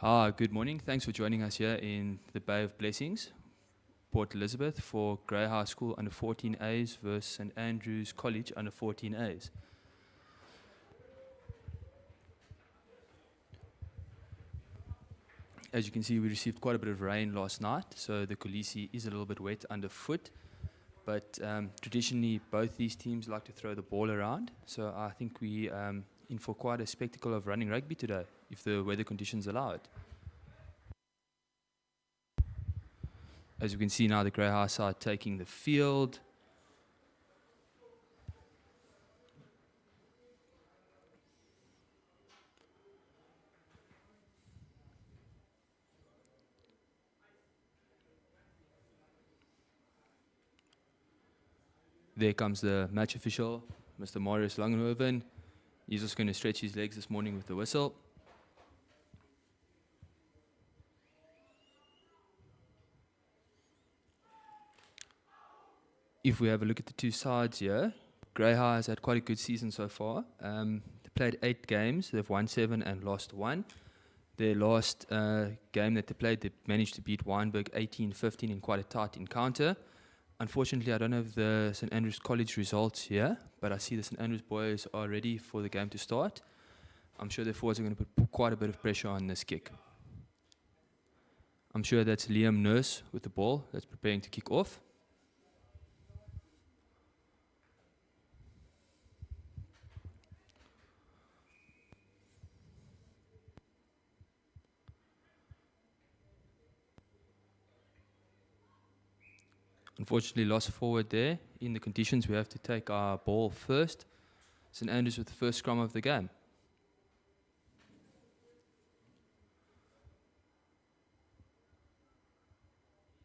Hi, good morning. Thanks for joining us here in the Bay of Blessings, Port Elizabeth, for Grey High School under 14As versus St Andrews College under 14As. As you can see, we received quite a bit of rain last night, so the Kolisi is a little bit wet underfoot. But traditionally, both these teams like to throw the ball around, so I think we in for quite a spectacle of running rugby today, if the weather conditions allow it. As you can see now, the Grey High side taking the field. There comes the match official, Mr. Marius Langenhoven. He's just going to stretch his legs this morning with the whistle. If we have a look at the two sides here, Grey High has had quite a good season so far. They played 8 games, they've won 7 and lost 1. Their last game that they played, they managed to beat Wynberg 18-15 in quite a tight encounter. Unfortunately, I don't have the St Andrews College results here, but I see the St Andrews boys are ready for the game to start. I'm sure their forwards are going to put quite a bit of pressure on this kick. I'm sure that's Liam Nurse with the ball that's preparing to kick off. Unfortunately, lost forward there. In the conditions, we have to take our ball first. St Andrews with the first scrum of the game.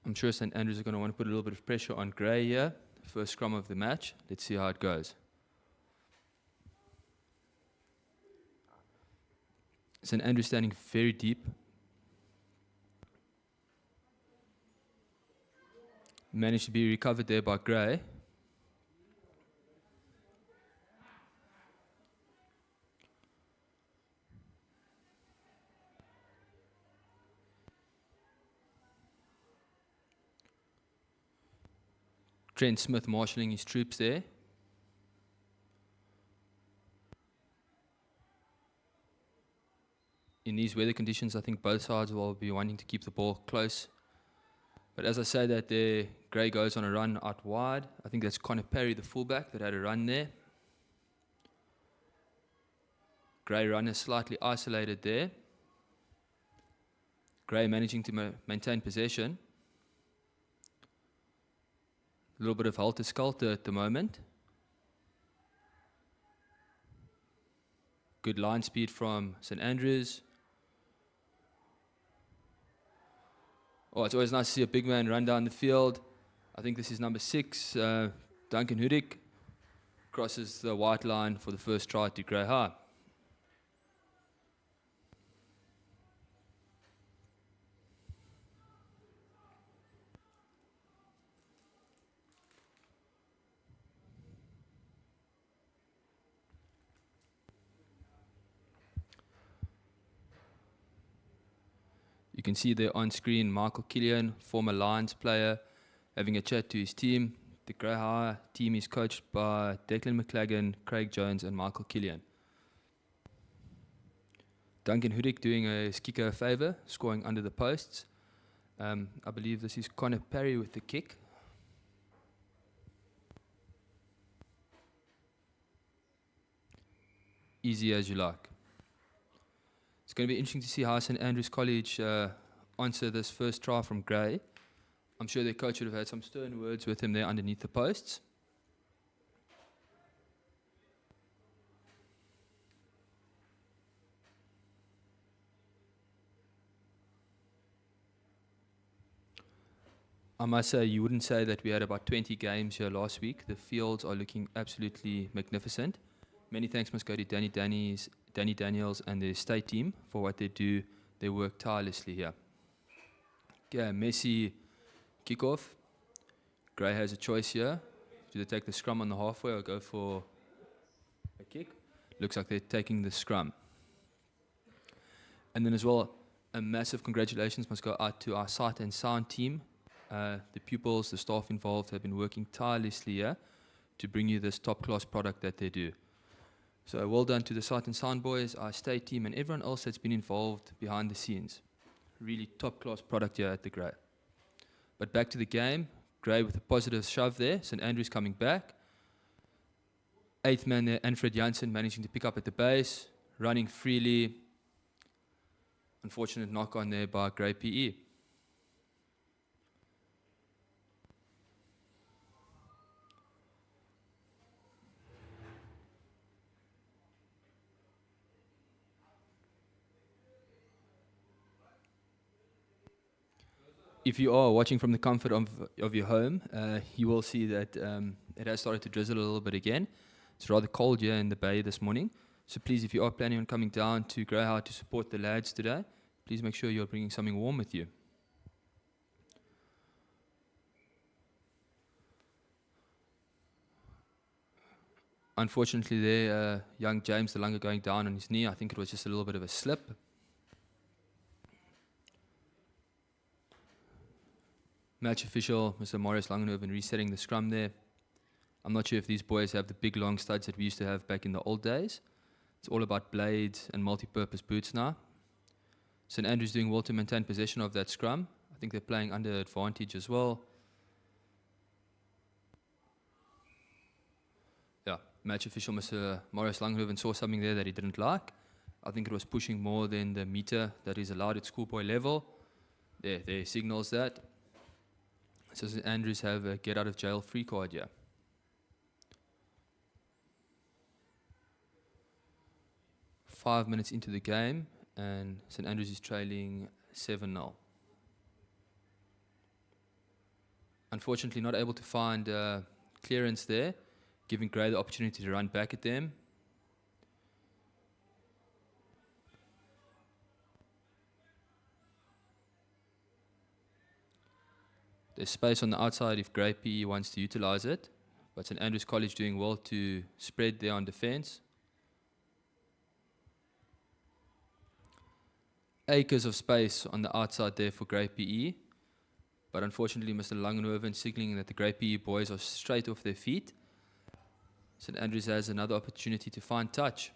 I'm sure St Andrews are going to want to put a little bit of pressure on Grey here. First scrum of the match. Let's see how it goes. St Andrews standing very deep. Managed to be recovered there by Grey. Trent Smith marshalling his troops there. In these weather conditions, I think both sides will be wanting to keep the ball close. But as I say that there, Grey goes on a run out wide. I think that's Connor Perry, the fullback, that had a run there. Grey runner slightly isolated there. Grey managing to maintain possession. A little bit of helter-skelter at the moment. Good line speed from St Andrews. Oh, it's always nice to see a big man run down the field. I think this is number 6, Duncan Hudik. Crosses the white line for the first try to Grey High. You can see there on screen Michael Killian, former Lions player, having a chat to his team. The Grey High team is coached by Declan McLagan, Craig Jones and Michael Killian. Duncan Hudik doing a kicker a favour, scoring under the posts. I believe this is Connor Perry with the kick. Easy as you like. It's going to be interesting to see how St Andrews College answer this first try from Grey. I'm sure their coach would have had some stern words with him there underneath the posts. I must say, you wouldn't say that we had about 20 games here last week. The fields are looking absolutely magnificent. Many thanks must go to Danny Daniels and the state team for what they do. They work tirelessly here. Okay, Messi kickoff. Grey has a choice here. Do they take the scrum on the halfway or go for a kick? Looks like they're taking the scrum. And then as well, A massive congratulations must go out to our sight and sound team. The pupils, the staff involved have been working tirelessly here to bring you this top-class product that they do. So well done to the sight and sound boys, our state team, and everyone else that's been involved behind the scenes. Really top-class product here at the Grey. But back to the game. Grey with a positive shove there. St Andrews coming back. 8th man there, Anfred Janssen, managing to pick up at the base, running freely. Unfortunate knock on there by Grey PE. If you are watching from the comfort of your home, you will see that it has started to drizzle a little bit again. It's rather cold here in the bay this morning. So please, if you are planning on coming down to Greyhound to support the lads today, please make sure you're bringing something warm with you. Unfortunately there, young James the Lunger going down on his knee. I think it was just a little bit of a slip. Match official, Mr. Morris Langenhoven, resetting the scrum there. I'm not sure if these boys have the big long studs that we used to have back in the old days. It's all about blades and multi-purpose boots now. St Andrews doing well to maintain possession of that scrum. I think they're playing under advantage as well. Yeah, match official Mr. Morris Langenhoven saw something there that he didn't like. I think it was pushing more than the meter that is allowed at schoolboy level. There signals that. So St Andrews have a get out of jail free card here. Five minutes into the game, and St Andrews is trailing 7-0. Unfortunately, not able to find clearance there, giving Grey the opportunity to run back at them. There's space on the outside if Grey PE wants to utilize it, but St Andrews College doing well to spread there on defense. Acres of space on the outside there for Grey PE, but unfortunately Mr. Langenhoven signaling that the Grey PE boys are straight off their feet. St Andrews has another opportunity to find touch.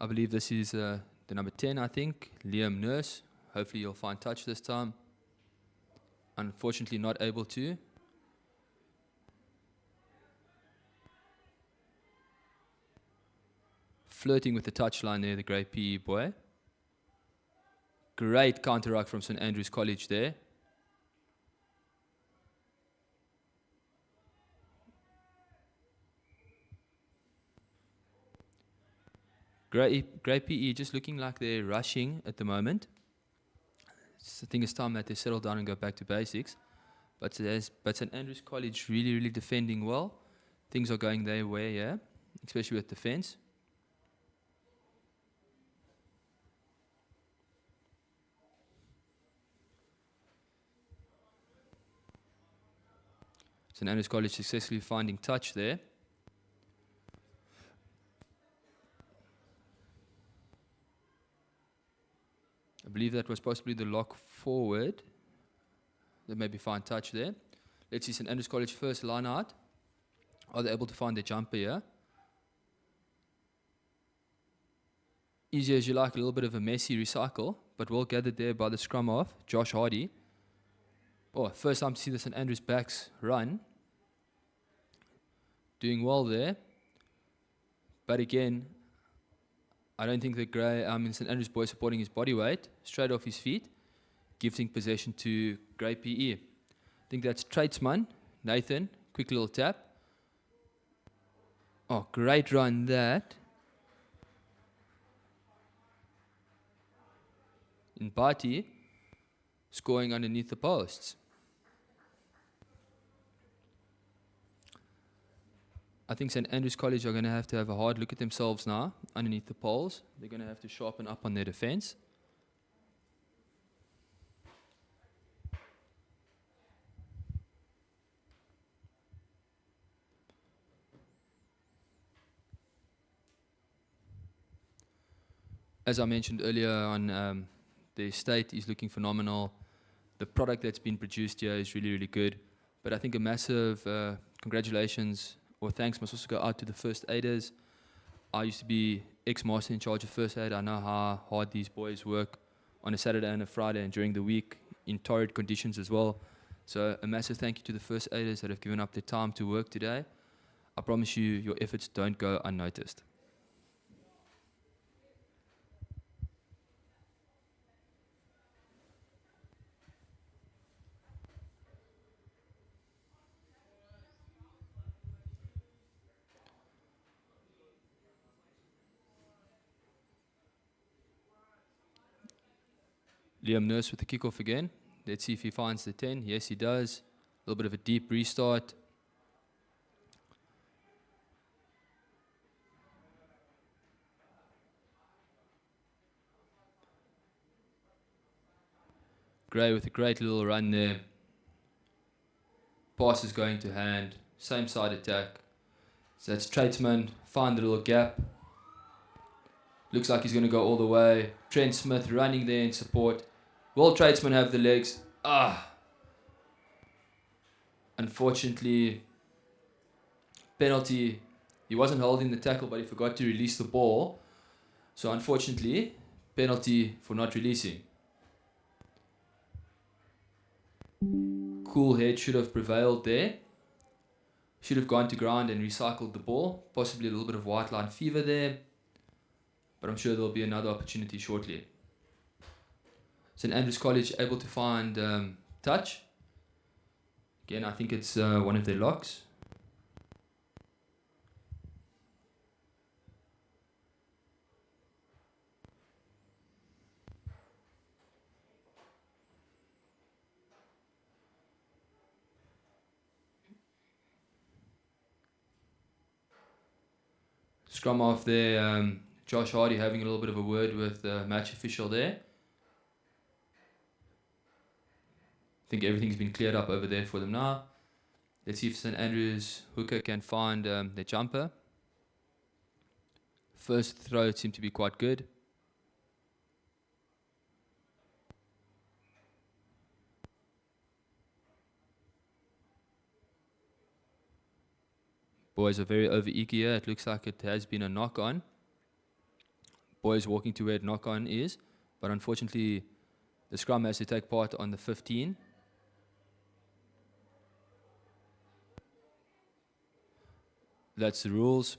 I believe this is the number 10, I think, Liam Nurse. Hopefully you'll find touch this time. Unfortunately not able to. Flirting with the touchline there, the Grey PE boy. Great counter-ruck from St Andrews College there. Grey PE just looking like they're rushing at the moment. I think it's time that they settle down and go back to basics. But St Andrews College really defending well. Things are going their way, yeah, especially with defense. St Andrews College successfully finding touch there. I believe that was possibly the lock forward. They maybe find touch there. Let's see St Andrews College first line out. Are they able to find their jumper here? Easy as you like, a little bit of a messy recycle, but well gathered there by the scrum half, Josh Hardy. Oh, first time to see the St Andrews backs run. Doing well there. But again, I don't think the St Andrews boy supporting his body weight, straight off his feet, gifting possession to Grey PE. I think that's Tradesman, Nathan, quick little tap. Oh, great run that. And Bati scoring underneath the posts. I think St Andrews College are going to have a hard look at themselves now underneath the poles. They're going to have to sharpen up on their defense. as I mentioned earlier on, the estate is looking phenomenal. The product that's been produced here is really, really good. But I think a massive congratulations or thanks must also go out to the first aiders. I used to be ex-master in charge of first aid. I know how hard these boys work on a Saturday and a Friday and during the week in torrid conditions as well. So a massive thank you to the first aiders that have given up their time to work today. I promise you, your efforts don't go unnoticed. Liam Nurse with the kickoff again. Let's see if he finds the 10. Yes, he does. A little bit of a deep restart. Gray with a great little run there. Pass is going to hand. Same side attack. So that's Tradesman. Find the little gap. Looks like he's going to go all the way. Trent Smith running there in support. Will Tradesman have the legs? Unfortunately, penalty. He wasn't holding the tackle, but he forgot to release the ball. So unfortunately, penalty for not releasing. Cool head should have prevailed there. Should have gone to ground and recycled the ball. Possibly a little bit of white line fever there. But I'm sure there'll be another opportunity shortly. St Andrews College able to find touch. Again, I think it's one of their locks. Scrum off there. Josh Hardy having a little bit of a word with the match official there. I think everything's been cleared up over there for them now. Let's see if St Andrews hooker can find their jumper. First throw seemed to be quite good. Boys are very over eager here. It looks like it has been a knock on. Boys walking to where knock on is, but unfortunately the scrum has to take part on the 15. That's the rules.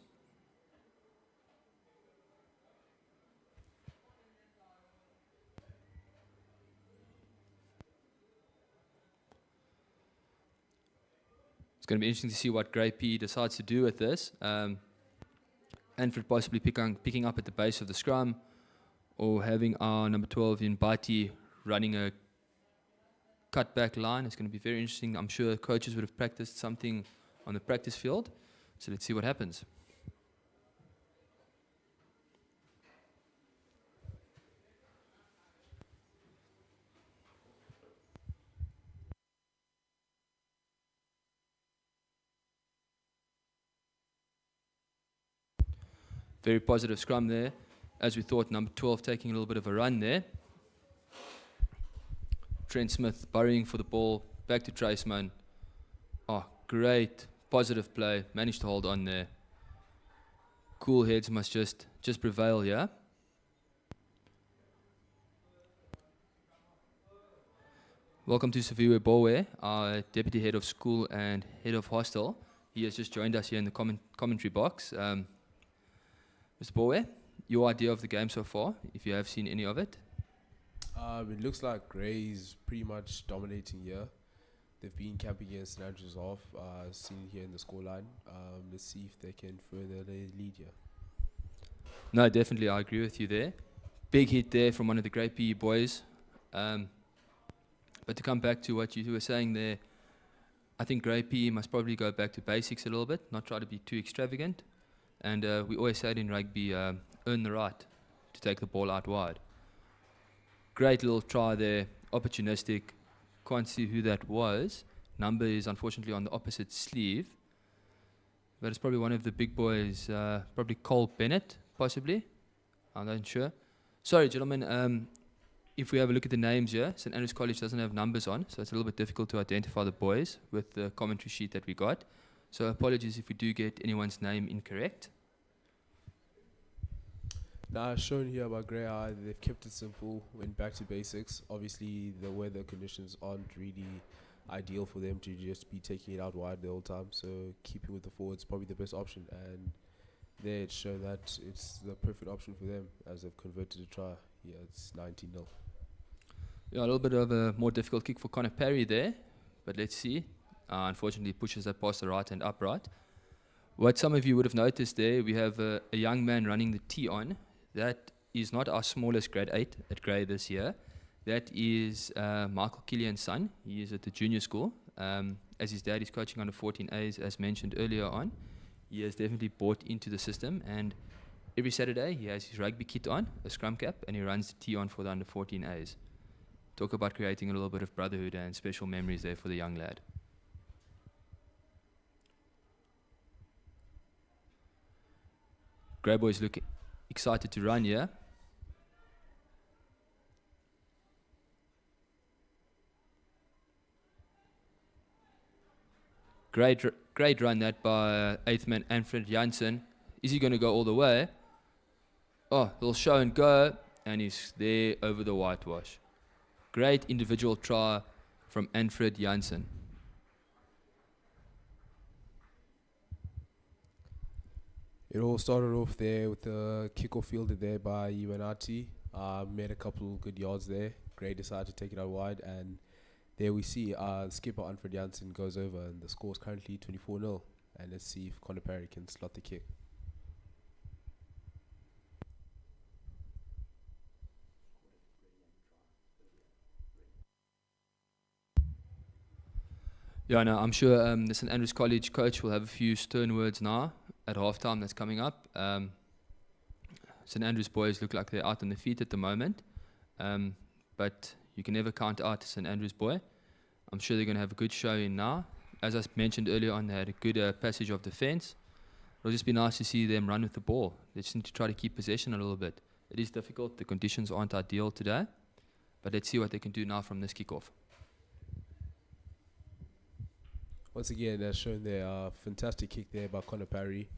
It's going to be interesting to see what Grey P decides to do with this. Anford possibly picking up at the base of the scrum, or having our number 12 in Bati running a cutback line. It's going to be very interesting. I'm sure coaches would have practiced something on the practice field. So let's see what happens. Very positive scrum there. As we thought, number 12 taking a little bit of a run there. Trent Smith burrowing for the ball. Back to Traceman. Oh, great. Positive play. Managed to hold on there. Cool heads must just prevail here. Welcome to Saviwe Bowe, our Deputy Head of School and Head of Hostel. He has just joined us here in the commentary box. Mr. Bowe, your idea of the game so far, if you have seen any of it? It looks like Grey's pretty much dominating here. They've been camping against St Andrews off, seen here in the scoreline. Let's see if they can further their lead here. No, definitely, I agree with you there. Big hit there from one of the Grey PE boys. But to come back to what you were saying there, I think Grey PE must probably go back to basics a little bit, not try to be too extravagant. And we always said in rugby, earn the right to take the ball out wide. Great little try there, opportunistic. Can't see who that was. Number is unfortunately on the opposite sleeve. But it's probably one of the big boys, probably Cole Bennett, possibly. I'm not sure. Sorry, gentlemen. If we have a look at the names here, St Andrews College doesn't have numbers on, so it's a little bit difficult to identify the boys with the commentary sheet that we got. So apologies if we do get anyone's name incorrect. Now, shown here by Grey Eye, they've kept it simple, went back to basics. Obviously, the weather conditions aren't really ideal for them to just be taking it out wide the whole time, so keeping with the forwards is probably the best option. And there it's shown that it's the perfect option for them as they've converted a try. Yeah, it's 19-0. Yeah, a little bit of a more difficult kick for Connor Parry there, but let's see. Unfortunately, pushes that past the right and upright. What some of you would have noticed there, we have a young man running the tee on. That is not our smallest grade 8 at Grey this year. That is Michael Killian's son. He is at the junior school. As his dad is coaching under 14As, as mentioned earlier on. He has definitely bought into the system, and every Saturday he has his rugby kit on, a scrum cap, and he runs the tee on for the under 14As. Talk about creating a little bit of brotherhood and special memories there for the young lad. Grey boys look excited to run here. Great run that by 8th man Anfred Janssen. Is he going to go all the way? Oh, he'll show and go, and he's there over the whitewash. Great individual try from Anfred Janssen. It all started off there with the kickoff fielder there by Iwanati. Made a couple good yards there. Gray decided to take it out wide, and there we see skipper Anfred Janssen goes over, and the score is currently 24-0. And let's see if Connor Parry can slot the kick. Yeah, no, I'm sure the St Andrews College coach will have a few stern words now at halftime that's coming up. St Andrews boys look like they're out on their feet at the moment, but you can never count out a St Andrews boy. I'm sure they're going to have a good show in now. As I mentioned earlier on, they had a good passage of defence. It'll just be nice to see them run with the ball. They just need to try to keep possession a little bit. It is difficult. The conditions aren't ideal today, but let's see what they can do now from this kickoff. Once again, as shown there, fantastic kick there by Connor Parry.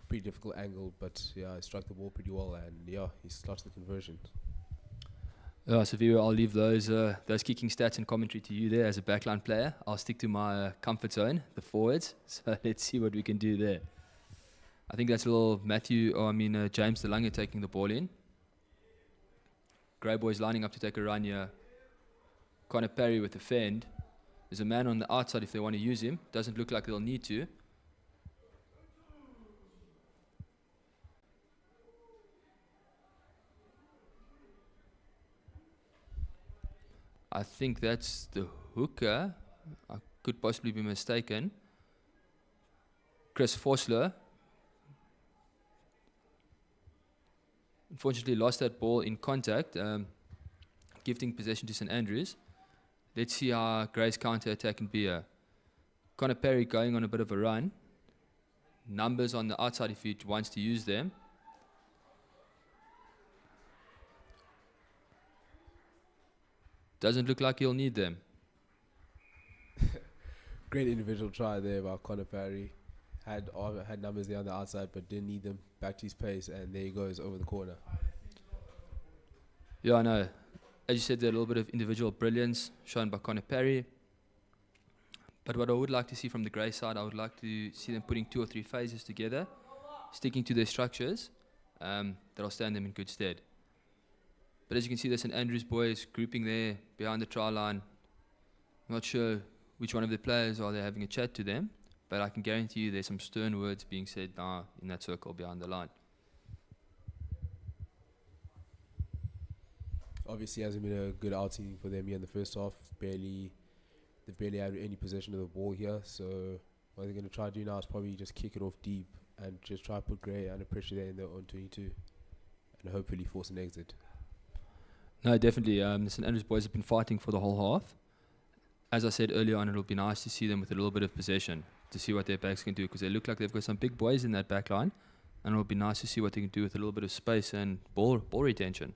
Pretty difficult angle, but yeah, he struck the ball pretty well, and yeah, he slotted the conversion. So Viva, I'll leave those kicking stats and commentary to you there as a backline player. I'll stick to my comfort zone, the forwards. So let's see what we can do there. I think that's a little James DeLange taking the ball in. Grey boys lining up to take a run here. Connor Parry with the fend. There's a man on the outside if they want to use him. Doesn't look like they'll need to. I think that's the hooker. I could possibly be mistaken. Chris Forsler. Unfortunately lost that ball in contact, gifting possession to St Andrews. Let's see how Grey's counter-attack can be here. Connor Parry going on a bit of a run. Numbers on the outside if he wants to use them. Doesn't look like he'll need them. Great individual try there by Connor Parry. Had numbers there on the outside, but didn't need them. Back to his pace, and there he goes over the corner. Yeah, I know. As you said, there a little bit of individual brilliance shown by Connor Parry. But what I would like to see from the Grey side, I would like to see them putting 2 or 3 phases together, sticking to their structures, that'll stand them in good stead. But as you can see, there's St Andrews boys grouping there behind the try line. I'm not sure which one of the players are there having a chat to them, but I can guarantee you there's some stern words being said now in that circle behind the line. Obviously, hasn't been a good outing for them here in the first half. They've barely had any possession of the ball here. So what they're going to try to do now is probably just kick it off deep and just try to put Grey under pressure there in their own 22, and hopefully force an exit. No, definitely. The St Andrews boys have been fighting for the whole half. As I said earlier on, it'll be nice to see them with a little bit of possession, to see what their backs can do, because they look like they've got some big boys in that back line, and it'll be nice to see what they can do with a little bit of space and ball retention.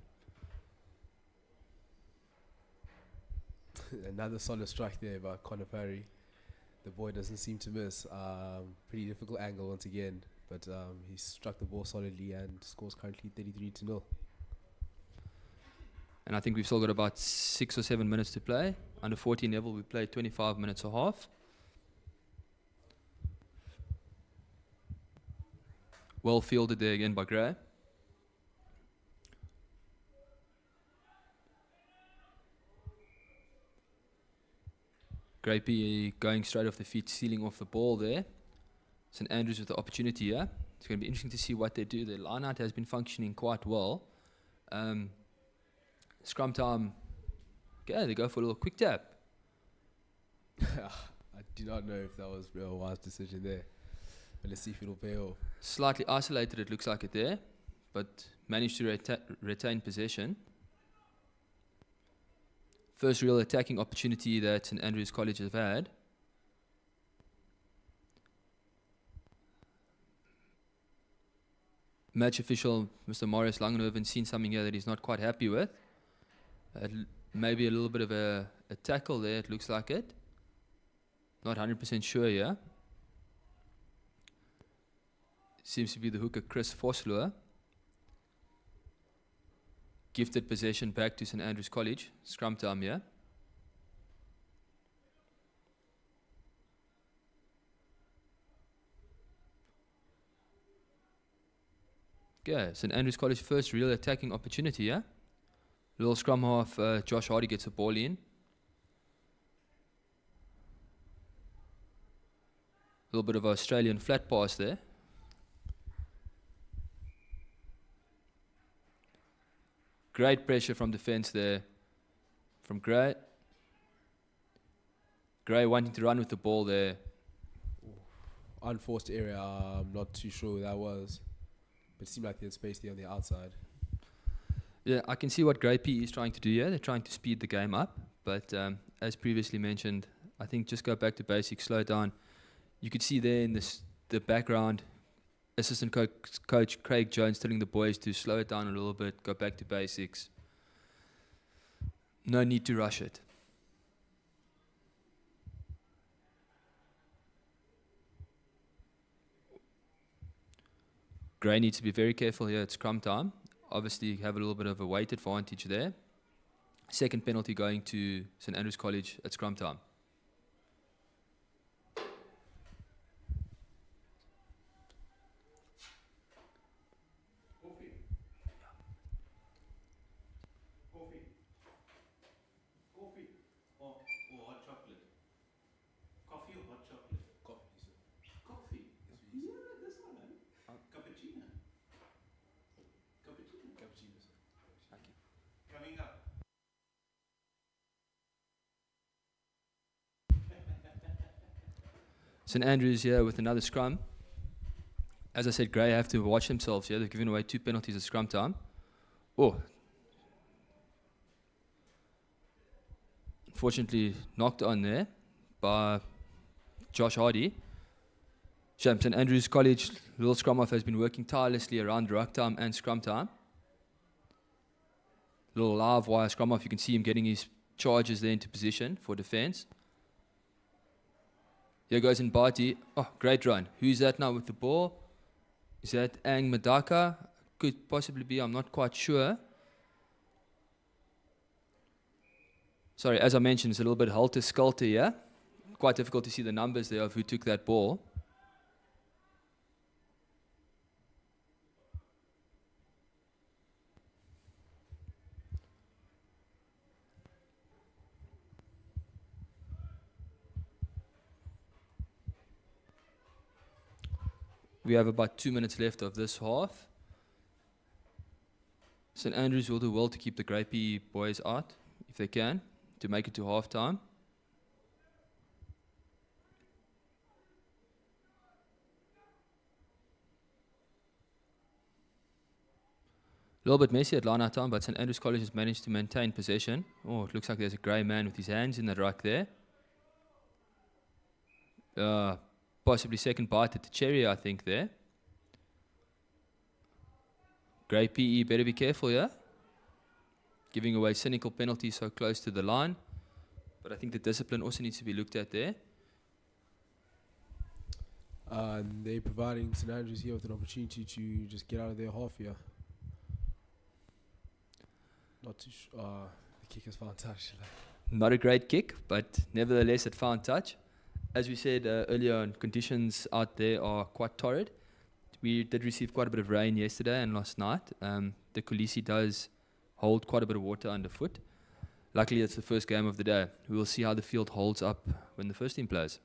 Another solid strike there by Conor Parry. The boy doesn't seem to miss. Pretty difficult angle once again, but he struck the ball solidly and scores currently 33-0. And I think we've still got about 6 or 7 minutes to play. Under 14 level, we played 25 minutes a half. Well fielded there again by Gray. Gray PE going straight off the feet, sealing off the ball there. St Andrews with the opportunity here. It's going to be interesting to see what they do. Their line-out has been functioning quite well. Scrum time. Okay, they go for a little quick tap. I do not know if that was a wise decision there. But let's see if it'll pay off. Slightly isolated, it looks like it there, but managed to retain possession. First real attacking opportunity that St Andrews College have had. Match official Mr. Morris Langenhoven seen something here that he's not quite happy with. Maybe a little bit of a tackle there, it looks like it. Not 100% sure here. Seems to be the hooker Chris Vosloo. Gifted possession back to St Andrews College. Scrum time here. Okay, St Andrews College first real attacking opportunity here. Little scrum half, Josh Hardy gets a ball in. A little bit of Australian flat pass there. Great pressure from defence there from Gray. Gray wanting to run with the ball there. Unforced area, I'm not too sure who that was. But it seemed like there's space there on the outside. Yeah, I can see what Grey PE is trying to do here. They're trying to speed the game up. But as previously mentioned, I think just go back to basics, slow down. You could see there in the background, assistant coach Craig Jones telling the boys to slow it down a little bit, go back to basics. No need to rush it. Gray needs to be very careful here at scrum time. Obviously have a little bit of a weight advantage there. Second penalty going to St Andrews College at scrum time. St Andrews here with another scrum. As I said, Grey have to watch themselves here. They've given away 2 penalties at scrum time. Oh. Unfortunately, knocked on there by Josh Hardy. St Andrews College, little scrum off, has been working tirelessly around ruck time and scrum time. Little live wire scrum off. You can see him getting his charges there into position for defense. Here goes Mbati. Oh, great run. Who's that now with the ball? Is that Ang Madaka? Could possibly be, I'm not quite sure. Sorry, as I mentioned, it's a little bit helter-skelter here. Quite difficult to see the numbers there of who took that ball. We have about 2 minutes left of this half. St Andrews will do well to keep the Grey PE boys out, if they can, to make it to half time. A little bit messy at line out time, but St Andrews College has managed to maintain possession. Oh, it looks like there's a Grey man with his hands in the ruck there. Possibly second bite at the cherry, I think, there. Grey PE, better be careful, yeah? Giving away cynical penalties so close to the line. But I think the discipline also needs to be looked at there. And they're providing St Andrews here with an opportunity to just get out of their half here. Not too the kick has found touch. Not a great kick, but nevertheless it found touch. As we said earlier on, conditions out there are quite torrid. We did receive quite a bit of rain yesterday and last night. The Kolisi does hold quite a bit of water underfoot. Luckily, it's the first game of the day. We will see how the field holds up when the first team plays.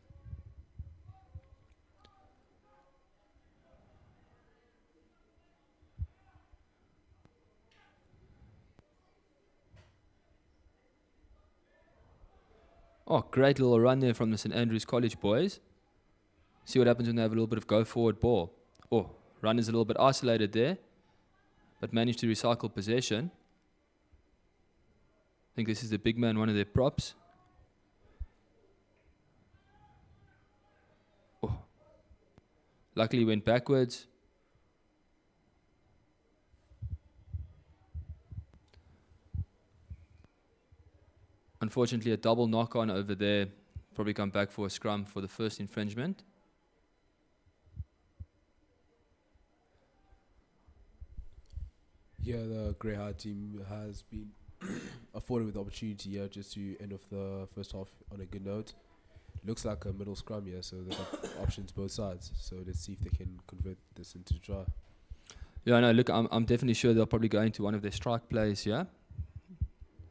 Oh, great little run there from the St Andrews College boys. See what happens when they have a little bit of go-forward ball. Oh, run is a little bit isolated there, but managed to recycle possession. I think this is the big man, one of their props. Oh, luckily went backwards. Unfortunately, a double knock-on over there. Probably come back for a scrum for the first infringement. Yeah, the Greyhound team has been afforded with the opportunity here just to end off the first half on a good note. Looks like a middle scrum here, so they've got options both sides. So let's see if they can convert this into a try. Yeah, no, look, I'm definitely sure they'll probably go into one of their strike plays here.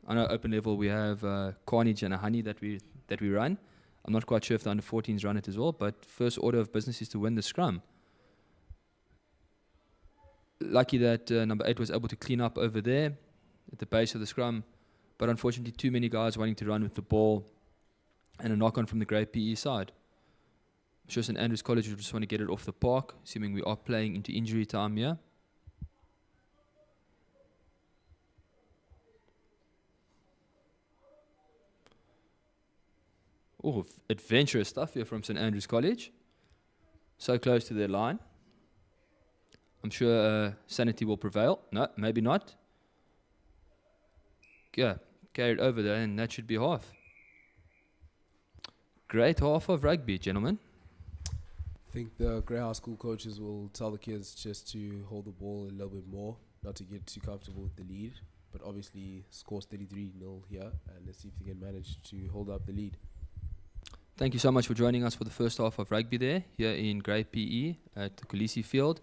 I know open level we have Carnage and a Honey that we run. I'm not quite sure if the under 14s run it as well, but first order of business is to win the scrum. Lucky that number 8 was able to clean up over there at the base of the scrum, but unfortunately too many guys wanting to run with the ball and a knock on from the grey PE side. I'm sure St Andrews College will just want to get it off the park, assuming we are playing into injury time here. Oh, adventurous stuff here from St Andrews College. So close to their line. I'm sure sanity will prevail. No, maybe not. Yeah, carried over there, and that should be half. Great half of rugby, gentlemen. I think the Greyhound school coaches will tell the kids just to hold the ball a little bit more, not to get too comfortable with the lead. But obviously, scores 33-0 here, and let's see if they can manage to hold up the lead. Thank you so much for joining us for the first half of rugby there, here in Grey PE at the Kolisi field.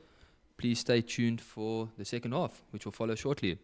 Please stay tuned for the second half, which will follow shortly.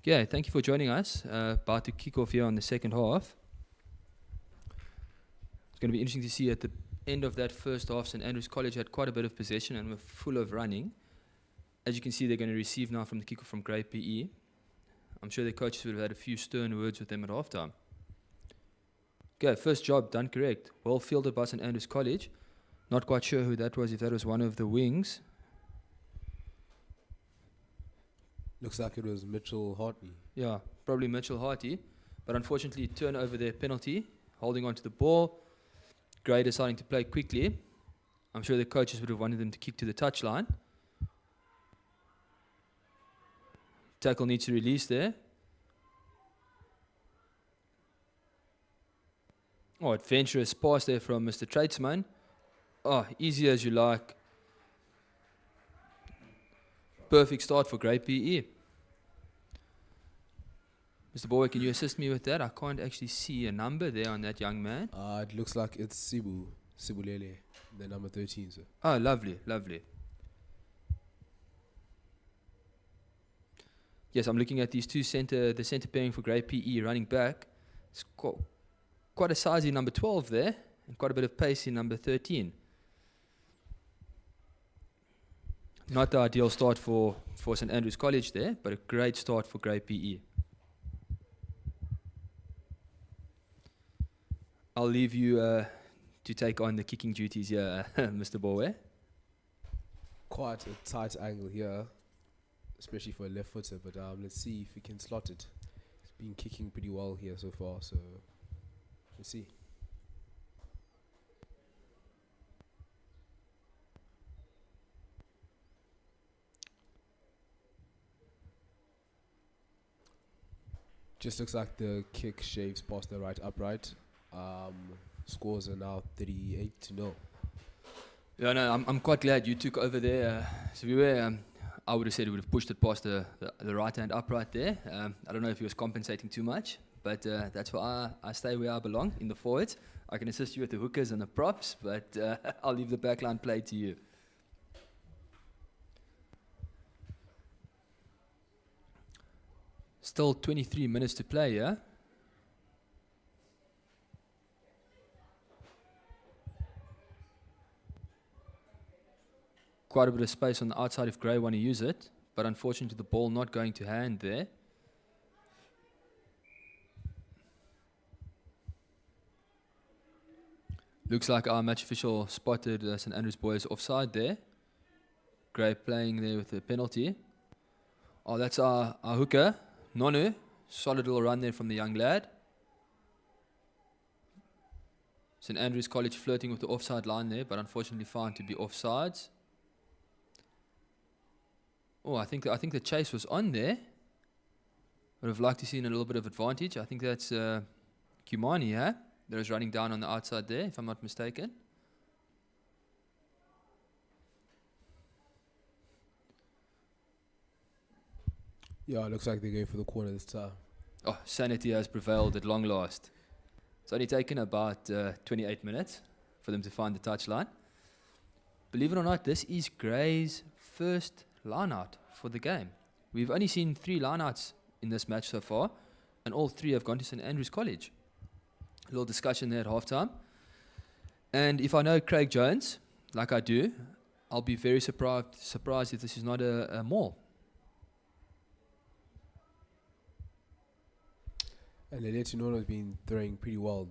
Yeah, thank you for joining us. About to kick off here on the second half. It's going to be interesting to see at the end of that first half, St Andrews College had quite a bit of possession and were full of running. As you can see, they're going to receive now from the kickoff from Grey PE. I'm sure their coaches would have had a few stern words with them at halftime. Okay, first job done correct. Well fielded by St Andrews College. Not quite sure who that was, if that was one of the wings. Looks like it was Mitchell Hartney. Yeah, probably Mitchell Harty. But unfortunately, turn over their penalty, holding on to the ball. Gray deciding to play quickly. I'm sure the coaches would have wanted them to kick to the touchline. Tackle needs to release there. Oh, adventurous pass there from Mr. Tradesman. Oh, easy as you like. Perfect start for Grey PE. Mr. Boy, can you assist me with that? I can't actually see a number there on that young man. It looks like it's Sibulele, the number 13, sir. Oh, lovely, lovely. Yes, I'm looking at these the centre pairing for Grey PE running back. It's quite a sizey number 12 there, and quite a bit of pace in number 13. Not the ideal start for St Andrews College there, but a great start for Grey PE. I'll leave you to take on the kicking duties here, Mr. Bowe. Quite a tight angle here, especially for a left footer, but let's see if we can slot it. He's been kicking pretty well here so far, so let's see. Just looks like the kick shaves past the right upright. Scores are now 38-0. Yeah, no, I'm quite glad you took over there. So we were, I would have said we would have pushed it past the right hand upright there. I don't know if he was compensating too much, but that's why I stay where I belong, in the forwards. I can assist you with the hookers and the props, but I'll leave the backline play to you. Still 23 minutes to play, yeah? Quite a bit of space on the outside if Grey want to use it, but unfortunately the ball not going to hand there. Looks like our match official spotted St Andrews boys offside there. Grey playing there with the penalty. Oh, that's our hooker, Nonu. Solid little run there from the young lad. St Andrews College flirting with the offside line there, but unfortunately found to be offsides. Oh, I think the chase was on there. Would have liked to see a little bit of advantage. I think that's Kumani, yeah? That was running down on the outside there, if I'm not mistaken. Yeah, it looks like they're going for the corner this time. Oh, sanity has prevailed at long last. It's only taken about 28 minutes for them to find the touchline. Believe it or not, this is Grey's first line-out for the game. We've only seen 3 line-outs in this match so far, and all 3 have gone to St Andrews College. A little discussion there at halftime. And if I know Craig Jones, like I do, I'll be very surprised if this is not a maul. And Leletu Nono has been throwing pretty well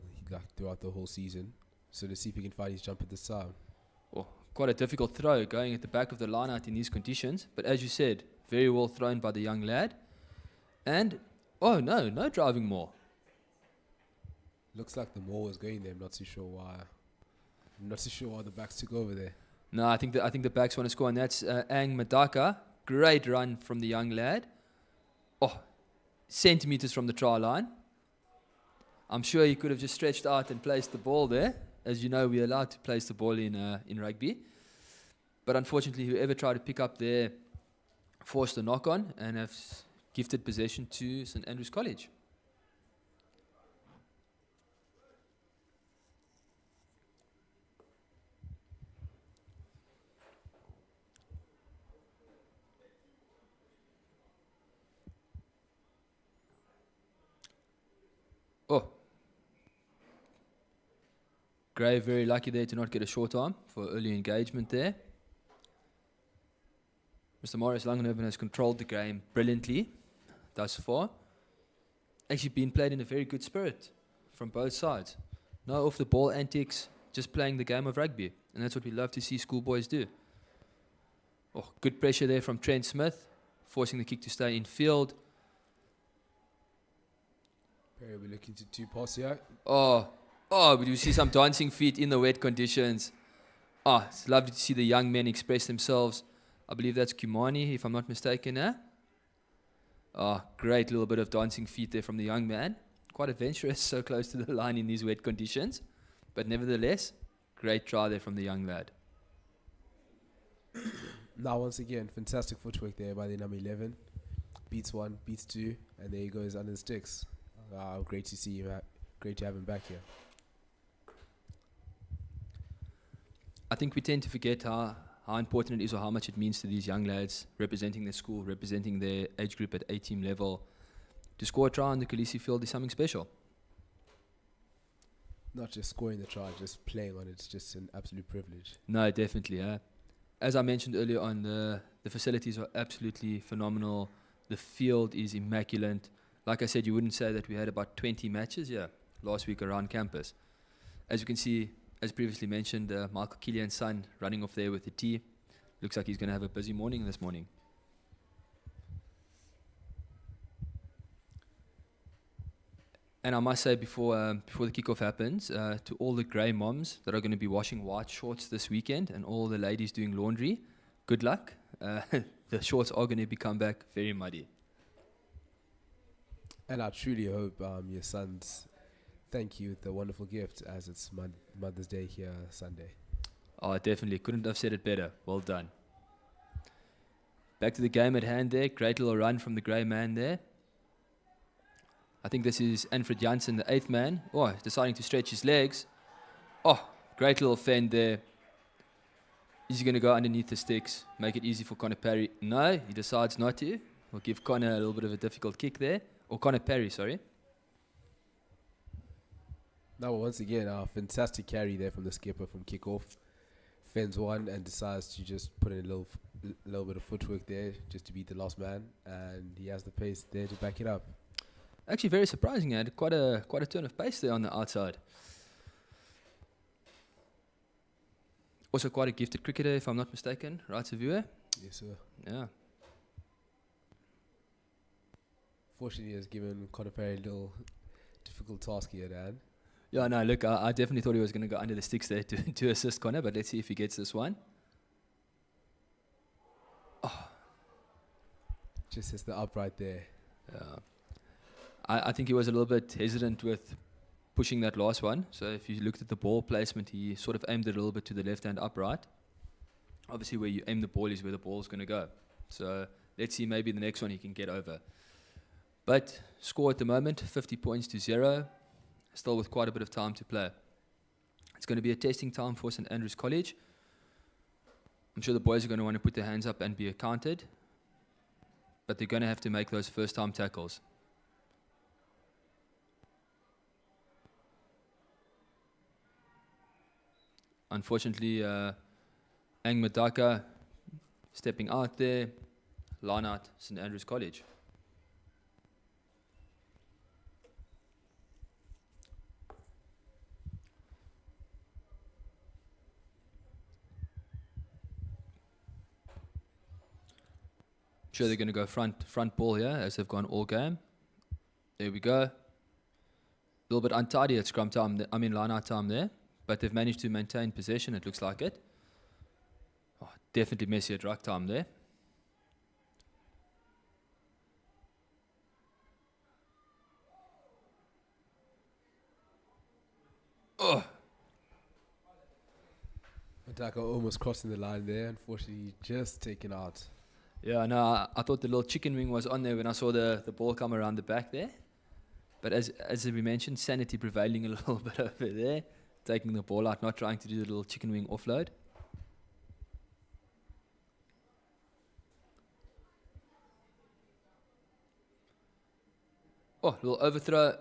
throughout the whole season. So let's see if he can find his jump at this time. Oh, quite a difficult throw going at the back of the line-out in these conditions. But as you said, very well thrown by the young lad. And, oh no driving maul. Looks like the maul was going there. I'm not too sure why. I'm not too sure why the backs took over there. No, I think the backs want to score, and that's Ang Madaka. Great run from the young lad. Oh, centimeters from the try line. I'm sure he could have just stretched out and placed the ball there. As you know, we're allowed to place the ball in rugby. But unfortunately, whoever tried to pick up there forced a knock-on and have gifted possession to St Andrews College. Oh, Gray very lucky there to not get a short arm for early engagement there. Mr. Morris Langenhoven has controlled the game brilliantly thus far. Actually been played in a very good spirit from both sides. No off the ball antics, just playing the game of rugby. And that's what we love to see schoolboys do. Oh, good pressure there from Trent Smith, forcing the kick to stay in field. Perry will be looking to two pass here. Oh, but you see some dancing feet in the wet conditions. It's lovely to see the young men express themselves. I believe that's Kumani, if I'm not mistaken, eh? Great little bit of dancing feet there from the young man. Quite adventurous, so close to the line in these wet conditions. But nevertheless, great try there from the young lad. Now, once again, fantastic footwork there by the number 11. Beats one, beats two, and there he goes under the sticks. Great to see him. Great to have him back here. I think we tend to forget how important it is or how much it means to these young lads representing their school, representing their age group at A-team level. To score a try on the Kolisi field is something special. Not just scoring the try, just playing on it. It's just an absolute privilege. No, definitely. As I mentioned earlier on, the facilities are absolutely phenomenal. The field is immaculate. Like I said, you wouldn't say that we had about 20 matches last week around campus. As you can see, as previously mentioned, Michael Killian's son running off there with the tee. Looks like he's going to have a busy morning this morning. And I must say before the kickoff happens, to all the grey moms that are going to be washing white shorts this weekend and all the ladies doing laundry, good luck. The shorts are going to become back very muddy. And I truly hope your sons thank you with the wonderful gift, as it's Mother's Day here Sunday. Oh, definitely. Couldn't have said it better. Well done. Back to the game at hand there. Great little run from the grey man there. I think this is Anfred Janssen, the 8th man. Oh, deciding to stretch his legs. Oh, great little fend there. Is he going to go underneath the sticks, make it easy for Connor Parry? No, he decides not to. We'll give Connor a little bit of a difficult kick there. Or Connor Parry, sorry. Now, once again, a fantastic carry there from the skipper from kickoff. Fends one and decides to just put in a little bit of footwork there just to beat the last man. And he has the pace there to back it up. Actually, very surprising. He had quite a turn of pace there on the outside. Also quite a gifted cricketer, if I'm not mistaken. Right, Savua? Yes, sir. Yeah. Fortunately, he has given Connor Perry a little difficult task here, Dan. Yeah, no, look, I definitely thought he was going to go under the sticks there to assist Connor, but let's see if he gets this one. Just as the upright there. Yeah. I think he was a little bit hesitant with pushing that last one. So if you looked at the ball placement, he sort of aimed it a little bit to the left-hand upright. Obviously, where you aim the ball is where the ball's going to go. So let's see, maybe the next one he can get over. But score at the moment, 50 points to 0. Still with quite a bit of time to play. It's going to be a testing time for St. Andrews College. I'm sure the boys are going to want to put their hands up and be accounted. But they're going to have to make those first-time tackles. Unfortunately, Ang Madaka stepping out there. Line out St. Andrews College. Sure, they're going to go front ball here as they've gone all game. There we go. A little bit untidy at scrum time. Line out time there. But they've managed to maintain possession, it looks like it. Oh, definitely messy at ruck time there. Oh. Madaka almost crossing the line there. Unfortunately, just taken out. Yeah, no, I thought the little chicken wing was on there when I saw the ball come around the back there. But as we mentioned, sanity prevailing a little bit over there. Taking the ball out, not trying to do the little chicken wing offload. Oh, little overthrow.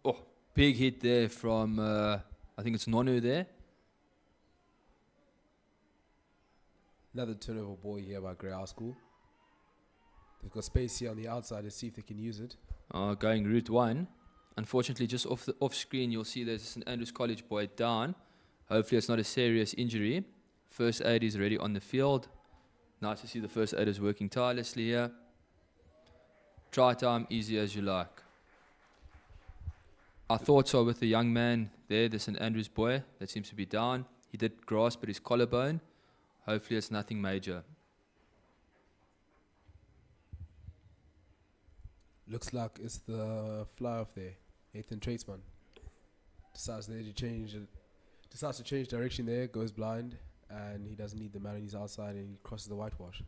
Oh, Big hit there from, I think it's Nonu there. Another turnover ball here by Grey High School. They've got space here on the outside. Let's see if they can use it. Going route 1. Unfortunately, just off screen, you'll see there's a St Andrews College boy down. Hopefully, it's not a serious injury. First aid is already on the field. Nice to see the first aiders working tirelessly here. Try time, easy as you like. Our thoughts are with the young man there, the St Andrews boy that seems to be down. He did grasp at his collarbone. Hopefully, it's nothing major. Looks like it's the fly off there. Nathan Tradesman decides there to change. Decides to change direction there. Goes blind, and he doesn't need the man on his outside, and he crosses the whitewash.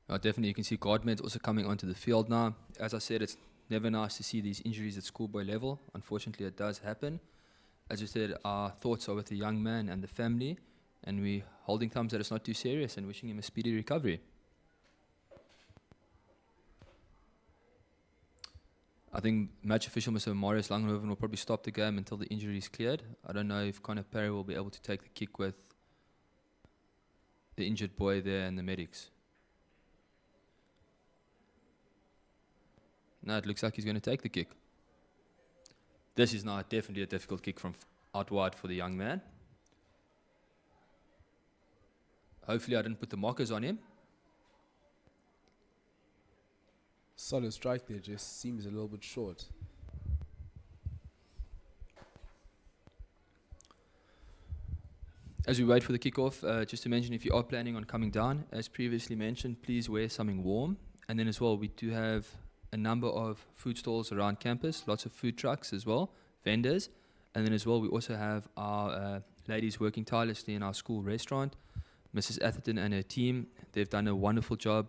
Definitely, you can see Godman's also coming onto the field now. As I said, it's never nice to see these injuries at schoolboy level. Unfortunately, it does happen. As you said, our thoughts are with the young man and the family, and we're holding thumbs that it's not too serious and wishing him a speedy recovery. I think match official Mr. Marius Langenhoven will probably stop the game until the injury is cleared. I don't know if Connor Perry will be able to take the kick with the injured boy there and the medics. No, it looks like he's going to take the kick. This is now definitely a difficult kick from out wide for the young man. Hopefully I didn't put the markers on him. Solid strike there, just seems a little bit short. As we wait for the kickoff, just to mention, if you are planning on coming down, as previously mentioned, please wear something warm. And then as well, we do have a number of food stalls around campus, lots of food trucks as well, vendors. And then as well, we also have our ladies working tirelessly in our school restaurant. Mrs. Atherton and her team, they've done a wonderful job.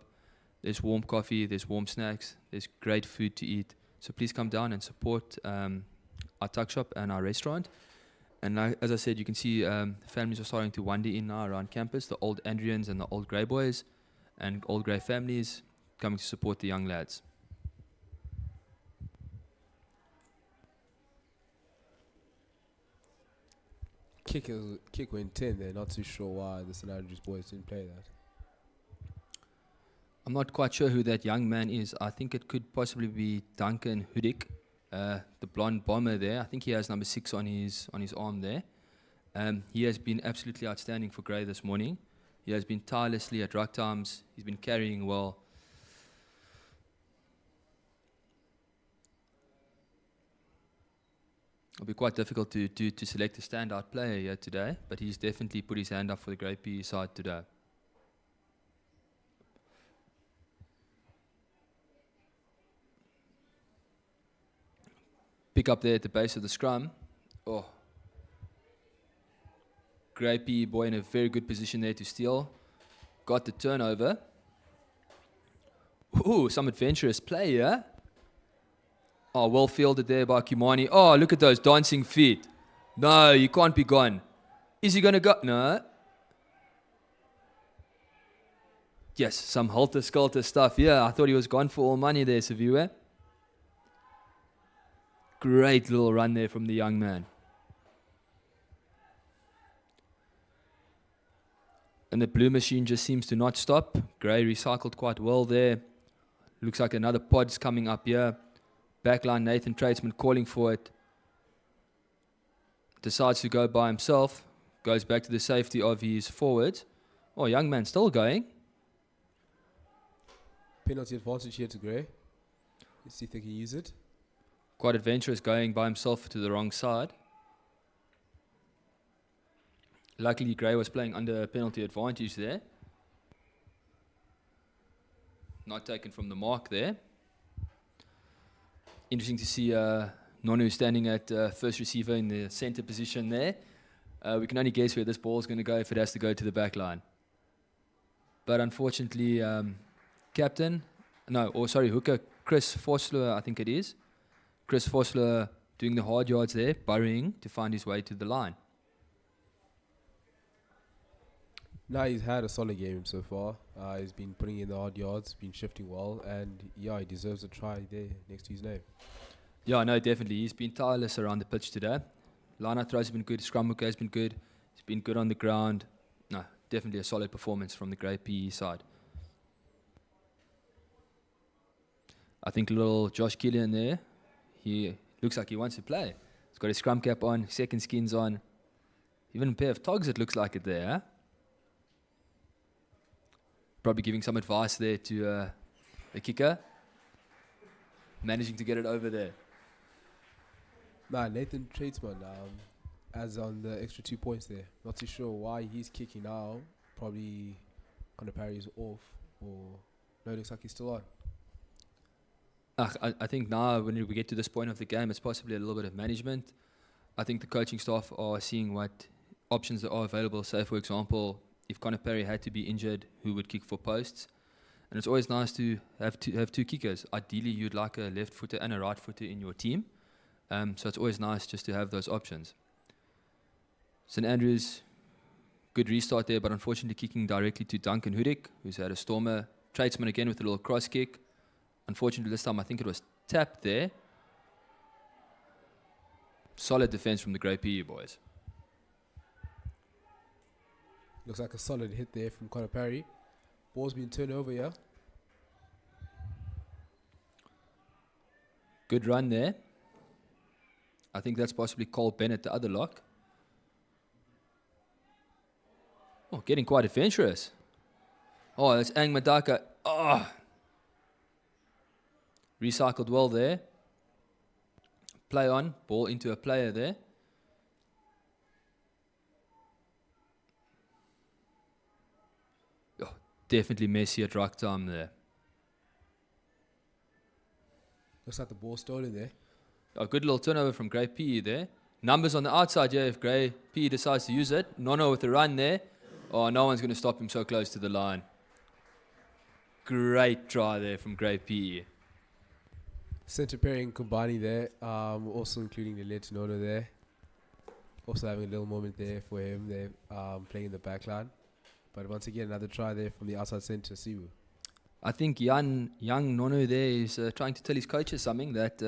There's warm coffee, there's warm snacks, there's great food to eat. So please come down and support our tuck shop and our restaurant. And as I said, you can see families are starting to wander in now around campus, the old Andrians and the old Grey boys and old Grey families coming to support the young lads. Kick went 10 there, not too sure why the St Andrews boys didn't play that. I'm not quite sure who that young man is. I think it could possibly be Duncan Hudik, the blonde bomber there. I think he has number 6 on his arm there. He has been absolutely outstanding for Grey this morning. He has been tirelessly at ruck times. He's been carrying well. It'll be quite difficult to select a standout player here today, but he's definitely put his hand up for the Grey PE side today. Pick up there at the base of the scrum. Oh. Grey PE boy in a very good position there to steal. Got the turnover. Ooh, some adventurous play here. Oh, well fielded there by Kimani. Oh, look at those dancing feet. No, you can't be gone. Is he going to go? No. Yes, some helter-skelter stuff. Yeah, I thought he was gone for all money there, Saviwe. Great little run there from the young man. And the blue machine just seems to not stop. Grey recycled quite well there. Looks like another pod's coming up here. Backline Nathan Tradesman calling for it. Decides to go by himself. Goes back to the safety of his forwards. Oh, young man still going. Penalty advantage here to Grey. Let's see if they can use it. Quite adventurous going by himself to the wrong side. Luckily, Grey was playing under penalty advantage there. Not taken from the mark there. Interesting to see Nonu standing at first receiver in the center position there. We can only guess where this ball is going to go if it has to go to the back line. But unfortunately, hooker Chris Vosloo, I think it is. Chris Vosloo doing the hard yards there, burrowing to find his way to the line. Now he's had a solid game so far. He's been putting in the hard yards, been shifting well, and yeah, he deserves a try there next to his name. Yeah, no, definitely. He's been tireless around the pitch today. Line-out throws have been good. Scrum hooker has been good. He's been good on the ground. No, definitely a solid performance from the Grey PE side. I think little Josh Killian there, he looks like he wants to play. He's got his scrum cap on, second skins on. Even a pair of togs, it looks like it there, huh? Probably giving some advice there to the kicker. Managing to get it over there. Nah, Nathan Tradesman, as on the extra 2 points there. Not too sure why he's kicking now. Probably Conor Parry's off, or no, it looks like he's still on. I think now when we get to this point of the game, it's possibly a little bit of management. I think the coaching staff are seeing what options there are available. Say, for example, if Conor Parry had to be injured, who would kick for posts? And it's always nice to have two kickers. Ideally, you'd like a left footer and a right footer in your team. So it's always nice just to have those options. St Andrews, good restart there, but unfortunately kicking directly to Duncan Hudik, who's had a stormer. Tradesman again with a little cross kick. Unfortunately, this time I think it was tapped there. Solid defense from the Grey PE boys. Looks like a solid hit there from Conor Parry. Ball's been turned over, yeah. Good run there. I think that's possibly Cole Bennett, the other lock. Oh, getting quite adventurous. Oh, that's Ang Madaka. Oh. Recycled well there. Play on. Ball into a player there. Oh, definitely messy at ruck time there. Looks like the ball stolen there. A good little turnover from Grey PE there. Numbers on the outside here if Grey PE decides to use it. Nono with the run there. Oh, no one's going to stop him so close to the line. Great try there from Grey PE. Centre pairing Kumbani there, also including the Led Nono there. Also having a little moment there for him there, playing in the back line. But once again, another try there from the outside centre, Sibu. I think young Nono there is trying to tell his coaches something, that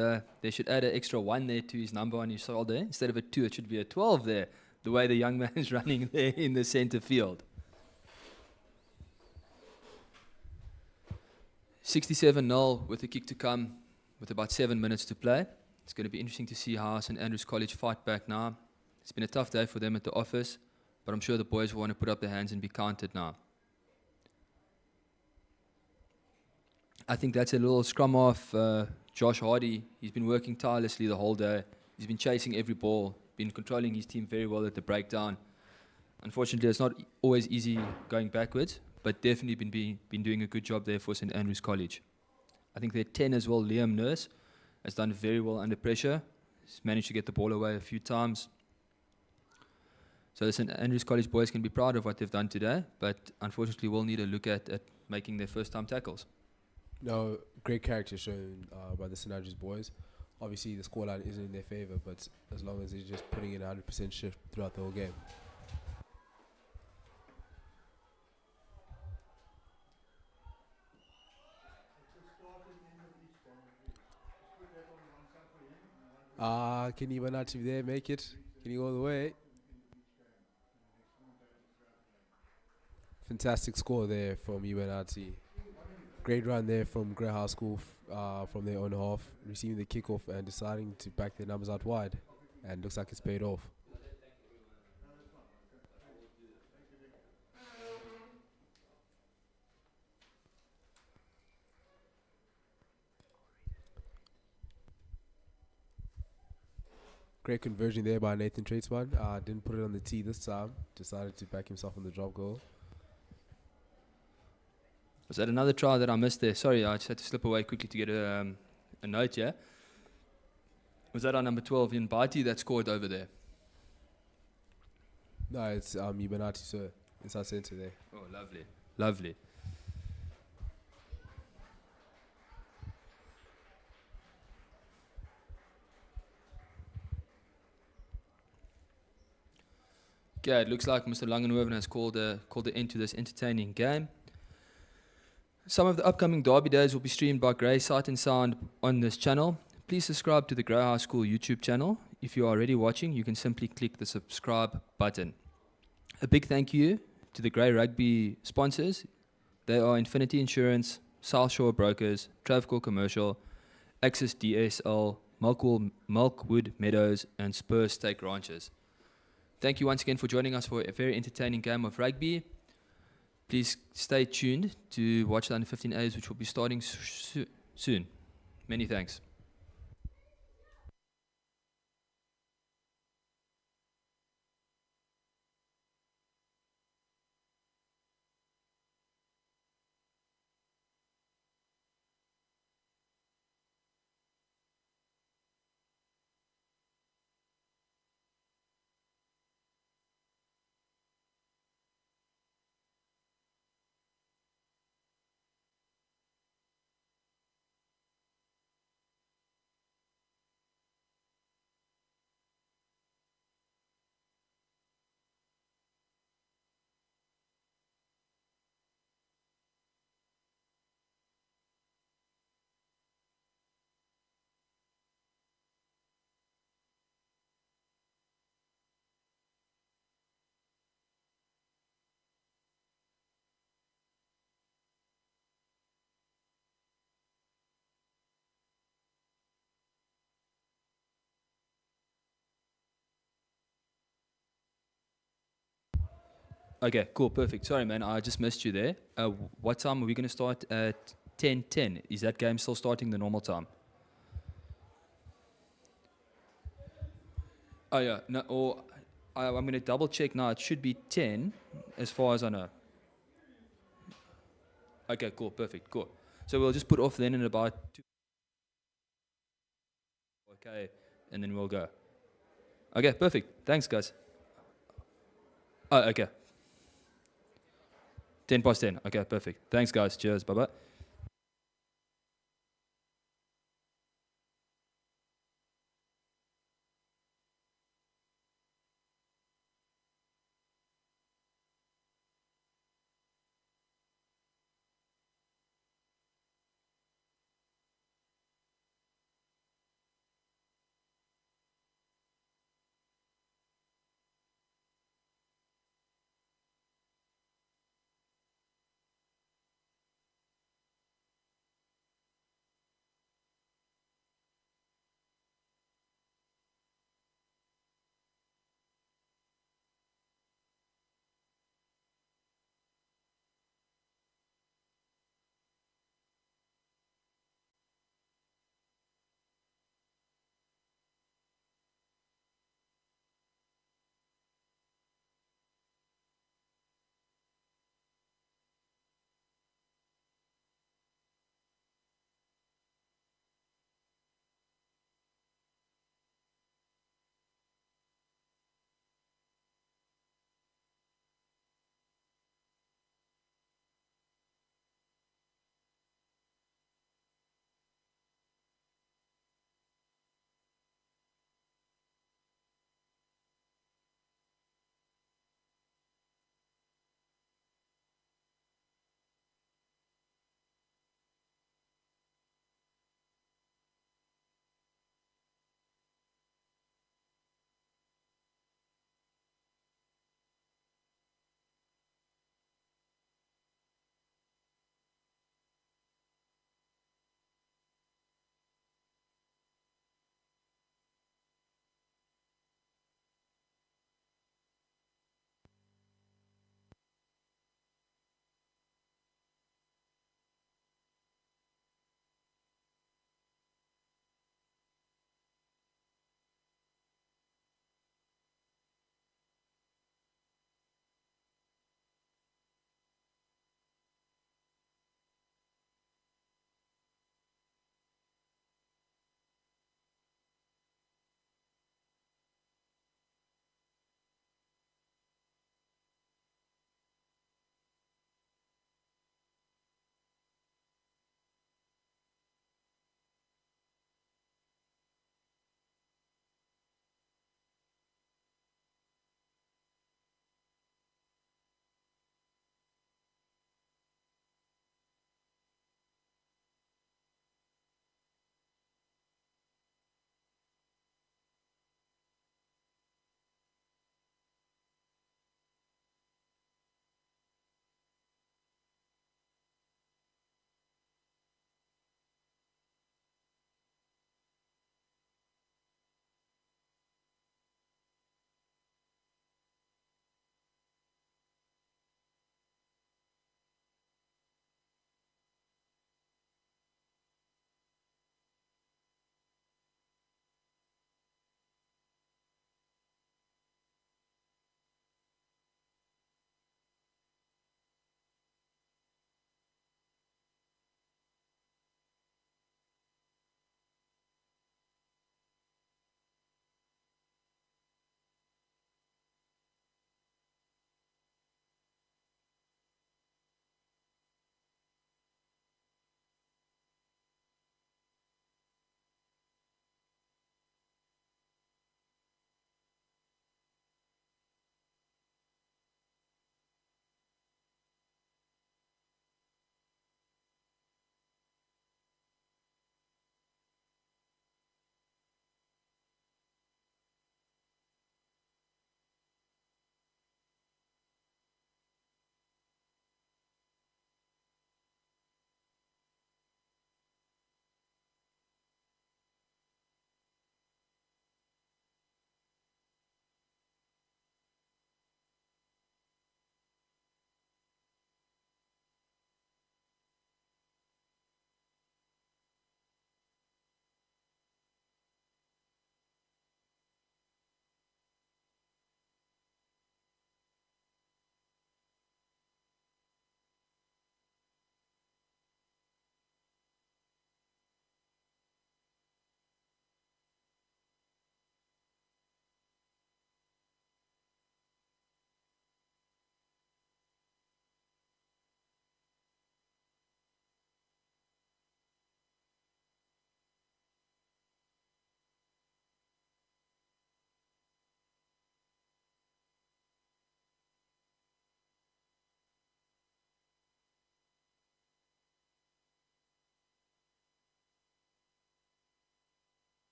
they should add an extra 1 there to his number on his shoulder. Instead of a 2, it should be a 12 there, the way the young man is running there in the centre field. 67-0 with the kick to come, with about 7 minutes to play. It's going to be interesting to see how St Andrews College fight back now. It's been a tough day for them at the office, but I'm sure the boys will want to put up their hands and be counted now. I think that's a little scrum off Josh Hardy. He's been working tirelessly the whole day. He's been chasing every ball, been controlling his team very well at the breakdown. Unfortunately, it's not always easy going backwards, but definitely been doing a good job there for St Andrews College. I think their 10 as well, Liam Nurse, has done very well under pressure. He's managed to get the ball away a few times. So the St Andrews College boys can be proud of what they've done today, but unfortunately will need a look at making their first time tackles. No, great character shown by the St Andrews boys. Obviously the scoreline isn't in their favour, but as long as they're just putting in 100% shift throughout the whole game. Can Iwanati there make it? Can he go all the way? Fantastic score there from Iwanati. Great run there from Grey High School from their own half, receiving the kickoff and deciding to back their numbers out wide. And looks like it's paid off. Great conversion there by Nathan Tradesman. Didn't put it on the tee this time. Decided to back himself on the drop goal. Was that another try that I missed there? Sorry, I just had to slip away quickly to get a note here. Was that our number 12 in Bati that scored over there? No, it's Ibanati, sir. It's our centre there. Oh, lovely. Lovely. Okay, it looks like Mr. Langenhoven has called the end to this entertaining game. Some of the upcoming derby days will be streamed by Grey Sight and Sound on this channel. please subscribe to the Grey High School YouTube channel. If you are already watching, you can simply click the subscribe button. A big thank you to the Grey Rugby sponsors. They are Infinity Insurance, South Shore Brokers, Travco Commercial, Axis DSL, Milkwood Meadows, and Spur Steak Ranches. Thank you once again for joining us for a very entertaining game of rugby. Please stay tuned to watch the Under 15As, which will be starting soon. Many thanks. Okay, cool, perfect. Sorry, man, I just missed you there. What time are we going to start at 10:10? Is that game still starting the normal time? Oh, yeah. No, I'm going to double check now. It should be 10 as far as I know. Okay, cool, perfect, cool. So we'll just put off then in about 2. Okay, and then we'll go. Okay, perfect. Thanks, guys. Oh, okay. 10 past 10. Okay, perfect. Thanks, guys. Cheers. Bye-bye.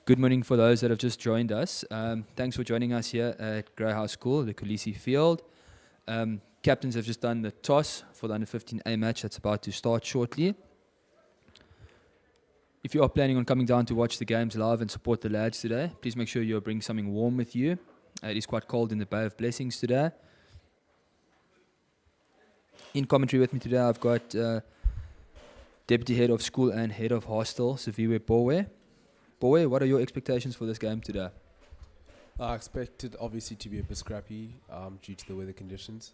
Good morning for those that have just joined us. Thanks for joining us here at Grey House School, the Kolisi field. Captains have just done the toss for the under-15A match that's about to start shortly. If you are planning on coming down to watch the games live and support the lads today, please make sure you bring something warm with you. It is quite cold in the Bay of Blessings today. In commentary with me today, I've got Deputy Head of School and Head of Hostel, Saviwe Bowe. Bowe, what are your expectations for this game today? I expect it obviously to be a bit scrappy due to the weather conditions.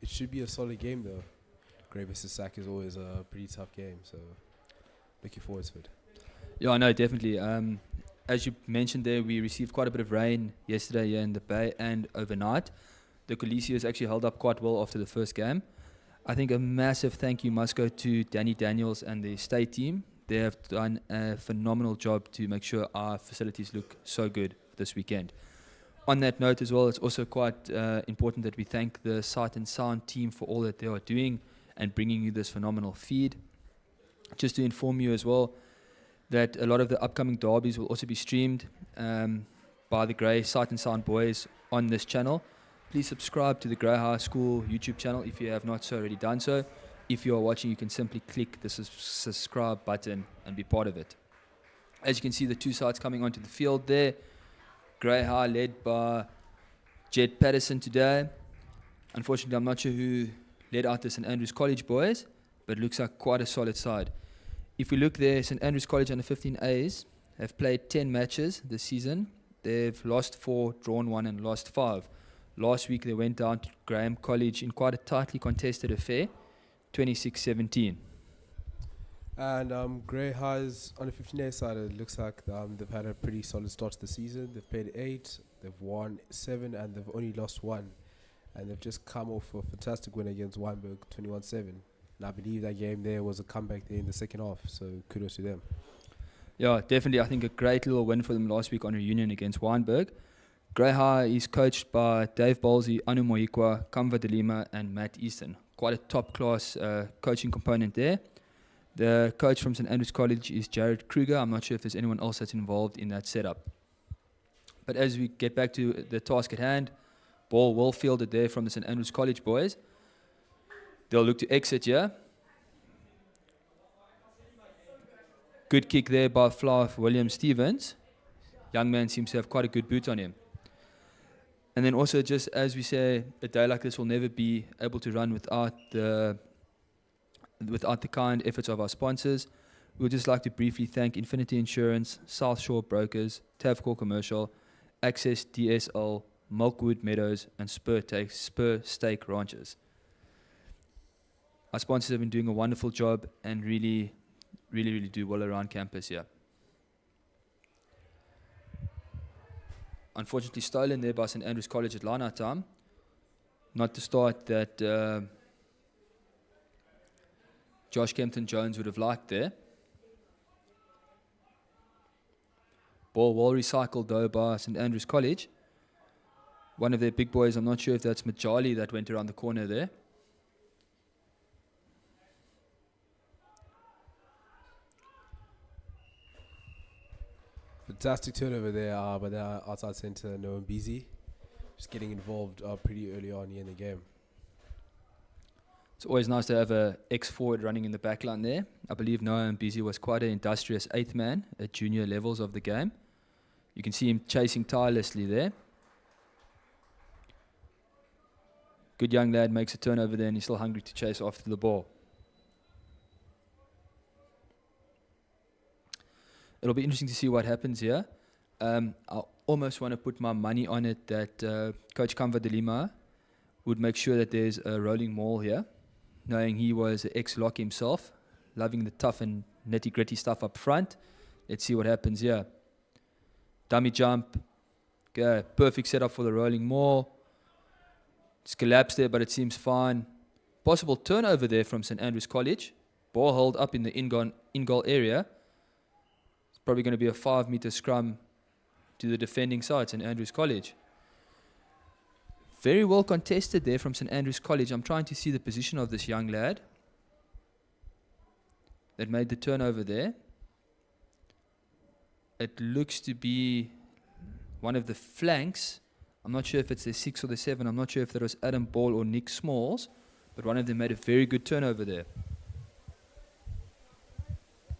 It should be a solid game though. Grey vs Sack is always a pretty tough game, so looking forward to it. Yeah, no, definitely. As you mentioned there, we received quite a bit of rain yesterday here in the Bay and overnight. The Kolisi has actually held up quite well after the first game. I think a massive thank you must go to Danny Daniels and the state team. They have done a phenomenal job to make sure our facilities look so good this weekend. On that note as well, it's also quite important that we thank the Sight and Sound team for all that they are doing and bringing you this phenomenal feed. Just to inform you as well that a lot of the upcoming derbies will also be streamed by the Grey Sight and Sound boys on this channel. Please subscribe to the Grey House School YouTube channel if you have not already done so. If you are watching, you can simply click the subscribe button and be part of it. As you can see, the two sides coming onto the field there. Grey High led by Jed Patterson today. Unfortunately, I'm not sure who led out the St Andrews College boys, but it looks like quite a solid side. If we look there, St Andrews College under 15As have played 10 matches this season. They've lost 4, drawn 1 and lost 5. Last week they went down to Graham College in quite a tightly contested affair, 26-17. And Grey High's on the 15A side, it looks like they've had a pretty solid start to the season. They've played 8, they've won 7, and they've only lost 1. And they've just come off a fantastic win against Weinberg, 21-7. And I believe that game there was a comeback there in the second half, so kudos to them. Yeah, definitely. I think a great little win for them last week on reunion against Weinberg. Grey High is coached by Dave Bolsey, Anu Moikwa, Kamva De Lima, and Matt Easton. Quite a top-class coaching component there. The coach from St Andrews College is Jared Kruger. I'm not sure if there's anyone else that's involved in that setup. But as we get back to the task at hand, ball well fielded there from the St Andrews College boys. They'll look to exit here. Good kick there by Flav William Stevens. Young man seems to have quite a good boot on him. And then also, just as we say, a day like this will never be able to run without the kind efforts of our sponsors. We would just like to briefly thank Infinity Insurance, South Shore Brokers, Tavcore Commercial, Access DSL, Milkwood Meadows, and Spur Steak Ranches. Our sponsors have been doing a wonderful job and really do well around campus here. Unfortunately stolen there by St Andrews College at line-out time. Not the start that Josh Kempton-Jones would have liked there. Ball well recycled though by St Andrews College. One of their big boys, I'm not sure if that's Majali that went around the corner there. Fantastic turnover there, but they're outside centre, Noah Beasy, just getting involved pretty early on in the game. It's always nice to have a ex-forward running in the back line there. I believe Noah Beasy was quite an industrious 8th man at junior levels of the game. You can see him chasing tirelessly there. Good young lad makes a turnover there and he's still hungry to chase after the ball. It'll be interesting to see what happens here. I almost want to put my money on it that Coach Kamva De Lima would make sure that there's a rolling maul here, knowing he was an ex-lock himself, loving the tough and nitty-gritty stuff up front. Let's see what happens here. Dummy jump. Okay, perfect setup for the rolling maul. It's collapsed there, but it seems fine. Possible turnover there from St Andrews College. Ball held up in the in-goal area. Probably going to be a 5-meter scrum to the defending side, St Andrews College. Very well contested there from St Andrews College. I'm trying to see the position of this young lad that made the turnover there. It looks to be one of the flanks. I'm not sure if it's the 6 or the 7. I'm not sure if that was Adam Ball or Nick Smalls, but one of them made a very good turnover there.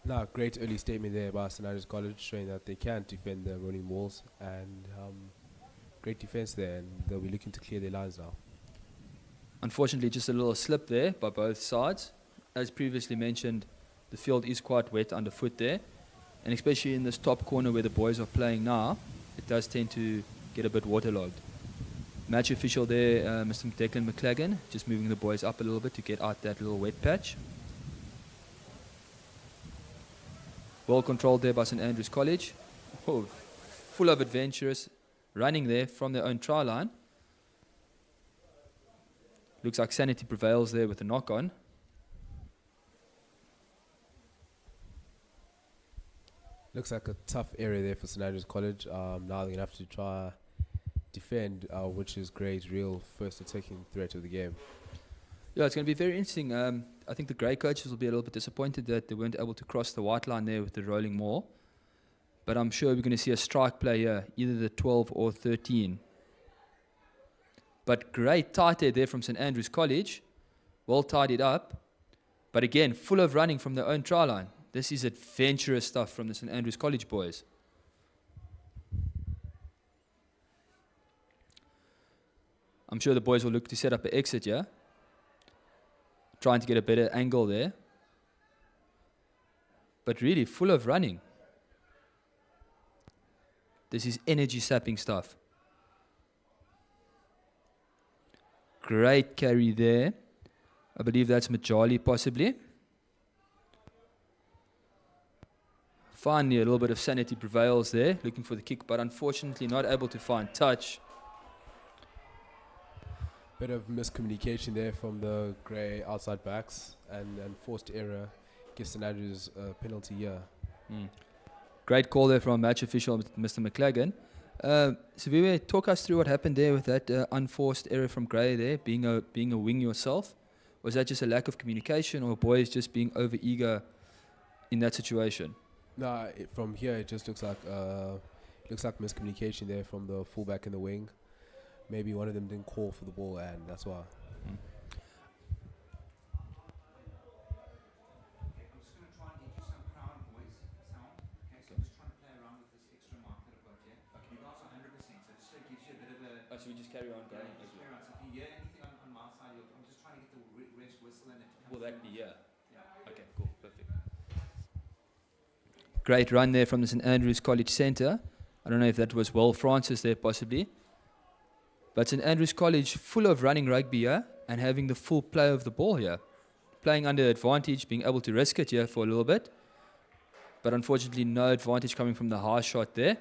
Nah, great early statement there by St. Andrews College, showing that they can defend the rolling walls, and great defense there, and they'll be looking to clear their lines now. Unfortunately, just a little slip there by both sides. As previously mentioned, the field is quite wet underfoot there, and especially in this top corner where the boys are playing now, it does tend to get a bit waterlogged. Match official there, Mr. Declan McLagan, just moving the boys up a little bit to get out that little wet patch. Well controlled there by St. Andrews College. Oh, full of adventurous running there from their own try line. Looks like sanity prevails there with the knock on. Looks like a tough area there for St. Andrews College. Now they're going to have to try defend, which is Grey's real first attacking threat of the game. Yeah, it's going to be very interesting. I think the Grey coaches will be a little bit disappointed that they weren't able to cross the white line there with the rolling maul. But I'm sure we're going to see a strike play here, either the 12 or 13. But great tight head there from St. Andrews College. Well tidied up. But again, full of running from their own try line. This is adventurous stuff from the St. Andrews College boys. I'm sure the boys will look to set up an exit here. Trying to get a better angle there. But really full of running. This is energy sapping stuff. Great carry there. I believe that's Majali possibly. Finally, a little bit of sanity prevails there, looking for the kick, but unfortunately not able to find touch. Bit of miscommunication there from the Grey outside backs, and forced error gives St. Andrews a penalty here. Great call there from match official, Mr. McLagan. So we talk us through what happened there with that unforced error from Grey there, being a wing yourself. Was that just a lack of communication, or boys just being over eager in that situation? Nah, from here it just looks like miscommunication there from the fullback in the wing. Maybe one of them didn't call for the ball, and that's why. So we just carry on going. Will that be here? Yeah. Okay, cool, perfect. Great run there from the St. Andrews College Centre. I don't know if that was Will Francis there possibly. But St. Andrews College full of running rugby here and having the full play of the ball here. Playing under advantage, being able to risk it here for a little bit. But unfortunately no advantage coming from the high shot there.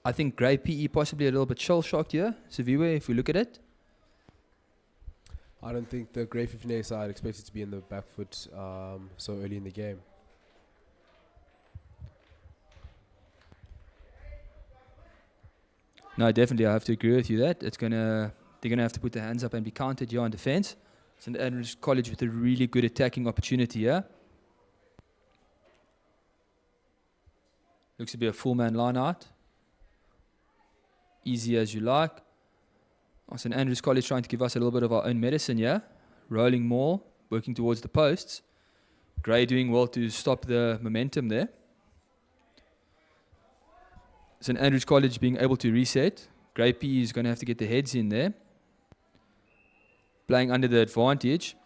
I think Grey PE possibly a little bit shell-shocked here, Saviwe, if we look at it. I don't think the Grey 15A side expected to be in the back foot so early in the game. No, definitely, I have to agree with you that they're gonna have to put their hands up and be counted here on defense. St. Andrews College with a really good attacking opportunity here. Looks to be a full man line out. Easy as you like. St. Andrews College trying to give us a little bit of our own medicine here. Rolling more, working towards the posts. Grey doing well to stop the momentum there. St. Andrews College being able to reset. Grey PE is going to have to get the heads in there. Playing under the advantage.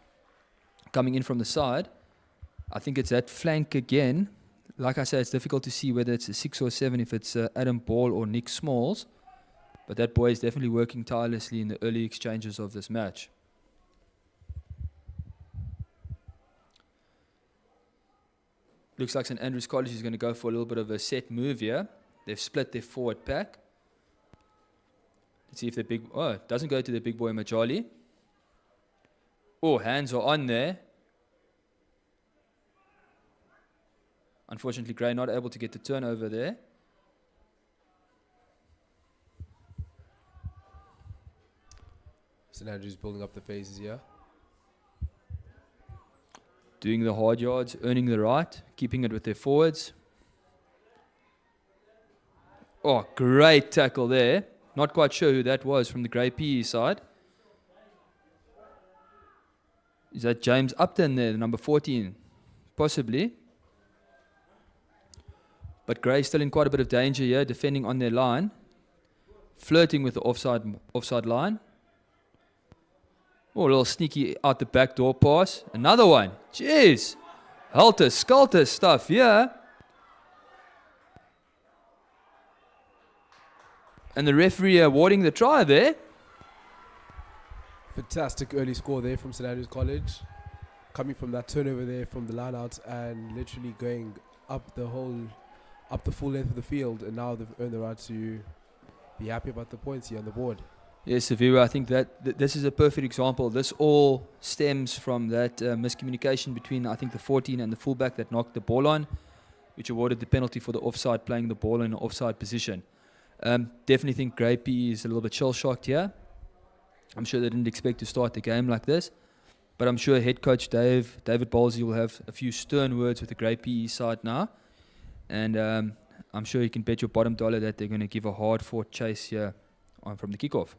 Coming in from the side. I think it's that flank again. Like I said, it's difficult to see whether it's a 6 or 7, if it's Adam Ball or Nick Smalls. But that boy is definitely working tirelessly in the early exchanges of this match. Looks like St. Andrews College is going to go for a little bit of a set move here. They've split their forward pack. Let's see if the big... Oh, it doesn't go to the big boy Majali. Oh, hands are on there. Unfortunately, Grey not able to get the turnover there. St. Andrews building up the phases here. doing the hard yards, earning the right, keeping it with their forwards. Oh, great tackle there. Not quite sure who that was from the Grey PE side. Is that James Upton there, the number 14? Possibly. But Grey still in quite a bit of danger here, defending on their line. Flirting with the offside line. Oh, a little sneaky out the back door pass. Another one. Jeez. Helter-skelter stuff, yeah. And the referee awarding the try there. Fantastic early score there from St Andrews College. Coming from that turnover there from the line out and literally going up the full length of the field. And now they've earned the right to be happy about the points here on the board. Yes, Severa, I think that this is a perfect example. This all stems from that miscommunication between, I think, the 14 and the fullback that knocked the ball on, which awarded the penalty for the offside, playing the ball in an offside position. Definitely think Grey PE is a little bit shell-shocked here. I'm sure they didn't expect to start the game like this. But I'm sure head coach David Bowlesy will have a few stern words with the Grey PE side now. And I'm sure you can bet your bottom dollar that they're going to give a hard-fought chase here from the kickoff.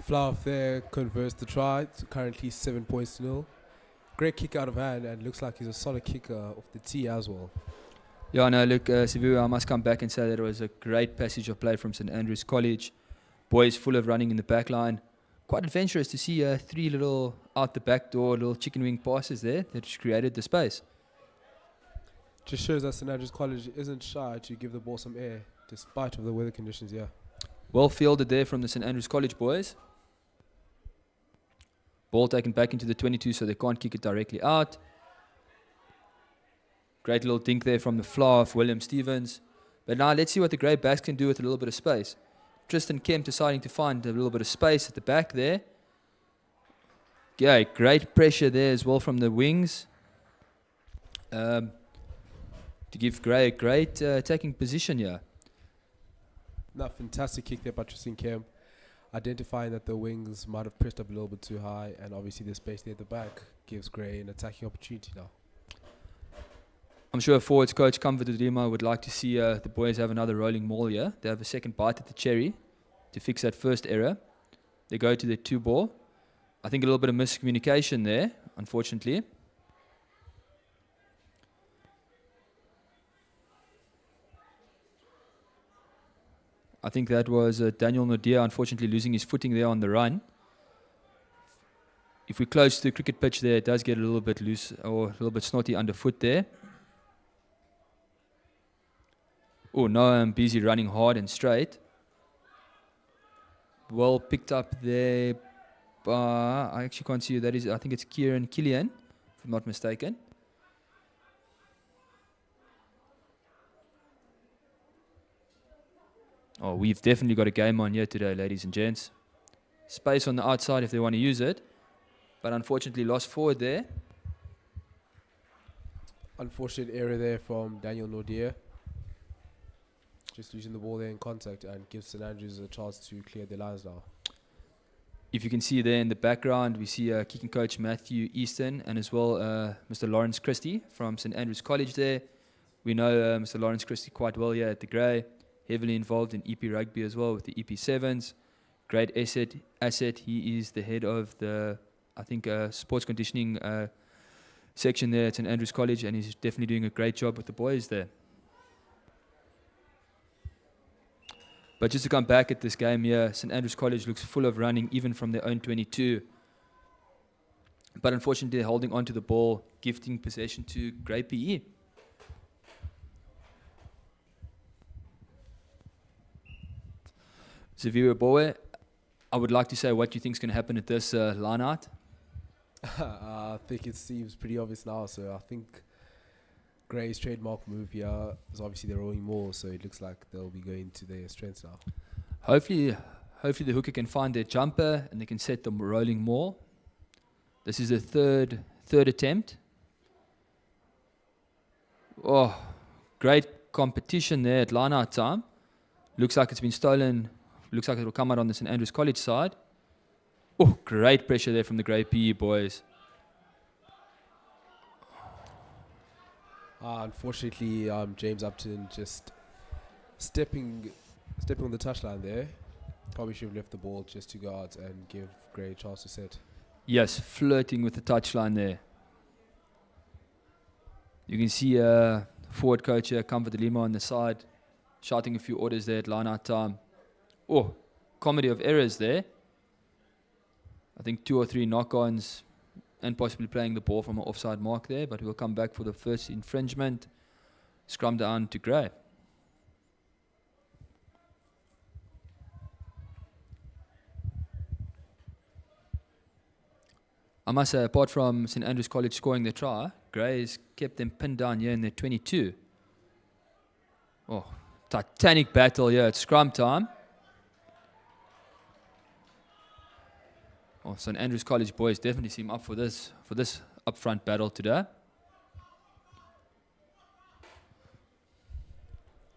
Flower there converts the try. It's currently 7 points to 0. Great kick out of hand and looks like he's a solid kicker off the tee as well. Yeah, no, look, Severa, I must come back and say that it was a great passage of play from St Andrews College. Boys full of running in the back line. Quite adventurous to see 3 little out the back door, little chicken wing passes there that just created the space. Just shows that St Andrews College isn't shy to give the ball some air despite of the weather conditions, yeah. Well fielded there from the St Andrews College boys. Ball taken back into the 22 so they can't kick it directly out. Great little dink there from the flower of William Stevens. But now let's see what the Grey Backs can do with a little bit of space. Tristan Kemp deciding to find a little bit of space at the back there. Yeah, great pressure there as well from the wings. To give Grey a great attacking position here. No, fantastic kick there by Tristan Kemp. Identifying that the wings might have pressed up a little bit too high, and obviously the space there at the back gives Grey an attacking opportunity now. I'm sure forwards coach Comfort Udima would like to see the boys have another rolling maul here. They have a second bite at the cherry to fix that first error. They go to the 2 ball. I think a little bit of miscommunication there, unfortunately. I think that was Daniel Nodia, unfortunately losing his footing there on the run. If we're close to the cricket pitch there, it does get a little bit loose or a little bit snotty underfoot there. Oh, no, I'm busy running hard and straight. Well picked up there. I actually can't see who that is. I think it's Kieran Killian, if I'm not mistaken. Oh, we've definitely got a game on here today, ladies and gents. Space on the outside if they want to use it. But unfortunately lost forward there. Unfortunate error there from Daniel Nordier. Just losing the ball there in contact and gives St Andrews a chance to clear their lines now. If you can see there in the background, we see kicking coach Matthew Easton and as well Mr. Lawrence Christie from St Andrews College there. We know Mr. Lawrence Christie quite well here at the Grey. Heavily involved in EP rugby as well with the EP7s. Great asset. He is the head of the, I think, sports conditioning section there at St Andrews College, and he's definitely doing a great job with the boys there. But just to come back at this game here, St Andrews College looks full of running, even from their own 22. But unfortunately, they're holding on to the ball, gifting possession to Grey PE. Zavira Bowe, I would like to say what you think is going to happen at this line out. I think it seems pretty obvious now. So I think Grey's trademark move here is obviously they're rolling more, so it looks like they'll be going to their strengths now. Hopefully the hooker can find their jumper and they can set them rolling more. This is the third attempt. Oh, great competition there at line out time. Looks like it's been stolen. Looks like it will come out on the St Andrews College side. Oh, great pressure there from the Grey PE boys. Unfortunately, James Upton just stepping on the touchline there. Probably should have left the ball just to go out and give Gray a chance to set. Yes, flirting with the touchline there. You can see forward coach here, Comfort Lima on the side, shouting a few orders there at line-out time. Oh, comedy of errors there. I think 2 or 3 knock-ons and possibly playing the ball from an offside mark there, but we'll come back for the first infringement. Scrum down to Gray. I must say, apart from St Andrews College scoring their try, Grey's kept them pinned down here in their 22. Oh, titanic battle here at scrum time. Oh, St Andrews College boys definitely seem up for this upfront battle today.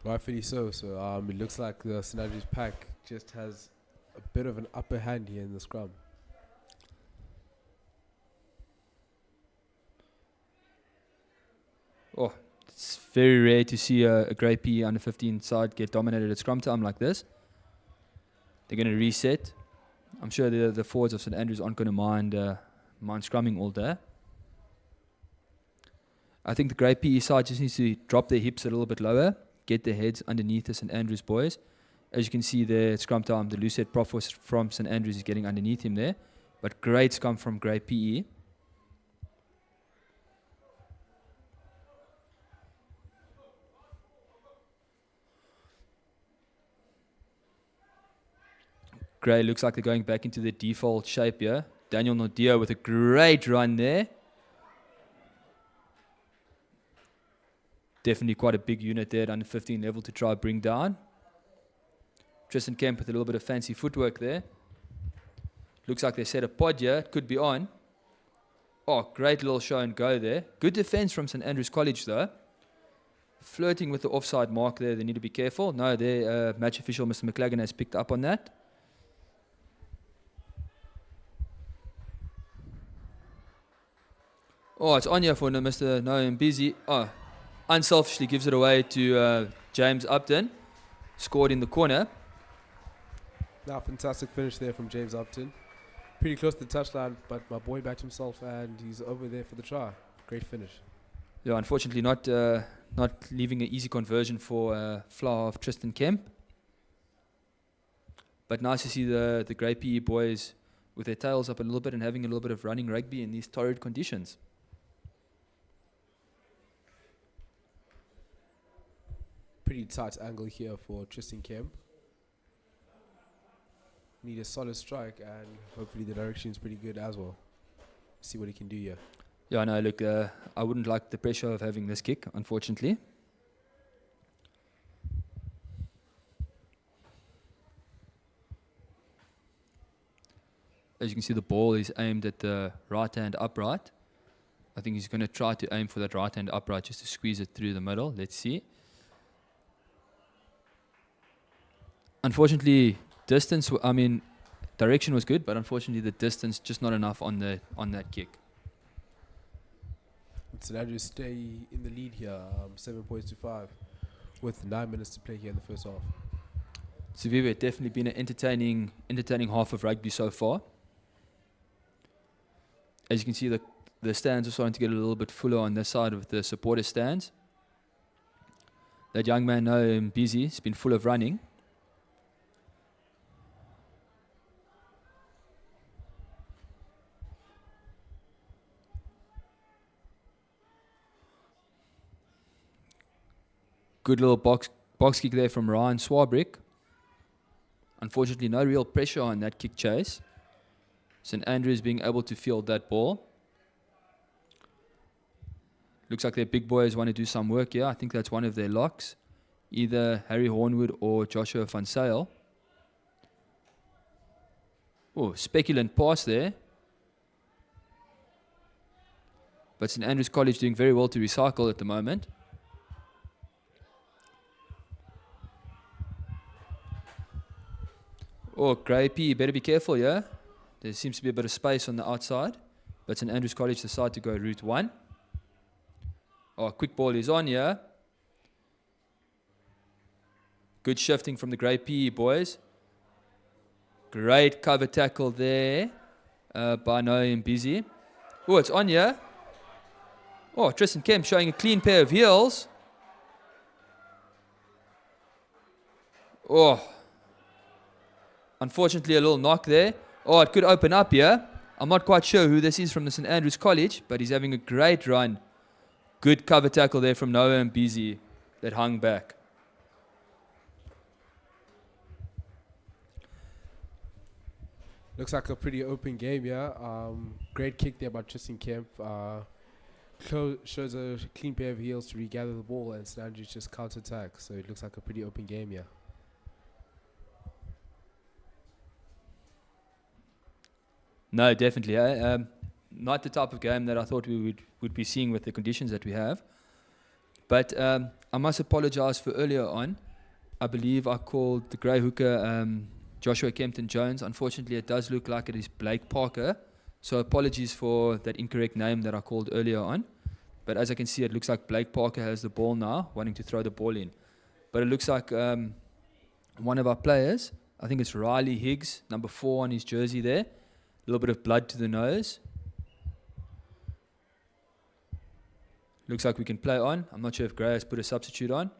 Rightfully so. So it looks like the St Andrews pack just has a bit of an upper hand here in the scrum. Oh, it's very rare to see a Grey PE under 15 side get dominated at scrum time like this. They're going to reset. I'm sure the forwards of St Andrews aren't going to mind scrumming all day. I think the Grey PE side just needs to drop their hips a little bit lower, get their heads underneath the St Andrews boys. As you can see there at scrum time, the loose head prof from St Andrews is getting underneath him there. But great scrum from Grey PE. Grey looks like they're going back into their default shape here. Daniel Nordia with a great run there. Definitely quite a big unit there at under 15 level to try bring down. Tristan Kemp with a little bit of fancy footwork there. Looks like they set a pod here. It could be on. Oh, great little show and go there. Good defense from St Andrews College though. Flirting with the offside mark there. They need to be careful. No, their match official, Mr. McLagan, has picked up on that. Oh, it's on here for Mr. Noam Busy. Oh, unselfishly gives it away to James Upton. Scored in the corner. Now, fantastic finish there from James Upton. Pretty close to the touchline, but my boy backed himself and he's over there for the try. Great finish. Yeah, unfortunately not leaving an easy conversion for flower of Tristan Kemp. But nice to see the Grey PE boys with their tails up a little bit and having a little bit of running rugby in these torrid conditions. Pretty tight angle here for Tristan Kemp. Need a solid strike and hopefully the direction is pretty good as well. See what he can do here. Yeah, no, look, I wouldn't like the pressure of having this kick, unfortunately. As you can see, the ball is aimed at the right-hand upright. I think he's going to try to aim for that right-hand upright just to squeeze it through the middle. Let's see. Unfortunately, direction was good, but unfortunately the distance just not enough on that kick. St Andrews stay in the lead here, 7 points to 5, with 9 minutes to play here in the first half. So we've definitely been an entertaining half of rugby so far. As you can see, the stands are starting to get a little bit fuller on this side of the supporter stands. That young man, Noam Busy, has been full of running. Good little box kick there from Ryan Swabrick. Unfortunately, no real pressure on that kick chase. St Andrews being able to field that ball. Looks like their big boys want to do some work here. I think that's one of their locks. Either Harry Hornwood or Joshua van Sale. Oh, speculant pass there. But St Andrews College doing very well to recycle at the moment. Oh, Grey P, better be careful, yeah? There seems to be a bit of space on the outside, but St Andrews College decide to go route 1. Oh, quick ball is on here. Good shifting from the Grey PE boys. Great cover tackle there by Noah Mbisi. Oh, it's on here. Oh, Tristan Kemp showing a clean pair of heels. Oh, unfortunately a little knock there. Oh, it could open up here. I'm not quite sure who this is from the St Andrews College, but he's having a great run. Good cover tackle there from Noah Mbisi that hung back. Looks like a pretty open game, yeah. Great kick there by Tristan Kemp. Shows a clean pair of heels to regather the ball, and St Andrews just counter-attack. So it looks like a pretty open game, yeah. No, definitely. Not the type of game that I thought we would be seeing with the conditions that we have. But I must apologize for earlier on. I believe I called the grey hooker Joshua Kempton-Jones. Unfortunately, it does look like it is Blake Parker. So apologies for that incorrect name that I called earlier on. But as I can see, it looks like Blake Parker has the ball now, wanting to throw the ball in. But it looks like one of our players, I think it's Riley Higgs, number 4 on his jersey there. A little bit of blood to the nose. Looks like we can play on. I'm not sure if Gray has put a substitute on.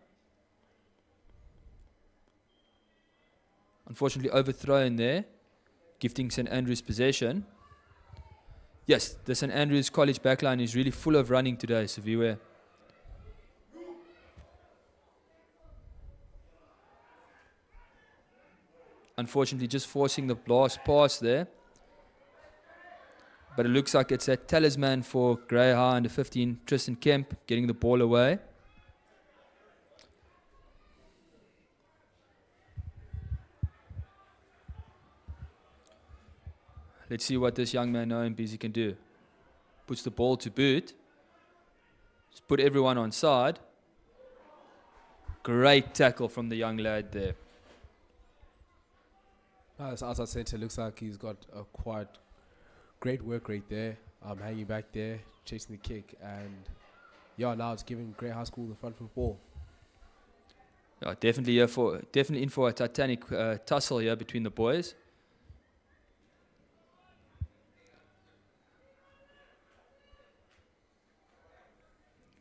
Unfortunately overthrown there, gifting St Andrews possession. Yes, the St Andrews College backline is really full of running today, so beware. Unfortunately, just forcing the last pass there. But it looks like it's that talisman for Grey High under 15, Tristan Kemp, getting the ball away. Let's see what this young man Noah Mbisi can do. Puts the ball to boot. Just put everyone on side. Great tackle from the young lad there. This outside centre looks like he's got a quite great work rate there. Hanging back there, chasing the kick, and yeah, now it's giving Grey High School the front foot ball. Yeah, definitely in for a titanic tussle here between the boys.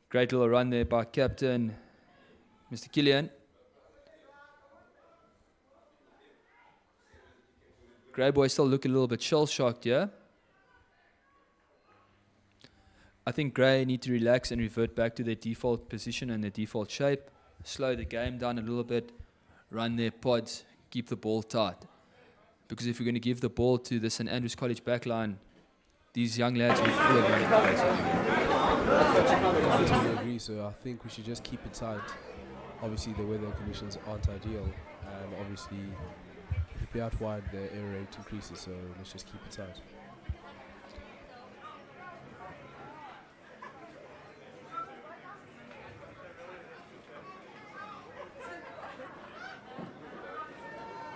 Great little run there by captain Mr. Killian. Grey boys still look a little bit shell-shocked here. I think Grey need to relax and revert back to their default position and their default shape. Slow the game down a little bit, run their pods, keep the ball tight. Because if we're going to give the ball to the St Andrews College backline, these young lads will be full of running. I totally agree, so I think we should just keep it tight. Obviously the weather conditions aren't ideal, and obviously if we play out wide the error rate increases, so let's just keep it tight.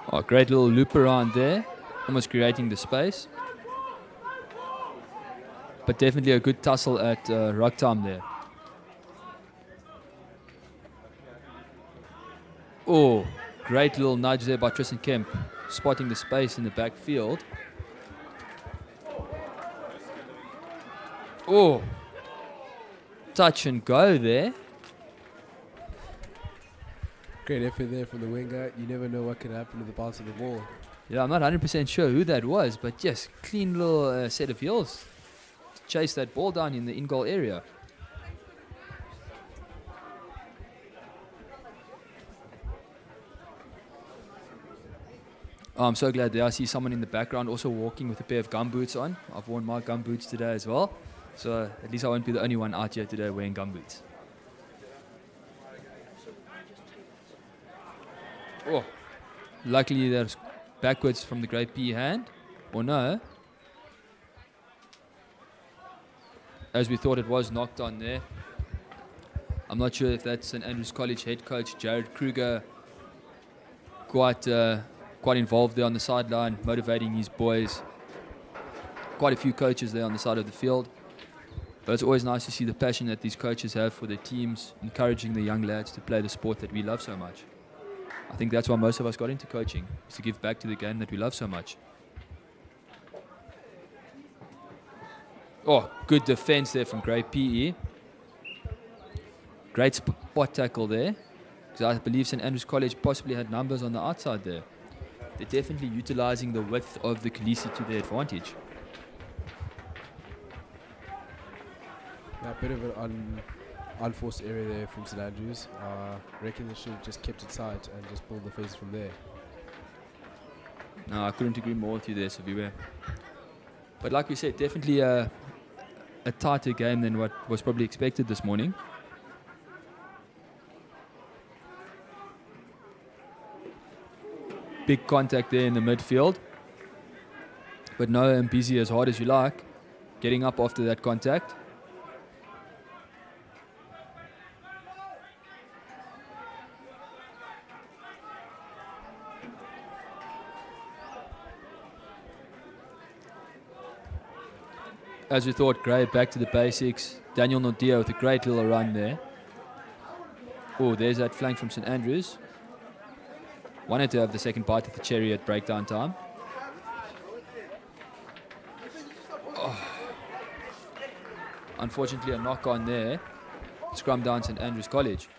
Oh, great little loop around there, almost creating the space. But definitely a good tussle at ruck time there. Oh, great little nudge there by Tristan Kemp, spotting the space in the backfield. Oh, touch and go there. Great effort there from the winger. You never know what can happen to the bounce of the ball. Yeah, I'm not 100% sure who that was, but yes, clean little set of heels to chase that ball down in the in-goal area. Oh, I'm so glad there. I see someone in the background also walking with a pair of gumboots on. I've worn my gumboots today as well, so at least I won't be the only one out here today wearing gumboots. Oh, luckily there's backwards from the Grey P hand, or no. As we thought it was knocked on there. I'm not sure if that's St Andrews College head coach Jared Kruger quite involved there on the sideline, motivating his boys quite a few coaches there on the side of the field. But it's always nice to see the passion that these coaches have for their teams, encouraging the young lads to play the sport that we love so much. I think that's why most of us got into coaching, is to give back to the game that we love so much. Oh, good defense there from Grey PE. Great spot tackle there. Because I believe St Andrews College possibly had numbers on the outside there. They're definitely utilizing the width of the Kolisi to their advantage. Yeah, a bit of an unforced area there from St Andrews. Reckon they should have just kept it tight and just pulled the face from there. No, I couldn't agree more with you there, Saviwe. But like we said, definitely a tighter game than what was probably expected this morning. Big contact there in the midfield. But no Mbisi as hard as you like. Getting up after that contact. As we thought, Gray back to the basics. Daniel Nordia with a great little run there. Oh, there's that flank from St Andrews. Wanted to have the second bite of the cherry at breakdown time. Oh. Unfortunately, a knock on there. Scrum down St Andrews College.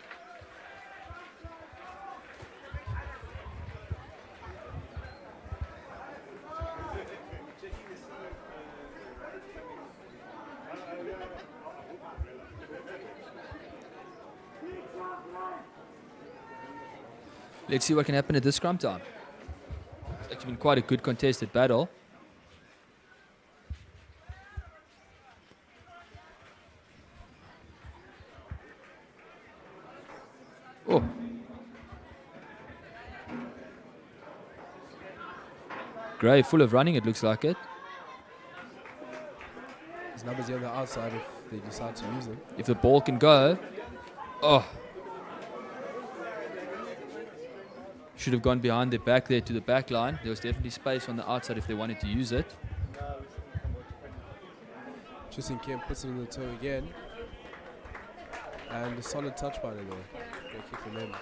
Let's see what can happen at this scrum time. It's actually been quite a good contested battle. Oh. Gray full of running, it looks like it. His numbers are on the outside if they decide to use them. If the ball can go. Oh. Should have gone behind their back there to the back line. There was definitely space on the outside if they wanted to use it. Tristan Kemp puts it in the toe again. And a solid touch by there. Great kick from him.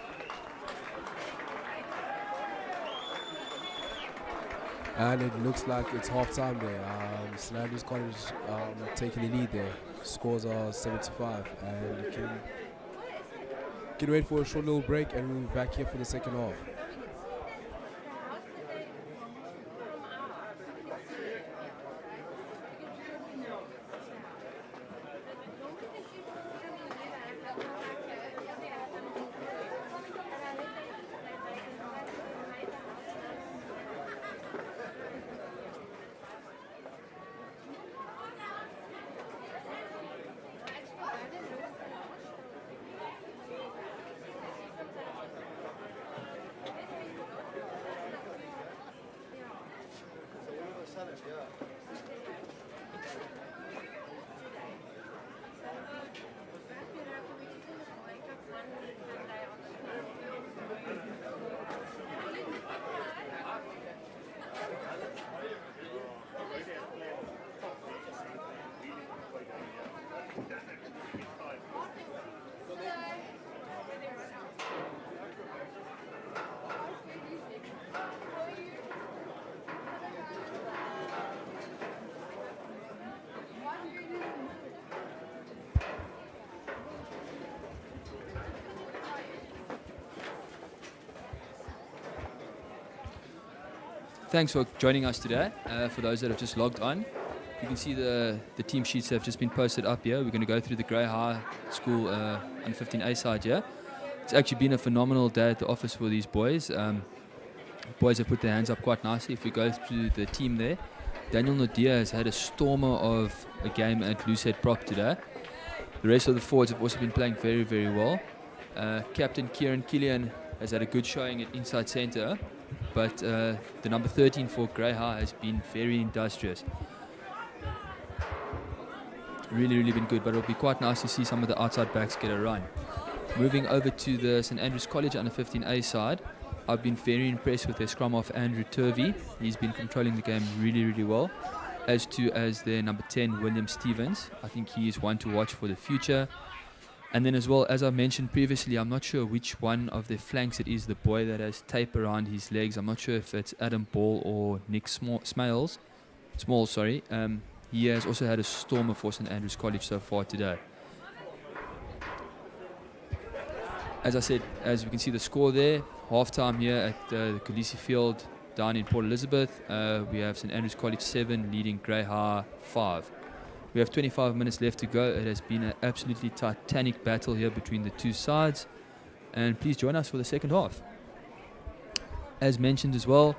And it looks like it's half time there. St Andrews College taking the lead there. Scores are 7-5. And you can wait for a short little break and we'll be back here for the second half. Thanks for joining us today. For those that have just logged on, you can see the team sheets have just been posted up here. We're going to go through the Grey High School under 15A side here. It's actually been a phenomenal day at the office for these boys. Boys have put their hands up quite nicely. If we go through the team there, Daniel Nordia has had a stormer of a game at loosehead prop today. The rest of the forwards have also been playing very, very well. Captain Kieran Killian has had a good showing at inside centre. But the number 13 for Grey High has been very industrious. Really, really been good, but it'll be quite nice to see some of the outside backs get a run. Moving over to the St Andrews College under 15A side, I've been very impressed with their scrum off Andrew Turvey. He's been controlling the game really, really well. as their number 10, William Stevens. I think he is one to watch for the future. And then as well, as I mentioned previously, I'm not sure which one of their flanks it is, the boy that has tape around his legs. I'm not sure if it's Adam Ball or Nick Smalls. Sorry. He has also had a stormer for St Andrews College so far today. As I said, as we can see the score there, half-time here at the Kolisi field down in Port Elizabeth. We have St Andrews College 7 leading Grey High 5. We have 25 minutes left to go. It has been an absolutely titanic battle here between the two sides. And please join us for the second half. As mentioned as well,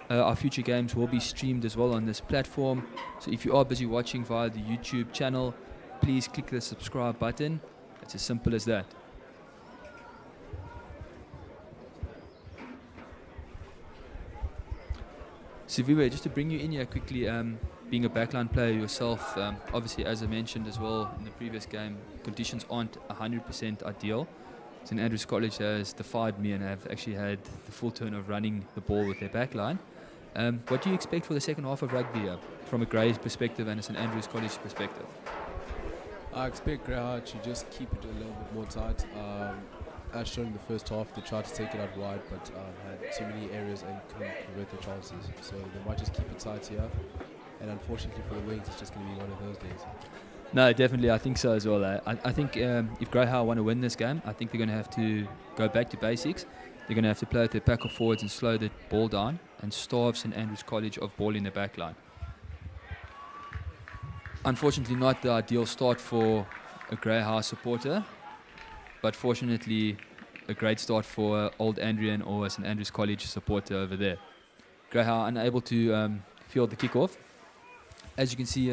our future games will be streamed as well on this platform. So if you are busy watching via the YouTube channel, please click the subscribe button. It's as simple as that. So Viwe, just to bring you in here quickly, being a backline player yourself, obviously as I mentioned as well in the previous game, conditions aren't 100% ideal. St Andrews College has defied me and have actually had the full turn of running the ball with their backline. What do you expect for the second half of rugby here, from a Grey's perspective and a St Andrews College perspective? I expect Grey High to just keep it a little bit more tight. As shown in the first half, they tried to take it out wide, but had too many areas and couldn't convert their chances. So they might just keep it tight here. And unfortunately for the Wings, it's just going to be one of those days. No, definitely, I think so as well. I think if Grey High want to win this game, I think they're going to have to go back to basics. They're going to have to play with their pack of forwards and slow the ball down and starve St Andrews College of ball in their back line. Unfortunately, not the ideal start for a Grey High supporter, but fortunately a great start for Old Andrian or a St Andrews College supporter over there. Grey High unable to field the kickoff. As you can see,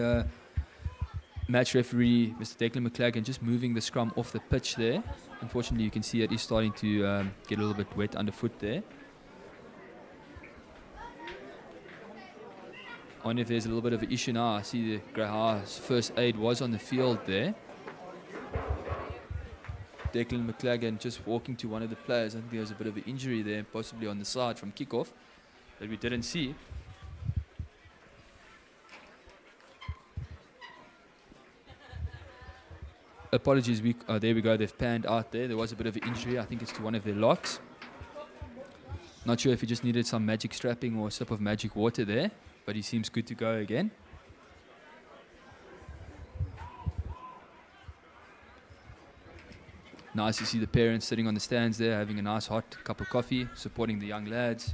match referee Mr. Declan McLagan just moving the scrum off the pitch there. Unfortunately, you can see it is starting to get a little bit wet underfoot there. I wonder if there's a little bit of an issue now. I see the Grey High's first aid was on the field there. Declan McLagan just walking to one of the players. I think there was a bit of an injury there, possibly on the side from kickoff, that we didn't see. Apologies, there we go, they've panned out there. There was a bit of an injury, I think it's to one of their locks. Not sure if he just needed some magic strapping or a sip of magic water there, but he seems good to go again. Nice to see the parents sitting on the stands there, having a nice hot cup of coffee, supporting the young lads.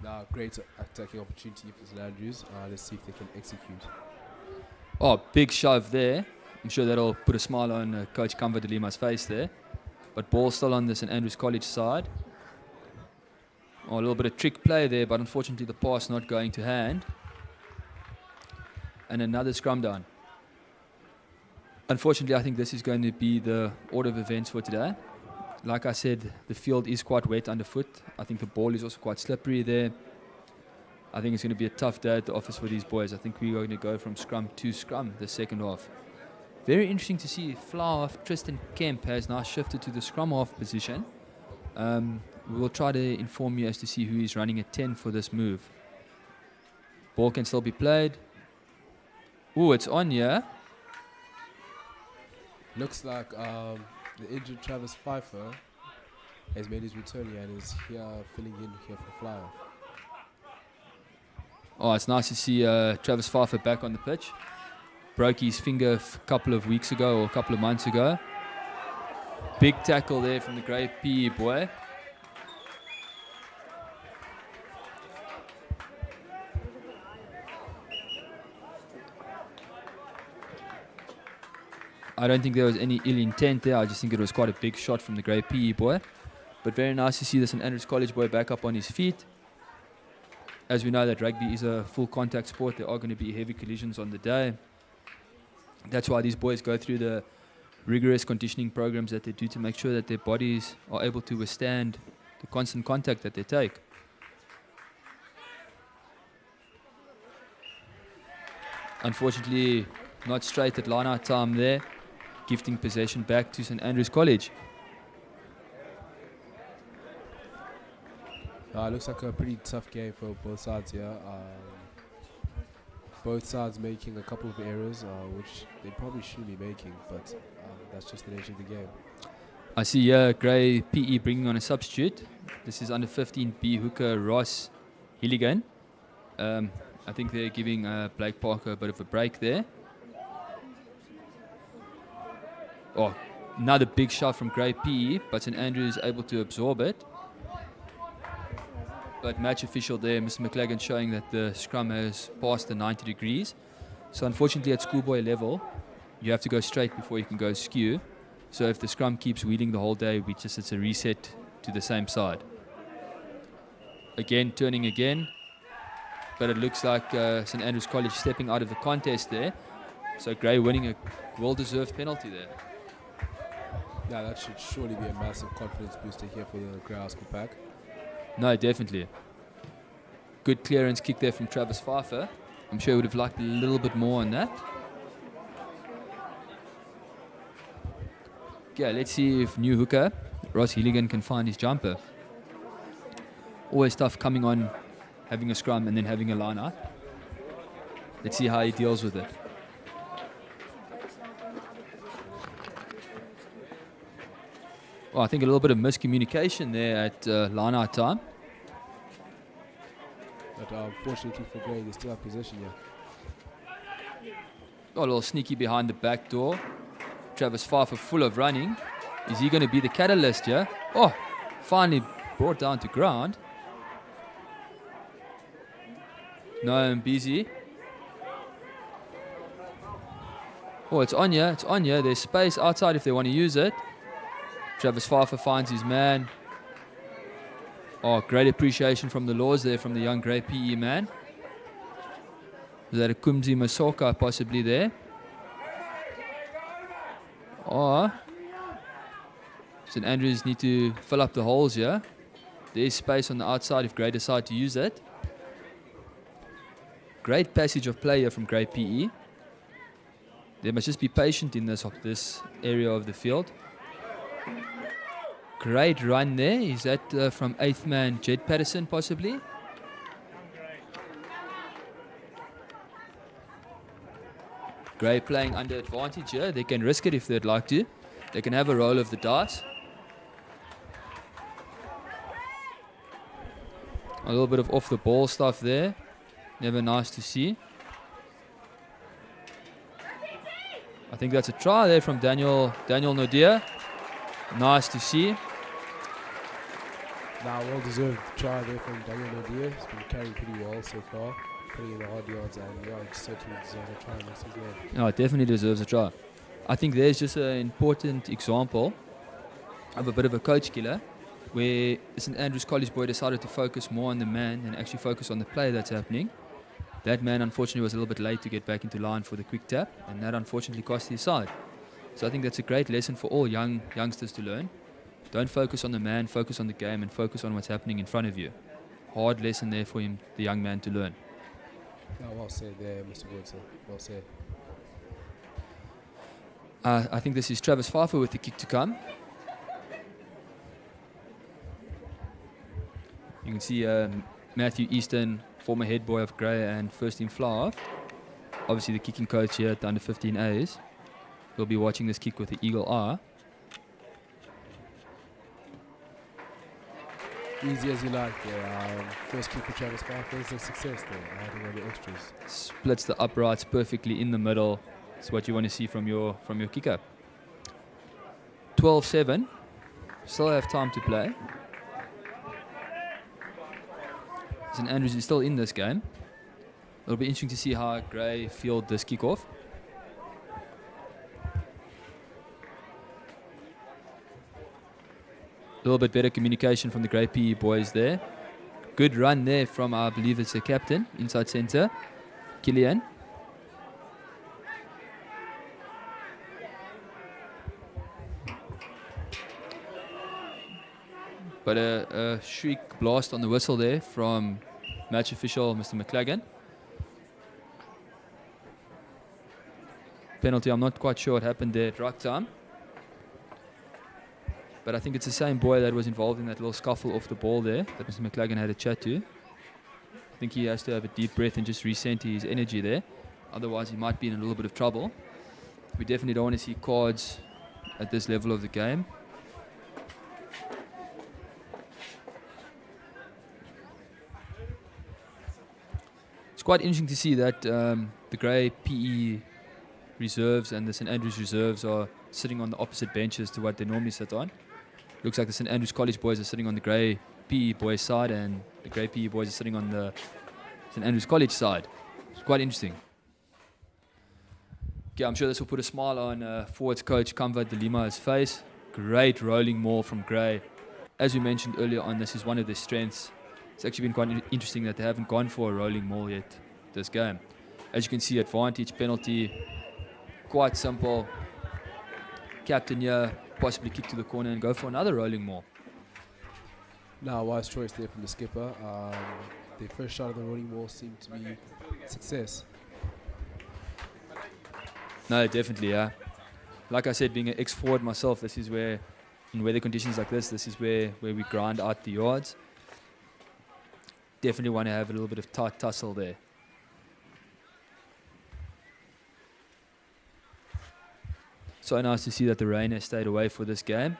Now, great attacking opportunity for St Andrews. Let's see if they can execute. Oh, big shove there. I'm sure that'll put a smile on Coach Kamva de Lima's face there. But ball still on the St Andrews College side. Oh, a little bit of trick play there, but unfortunately the pass not going to hand. And another scrum down. Unfortunately, I think this is going to be the order of events for today. Like I said, the field is quite wet underfoot. I think the ball is also quite slippery there. I think it's going to be a tough day at the office for these boys. I think we're going to go from scrum to scrum the second half. Very interesting to see flower of Tristan Kemp has now shifted to the scrum half position. We will try to inform you as to see who is running at 10 for this move. Ball can still be played. Ooh, it's on here. Looks like the injured Travis Pfeiffer has made his return here and is here filling in here for Flower. Oh, it's nice to see Travis Pfeiffer back on the pitch. Broke his finger a couple of weeks ago or a couple of months ago. Big tackle there from the Grey PE boy. I don't think there was any ill intent there. I just think it was quite a big shot from the Grey PE boy. But very nice to see the St Andrews College boy back up on his feet. As we know that rugby is a full contact sport, there are going to be heavy collisions on the day. That's why these boys go through the rigorous conditioning programs that they do to make sure that their bodies are able to withstand the constant contact that they take. Unfortunately, not straight at line-out time there, gifting possession back to St Andrews College. It looks like a pretty tough game for both sides here. Both sides making a couple of errors, which they probably shouldn't be making, but that's just the nature of the game. I see here Grey PE bringing on a substitute. This is under 15 B hooker Ross Hilligan. I think they're giving Blake Parker a bit of a break there. Oh, another big shot from Grey PE, but St Andrews able to absorb it. But match official there, Mr. McLagan, showing that the scrum has passed the 90 degrees. So unfortunately at schoolboy level, you have to go straight before you can go skew. So if the scrum keeps wheeling the whole day, it's a reset to the same side. Again, turning again. But it looks like St Andrews College stepping out of the contest there. So Grey winning a well-deserved penalty there. Yeah, that should surely be a massive confidence booster here for the Grey High School pack. No, definitely. Good clearance kick there from Travis Pfeiffer. I'm sure he would have liked a little bit more on that. Okay, let's see if new hooker, Ross Hilligan, can find his jumper. Always tough coming on, having a scrum and then having a line out. Let's see how he deals with it. Well, I think a little bit of miscommunication there at line out time. But unfortunately for Grey, they still have possession here. Oh, a little sneaky behind the back door. Travis Pfeiffer full of running. Is he going to be the catalyst here? Oh, finally brought down to ground. No, I'm busy. Oh, it's on here. It's on here. There's space outside if they want to use it. Travis Pfeiffer finds his man. Oh, great appreciation from the laws there from the young Grey PE man. Is that a Kumzi Masoka possibly there? Oh, St Andrews need to fill up the holes here. There's space on the outside if Grey decide to use it. Great passage of play here from Grey PE. They must just be patient in this area of the field. Great run there. Is that from 8th man Jed Patterson possibly? Grey playing under advantage here. They can risk it if they'd like to. They can have a roll of the dice. A little bit of off the ball stuff there. Never nice to see. I think that's a try there from Daniel Nodia. Nice to see. Now, well-deserved try there from Daniel Nodia. He's been carrying pretty well so far, putting in the hard yards, and yeah, it certainly deserves a try next as well. No, it definitely deserves a try. I think there's just an important example of a bit of a coach killer, where St Andrews College boy decided to focus more on the man and actually focus on the play that's happening. That man unfortunately was a little bit late to get back into line for the quick tap, and that unfortunately cost his side. So I think that's a great lesson for all youngsters to learn. Don't focus on the man, focus on the game, and focus on what's happening in front of you. Hard lesson there for him, the young man, to learn. Yeah, well said there, Mr. Woodson. Well said. I think this is Travis Pfeiffer with the kick to come. You can see Matthew Easton, former head boy of Grey and first team fly-off. Obviously the kicking coach here at the under 15As. He'll be watching this kick with the eagle eye. Easy as you like there. First kick for Travis Pfeiffer is a success there, adding on the extras. Splits the uprights perfectly in the middle. It's what you want to see from your kicker. 12-7. Still have time to play. St Andrews is still in this game. It'll be interesting to see how Grey field this kickoff. A little bit better communication from the Grey PE boys there. Good run there from, I believe it's the captain, inside centre, Killian. But a shriek blast on the whistle there from match official Mr. McLagan. Penalty, I'm not quite sure what happened there at ruck time. But I think it's the same boy that was involved in that little scuffle off the ball there that Mr. McLagan had a chat to. I think he has to have a deep breath and just recenter his energy there. Otherwise, he might be in a little bit of trouble. We definitely don't want to see cards at this level of the game. It's quite interesting to see that the Grey PE reserves and the St Andrews reserves are sitting on the opposite benches to what they normally sit on. Looks like the St Andrews College boys are sitting on the Grey PE boys side and the Grey PE boys are sitting on the St Andrews College side. It's quite interesting. Okay, I'm sure this will put a smile on forwards coach Kamva de Lima's face. Great rolling maul from Grey. As we mentioned earlier on, this is one of their strengths. It's actually been quite interesting that they haven't gone for a rolling maul yet this game. As you can see, advantage, penalty, quite simple. Captain here, possibly kick to the corner and go for another rolling maul. Now, wise choice there from the skipper. The first shot of the rolling maul seemed to be success. No, definitely, yeah. Like I said, being an ex-forward myself, this is where, in weather conditions like this is where we grind out the yards. Definitely want to have a little bit of tight tussle there. So nice to see that the rain has stayed away for this game.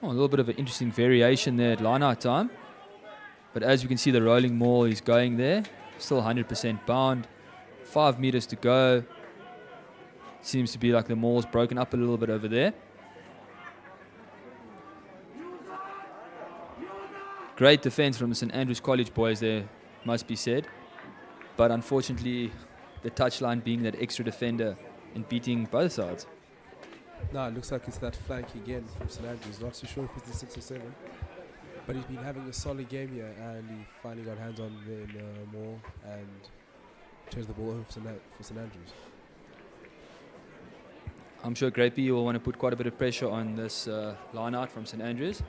Oh, a little bit of an interesting variation there at line-out time. But as you can see, the rolling maul is going there. Still 100% bound. 5 meters to go. Seems to be like the maul's broken up a little bit over there. Great defense from the St Andrews College boys there, must be said. But unfortunately, the touchline being that extra defender and beating both sides. No, it looks like it's that flank again from St Andrews. Not too sure if it's the 6 or 7. But he's been having a solid game here and he finally got hands on the maul and changed the ball over for St Andrews. I'm sure Grey PE will want to put quite a bit of pressure on this line out from St Andrews.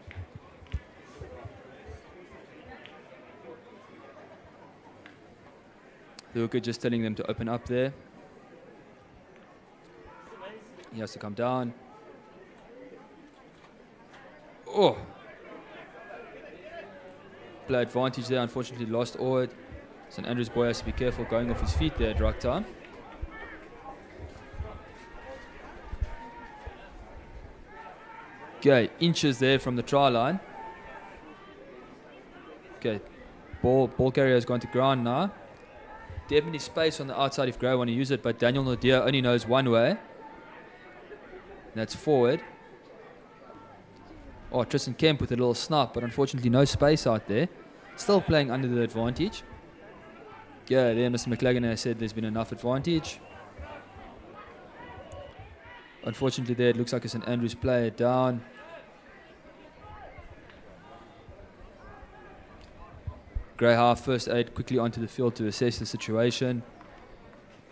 Luca just telling them to open up there. He has to come down. Oh! Play advantage there, unfortunately lost Ord. St Andrews boy has to be careful going off his feet there at right time. Okay, inches there from the try line. Okay, ball carrier has gone to ground now. Definitely space on the outside if Grey want to use it, but Daniel Nadir only knows one way. That's forward. Oh, Tristan Kemp with a little snap, but unfortunately no space out there. Still playing under the advantage. Yeah, there Mr. McLagan has said there's been enough advantage. Unfortunately there it looks like a St Andrews player down. Grey half first aid quickly onto the field to assess the situation.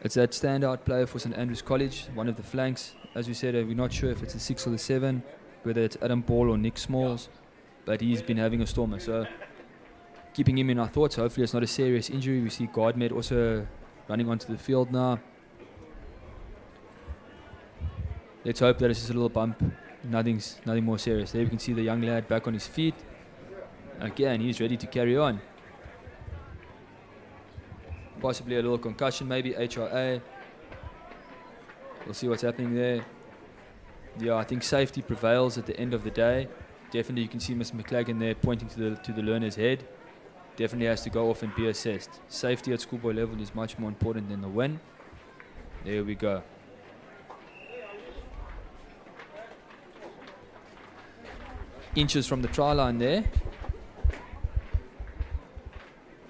It's that standout player for St Andrews College, one of the flanks. As we said, we're not sure if it's the 6 or the 7, whether it's Adam Ball or Nick Smalls, but he's been having a stormer. So keeping him in our thoughts. Hopefully it's not a serious injury. We see Guardmed also running onto the field now. Let's hope that it's just a little bump. Nothing more serious. There we can see the young lad back on his feet. Again, he's ready to carry on. Possibly a little concussion, maybe HRA. We'll see what's happening there. Yeah, I think safety prevails at the end of the day. Definitely you can see Mr. McLagan there pointing to the learner's head. Definitely has to go off and be assessed. Safety at schoolboy level is much more important than the win. There we go. Inches from the try line there.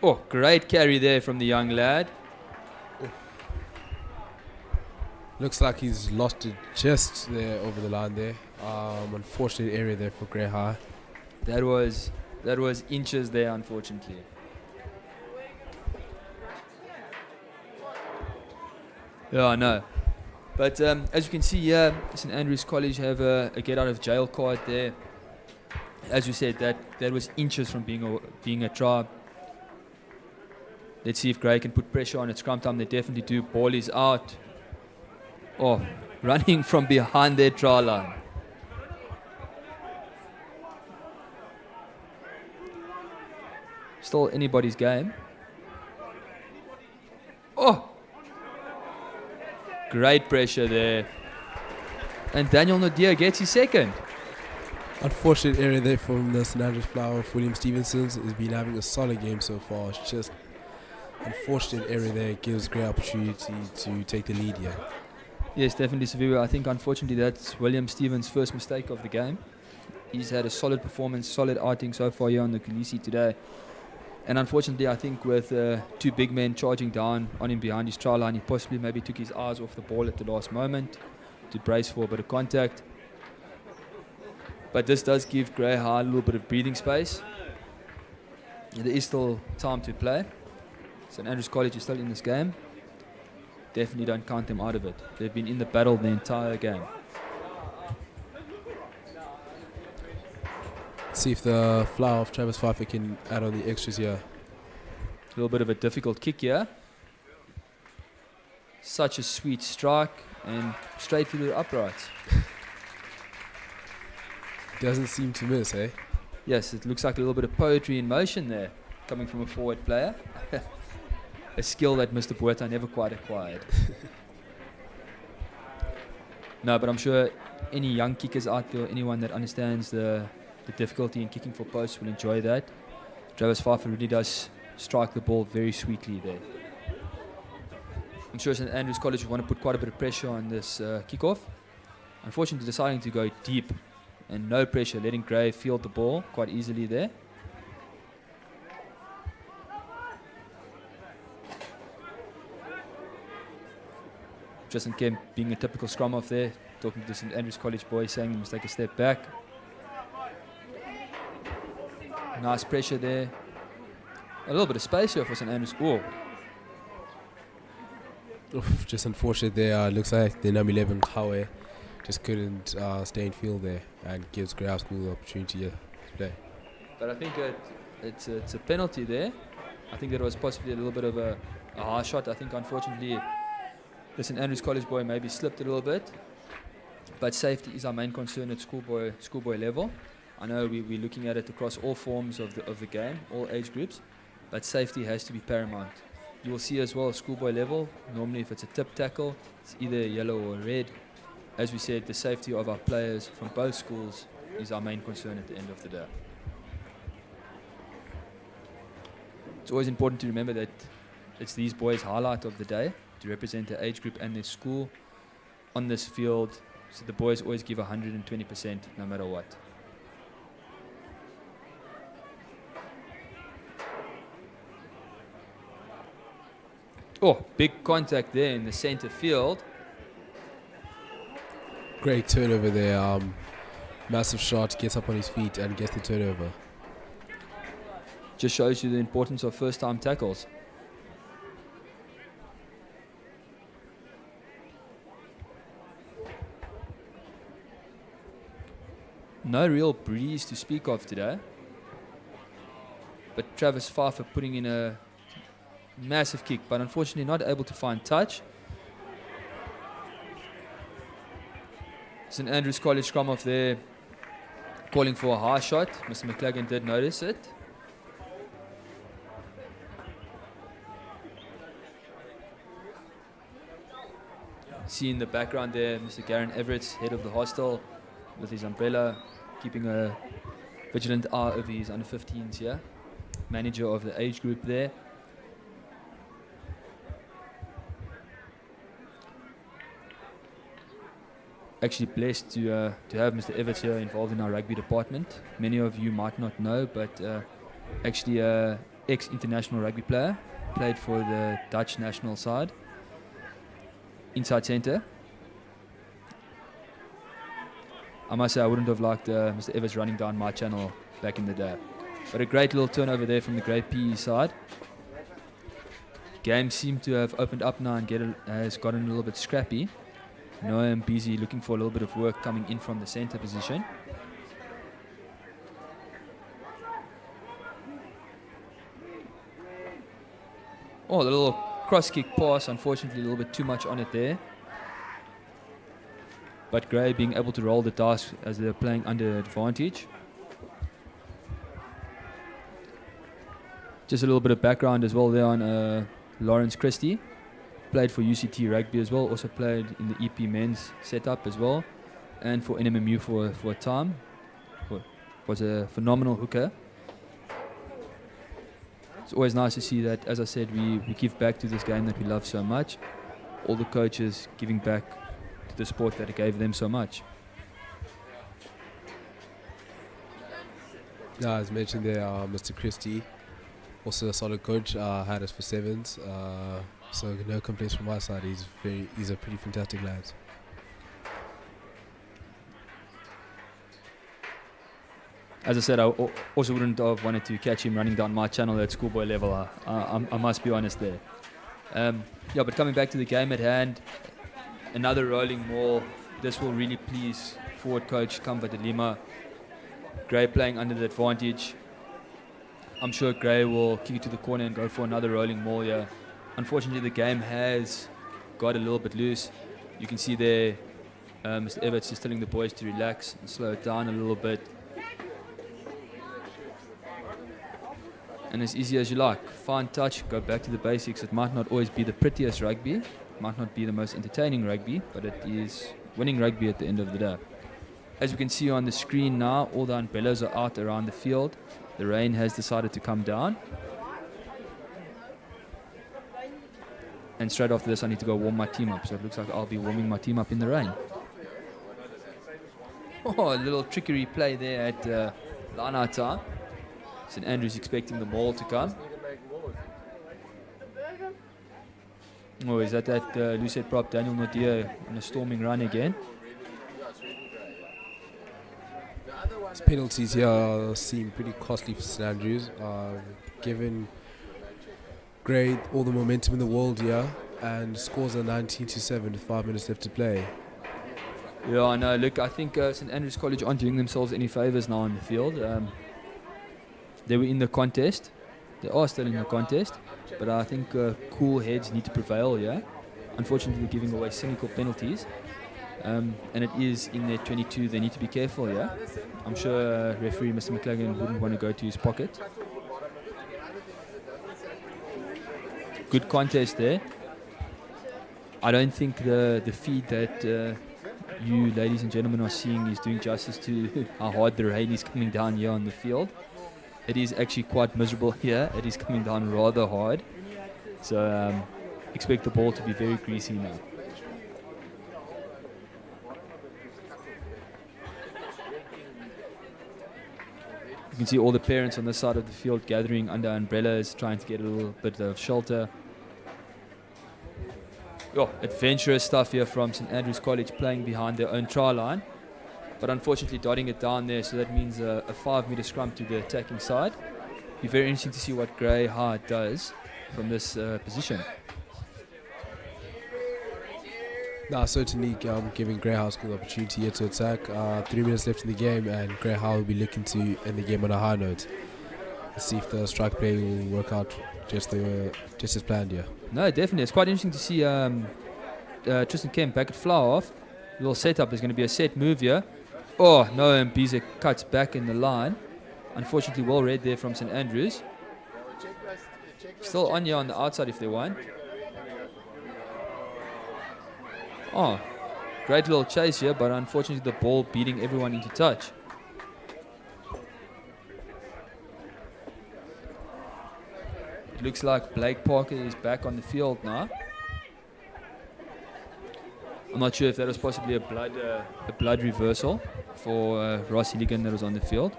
Oh, great carry there from the young lad. Looks like he's lost it just there over the line there. Unfortunate area there for Grey High. That was inches there, unfortunately. Yeah, I know. But as you can see here, St Andrews College have a get out of jail card there. As you said, that was inches from being a try. Let's see if Grey can put pressure on at scrum time. They definitely do. Ball is out. Oh, running from behind their try line. Still anybody's game. Oh! Great pressure there. And Daniel Nadir gets his second. Unfortunate error there from the St Andrews Flower of William Stevenson's. Has been having a solid game so far. It's just unfortunate error there. Gives great opportunity to take the lead here. Yes, definitely, Saviva. I think unfortunately that's William Stevens' first mistake of the game. He's had a solid performance, solid outing so far here on the Kolisi today. And unfortunately, I think with two big men charging down on him behind his try line, he possibly maybe took his eyes off the ball at the last moment to brace for a bit of contact. But this does give Grey High a little bit of breathing space. There is still time to play. St Andrews College is still in this game. Definitely don't count them out of it. They've been in the battle the entire game. See if the Flower of Travis Pfeiffer can add on the extras here. A little bit of a difficult kick here. Such a sweet strike and straight through the uprights. Doesn't seem to miss, eh? Yes, it looks like a little bit of poetry in motion there, coming from a forward player. A skill that Mr. Bueta never quite acquired. No, but I'm sure any young kickers out there, anyone that understands the difficulty in kicking for posts will enjoy that. Travis Pfeiffer really does strike the ball very sweetly there. I'm sure St Andrews College will want to put quite a bit of pressure on this kickoff. Unfortunately, deciding to go deep and no pressure, letting Gray field the ball quite easily there. Justin Kemp being a typical scrum off there, talking to St Andrews College boys, saying he must take a step back. Nice pressure there. A little bit of space here for St Andrews. Oh, Oof, just unfortunate there. Looks like the number 11 Kawe just couldn't stay in field there and gives Grey High School the opportunity to play. but I think it's a penalty there. I think there was possibly a little bit of a high shot. I think unfortunately the St Andrews College boy maybe slipped a little bit. But safety is our main concern at schoolboy level. I know we're looking at it across all forms of the game, all age groups, but safety has to be paramount. You will see as well at schoolboy level, normally if it's a tip tackle, it's either yellow or red. As we said, the safety of our players from both schools is our main concern at the end of the day. It's always important to remember that it's these boys' highlight of the day to represent their age group and their school on this field. So the boys always give 120% no matter what. Oh, big contact there in the center field. Great turnover there. Massive shot, gets up on his feet and gets the turnover. Just shows you the importance of first-time tackles. No real breeze to speak of today. But Travis Pfeiffer putting in a massive kick, but unfortunately not able to find touch. St Andrews College scrum off there, calling for a high shot. Mr. McLagan did notice it. See in the background there, Mr. Garen Everett, head of the hostel, with his umbrella, keeping a vigilant eye over his under-15s here. Manager of the age group there. Actually blessed to have Mr. Everett here involved in our rugby department. Many of you might not know, but actually ex-international rugby player, played for the Dutch national side. Inside centre. I must say I wouldn't have liked Mr. Evers running down my channel back in the day. But a great little turnover there from the great PE side. Game seemed to have opened up now and has gotten a little bit scrappy. Noam busy looking for a little bit of work coming in from the centre position. Oh, a little cross kick pass, unfortunately a little bit too much on it there. but Grey being able to roll the dice as they're playing under advantage. Just a little bit of background as well there on Lawrence Christie. Played for UCT Rugby as well, also played in the EP men's setup as well, and for NMMU for a time. Was a phenomenal hooker. It's always nice to see that, as I said, we give back to this game that we love so much. All the coaches giving back to the sport that gave them so much. Yeah, as mentioned there, Mr. Christie, also a solid coach, had us for sevens. So no complaints from my side. He's a pretty fantastic lad. As I said, I also wouldn't have wanted to catch him running down my channel at schoolboy level. I must be honest there. Yeah, but coming back to the game at hand, another rolling maul. This will really please forward coach Kamba de Lima. Grey playing under the advantage. I'm sure Grey will kick it to the corner and go for another rolling maul here. Unfortunately, the game has got a little bit loose. You can see there, Mr. Everts is telling the boys to relax and slow it down a little bit. And as easy as you like. Fine touch, go back to the basics. It might not always be the prettiest rugby, might not be the most entertaining rugby, but it is winning rugby at the end of the day. As we can see on the screen now, all the umbrellas are out around the field. The rain has decided to come down. And straight after this, I need to go warm my team up. So it looks like I'll be warming my team up in the rain. Oh, a little trickery play there at line-out time. St Andrews expecting the maul to come. Oh, is that Lucette prop Daniel Nadia on a storming run again? His penalties here seem pretty costly for St Andrews, given Grey all the momentum in the world here, and scores are 19-7 with 5 minutes left to play. Yeah, I know. Look, I think St Andrews College aren't doing themselves any favours now on the field. They were in the contest. They are still in the contest. But I think cool heads need to prevail here. Unfortunately, they're giving away cynical penalties. And it is in their 22. They need to be careful here. I'm sure referee Mr. McLagan wouldn't want to go to his pocket. Good contest there. I don't think the feed that you ladies and gentlemen are seeing is doing justice to how hard the rain is coming down here on the field. It is actually quite miserable here. It is coming down rather hard. So expect the ball to be very greasy now. You can see all the parents on this side of the field gathering under umbrellas, trying to get a little bit of shelter. Oh, adventurous stuff here from St Andrews College, playing behind their own try line. But unfortunately dotting it down there, so that means a 5-metre scrum to the attacking side. Be very interesting to see what Grey Hard does from this position. Now, certainly giving Grey House good opportunity here to attack. 3 minutes left in the game, and Grey House will be looking to end the game on a high note. Let's see if the strike play will work out just as planned here. No, definitely. It's quite interesting to see Tristan Kemp back at flower off. Little setup. There's going to be a set move here. Oh, no, and Mbiza cuts back in the line. Unfortunately, well read there from St Andrews. Still on here on the outside if they want. Oh, great little chase here, but unfortunately the ball beating everyone into touch. It looks like Blake Parker is back on the field now. I'm not sure if that was possibly a blood reversal for Ross Hilligan that was on the field.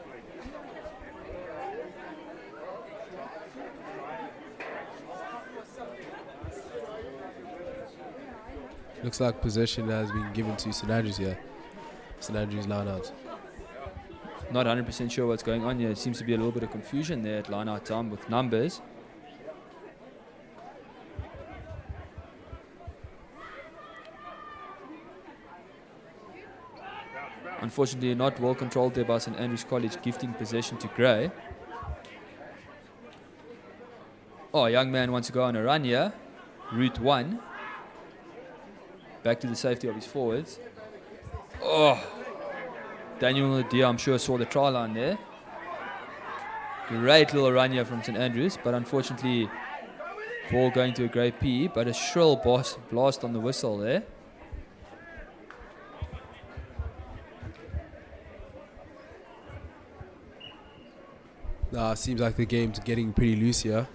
Looks like possession has been given to St Andrews here. St Andrews line out. Not 100% sure what's going on here. It seems to be a little bit of confusion there at line out time with numbers. Unfortunately, not well controlled there by St Andrews College, gifting possession to Grey. Oh, young man wants to go on a run here. Route 1. Back to the safety of his forwards. Oh, Daniel Nadir, I'm sure, saw the try line there. Great little run here from St Andrews, but unfortunately, ball going to a great P, but a shrill blast on the whistle there. Seems like the game's getting pretty loose here.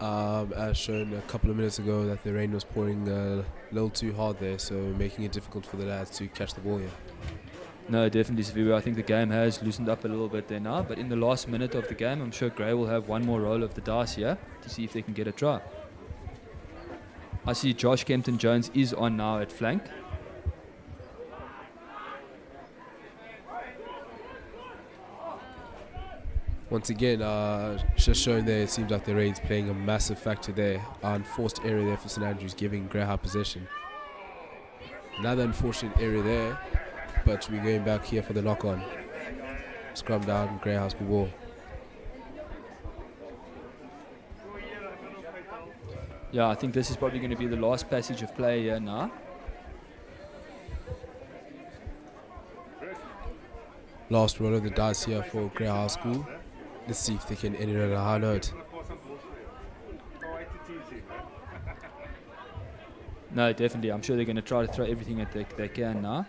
As shown a couple of minutes ago that the rain was pouring a little too hard there, so making it difficult for the lads to catch the ball here. No, definitely, Saviwe. I think the game has loosened up a little bit there now, but in the last minute of the game, I'm sure Grey will have one more roll of the dice here to see if they can get a try. I see Josh Kempton-Jones is on now at flank. Once again, just showing there, it seems like the rain's playing a massive factor there. Unforced area there for St Andrews, giving Grey high possession. Another unfortunate area there, but we're going back here for the knock-on. Scrum down, Grey High School ball. Yeah, I think this is probably going to be the last passage of play here now. Last roll of the dice here for Grey High School. Let's see if they can end it on a high note. No, definitely. I'm sure they're going to try to throw everything that they can now.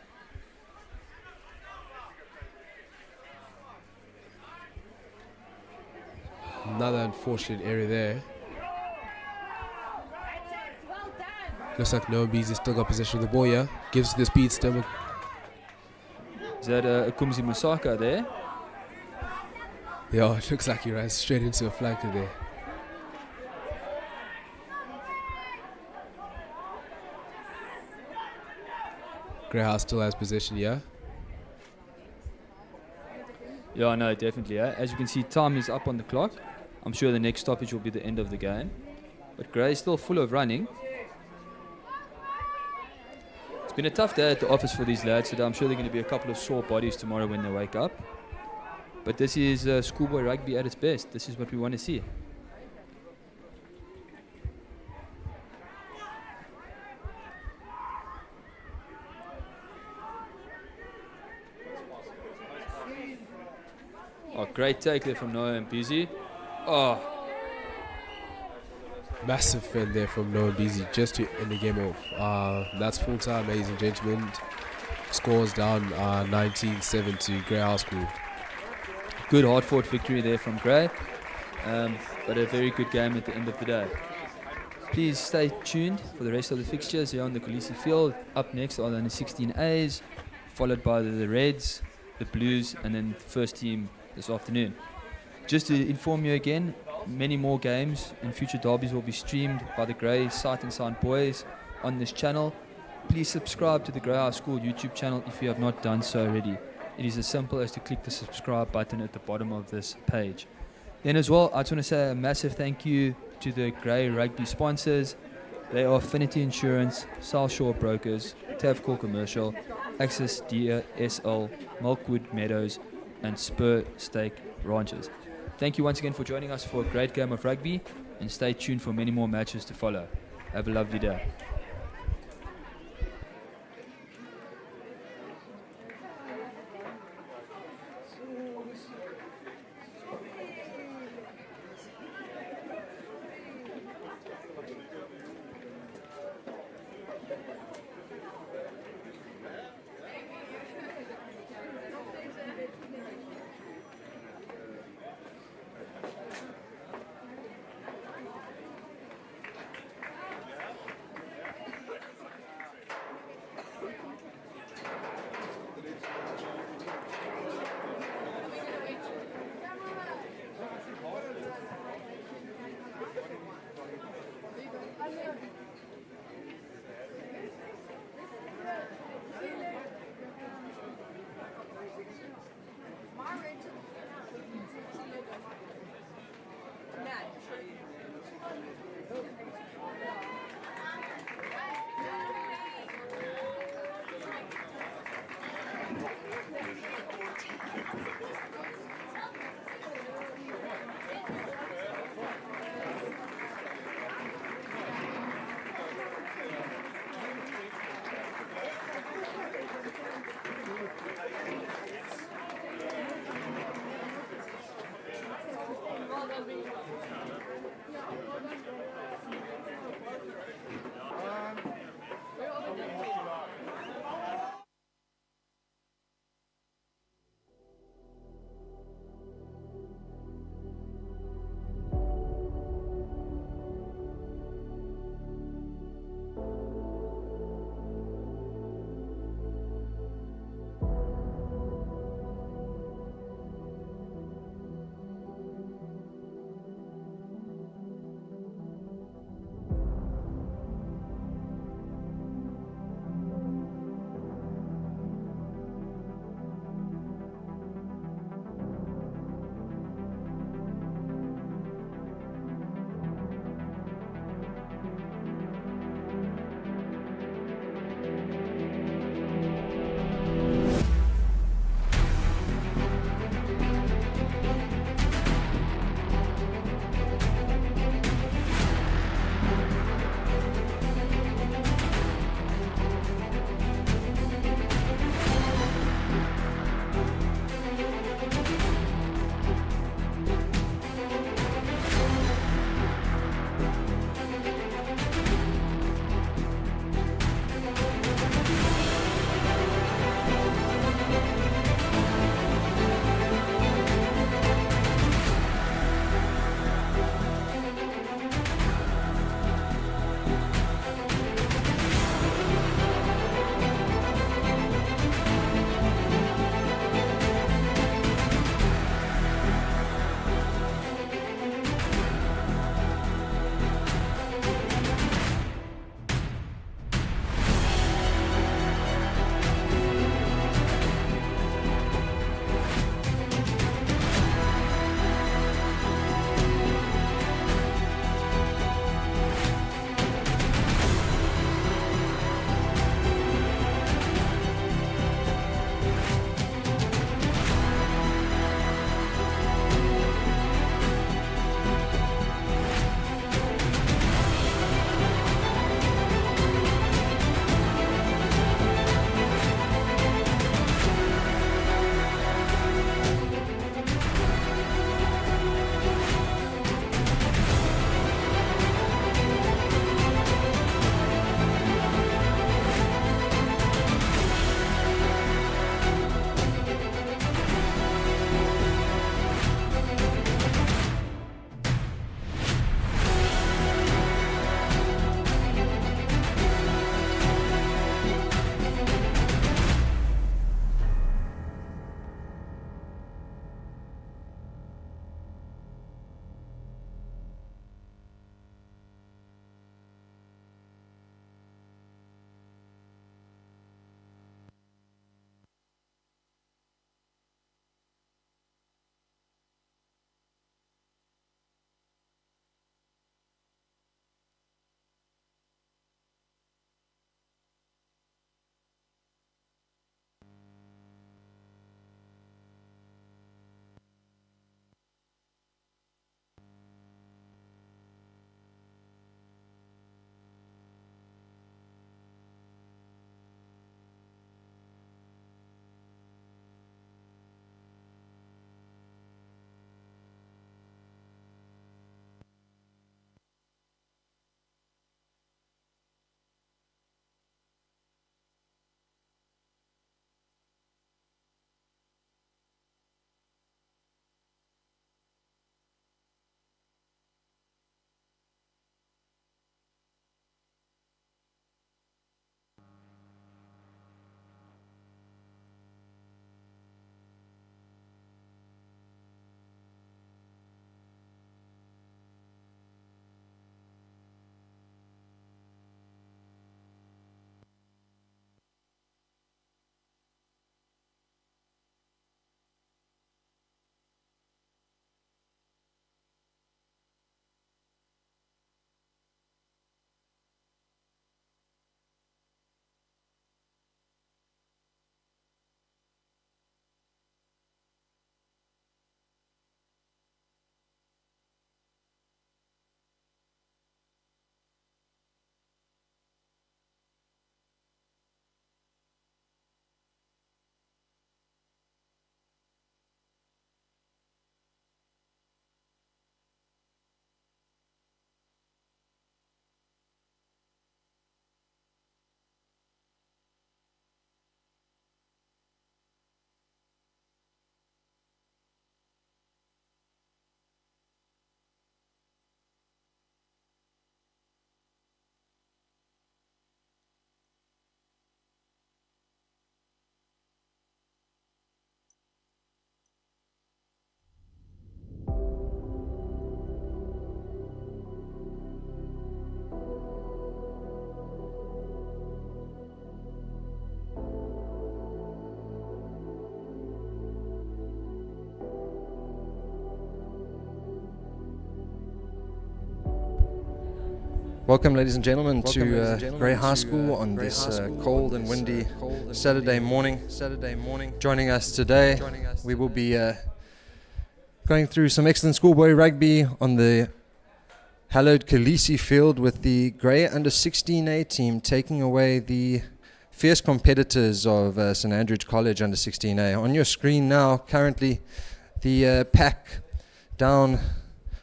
Another unfortunate area there. Looks like Noah Bees has still got possession of the ball here. Gives the speed still. Is that a Kumzi Musaka there? Yeah, it looks like he ran straight into a flanker there. Grey House still has possession here. Yeah, no, definitely. As you can see, time is up on the clock. I'm sure the next stoppage will be the end of the game. But Grey is still full of running. It's been a tough day at the office for these lads today. I'm sure they're going to be a couple of sore bodies tomorrow when they wake up. But this is schoolboy rugby at its best. This is what we want to see. Oh, great take there from Noah and Busy. Oh, Massive fend there from Noah Beasy just to end the game off. That's full time, ladies and gentlemen. Scores down 19-7 to Grey High School. good hard-fought victory there from Grey. But a very good game at the end of the day. Please stay tuned for the rest of the fixtures here on the Kolisi field. Up next are the 16As, followed by the Reds, the Blues, and then the first team this afternoon. Just to inform you again, many more games and future derbies will be streamed by the Grey Sight and Sound boys on this channel. Please subscribe to the Grey High School YouTube channel if you have not done so already. It is as simple as to click the subscribe button at the bottom of this page. Then as well, I just want to say a massive thank you to the Grey Rugby sponsors. They are Affinity Insurance, South Shore Brokers, Tavcore Commercial, Access DSL, Milkwood Meadows, and Spur Steak Ranches. Thank you once again for joining us for a great game of rugby, and stay tuned for many more matches to follow. Have a lovely day. Welcome, ladies and gentlemen, to Grey High School on this cold and windy Saturday morning. Joining us today, we will be going through some excellent schoolboy rugby on the hallowed Kolisi field with the Grey under 16A team taking away the fierce competitors of St Andrews College under 16A. On your screen now, currently, the pack down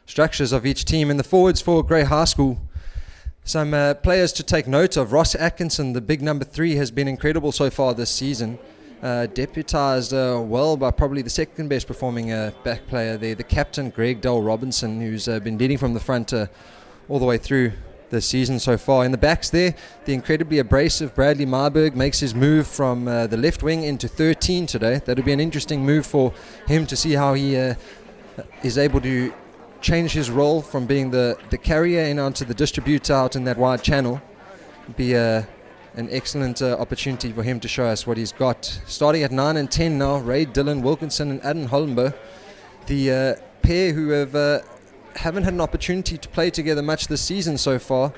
structures of each team. In the forwards for Grey High School, some players to take note of. Ross Atkinson, the big number 3, has been incredible so far this season. Deputised well by probably the second best performing back player there, the captain Greg Dale Robinson, who's been leading from the front all the way through the season so far. In the backs there, the incredibly abrasive Bradley Marburg makes his move from the left wing into 13 today. That'll be an interesting move for him to see how he is able to change his role from being the carrier and onto the distributor out in that wide channel. Be an excellent opportunity for him to show us what he's got. Starting at 9 and 10 now, Ray Dillon Wilkinson and Adam Hollenbo, the pair who haven't had an opportunity to play together much this season so far.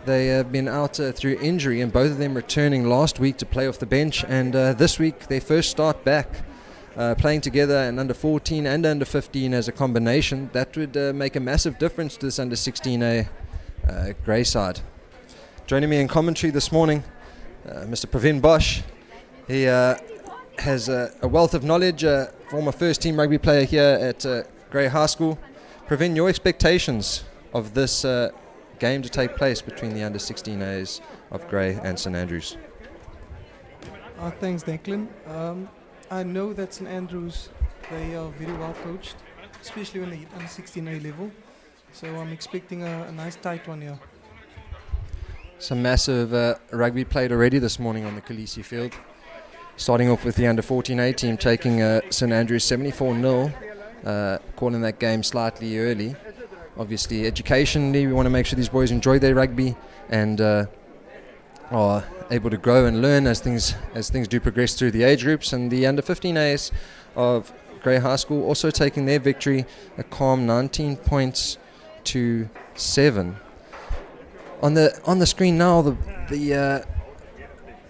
They have been out through injury, and both of them returning last week to play off the bench, and this week they first start back playing together in under 14 and under 15 as a combination. That would make a massive difference to this under 16A Grey side. Joining me in commentary this morning, Mr. Pravin Bosch. He has a wealth of knowledge, former first team rugby player here at Grey High School. Pravin, your expectations of this game to take place between the under 16As of Grey and St Andrews? Thanks, Declan. I know that St Andrews, they are very well coached, especially when they hit on 16A level. So I'm expecting a nice tight one here. Some massive rugby played already this morning on the Kolisi field. Starting off with the under 14A team taking St Andrews 74-0, calling that game slightly early. Obviously, educationally, we want to make sure these boys enjoy their rugby and are able to grow and learn as things do progress through the age groups. And the under 15As of Grey High School also taking their victory, a calm 19 points to 7. On the screen now, the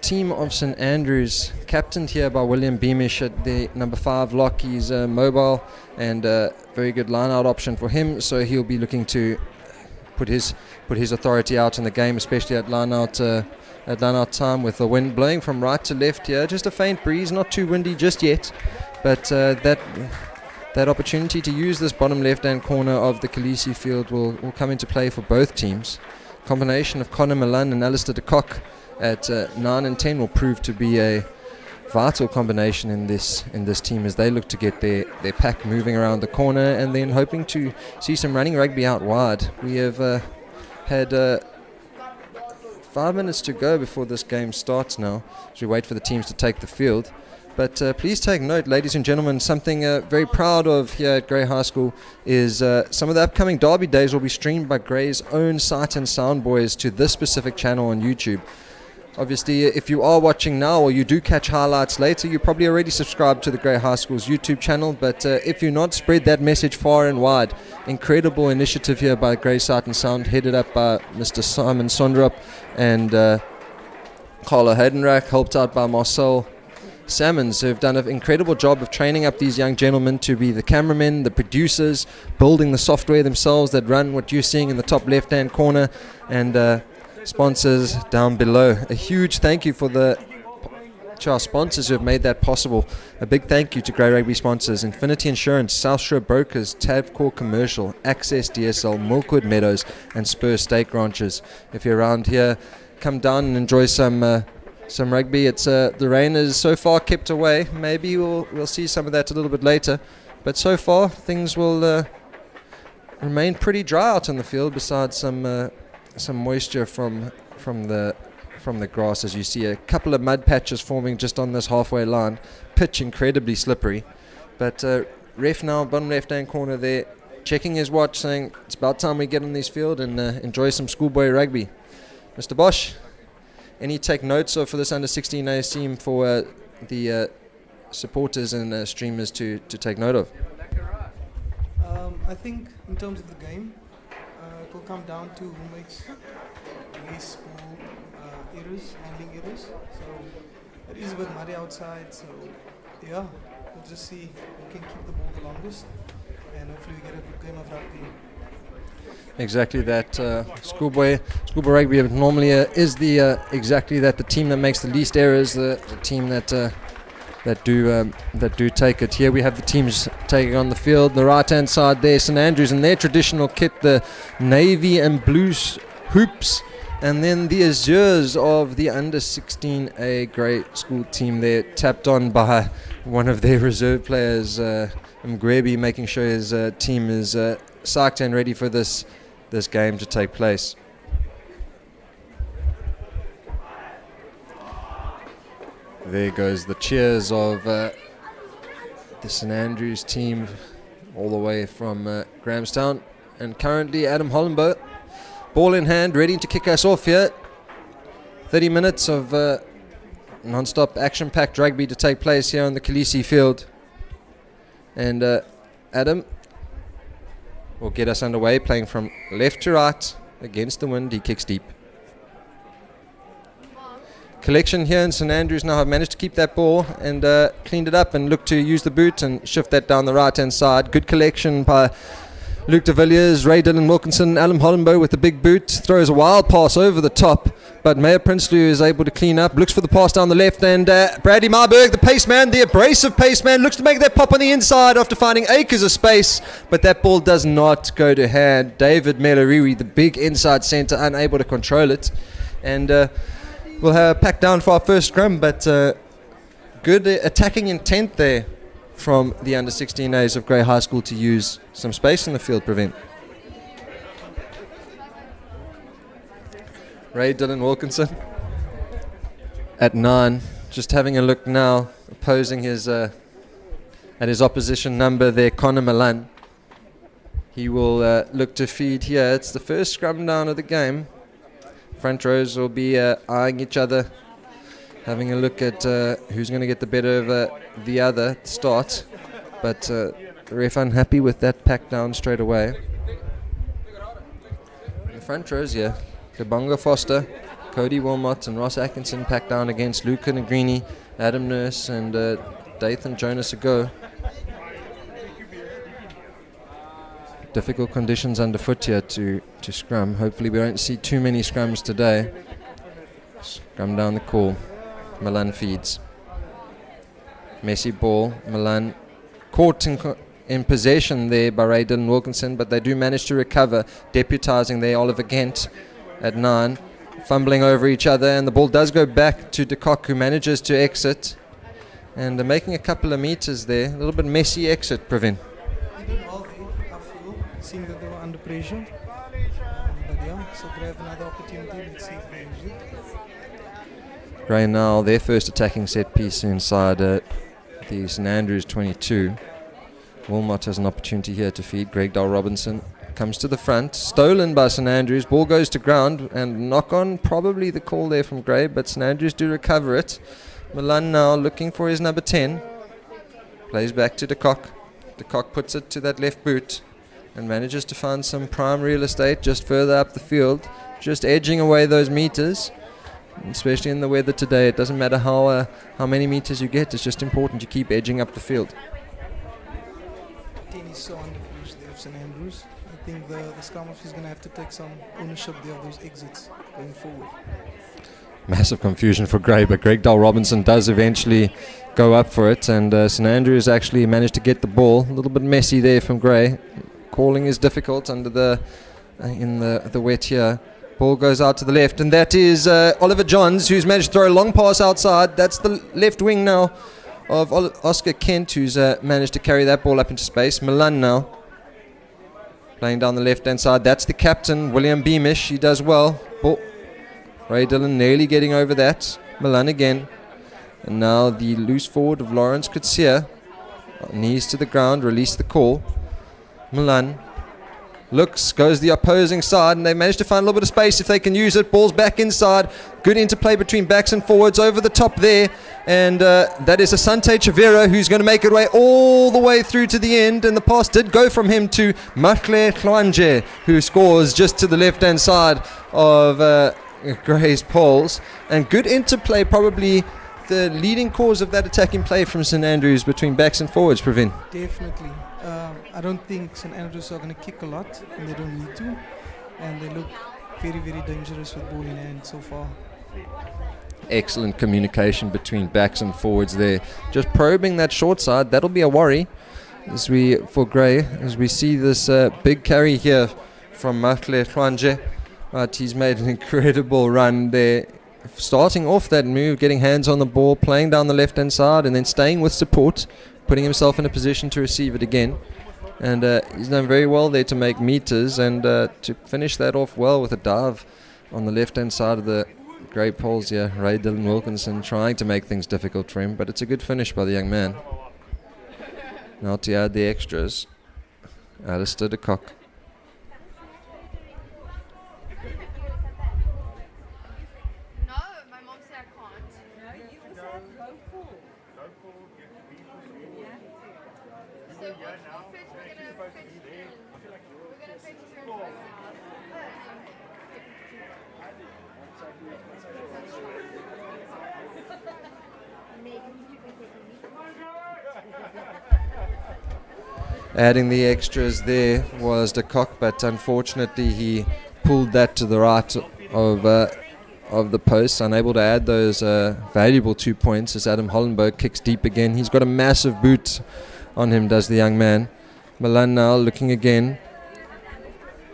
team of St Andrews, captained here by William Beamish at the number 5 lock. He's mobile and a very good line-out option for him, so he'll be looking to put his authority out in the game, especially at line-out time with the wind blowing from right to left here. Just a faint breeze, not too windy just yet, but that opportunity to use this bottom left-hand corner of the Kolisi field will come into play for both teams. Combination of Connor Milan and Alistair de Kock at 9 and 10 will prove to be a vital combination in this team as they look to get their pack moving around the corner and then hoping to see some running rugby out wide. We have had 5 minutes to go before this game starts now as we wait for the teams to take the field. But please take note, ladies and gentlemen, something very proud of here at Grey High School is some of the upcoming derby days will be streamed by Grey's own Sight and Sound boys to this specific channel on YouTube. Obviously, if you are watching now or you do catch highlights later, you probably already subscribed to the Grey High School's YouTube channel, but if you're not, spread that message far and wide. Incredible initiative here by Grey Sight and Sound, headed up by Mr. Simon Sondrup and Carlo Heidenreich, helped out by Marcel Salmons, who have done an incredible job of training up these young gentlemen to be the cameramen, the producers, building the software themselves that run what you're seeing in the top left-hand corner, and sponsors down below. A huge thank you to our sponsors who have made that possible. A big thank you to Grey Rugby sponsors: Infinity Insurance, South Shore Brokers, Tabcorp Commercial, Access DSL, Milkwood Meadows, and Spur Steak Ranches. If you're around here, come down and enjoy some rugby. It's the rain is so far kept away. Maybe we'll see some of that a little bit later, but so far things will remain pretty dry out in the field. Besides some moisture from the grass, as you see a couple of mud patches forming just on this halfway line. Pitch incredibly slippery, but ref now bottom left hand corner there, checking his watch, saying it's about time we get on this field and enjoy some schoolboy rugby. Mr. Bosch, any take notes for this under 16A team for the supporters and streamers to take note of? I think in terms of the game, it will come down to who makes less ball errors, handling errors. So it is a bit muddy outside. So yeah, we'll just see who can keep the ball the longest, and hopefully we get a good game of rugby. Exactly that. Schoolboy Rugby normally is the exactly that, the team that makes the least errors, the team that do take it. Here we have the teams taking on the field. The right hand side there, St Andrews in their traditional kit, the navy and blue hoops, and then the azures of the under 16A grey school team there, tapped on by one of their reserve players, Mgwebi, making sure his team is psyched and ready for this game to take place. There goes the cheers of the St Andrews team all the way from Grahamstown. And currently Adam Hollenbo, ball in hand, ready to kick us off here. 30 minutes of non-stop action-packed rugby to take place here on the Kolisi field. And Adam will get us underway, playing from left to right against the wind. He kicks deep. Collection here in St Andrews now have managed to keep that ball and cleaned it up and look to use the boot and shift that down the right hand side. Good collection by Luke de Villiers, Ray Dillon Wilkinson, Alan Hollenbo with the big boot, throws a wild pass over the top, but Mayor Prinsloo is able to clean up, looks for the pass down the left, and Bradley Marburg, the paceman, the abrasive paceman, looks to make that pop on the inside after finding acres of space, but that ball does not go to hand. David Meloriri, the big inside centre, unable to control it, and we'll have a pack down for our first scrum, but good attacking intent there from the under 16As of Grey High School to use some space in the field, Prevent. Ray Dillon Wilkinson at 9, just having a look now, opposing his at his opposition number there, Connor Milan. He will look to feed here. It's the first scrum down of the game. Front rows will be eyeing each other, having a look at who's going to get the better of the other at the start. But the ref unhappy with that pack down straight away. The front rows here, Kabonga Foster, Cody Wilmot and Ross Atkinson packed down against Luca Negrini, Adam Nurse and Dathan Jonas Ago. Difficult conditions underfoot here to scrum. Hopefully we won't see too many scrums today. Scrum down the call. Milan feeds. Messy ball. Milan caught in possession there by Ray Dillon Wilkinson, but they do manage to recover, deputising there Oliver Gent at 9, fumbling over each other, and the ball does go back to De Kock, who manages to exit, and making a couple of meters there. A little bit messy exit, Pravin. Seeing that they were under pressure. But yeah, so they have another opportunity. Let's see if they use it. Grey now, their first attacking set piece inside the St Andrews 22. Wilmot has an opportunity here to feed. Greg Dal Robinson comes to the front. Stolen by St Andrews. Ball goes to ground and knock on. Probably the call there from Grey, but St Andrews do recover it. Milan now looking for his number 10. Plays back to De Kock. De Kock puts it to that left boot and manages to find some prime real estate just further up the field, just edging away those meters, especially in the weather today. It doesn't matter how many meters you get, it's just important you keep edging up the field. 10 is so under pressure there of St Andrews. I think the scrum off is going to have to take some ownership there of those exits going forward. Massive confusion for Grey, but Greg Dal Robinson does eventually go up for it, and St Andrews actually managed to get the ball. A little bit messy there from Grey. Calling is difficult under in the wet here. Ball goes out to the left, and that is Oliver Johns, who's managed to throw a long pass outside. That's the left wing now of Oscar Kent, who's managed to carry that ball up into space. Milan now playing down the left-hand side. That's the captain, William Beamish. He does well. Ball. Ray Dillon nearly getting over that. Milan again. And now the loose forward of Lawrence Kutsia. Knees to the ground, release the call. Milan looks, goes the opposing side, and they manage to find a little bit of space if they can use it. Ball's back inside. Good interplay between backs and forwards over the top there. And that is Asante Chavera, who's going to make it way all the way through to the end. And the pass did go from him to Matle Klanje, who scores just to the left-hand side of Gray's poles. And good interplay, probably the leading cause of that attacking play from St Andrews between backs and forwards, Pravin. Definitely. I don't think St Andrews are going to kick a lot, and they don't need to. And they look very, very dangerous with ball in hand so far. Excellent communication between backs and forwards there. Just probing that short side, that'll be a worry for Gray, as we see this big carry here from Matle Hlwanje. Right, he's made an incredible run there, starting off that move, getting hands on the ball, playing down the left hand side, and then staying with support, putting himself in a position to receive it again. And he's done very well there to make meters, and to finish that off well with a dive on the left hand side of the Grey poles here. Ray Dylan Wilkinson trying to make things difficult for him, but it's a good finish by the young man. Now to add the extras, Alistair de Kock. Adding the extras there was de Kock, but unfortunately he pulled that to the right of the post, unable to add those valuable 2 points as Adam Hollenberg kicks deep again. He's got a massive boot on him, does the young man. Milan now looking again.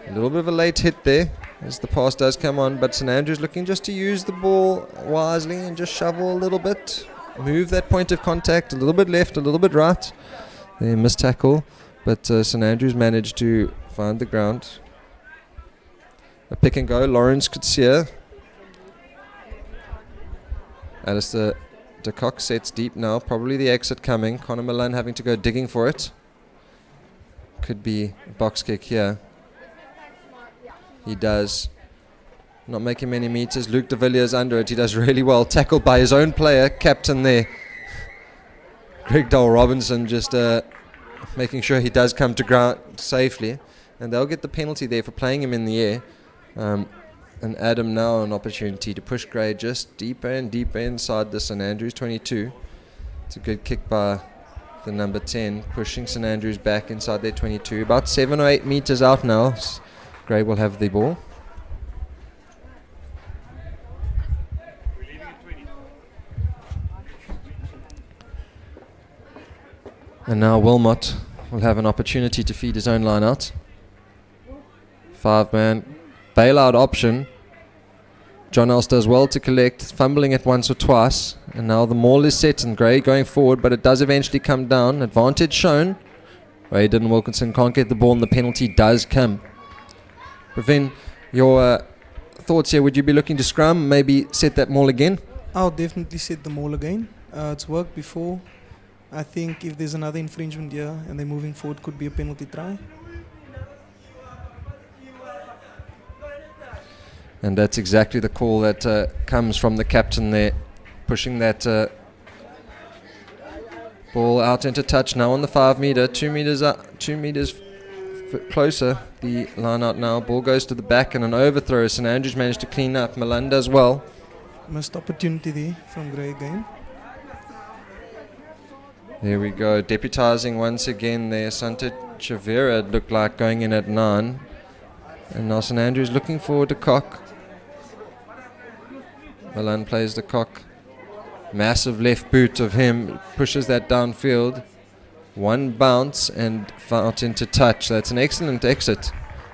A little bit of a late hit there as the pass does come on, but St Andrews looking just to use the ball wisely and just shovel a little bit, move that point of contact a little bit left, a little bit right. They missed tackle, but St Andrews managed to find the ground. A pick and go, Lawrence Kutsia. Alistair de Kock sets deep now, probably the exit coming. Conor Milan having to go digging for it. Could be a box kick here. He does not making many meters. Luke de Villiers under it. He does really well. Tackled by his own player, captain there. Greg Dole Robinson just making sure he does come to ground safely. And they'll get the penalty there for playing him in the air. And Adam now an opportunity to push Gray just deeper and deeper inside the St Andrews 22. It's a good kick by the number 10, pushing St Andrews back inside their 22. About 7 or 8 meters out now. Gray will have the ball. And now Wilmot will have an opportunity to feed his own line out. 5-man bailout option. John Else does well to collect, fumbling it once or twice. And now the maul is set and Gray going forward, but it does eventually come down. Advantage shown. Ray Dylan Wilkinson can't get the ball and the penalty does come. Pravin, your thoughts here, would you be looking to scrum, maybe set that maul again? I'll definitely set the maul again. It's worked before. I think if there's another infringement here and they're moving forward, could be a penalty try. And that's exactly the call that comes from the captain there, pushing that ball out into touch now on the 5 meter, 2 meters up, 2 meters closer. The line out now, ball goes to the back and an overthrow. St Andrews managed to clean up. Milan does well. Missed opportunity there from Gray again. There we go, deputizing once again there. Santa Chavera looked like going in at 9. And now St Andrews looking forward to Kock. Milan plays the Kock. Massive left boot of him, pushes that downfield. One bounce and out into touch. That's an excellent exit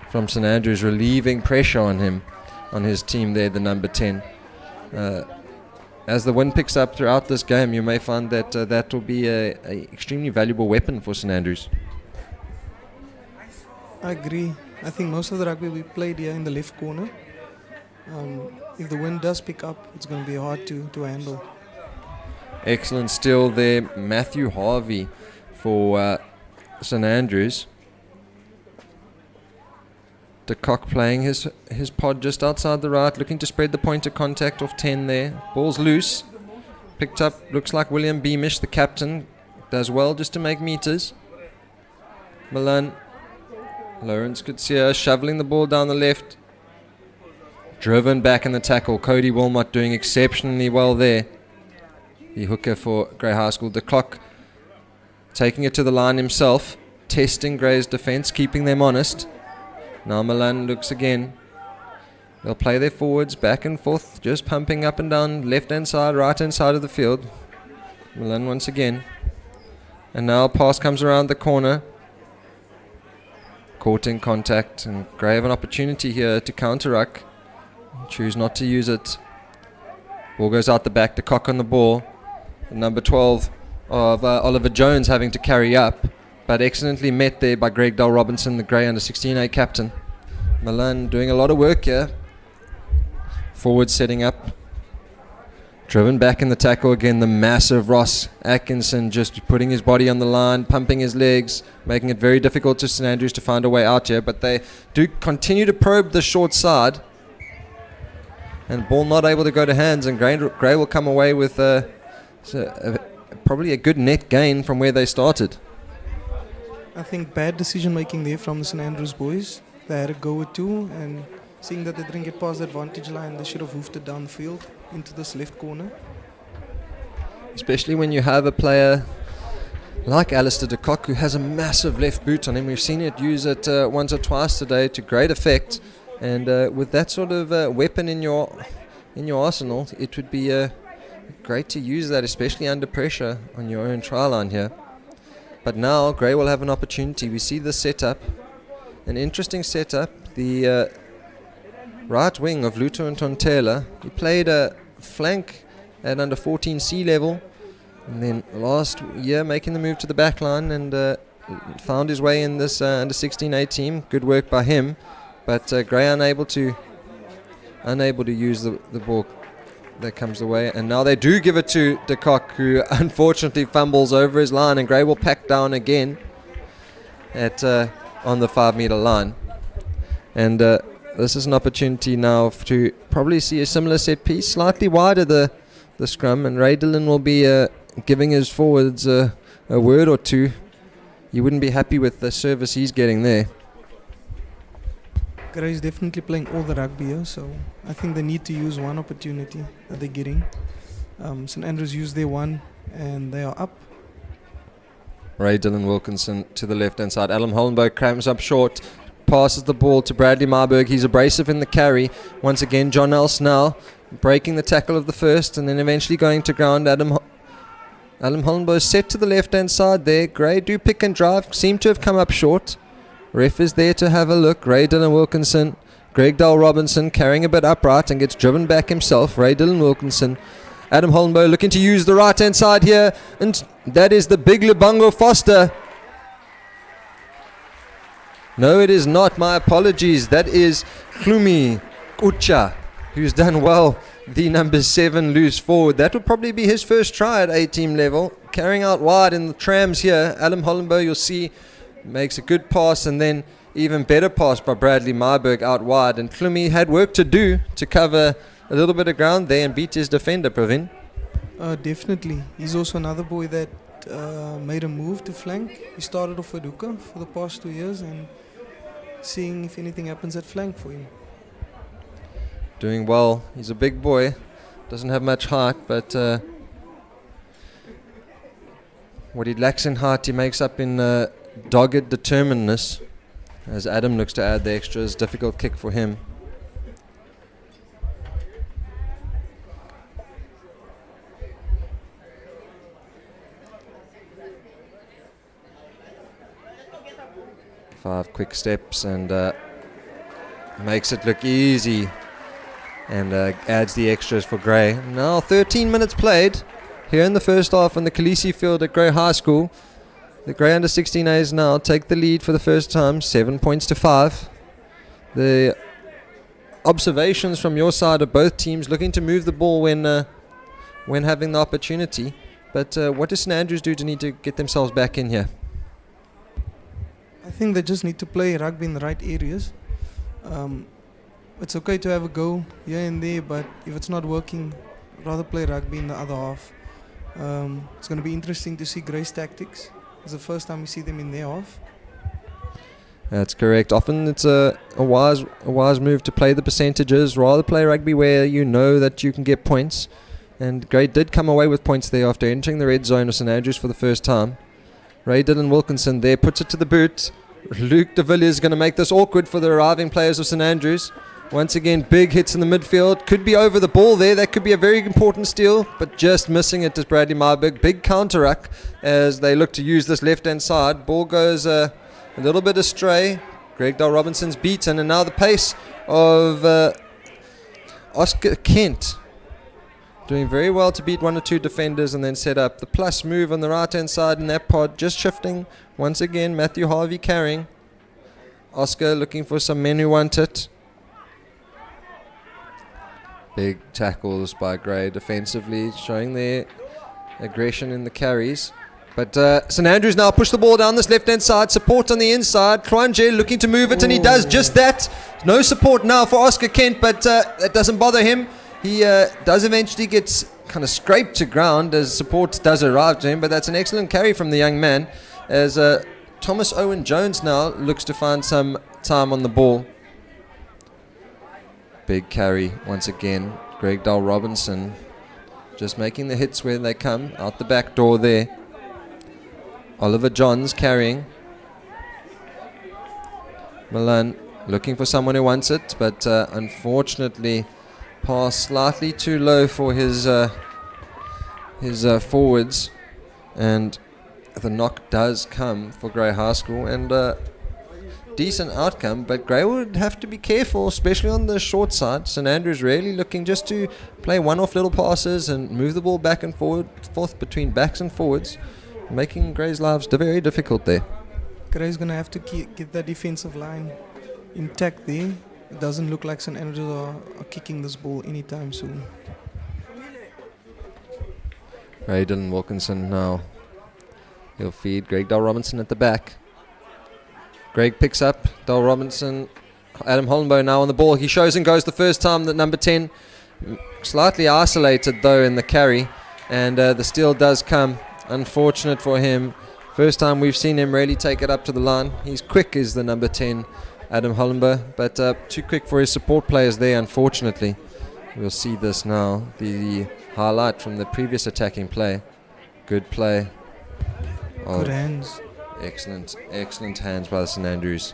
from St Andrews, relieving pressure on him, on his team there, the number 10. As the wind picks up throughout this game, you may find that that will be a extremely valuable weapon for St Andrews. I agree. I think most of the rugby we played here in the left corner. If the wind does pick up, it's going to be hard to handle. Excellent steal there, Matthew Harvey for St Andrews. De Kock playing his pod just outside the right, looking to spread the point of contact off 10 there. Ball's loose. Picked up, looks like William Beamish, the captain, does well just to make meters. Milan, Lawrence Kutsia shoveling the ball down the left. Driven back in the tackle. Cody Wilmot doing exceptionally well there. The hooker for Grey High School. De Kock taking it to the line himself. Testing Grey's defence, keeping them honest. Now Milan looks again. They'll play their forwards back and forth, just pumping up and down, left-hand side, right-hand side of the field. Milan once again. And now a pass comes around the corner. Caught in contact, and Grey have an opportunity here to counter-ruck. Choose not to use it. Ball goes out the back, De Kock on the ball. Number 12 of Oliver Jones having to carry up, but excellently met there by Greg Dell Robinson, the Grey under 16A captain. Milan doing a lot of work here. Forward setting up. Driven back in the tackle again, the massive Ross Atkinson just putting his body on the line, pumping his legs, making it very difficult to St Andrews to find a way out here, but they do continue to probe the short side. And ball not able to go to hands, and Grey will come away with probably a good net gain from where they started. I think bad decision making there from the St Andrews boys. They had a go with two, and seeing that they didn't get past the advantage line, they should have hoofed it down the field into this left corner. Especially when you have a player like Alistair De Kock, who has a massive left boot on him. We've seen it use it once or twice today to great effect. And with that sort of weapon in your arsenal, it would be great to use that, especially under pressure on your own try line here. But now Grey will have an opportunity. We see the setup, an interesting setup. The right wing of Luto and Tontela, he played a flank at under 14C level, and then last year making the move to the back line and found his way in this under 16A team. Good work by him. But Grey unable to use the ball that comes the way, and now they do give it to De Kock, who unfortunately fumbles over his line, and Grey will pack down again at on the 5 meter line. And this is an opportunity now to probably see a similar set piece, slightly wider the scrum, and Ray Dillon will be giving his forwards a word or two. You wouldn't be happy with the service he's getting there. Grey is definitely playing all the rugby here, so I think they need to use one opportunity that they're getting. St Andrews used their one, and they are up. Ray Dillon Wilkinson to the left-hand side. Adam Hollenberg cramps up short, passes the ball to Bradley Marburg. He's abrasive in the carry. Once again, John Elsnell breaking the tackle of the first, and then eventually going to ground. Adam Hollenberg set to the left-hand side there. Grey do pick and drive, seem to have come up short. Ref is there to have a look. Ray Dillon Wilkinson, Greg Dell Robinson carrying a bit upright and gets driven back himself. Ray Dillon Wilkinson. Adam Hollenberg looking to use the right-hand side here, and that is the big Lubango Foster. No, it is not. My apologies. That is Klumi Ucha, who's done well. The number 7 loose forward. That will probably be his first try at A-team level. Carrying out wide in the trams here. Adam Hollenberg, you'll see, makes a good pass, and then even better pass by Bradley Marburg out wide. And Klumi had work to do to cover a little bit of ground there and beat his defender, Pravin. Definitely. He's also another boy that made a move to flank. He started off with hooker for the past 2 years, and seeing if anything happens at flank for him. Doing well. He's a big boy. Doesn't have much height, but what he lacks in height, he makes up in dogged determinedness, as Adam looks to add the extras. Difficult kick for him. Five quick steps and makes it look easy, and adds the extras for Grey. Now 13 minutes played here in the first half on the Kolisi field at Grey High School. The Grey under 16As now take the lead for the first time, 7 points to 5. The observations from your side of both teams looking to move the ball when having the opportunity. But what does St Andrews do to need to get themselves back in here? I think they just need to play rugby in the right areas. It's okay to have a go here and there, but if it's not working, rather play rugby in the other half. It's going to be interesting to see Grey's tactics. It's the first time we see them in their half. That's correct. Often it's a wise move to play the percentages, rather play rugby where you know that you can get points. And Gray did come away with points there after entering the red zone of St Andrews for the first time. Ray Dillon Wilkinson there puts it to the boot. Luke de Villiers is going to make this awkward for the arriving players of St Andrews. Once again, big hits in the midfield. Could be over the ball there. That could be a very important steal, but just missing it is Bradley Marburg. Big counter-ruck as they look to use this left-hand side. Ball goes a little bit astray. Greg Dal Robinson's beaten, and now the pace of Oscar Kent. Doing very well to beat one or two defenders and then set up the plus move on the right-hand side in that pod. Just shifting once again. Matthew Harvey carrying. Oscar looking for some men who want it. Big tackles by Gray defensively, showing their aggression in the carries. But St Andrews now push the ball down this left-hand side. Support on the inside. Klwanje looking to move it, and he does just that. No support now for Oscar Kent, but that doesn't bother him. He does eventually get kind of scraped to ground as support does arrive to him, but that's an excellent carry from the young man as Thomas Owen Jones now looks to find some time on the ball. Big carry once again. Greg Dal Robinson just making the hits where they come. Out the back door there. Oliver Johns carrying. Milan looking for someone who wants it, but unfortunately pass slightly too low for his forwards, and the knock does come for Grey High School, and decent outcome, but Grey would have to be careful, especially on the short side. St Andrews really looking just to play one-off little passes and move the ball back and forth between backs and forwards, making Grey's lives very difficult there. Grey's going to have to get that defensive line intact there. It doesn't look like St Andrews are kicking this ball anytime soon. Ray Dillon Wilkinson now. He'll feed Greg Dal Robinson at the back. Greg picks up Dal Robinson. Adam Hollenbow now on the ball. He shows and goes the first time that number 10. Slightly isolated though in the carry. And the steal does come. Unfortunate for him. First time we've seen him really take it up to the line. He's quick as the number 10, Adam Hollenbow. But too quick for his support players there, unfortunately. We'll see this now. The highlight from the previous attacking play. Good play. Good hands. Excellent hands by the St Andrews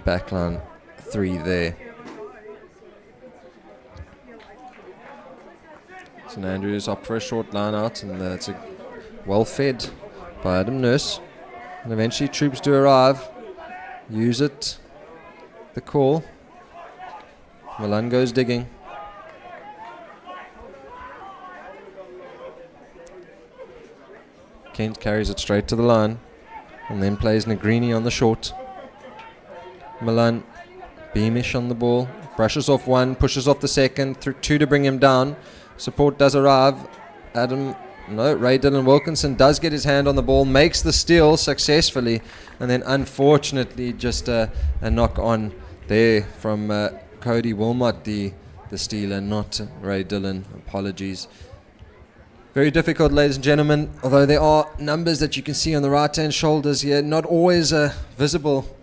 backline 3 there. St Andrews up for a short line out, and that's well fed by Adam Nurse. And eventually troops do arrive. Use it. The call. Milan goes digging. Kent carries it straight to the line and then plays Negrini on the short. Milan beamish on the ball, brushes off one, pushes off the second, through 2 to bring him down. Support does arrive. Ray Dillon Wilkinson does get his hand on the ball, makes the steal successfully, and then unfortunately just a knock on there from Cody Wilmot, the stealer, not Ray Dillon. Apologies. Very difficult, ladies and gentlemen, although there are numbers that you can see on the right-hand shoulders here, not always visible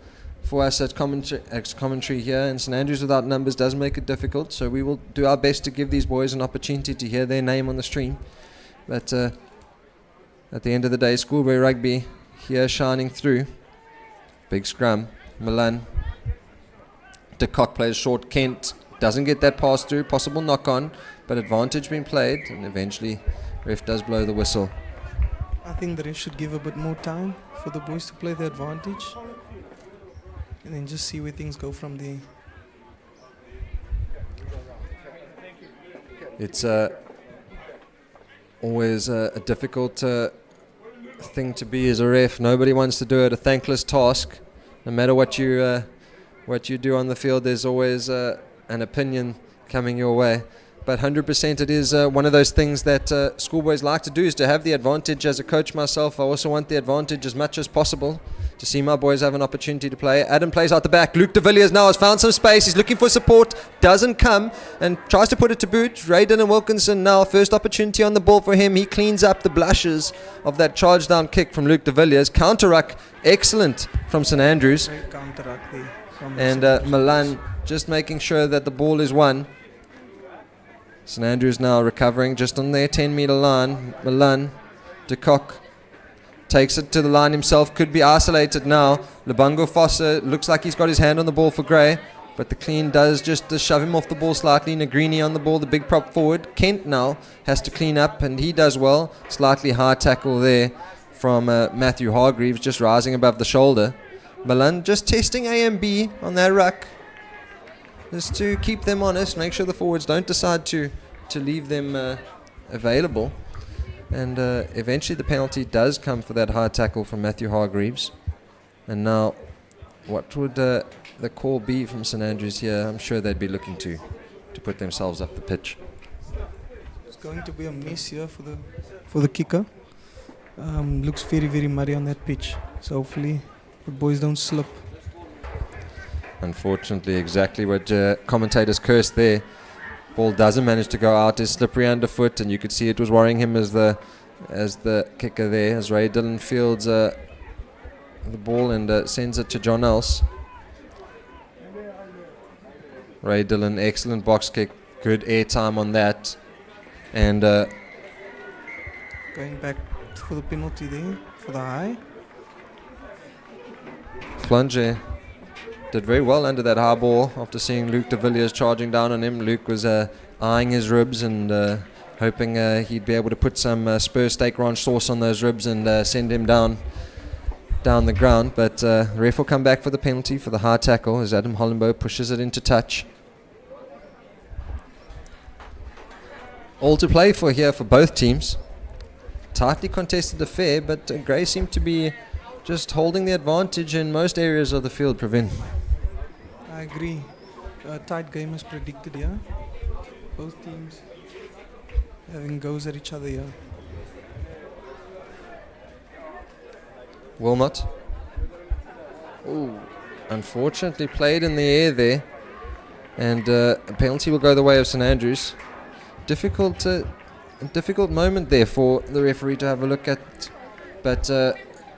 for us at commentary here, and St Andrews without numbers does make it difficult, so we will do our best to give these boys an opportunity to hear their name on the stream. But at the end of the day, schoolboy rugby here shining through. Big scrum. Milan. De Kock plays short. Kent doesn't get that pass through. Possible knock-on, but advantage being played, and eventually ref does blow the whistle. I think the ref should give a bit more time for the boys to play the advantage, and then just see where things go from there. It's always a difficult thing to be as a ref. Nobody wants to do it. A thankless task. No matter what you do on the field, there's always an opinion coming your way. But 100% it is one of those things that schoolboys like to do, is to have the advantage. As a coach myself, I also want the advantage as much as possible to see my boys have an opportunity to play. Adam plays out the back. Luke de Villiers now has found some space. He's looking for support. Doesn't come and tries to put it to boot. Ray Dylan Wilkinson now, first opportunity on the ball for him. He cleans up the blushes of that charge down kick from Luke de Villiers. Counter-ruck, excellent from St Andrews. Great counter-ruck there from And St. Andrews. Milan just making sure that the ball is won. St Andrews now recovering just on their 10-meter line. Milan, de Kock takes it to the line himself, could be isolated now. Lubango Fossa looks like he's got his hand on the ball for Gray, but the clean does just shove him off the ball slightly. Negrini on the ball, the big prop forward. Kent now has to clean up, and he does well. Slightly high tackle there from Matthew Hargreaves, just rising above the shoulder. Milan just testing A and B on that ruck, just to keep them honest, make sure the forwards don't decide to leave them available. And eventually the penalty does come for that high tackle from Matthew Hargreaves. And now, what would the call be from St Andrews here? I'm sure they'd be looking to put themselves up the pitch. It's going to be a mess here for the kicker. Looks very, very muddy on that pitch. So hopefully the boys don't slip. Unfortunately, exactly what commentators cursed there. Ball doesn't manage to go out, is slippery underfoot, and you could see it was worrying him as the kicker there, as Ray Dillon fields the ball and sends it to John Else. Ray Dillon, excellent box kick, good air time on that, and Going back for the penalty there, for the high. Plunge did very well under that high ball after seeing Luke de Villiers charging down on him. Luke was eyeing his ribs and hoping he'd be able to put some Spur steak ranch sauce on those ribs and send him down the ground. But the ref will come back for the penalty for the high tackle as Adam Hollenbo pushes it into touch. All to play for here for both teams. Tightly contested affair, but Grey seemed to be just holding the advantage in most areas of the field, Pravin. I agree. A tight game is predicted here. Both teams having goes at each other here. Wilmot. Ooh, unfortunately played in the air there. And a penalty will go the way of St Andrews. Difficult moment there for the referee to have a look at. But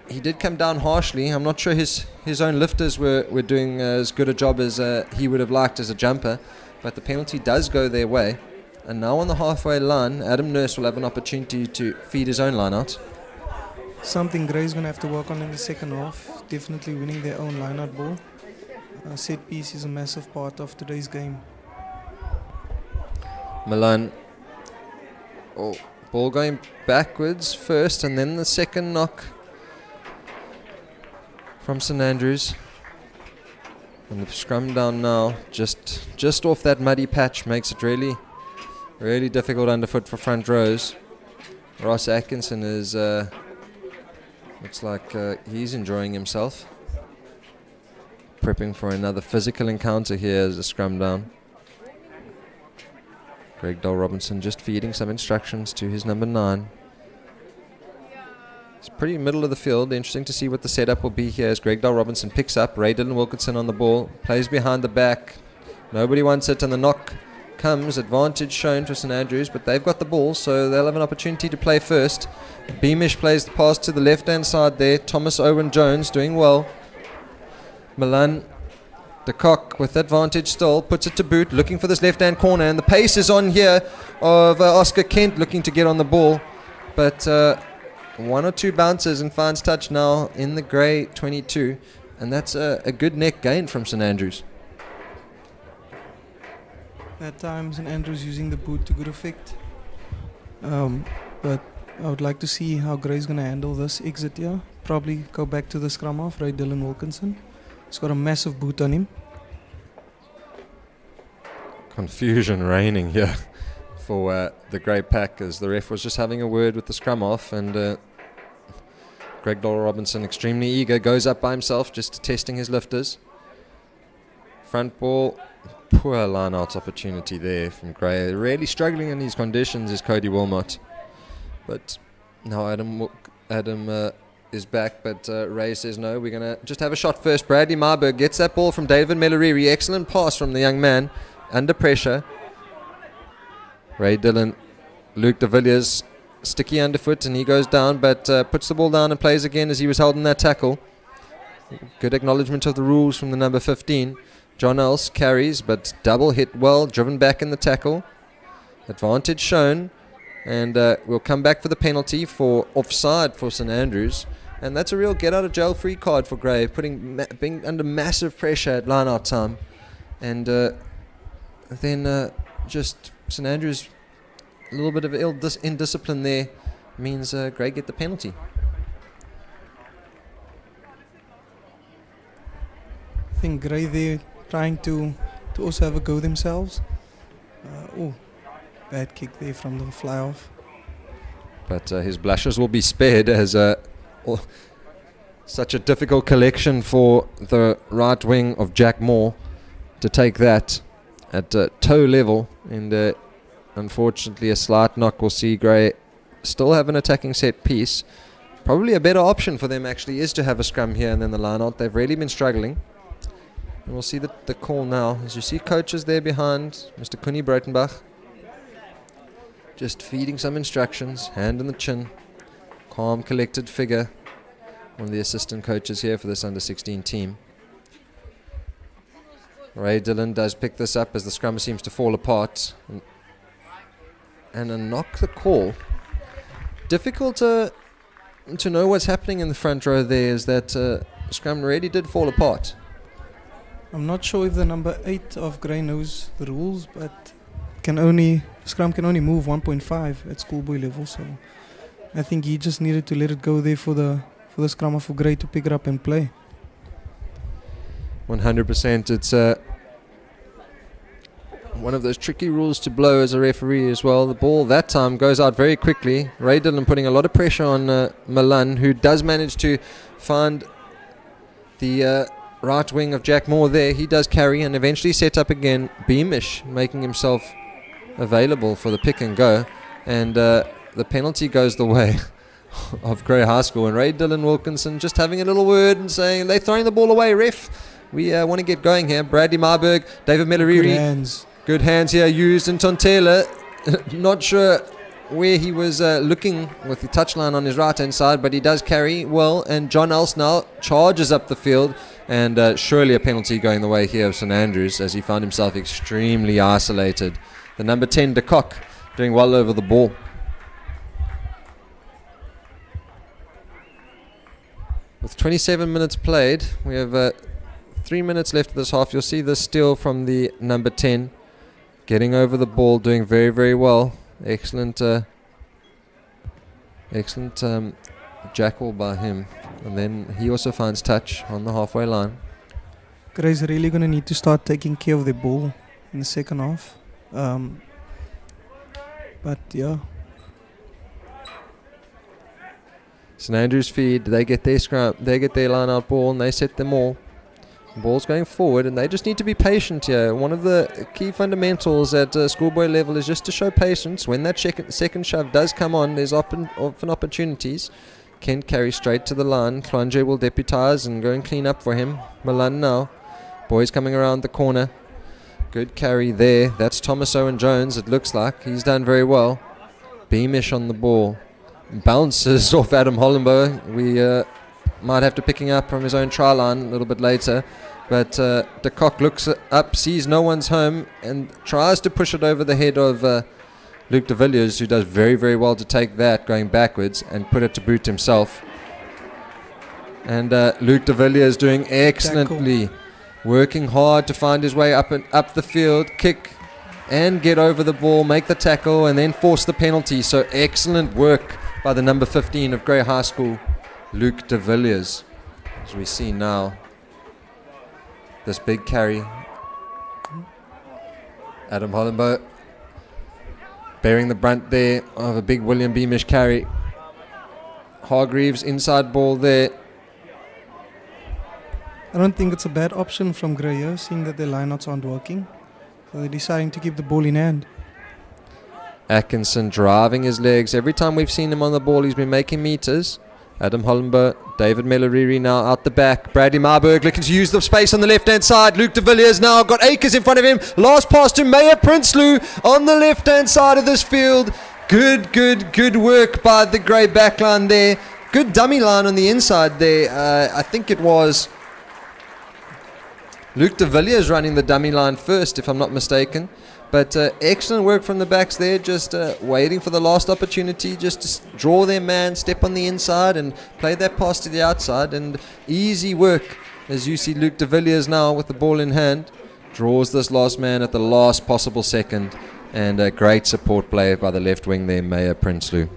he did come down harshly. I'm not sure his own lifters were doing as good a job as he would have liked as a jumper, but the penalty does go their way. And now on the halfway line, Adam Nurse will have an opportunity to feed his own line out. Something Grey's going to have to work on in the second half. Definitely winning their own line-out ball. Set piece is a massive part of today's game. Milan. Oh, ball going backwards first, and then the second knock from St Andrews. And the scrum down now, just off that muddy patch, makes it really, really difficult underfoot for front rows. Ross Atkinson is, looks like he's enjoying himself. Prepping for another physical encounter here as a scrum down. Greg Dole Robinson just feeding some instructions to his number 9. It's pretty middle of the field. Interesting to see what the setup will be here as Greg Dole Robinson picks up. Ray Dylan Wilkinson on the ball. Plays behind the back. Nobody wants it, and the knock comes. Advantage shown for St Andrews, but they've got the ball, so they'll have an opportunity to play first. Beamish plays the pass to the left-hand side there. Thomas Owen Jones doing well. Milan de Kock with advantage still, puts it to boot, looking for this left-hand corner, and the pace is on here of Oscar Kent looking to get on the ball, but one or two bounces and finds touch now in the Grey 22, and that's a good neck gain from St Andrews. At times, St Andrews using the boot to good effect. But I would like to see how Grey's going to handle this exit here. Probably go back to the scrum half, Ray Dylan Wilkinson. He's got a massive boot on him. Confusion reigning here for the Grey pack as the ref was just having a word with the scrum off, and Greg Dole Robinson, extremely eager, goes up by himself just testing his lifters. Front ball, poor line out opportunity there from Grey. Really struggling in these conditions is Cody Wilmot, but now Adam is back, but Ray says no, we're going to just have a shot first. Bradley Marburg gets that ball from David Meloriri. Excellent pass from the young man under pressure. Ray Dillon, Luke de Villiers, sticky underfoot, and he goes down, but puts the ball down and plays again as he was holding that tackle. Good acknowledgement of the rules from the number 15. John Else carries, but double hit well, driven back in the tackle. Advantage shown, and we'll come back for the penalty for offside for St Andrews. And that's a real get-out-of-jail-free card for Gray, being under massive pressure at line-out time. And then just St Andrews, a little bit of indiscipline there, means Gray get the penalty. I think Gray there trying to also have a go themselves. Bad kick there from the fly off. But his blushes will be spared as such a difficult collection for the right wing of Jack Moore to take that at toe level. And unfortunately a slight knock will see Gray still have an attacking set piece. Probably a better option for them actually is to have a scrum here and then the line out. They've really been struggling. And we'll see the call now. As you see coaches there behind, Mr. Kuni Breitenbach, just feeding some instructions, hand in the chin. Calm, collected figure. One of the assistant coaches here for this under-16 team. Ray Dillon does pick this up as the scrum seems to fall apart. And a knock the call. Difficult to know what's happening in the front row there is that scrum really did fall apart. I'm not sure if the number 8 of Gray knows the rules, but scrum can only move 1.5 at schoolboy level, so I think he just needed to let it go there for the scrummer for Gray to pick it up and play. 100%. It's one of those tricky rules to blow as a referee as well. The ball that time goes out very quickly. Ray Dillon putting a lot of pressure on Milan, who does manage to find the right wing of Jack Moore there. He does carry and eventually set up again. Beamish making himself available for the pick and go, and the penalty goes the way of Grey High School. And Ray Dillon Wilkinson just having a little word and saying they're throwing the ball away, ref. We want to get going here. Bradley Marburg, David Meloriri. Good hands here used, and Tontela not sure where he was looking with the touchline on his right hand side, but he does carry well, and John Else now charges up the field, and surely a penalty going the way here of St Andrews as he found himself extremely isolated. The number 10 de Kock doing well over the ball. With 27 minutes played, we have 3 minutes left of this half. You'll see the steal from the number 10, getting over the ball, doing very, very well. Excellent jackal by him, and then he also finds touch on the halfway line. Gray's really going to need to start taking care of the ball in the second half. But yeah. St Andrews feed, they get their scrum, they get their line out ball, and they set them all. Ball's going forward, and they just need to be patient here. One of the key fundamentals at schoolboy level is just to show patience. When that second shove does come on, there's often opportunities. Kent carries straight to the line. Klanje will deputize and go and clean up for him. Milan now. Boys coming around the corner. Good carry there. That's Thomas Owen Jones, it looks like. He's done very well. Beamish on the ball. Bounces off Adam Hollenbo. We might have to pick him up from his own try line a little bit later. But de Kock looks up, sees no one's home, and tries to push it over the head of Luke de Villiers, who does very, very well to take that going backwards and put it to boot himself. And Luke de Villiers doing excellently, working hard to find his way up the field, kick and get over the ball, make the tackle, and then force the penalty. So excellent work by the number 15 of Grey High School, Luke de Villiers. As we see now, this big carry. Adam Hollenbo bearing the brunt there of a big William Beamish carry. Hargreaves inside ball there. I don't think it's a bad option from Grey here, seeing that their lineouts aren't working. So they're deciding to keep the ball in hand. Atkinson driving his legs. Every time we've seen him on the ball, he's been making meters. Adam Hollenbo David Meloriri now out the back. Bradley Marburg looking to use the space on the left-hand side. Luke de Villiers now got Akers in front of him. Last pass to Meyer Prinsloo on the left-hand side of this field. Good work by the grey backline there. Good dummy line on the inside there. I think it was Luke de Villiers running the dummy line first, if I'm not mistaken. But excellent work from the backs there, just waiting for the last opportunity, just to draw their man, step on the inside and play that pass to the outside. And easy work as you see Luke de Villiers now with the ball in hand. Draws this last man at the last possible second. And a great support play by the left wing there, Meyer Prinsloo.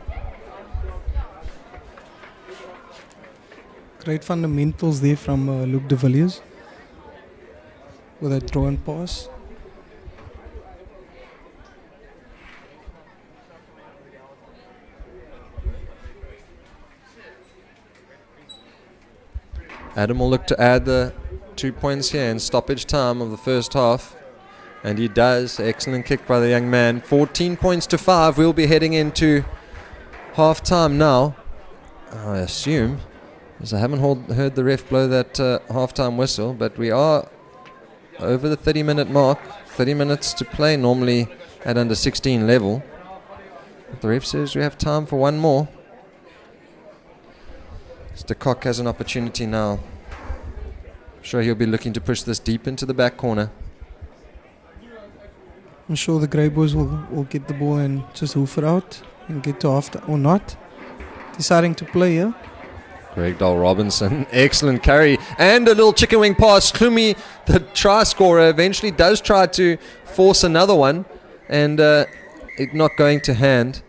Great fundamentals there from Luke de Villiers with a throw and pass. Adam will look to add the 2 points here in stoppage time of the first half. And he does. Excellent kick by the young man. 14 points to 5. We'll be heading into half time now, I assume, as I haven't heard the ref blow that half time whistle, but we are over the 30-minute mark. 30 minutes to play normally at under 16 level. But the ref says we have time for one more. Mr. Cock has an opportunity now. I'm sure he'll be looking to push this deep into the back corner. I'm sure the Grey Boys will get the ball and just hoof it out and get to half or not. Deciding to play here. Greg Dahl Robinson, excellent carry and a little chicken wing pass. Klumi, the try scorer, eventually does try to force another one and it not going to hand.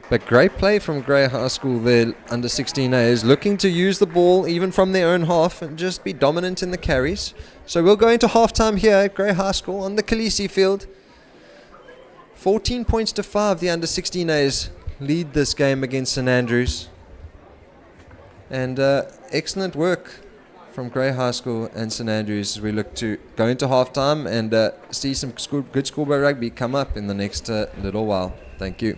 But great play from Grey High School there, under 16As, looking to use the ball even from their own half and just be dominant in the carries. So we'll go into halftime here at Grey High School on the Kolisi field. 14 points to 5, the under 16As lead this game against St Andrews. And excellent work from Grey High School and St Andrews as we look to go into halftime and see some good schoolboy rugby come up in the next little while. Thank you.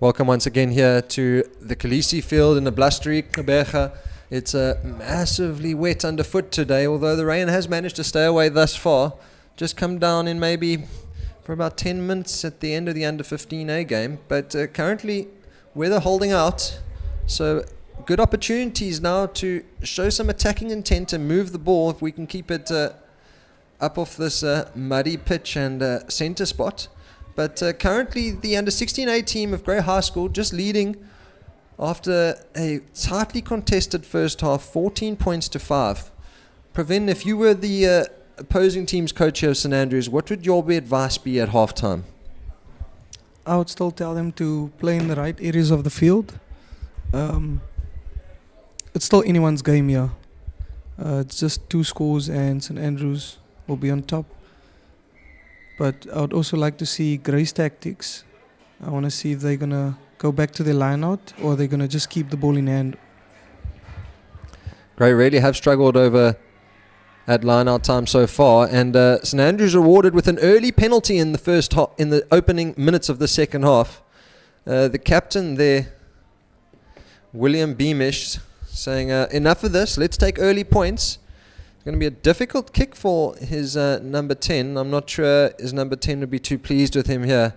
Welcome once again here to the Kolisi field in the blustery Gqeberha. It's massively wet underfoot today, although the rain has managed to stay away thus far. Just come down in maybe for about 10 minutes at the end of the under 15A game. But currently, weather holding out. So good opportunities now to show some attacking intent and move the ball if we can keep it up off this muddy pitch and centre spot. But currently the under 16A team of Grey High School just leading after a tightly contested first half, 14 points to 5. Pravin, if you were the opposing team's coach here of St Andrews, what would your advice be at halftime? I would still tell them to play in the right areas of the field. It's still anyone's game here. It's just 2 scores and St Andrews will be on top. But I would also like to see Grey's tactics. I want to see if they're going to go back to their line-out or they're going to just keep the ball in hand. Grey really have struggled over at line-out time so far, and St Andrews rewarded with an early penalty in the in the opening minutes of the second half. The captain there, William Beamish, saying, enough of this, let's take early points. It's going to be a difficult kick for his number 10. I'm not sure his number 10 would be too pleased with him here,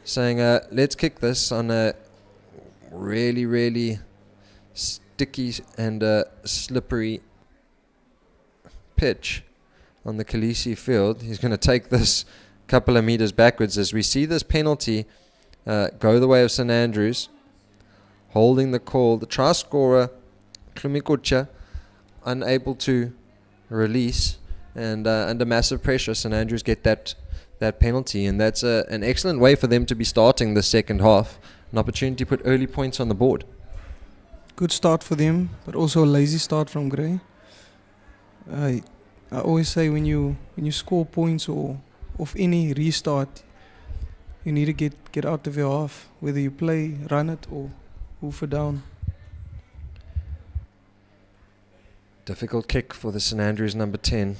saying, let's kick this on a really, really sticky and slippery pitch on the Kolisi field. He's going to take this couple of meters backwards as we see this penalty go the way of St Andrews. Holding the call, the try scorer, Klumikucha, unable to release, and under massive pressure, St Andrews get that penalty, and that's an excellent way for them to be starting the second half. An opportunity to put early points on the board. Good start for them, but also a lazy start from Grey. I always say when you score points or off any restart, you need to get out of your half, whether you play, run it, or hoof it down. Difficult kick for the St Andrews number 10.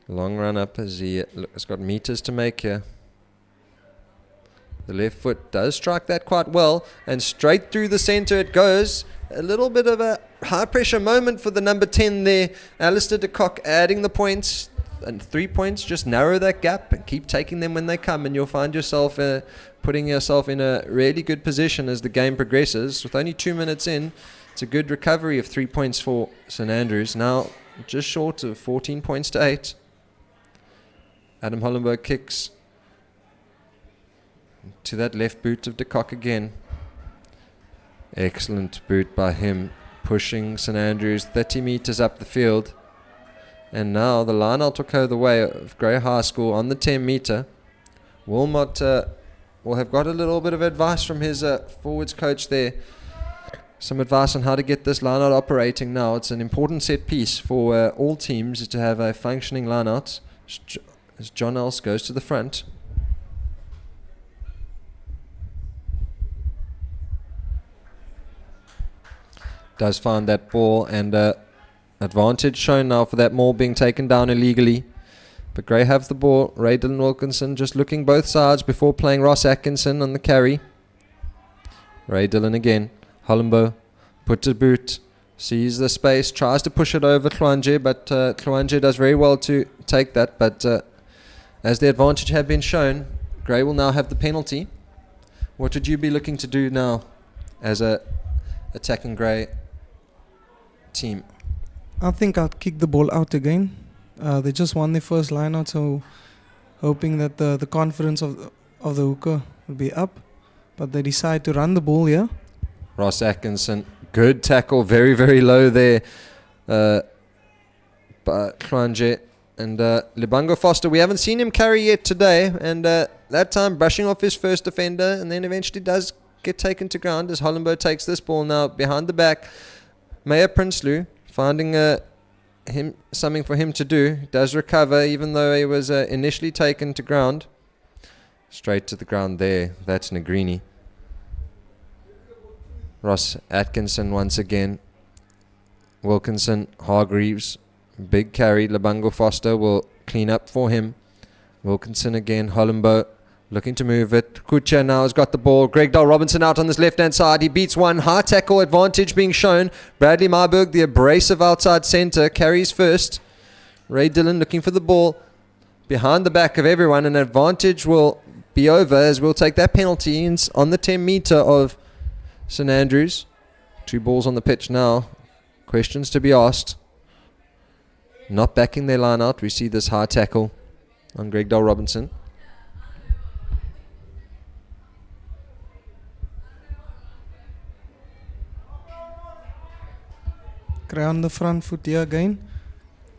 Long run up as he has got meters to make here. The left foot does strike that quite well, and straight through the centre it goes. A little bit of a high pressure moment for the number 10 there. Alistair de Kock adding the points, and 3 points, just narrow that gap and keep taking them when they come, and you'll find yourself putting yourself in a really good position as the game progresses. With only 2 minutes in, it's a good recovery of 3 points for St Andrews. Now just short of 14 points to 8. Adam Hollenberg kicks to that left boot of de Kock again. Excellent boot by him, pushing St Andrews 30 meters up the field. And now the line-out will go the way of Grey High School on the 10 meter. Wilmot will have got a little bit of advice from his forwards coach there. Some advice on how to get this line-out operating now. It's an important set piece for all teams to have a functioning line-out. As John Else goes to the front. Does find that ball, and advantage shown now for that maul being taken down illegally. But Grey have the ball. Ray Dillon Wilkinson just looking both sides before playing Ross Atkinson on the carry. Ray Dillon again. Hollenbo puts a boot, sees the space, tries to push it over Klwanje, but Klwanje does very well to take that. But as the advantage had been shown, Grey will now have the penalty. What would you be looking to do now as a attacking Grey team? I think I'll kick the ball out again. They just won their first line-out, so hoping that the confidence of the hooker will be up. But they decide to run the ball here. Ross Atkinson, good tackle, very, very low there. But Klwanje and Libango Foster, we haven't seen him carry yet today. And that time brushing off his first defender, and then eventually does get taken to ground as Hollenberg takes this ball now behind the back. Mayor Prinsloo finding something for him to do. Does recover even though he was initially taken to ground. Straight to the ground there. That's Negrini. Ross Atkinson once again. Wilkinson, Hargreaves, big carry. Labango Foster will clean up for him. Wilkinson again, Hollenbo looking to move it. Kucha now has got the ball. Greg Dahl Robinson out on this left-hand side. He beats one. High tackle advantage being shown. Bradley Marburg, the abrasive outside centre, carries first. Ray Dillon looking for the ball behind the back of everyone. An advantage will be over as we'll take that penalty on the 10 metre of St Andrews. 2 balls on the pitch now. Questions to be asked. Not backing their line out. We see this high tackle on Greg Dahl Robinson. Gray on the front foot here again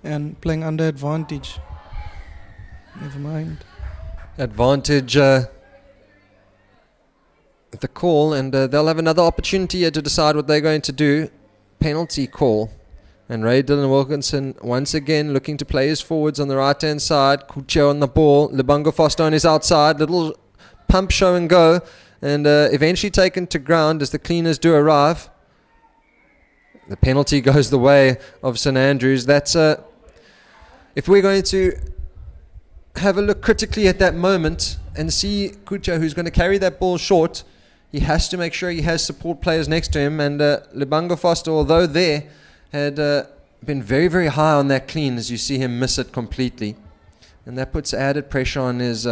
and playing under advantage. Never mind. Advantage the call, and they'll have another opportunity here to decide what they're going to do. Penalty call. And Ray Dillon Wilkinson once again looking to play his forwards on the right hand side. Kucha on the ball. Lebongo Foster on his outside. Little pump show and go. And eventually taken to ground as the cleaners do arrive. The penalty goes the way of St Andrews. That's if we're going to have a look critically at that moment and see Kucha, who's going to carry that ball short, he has to make sure he has support players next to him. And Lebongo Foster, although there, had been very, very high on that clean as you see him miss it completely. And that puts added pressure on his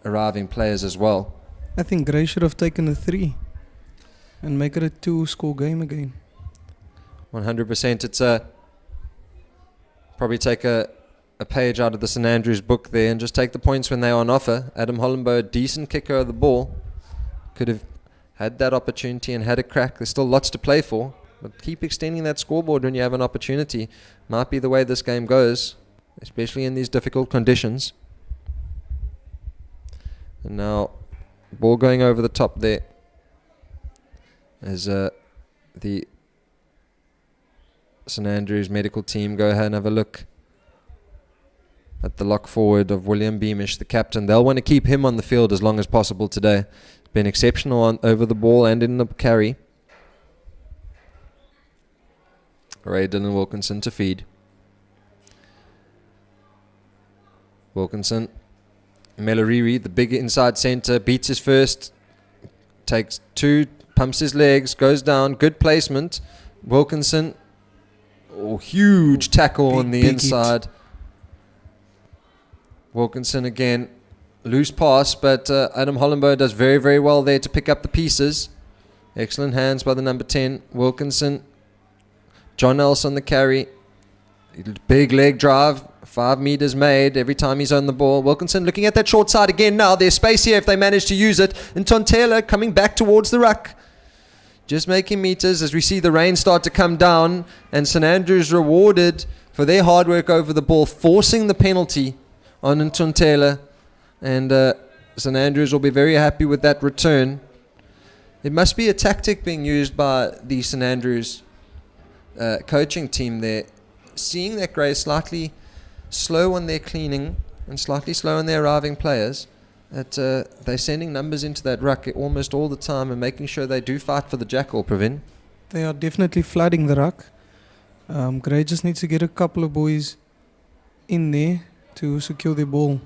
arriving players as well. I think Gray should have taken a 3 and make it a 2-score game again. 100%. It's probably take a page out of the St Andrews book there and just take the points when they're on offer. Adam Hollenbo, a decent kicker of the ball, could have had that opportunity and had a crack. There's still lots to play for, but keep extending that scoreboard when you have an opportunity. Might be the way this game goes, especially in these difficult conditions. And now, ball going over the top there as the St Andrews medical team go ahead and have a look at the lock forward of William Beamish, the captain. They'll want to keep him on the field as long as possible today. Been exceptional over the ball and in the carry. Ray Dillon Wilkinson to feed. Wilkinson. Melariri, the big inside centre, beats his first. Takes 2, pumps his legs, goes down. Good placement. Wilkinson. Oh, huge tackle on the inside. Hit. Wilkinson again. Loose pass, but Adam Hollenbo does very, very well there to pick up the pieces. Excellent hands by the number 10. Wilkinson. John Else on the carry. Big leg drive. 5 meters made every time he's on the ball. Wilkinson looking at that short side again now. There's space here if they manage to use it. And Tontela coming back towards the ruck. Just making meters as we see the rain start to come down. And St Andrews rewarded for their hard work over the ball, forcing the penalty on Ntontela. And St Andrews will be very happy with that return. It must be a tactic being used by the St Andrews coaching team there. Seeing that Gray is slightly slow on their cleaning and slightly slow on their arriving players, that they're sending numbers into that ruck almost all the time and making sure they do fight for the jackal, Pravin. They are definitely flooding the ruck. Gray just needs to get a couple of boys in there to secure their ball.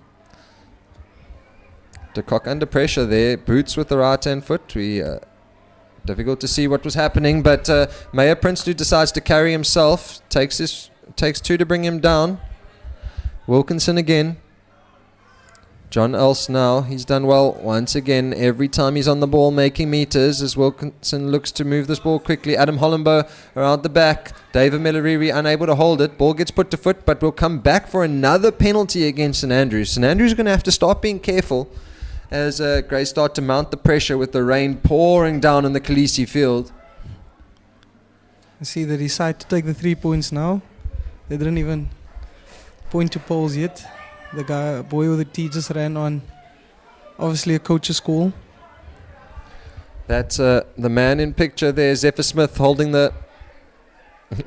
De Kock under pressure there, boots with the right hand foot. Difficult to see what was happening, but Meyer Prinsloo decides to carry himself, takes 2 to bring him down. Wilkinson again. John Else now, he's done well once again every time he's on the ball making meters as Wilkinson looks to move this ball quickly. Adam Hollenbo around the back. David Melariri unable to hold it. Ball gets put to foot, but will come back for another penalty against St Andrews. St Andrews are going to have to start being careful as Gray start to mount the pressure with the rain pouring down on the Kolisi field. I see they decide to take the 3 points now. They didn't even point to poles yet. The boy with the T just ran on. Obviously a coach's call. That's the man in picture there, Zephyr Smith, holding the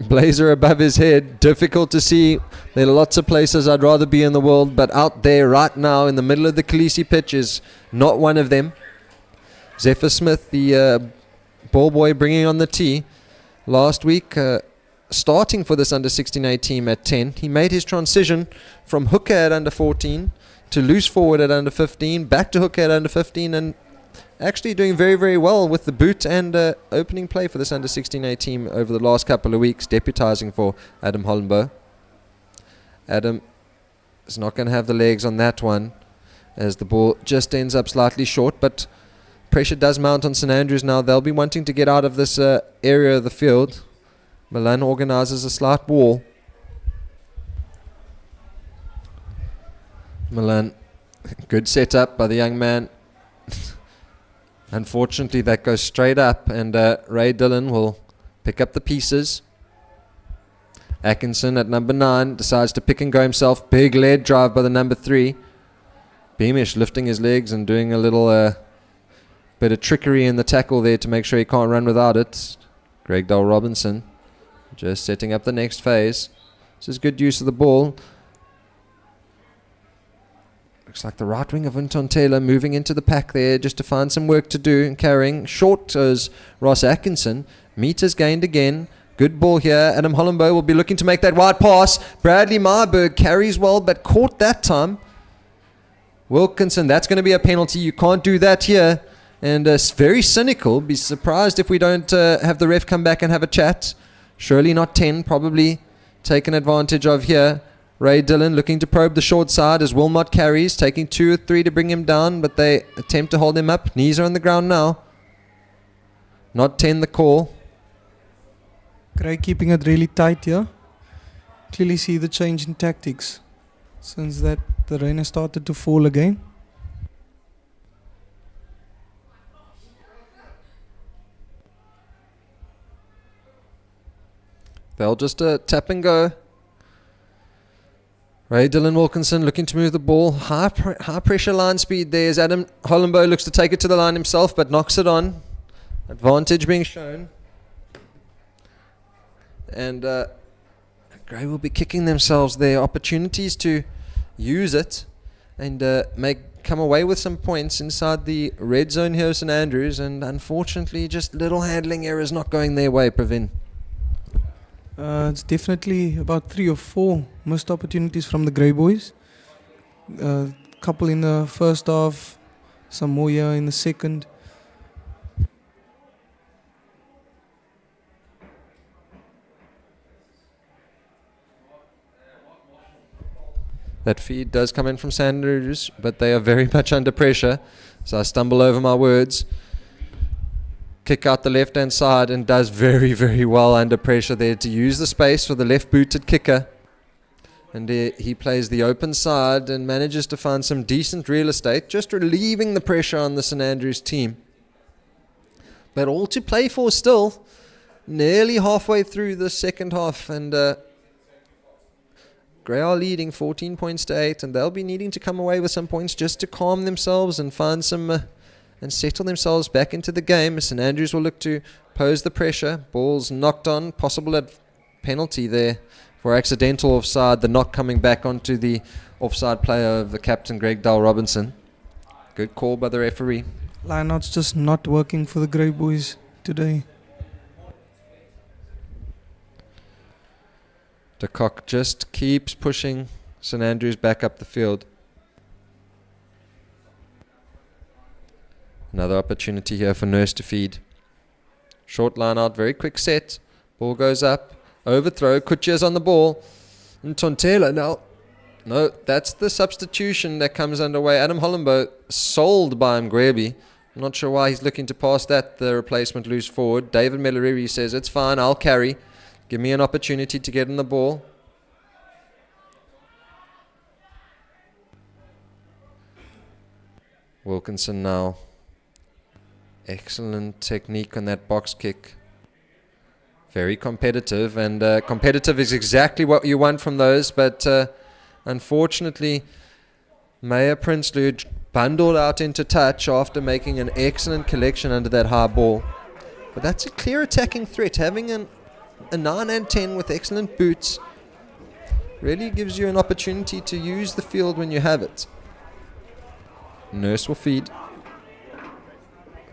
blazer above his head. Difficult to see. There are lots of places I'd rather be in the world, but out there right now in the middle of the Kolisi pitch is not one of them. Zephyr Smith, the ball boy bringing on the tee. Last week, starting for this under-16A team at 10. He made his transition from hooker at under 14 to loose forward at under 15, back to hooker at under 15, and actually doing very, very well with the boot and opening play for this under-16A team over the last couple of weeks, deputizing for Adam Hollenbo. Adam is not going to have the legs on that one, as the ball just ends up slightly short, but pressure does mount on St Andrews now. They'll be wanting to get out of this area of the field. Milan organizes a slight wall. Milan, good setup by the young man. Unfortunately, that goes straight up, and Ray Dillon will pick up the pieces. Atkinson at number 9 decides to pick and go himself. Big lead drive by the number 3. Beamish lifting his legs and doing a little bit of trickery in the tackle there to make sure he can't run without it. Greg Dale Robinson just setting up the next phase. This is good use of the ball. Looks like the right wing of Winton Taylor moving into the pack there just to find some work to do and carrying. Short as Ross Atkinson. Meters gained again. Good ball here. Adam Hollenbo will be looking to make that wide pass. Bradley Marburg carries well, but caught that time. Wilkinson, that's going to be a penalty. You can't do that here. And very cynical. Be surprised if we don't have the ref come back and have a chat. Surely not 10, probably taken advantage of here. Ray Dillon looking to probe the short side as Wilmot carries, taking 2 or 3 to bring him down, but they attempt to hold him up. Knees are on the ground now. Not 10 the call. Gray keeping it really tight here. Clearly see the change in tactics since that the rain has started to fall again. They'll just tap and go. Ray Dillon Wilkinson looking to move the ball. High pressure line speed there as Adam Hollenbo looks to take it to the line himself, but knocks it on. Advantage being shown. And Gray will be kicking themselves their opportunities to use it and come away with some points inside the red zone here of St Andrews, and unfortunately just little handling errors not going their way, Pravin. It's definitely about 3 or 4 missed opportunities from the Grey Boys. Couple in the first half, some more here in the second. That feed does come in from St Andrews, but they are very much under pressure. So I stumble over my words. Kick out the left-hand side and does very, very well under pressure there to use the space for the left-booted kicker. And he plays the open side and manages to find some decent real estate, just relieving the pressure on the St Andrews team. But all to play for still. Nearly halfway through the second half, and Grey are leading 14 points to 8, and they'll be needing to come away with some points just to calm themselves and find some and settle themselves back into the game. St Andrews will look to pose the pressure. Ball's knocked on, possible penalty there for accidental offside, the knock coming back onto the offside player of the captain, Greg Dale Robinson. Good call by the referee. Lineout's just not working for the Grey Boys today. De Kock just keeps pushing St Andrews back up the field. Another opportunity here for Nurse to feed. Short line out, very quick set. Ball goes up. Overthrow. Kutcher's on the ball. And Tontela now. No, that's the substitution that comes underway. Adam Hollenbo sold by Mgwebi. I'm not sure why he's looking to pass that, the replacement loose forward. David Melariri says, it's fine, I'll carry. Give me an opportunity to get in the ball. Wilkinson now. Excellent technique on that box kick. Very competitive, and competitive is exactly what you want from those, but unfortunately Meyer Prinsloo bundled out into touch after making an excellent collection under that high ball. But that's a clear attacking threat. Having a 9 and 10 with excellent boots really gives you an opportunity to use the field when you have it. Nurse will feed.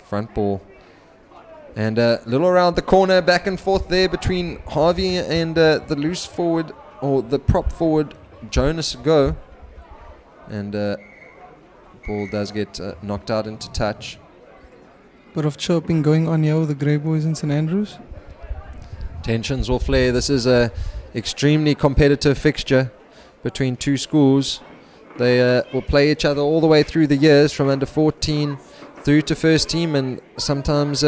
Front ball. And a little around the corner, back and forth there between Harvey and the loose forward, or the prop forward, Jonas Go. And ball does get knocked out into touch. Bit of chirping going on here with the Grey Boys in St Andrews. Tensions will flare. This is a extremely competitive fixture between two schools. They will play each other all the way through the years, from under 14 through to first team, and sometimes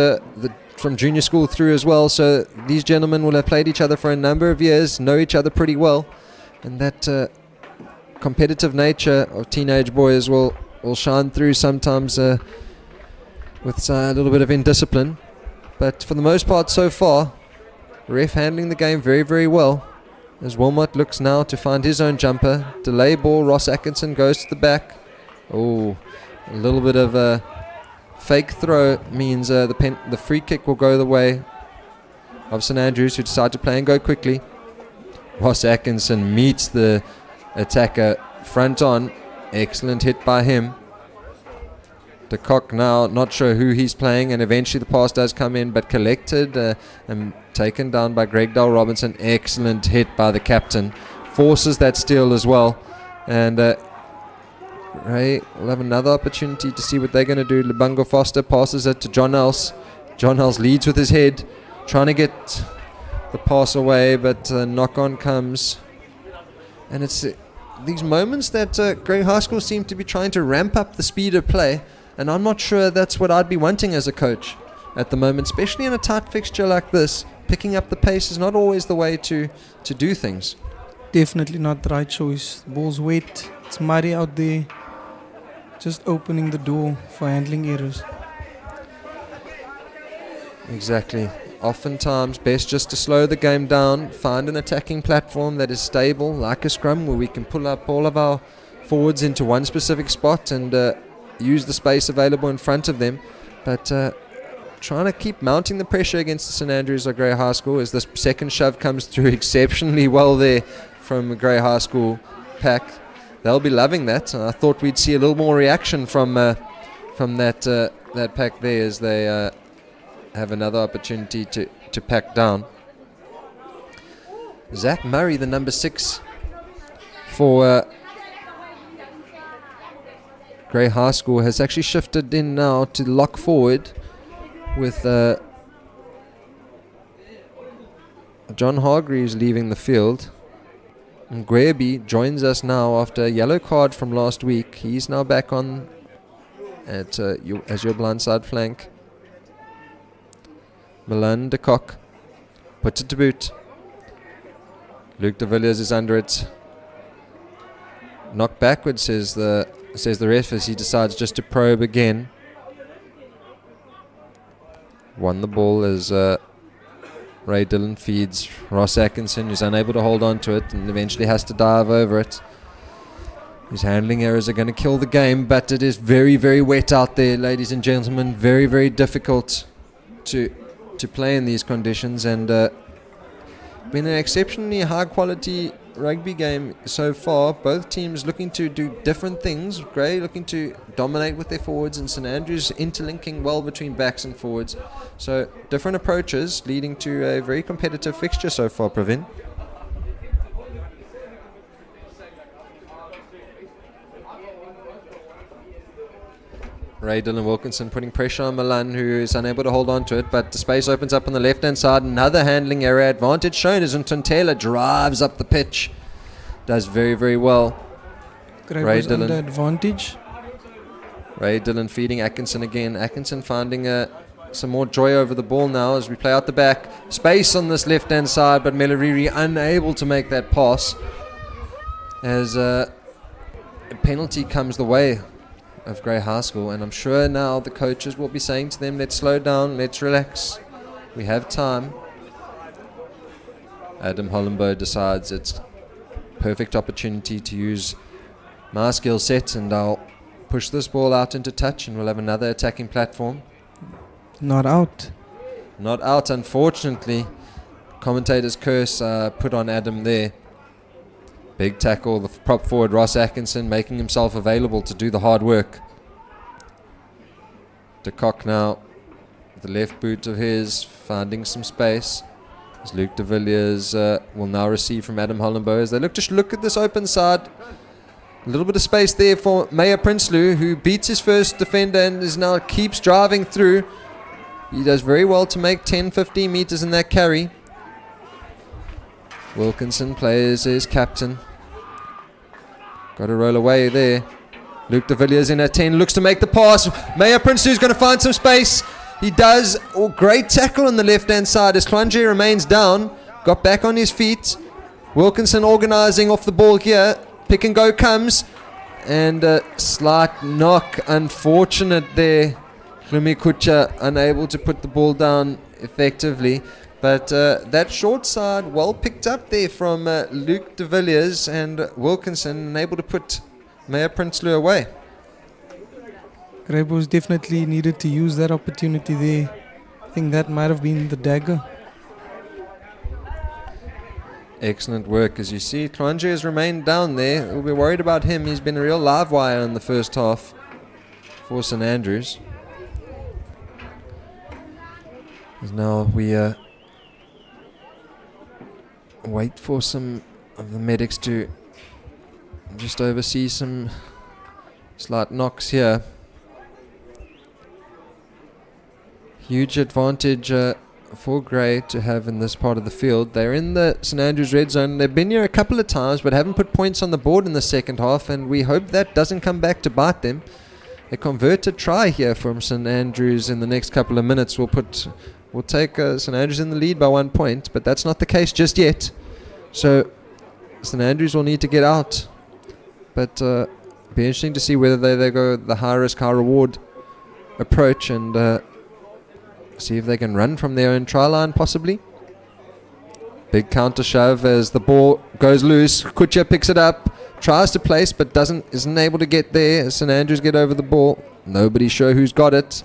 from junior school through as well. So these gentlemen will have played each other for a number of years, know each other pretty well, and that competitive nature of teenage boys will shine through sometimes with a little bit of indiscipline. But for the most part so far, ref handling the game very, very well, as Wilmot looks now to find his own jumper. Delay ball, Ross Atkinson goes to the back. Oh, a little bit of a fake throw means the free kick will go the way of St Andrews, who decide to play and go quickly. Ross Atkinson meets the attacker front on. Excellent hit by him. De Kock now not sure who he's playing, and eventually the pass does come in, but collected and taken down by Greg Dale Robinson. Excellent hit by the captain. Forces that steal as well. And Ray will have another opportunity to see what they're going to do. Lebungo Foster passes it to John Else. John Else leads with his head, trying to get the pass away, but knock-on comes. And it's these moments that Grey High School seem to be trying to ramp up the speed of play, and I'm not sure that's what I'd be wanting as a coach at the moment, especially in a tight fixture like this. Picking up the pace is not always the way to do things. Definitely not the right choice. The ball's wet, it's muddy out there. Just opening the door for handling errors. Exactly. Oftentimes best just to slow the game down, find an attacking platform that is stable, like a scrum, where we can pull up all of our forwards into one specific spot and use the space available in front of them. But trying to keep mounting the pressure against the St Andrews or Grey High School, as this second shove comes through exceptionally well there from Grey High School pack. They'll be loving that. I thought we'd see a little more reaction from that pack there, as they have another opportunity to pack down. Zach Murray, the number 6 for Grey High School, has actually shifted in now to lock forward with John Hargreaves leaving the field. And Graby joins us now after a yellow card from last week. He's now back on as your blindside flank. Milan de Kock puts it to boot. Luke de Villiers is under it. Knocked backwards, says the ref, as he decides just to probe again. Won the ball as Ray Dillon feeds Ross Atkinson, who's unable to hold on to it and eventually has to dive over it. His handling errors are going to kill the game, but it is very, very wet out there, ladies and gentlemen. Very, very difficult to play in these conditions, and been an exceptionally high quality rugby game so far. Both teams looking to do different things. Grey looking to dominate with their forwards, and St Andrews interlinking well between backs and forwards. So different approaches leading to a very competitive fixture so far, Pravin. Ray Dillon Wilkinson putting pressure on Milan, who is unable to hold on to it, but the space opens up on the left-hand side. Another handling error. Advantage shown as Taylor drives up the pitch. Does very, very well. Ray Dillon under advantage. Ray Dillon feeding Atkinson again. Atkinson finding some more joy over the ball now as we play out the back. Space on this left-hand side, but Melariri unable to make that pass, as a penalty comes the way of Grey High School, and I'm sure now the coaches will be saying to them, let's slow down, let's relax, we have time. Adam Hollenbo decides it's perfect opportunity to use my skill set, and I'll push this ball out into touch, and we'll have another attacking platform. Not out, unfortunately. Commentator's curse put on Adam there. Big tackle, the prop forward Ross Atkinson making himself available to do the hard work. De Kock now The left boot of his finding some space. As Luke de Villiers will now receive from Adam Hollenbow as they look at this open side. A little bit of space there for Meyer Prinsloo, who beats his first defender and is now keeps driving through. He does very well to make 10-15 meters in that carry. Wilkinson plays as captain. Got to roll away there. Luke de Villiers in at 10, looks to make the pass. Meyer Prinsloo is going to find some space. He does. Oh, great tackle on the left-hand side as Klanje remains down. Got back on his feet. Wilkinson organising off the ball here. Pick and go comes. And a slight knock. Unfortunate there. Hlumi Kucha unable to put the ball down effectively. But that short side well picked up there from Luke de Villiers and Wilkinson, and able to put Meyer Prinsloo away. Greyboys definitely needed to use that opportunity there. I think that might have been the dagger. Excellent work. As you see, Klanje has remained down there. We'll be worried about him. He's been a real live wire in the first half for St Andrews. As now we wait for some of the medics to just oversee some slight knocks here. Huge advantage for Grey to have in this part of the field. They're in the St Andrews red zone. They've been here a couple of times but haven't put points on the board in the second half, and we hope that doesn't come back to bite them. A converted try here from St Andrews in the next couple of minutes will take St Andrews in the lead by 1 point, but that's not the case just yet. So St Andrews will need to get out, but be interesting to see whether they go the high risk, high reward approach and see if they can run from their own try line possibly. Big counter shove as the ball goes loose. Kucha picks it up, tries to place but isn't able to get there. St Andrews get over the ball. Nobody sure who's got it.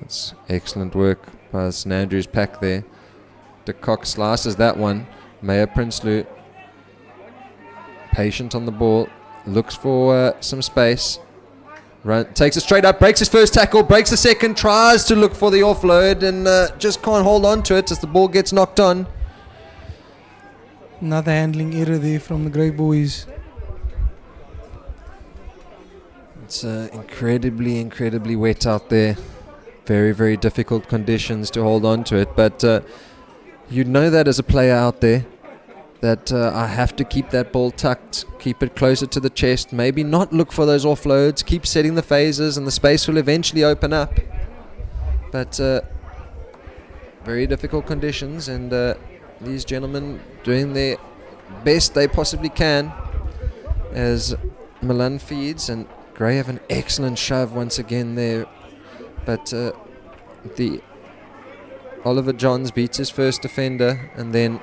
That's excellent work by St Andrews pack there. De Kock slices that one. Meyer Prinsloo patient on the ball, looks for some space. Takes it straight up, breaks his first tackle, breaks the second, tries to look for the offload and just can't hold on to it as the ball gets knocked on. Another handling error there from the Greyboys. It's incredibly wet out there. Very, very difficult conditions to hold on to it, but you'd know that as a player out there, that I have to keep that ball tucked, keep it closer to the chest, maybe not look for those offloads, keep setting the phases and the space will eventually open up. But very difficult conditions, and these gentlemen doing their best they possibly can as Milan feeds, and Grey have an excellent shove once again there. But the Oliver Johns beats his first defender and then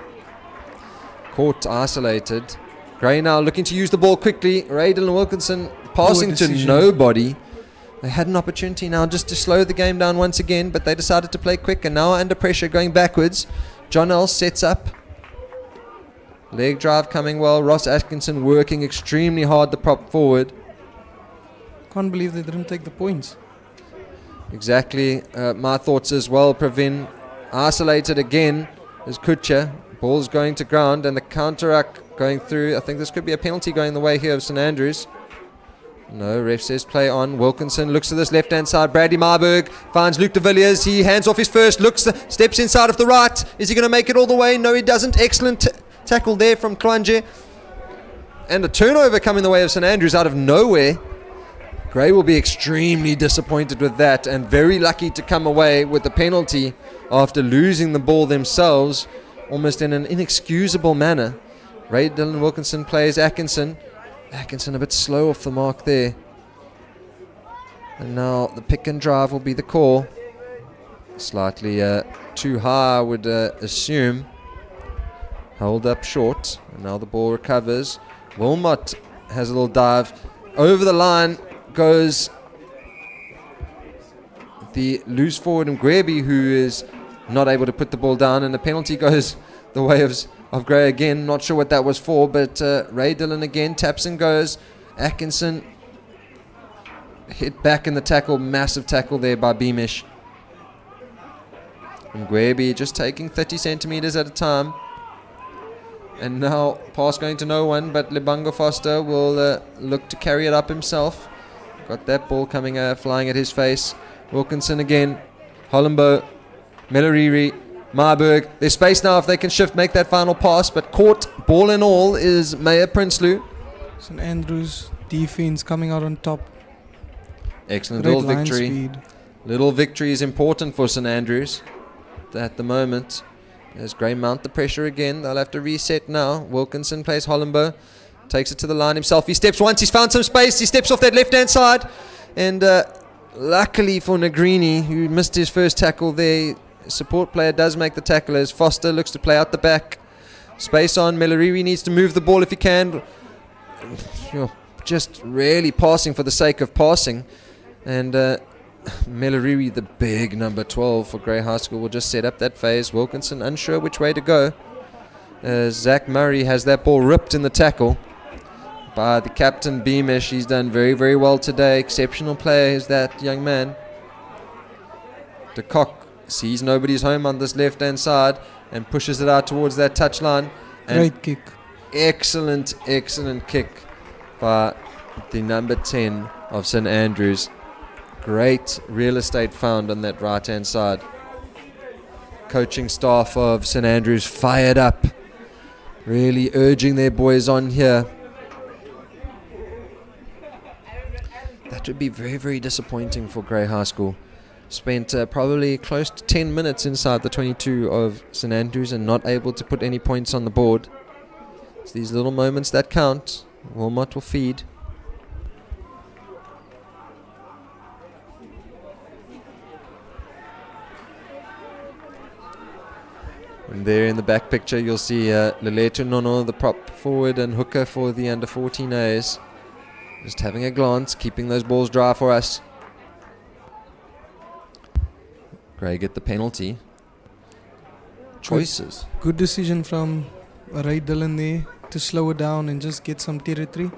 caught isolated. Grey now looking to use the ball quickly. Ray Dylan Wilkinson passing to nobody. They had an opportunity now just to slow the game down once again, but they decided to play quick and now under pressure going backwards. John Ells sets up. Leg drive coming well. Ross Atkinson working extremely hard to prop forward. Can't believe they didn't take the points. Exactly. My thoughts as well. Pravin isolated again as Kucha. Ball's going to ground and the counteract going through. I think this could be a penalty going the way here of St Andrews. No, ref says play on. Wilkinson looks to this left-hand side. Bradley Marburg finds Luke de Villiers. He hands off his first, steps inside of the right. Is he going to make it all the way? No, he doesn't. Excellent tackle there from Klanje. And a turnover coming the way of St Andrews out of nowhere. Grey will be extremely disappointed with that and very lucky to come away with the penalty after losing the ball themselves almost in an inexcusable manner. Ray Dylan Wilkinson plays Atkinson. Atkinson a bit slow off the mark there. And now the pick and drive will be the call. Slightly too high, I would assume. Hold up short. And now the ball recovers. Wilmot has a little dive. Over the line goes the loose forward Mgwebi, who is not able to put the ball down, and the penalty goes the way of Grey again. Not sure what that was for, but Ray Dillon again taps and goes. Atkinson hit back in the tackle. Massive tackle there by Beamish. And Gwebi just taking 30 centimeters at a time. And now pass going to no one, but Lebanga Foster will look to carry it up himself. Got that ball coming flying at his face. Wilkinson again. Hollenbo, Melariri, Marburg. There's space now if they can shift, make that final pass, but caught ball and all is Meyer Prinsloo. St Andrews defense coming out on top. Excellent Great little line victory. speed. Little victory is important for St Andrews at the moment. As Gray mount the pressure again, they'll have to reset now. Wilkinson plays Hollenbo, takes it to the line himself. He steps once, he's found some space. He steps off that left-hand side, and luckily for Negrini, who missed his first tackle there, support player does make the tackle as Foster looks to play out the back. Space on. Melariri needs to move the ball if he can. Just really passing for the sake of passing, and Melariri, the big number 12 for Grey High School, will just set up that phase. Wilkinson unsure which way to go. Zach Murray has that ball ripped in the tackle by the captain Beamish. He's done very, very well today. Exceptional player is that young man. De Kock sees nobody's home on this left-hand side and pushes it out towards that touchline. Great kick. Excellent, excellent kick by the number 10 of St Andrews. Great real estate found on that right-hand side. Coaching staff of St Andrews fired up, really urging their boys on here. That would be very, very disappointing for Grey High School. Spent probably close to 10 minutes inside the 22 of St Andrews and not able to put any points on the board. It's these little moments that count. Wilmot will feed. And there in the back picture you'll see Leletu Nono, the prop forward and hooker for the under 14As. Just having a glance, keeping those balls dry for us. Gray get the penalty. Choices. Good decision from Ray Dillon there to slow it down and just get some territory.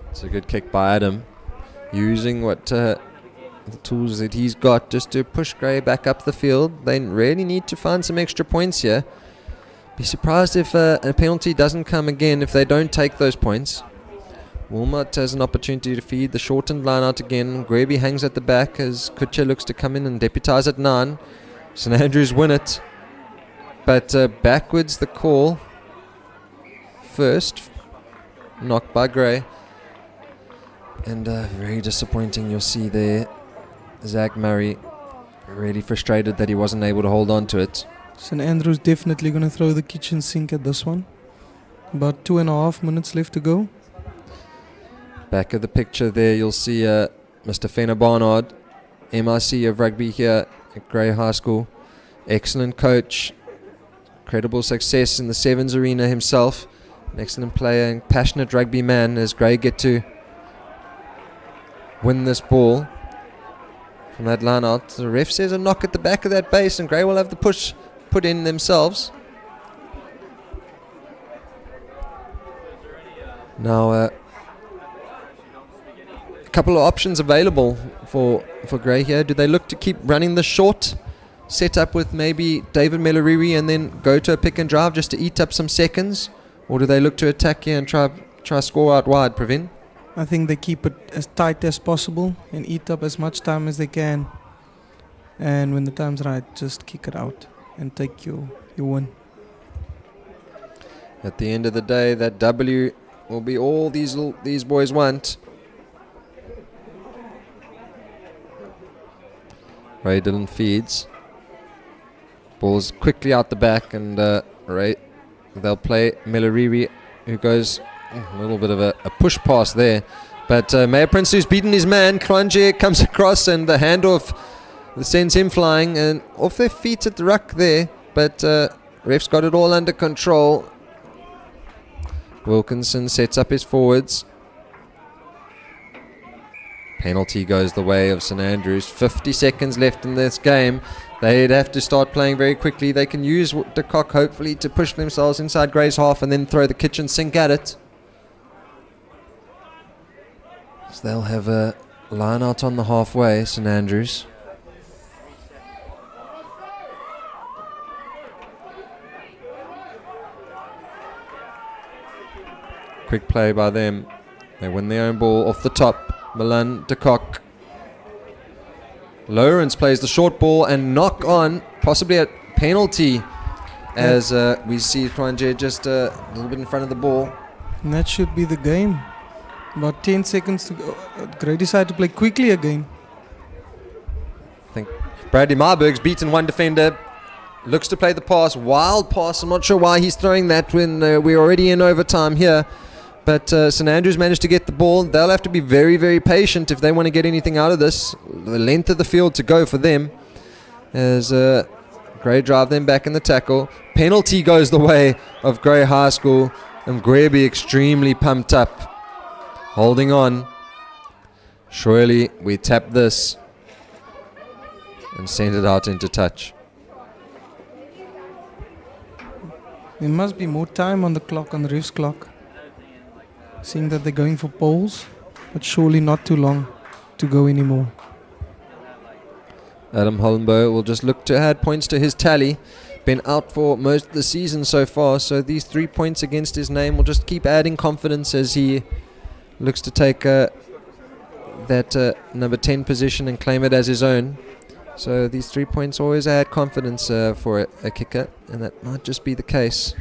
It's a good kick by Adam, using what the tools that he's got just to push Gray back up the field. They really need to find some extra points here. Be surprised if a penalty doesn't come again if they don't take those points. Wilmot has an opportunity to feed the shortened line out again. Gwebi hangs at the back as Kutcher looks to come in and deputise at 9. St Andrews win it, but backwards the call first, knocked by Gray, and very disappointing. You'll see there Zach Murray really frustrated that he wasn't able to hold on to it. St Andrews definitely going to throw the kitchen sink at this one. About 2.5 minutes left to go. Back of the picture there you'll see Mr. Fenner Barnard, MIC of rugby here at Grey High School. Excellent coach, incredible success in the Sevens arena himself. An excellent player and passionate rugby man as Grey get to win this ball from that line out. The ref says a knock at the back of that base and Grey will have the push put in themselves. Now a couple of options available for Grey here. Do they look to keep running the short set up with maybe David Melariri and then go to a pick and drive just to eat up some seconds? Or do they look to attack here and try score out wide, Pravin? I think they keep it as tight as possible and eat up as much time as they can. And when the time's right, just kick it out and take your win. At the end of the day, that W will be all these boys want. Ray Dillon feeds. Ball's quickly out the back, and they'll play Melariri, who goes a little bit of a push pass there. But Mayor Prince, who's beaten his man, Klanje comes across, and the handoff sends him flying and off their feet at the ruck there. But ref's got it all under control. Wilkinson sets up his forwards. Penalty goes the way of St Andrews. 50 seconds left in this game. They'd have to start playing very quickly. They can use De Kock hopefully to push themselves inside Gray's half and then throw the kitchen sink at it. So they'll have a line out on the halfway, St Andrews. Quick play by them. They win their own ball off the top. Milan de Kock. Lawrence plays the short ball and knock on, possibly a penalty, as we see Twanje just a little bit in front of the ball. And that should be the game. About 10 seconds to go. Gray decide to play quickly again. I think Bradley Marburg's beaten one defender. Looks to play the pass. Wild pass. I'm not sure why he's throwing that when we're already in overtime here. But St Andrews managed to get the ball. They'll have to be very, very patient if they want to get anything out of this. The length of the field to go for them. As Grey drive them back in the tackle. Penalty goes the way of Grey High School. And Greby extremely pumped up. Holding on. Surely we tap this. And send it out into touch. There must be more time on the clock, on the ref's clock. Seeing that they're going for poles, but surely not too long to go anymore. Adam Hollenbo will just look to add points to his tally. Been out for most of the season so far, so these 3 points against his name will just keep adding confidence as he looks to take that number 10 position and claim it as his own. So these 3 points always add confidence for a kicker, and that might just be the case.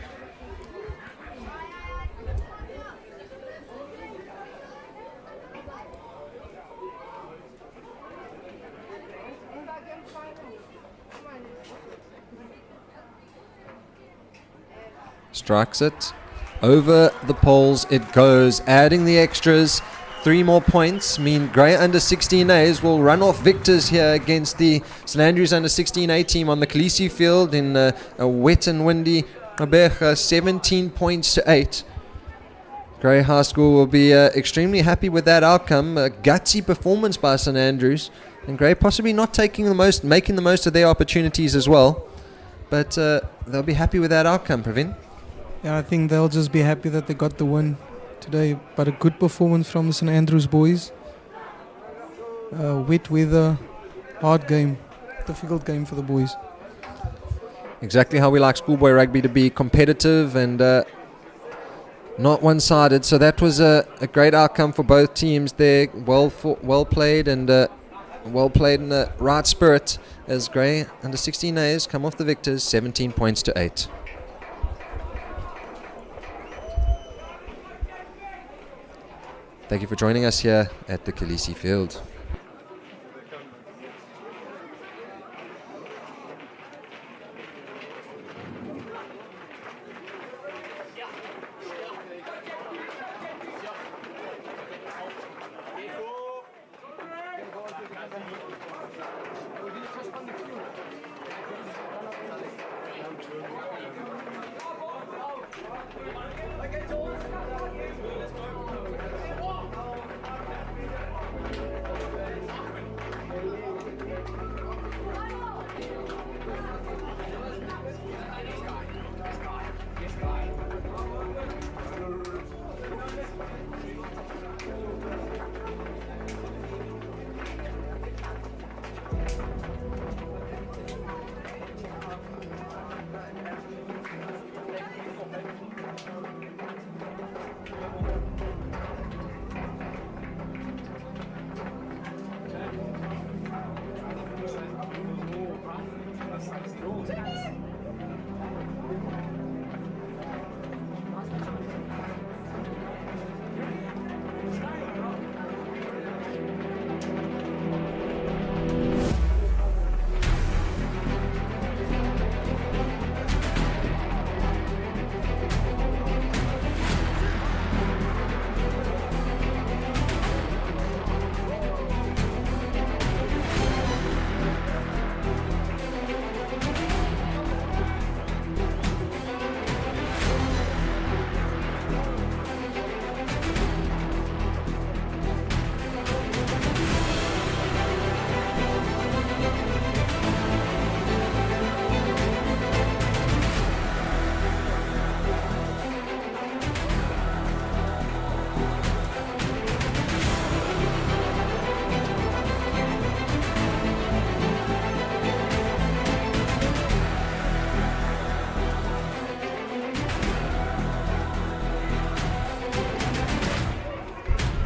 Strikes it. Over the poles it goes, adding the extras. 3 more points mean Grey under 16As will run off victors here against the St Andrews under 16A team on the Kolisi field in a wet and windy Aberga, 17 points to 8. Grey High School will be extremely happy with that outcome. A gutsy performance by St Andrews, and Grey possibly not making the most of their opportunities as well. But they'll be happy with that outcome, Praveen. Yeah, I think they'll just be happy that they got the win today. But a good performance from the St Andrews boys. Wet weather, hard game, difficult game for the boys. Exactly how we like schoolboy rugby to be, competitive and not one-sided. So that was a great outcome for both teams there. Well played and well played in the right spirit as Grey under 16As come off the victors, 17 points to 8. Thank you for joining us here at the Kolisi field.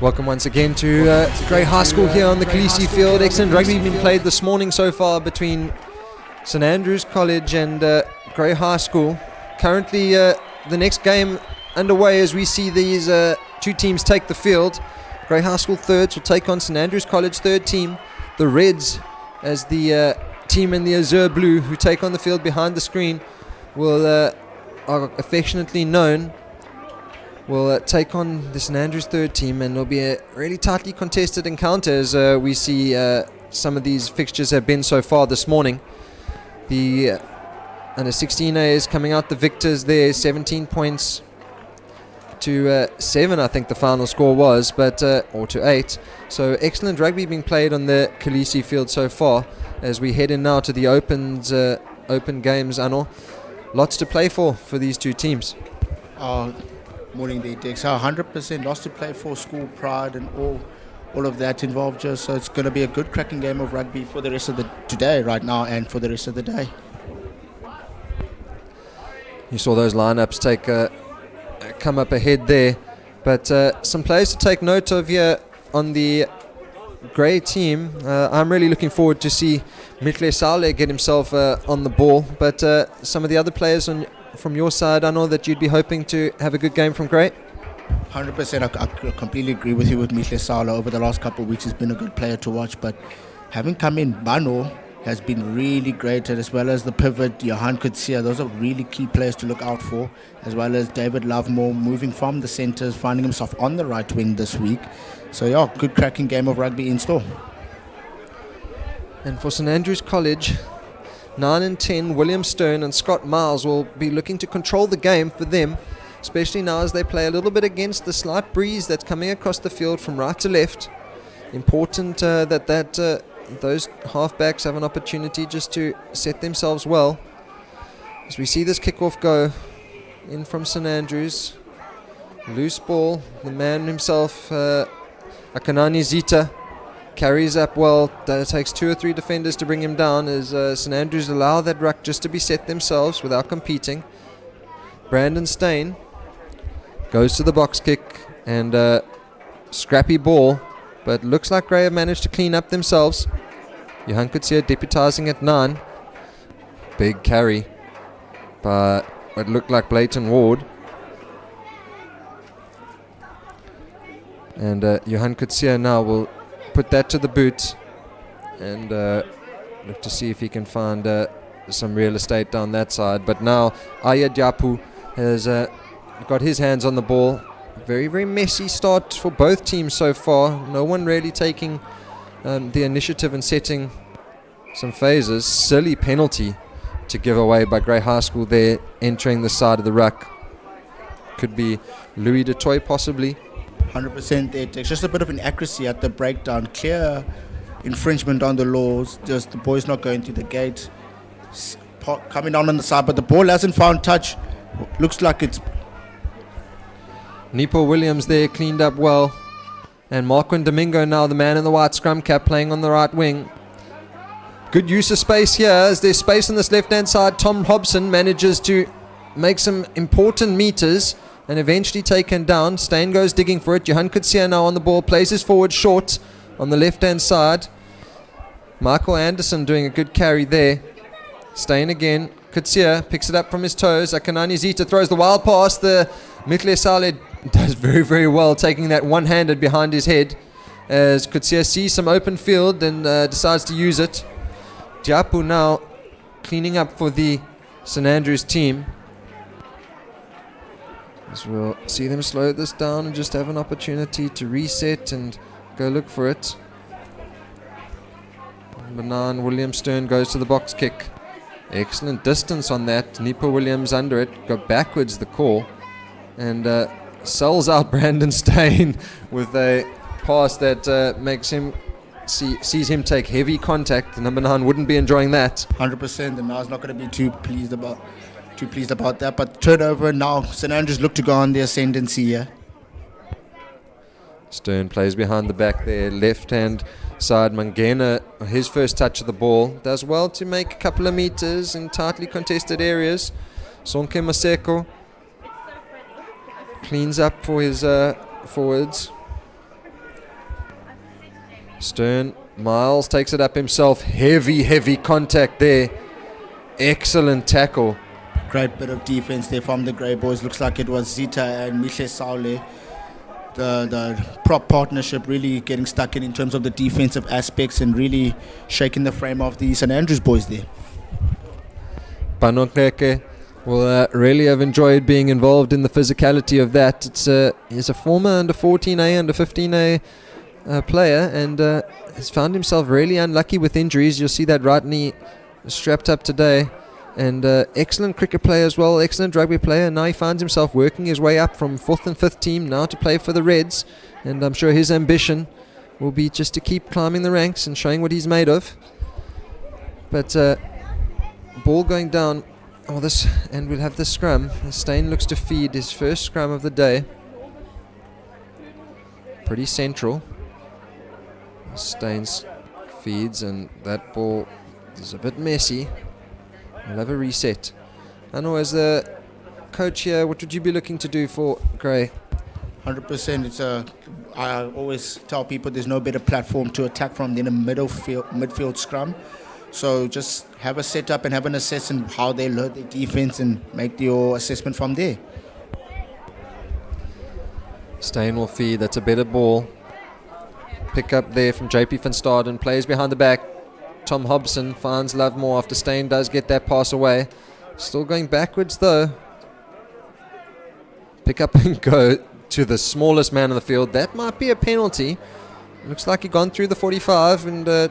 Welcome once again to Grey High School here on the Kolisi field. Excellent rugby being played this morning so far between St Andrews College and Grey High School. Currently the next game underway as we see these two teams take the field. Grey High School thirds will take on St Andrews College third team. The Reds, as the team in the azure blue who take on the field behind the screen, are affectionately known, will take on the St Andrews third team, and it'll be a really tightly contested encounter as we see some of these fixtures have been so far this morning. The under 16A is coming out the victors there, 17 points to 7 I think the final score was, but or to 8. So excellent rugby being played on the Kolisi field so far as we head in now to the open games. Anno, lots to play for these two teams. Morning there, Dex. 100% lots to play for, school pride and all of that involved. Just so it's going to be a good cracking game of rugby for the rest of the today, right now, and for the rest of the day. You saw those lineups come up ahead there, but some players to take note of here on the Grey team. I'm really looking forward to see Mitle Sale get himself on the ball, but some of the other players from your side, I know that you'd be hoping to have a good game from Grey. 100%, I completely agree with you with Mitle Sala. Over the last couple of weeks, he's been a good player to watch, but having come in, Bano has been really great, and as well as the pivot, Johan Kutsia, those are really key players to look out for, as well as David Lovemore moving from the centres, finding himself on the right wing this week. So yeah, good cracking game of rugby in store. And for St Andrews College, 9 and 10, William Stern and Scott Miles will be looking to control the game for them, especially now as they play a little bit against the slight breeze that's coming across the field from right to left. Important that those halfbacks have an opportunity just to set themselves well. As we see this kickoff go in from St Andrews, loose ball, the man himself, Akanani Zita, carries up well. That takes 2 or 3 defenders to bring him down as St Andrews allow that ruck just to be set themselves without competing. Brandon Stain goes to the box kick and scrappy ball, but looks like Grey have managed to clean up themselves. Johan Kutsia deputizing at 9. Big carry by what looked like Blayton Ward. And Johan Kutsia now will put that to the boot and look to see if he can find some real estate down that side. But now Aya Diapu has got his hands on the ball. Very, very messy start for both teams so far. No one really taking the initiative and setting some phases. Silly penalty to give away by Grey High School there, entering the side of the ruck. Could be Louis de Toy possibly. 100% there. It's just a bit of inaccuracy at the breakdown. Clear infringement on the laws. Just the boys not going to the gate. Coming down on the side, but the ball hasn't found touch. Looks like it's... Nepo Williams there cleaned up well. And Marquin Domingo now the man in the white scrum cap playing on the right wing. Good use of space here. As there's space on this left hand side, Tom Hobson manages to make some important meters and eventually taken down. Stain goes digging for it. Johan Kutsia now on the ball, plays his forward short on the left hand side. Michael Anderson doing a good carry there. Stain again. Kutsia picks it up from his toes. Akanani Zita throws the wild pass. The Mitle Saleh does very, very well, taking that one-handed behind his head as Kutsia sees some open field and decides to use it. Diapu now cleaning up for the St Andrews team. As we'll see them slow this down and just have an opportunity to reset and go look for it. Number 9, William Stern goes to the box kick. Excellent distance on that. Nepo Williams under it. Got backwards the call. And sells out Brandon Stain with a pass that makes him sees him take heavy contact. Number 9 wouldn't be enjoying that. 100%, and now he's not going to be too pleased about that. But turnover now, St Andrews look to go on the ascendancy here. Stern plays behind the back there, left hand side. Mangena, his first touch of the ball, does well to make a couple of meters in tightly contested areas. Sonke Maseko cleans up for his forwards. Stern, Miles takes it up himself. Heavy contact there. Excellent tackle. Great bit of defense there from the Grey Boys. Looks like it was Zita and Mihle Saule. The prop partnership really getting stuck in terms of the defensive aspects and really shaking the frame of the St Andrews boys there. Panokeke will really have enjoyed being involved in the physicality of that. He's a former under 14A, under 15A player, and has found himself really unlucky with injuries. You'll see that right knee strapped up today. And excellent cricket player as well, excellent rugby player. Now he finds himself working his way up from 4th and 5th team now to play for the Reds. And I'm sure his ambition will be just to keep climbing the ranks and showing what he's made of. But ball going down. And we'll have the scrum. Steyn looks to feed his first scrum of the day. Pretty central. Steyn feeds, and that ball is a bit messy. We'll have a reset. I know, as the coach here, what would you be looking to do for Grey? 100%. I always tell people there's no better platform to attack from than a midfield scrum. So just have a setup and have an assessment how they load their defense and make your assessment from there. Steyn will feed. That's a better ball. Pick up there from JP van Staden. Plays behind the back. Tom Hobson finds Lovemore after Steyn does get that pass away. Still going backwards though. Pick up and go to the smallest man on the field. That might be a penalty. Looks like he gone through the 45 and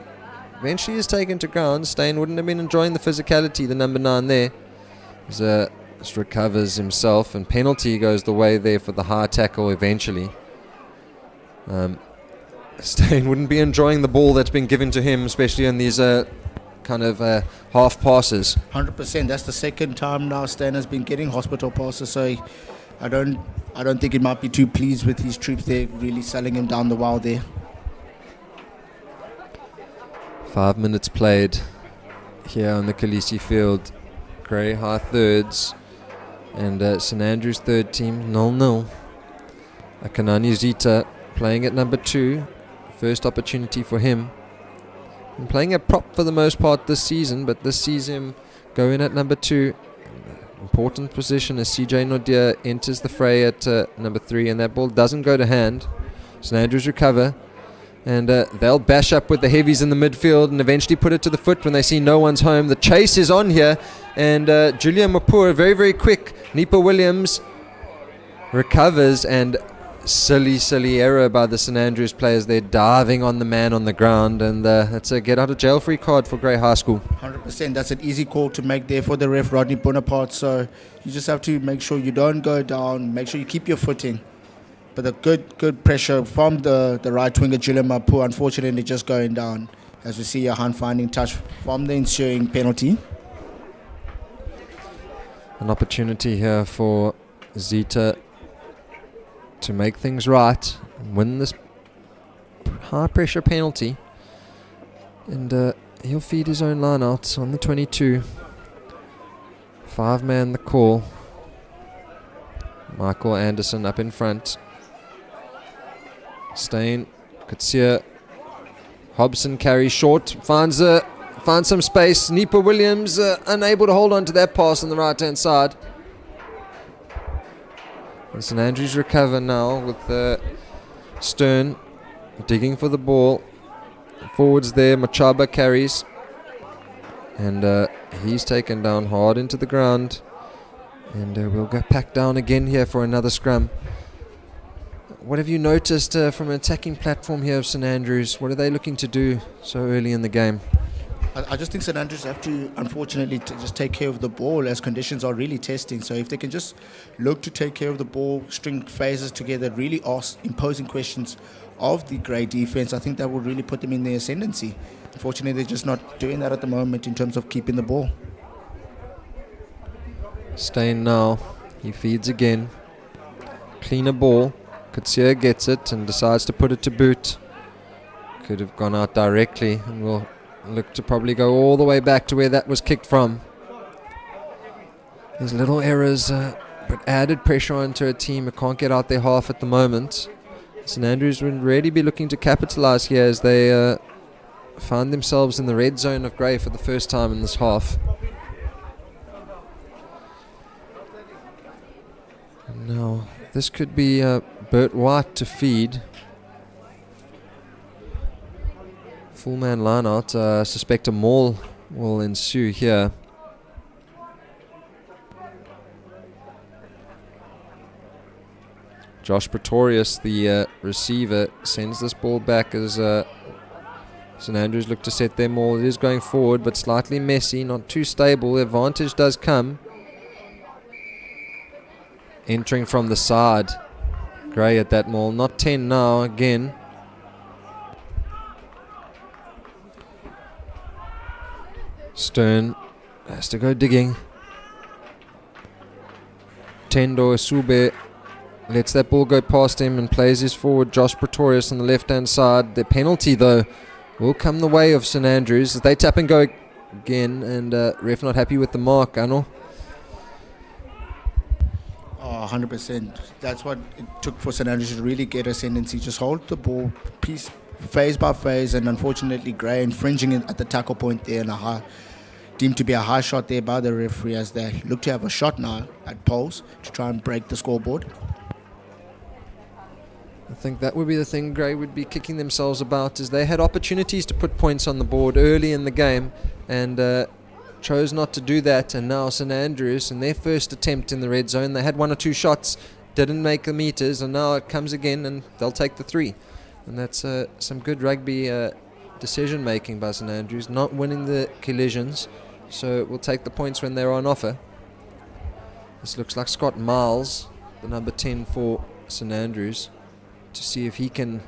eventually is taken to ground. Steyn wouldn't have been enjoying the physicality, the number 9 there. Just recovers himself, and penalty goes the way there for the high tackle eventually. Steyn wouldn't be enjoying the ball that's been given to him, especially in these kind of half passes. 100%. That's the second time now Steyn has been getting hospital passes, so I don't think he might be too pleased with his troops there, really selling him down the wild there. 5 minutes played here on the Kolisi field. Grey high thirds, and St Andrews third team 0-0. Akanani Zita playing at number 2. First opportunity for him. Been playing a prop for the most part this season, but this sees him go in at number 2. Important position as CJ Nodia enters the fray at number 3, and that ball doesn't go to hand. St Andrews recover, and they'll bash up with the heavies in the midfield and eventually put it to the foot when they see no one's home. The chase is on here, and Julian Mapur, very quick. Nipa Williams recovers, and silly error by the St Andrews players. They're diving on the man on the ground, and that's a get out of jail free card for Grey High School. 100%. That's an easy call to make there for the ref, Rodney Bonaparte. So you just have to make sure you don't go down, make sure you keep your footing. But the good pressure from the right winger Julian Mapu, unfortunately just going down, as we see Johan finding touch from the ensuing penalty. An opportunity here for Zita to make things right and win this high pressure penalty, and he'll feed his own line out on the 22. 5-man the call. Michael Anderson up in front. Steyn, Kutsia, Hobson carries short, finds some space. Nipa Williams unable to hold on to that pass on the right hand side. And St Andrews recover now with Stern digging for the ball. Forwards there, Machaba carries, and he's taken down hard into the ground, and we'll go back down again here for another scrum. What have you noticed from an attacking platform here of St Andrews? What are they looking to do so early in the game? I just think St Andrews have to, unfortunately, just take care of the ball as conditions are really testing. So if they can just look to take care of the ball, string phases together, really ask imposing questions of the Grey defense, I think that will really put them in their ascendancy. Unfortunately, they're just not doing that at the moment in terms of keeping the ball. Steyn now, he feeds again. Cleaner ball. Kutsia gets it and decides to put it to boot. Could have gone out directly, and will look to probably go all the way back to where that was kicked from. There's little errors, but added pressure onto a team who can't get out their half at the moment. St Andrews would really be looking to capitalise here as they found themselves in the red zone of Grey for the first time in this half. Now, this could be Bert White to feed. Full man line out. Suspect a maul will ensue here. Josh Pretorius, the receiver, sends this ball back as St Andrews look to set their maul. It is going forward, but slightly messy, not too stable. The advantage does come. Entering from the side. Grey at that maul. Not 10 now again. Stern has to go digging. Tendo Sube lets that ball go past him and plays his forward Josh Pretorius on the left-hand side. The penalty, though, will come the way of St Andrews as they tap and go again, and ref not happy with the mark, Anil. Oh, 100%. That's what it took for St Andrews to really get ascendancy. Just hold the ball phase by phase, and unfortunately Grey infringing it at the tackle point there, and deemed to be a high shot there by the referee as they look to have a shot now at poles to try and break the scoreboard. I think that would be the thing Grey would be kicking themselves about, is they had opportunities to put points on the board early in the game and chose not to do that. And now St Andrews, in their first attempt in the red zone, they had 1 or 2 shots, didn't make the meters, and now it comes again and they'll take the 3. And that's some good rugby decision making by St Andrews, not winning the collisions, so we'll take the points when they're on offer. This looks like Scott Miles, the number 10 for St Andrews, to see if he can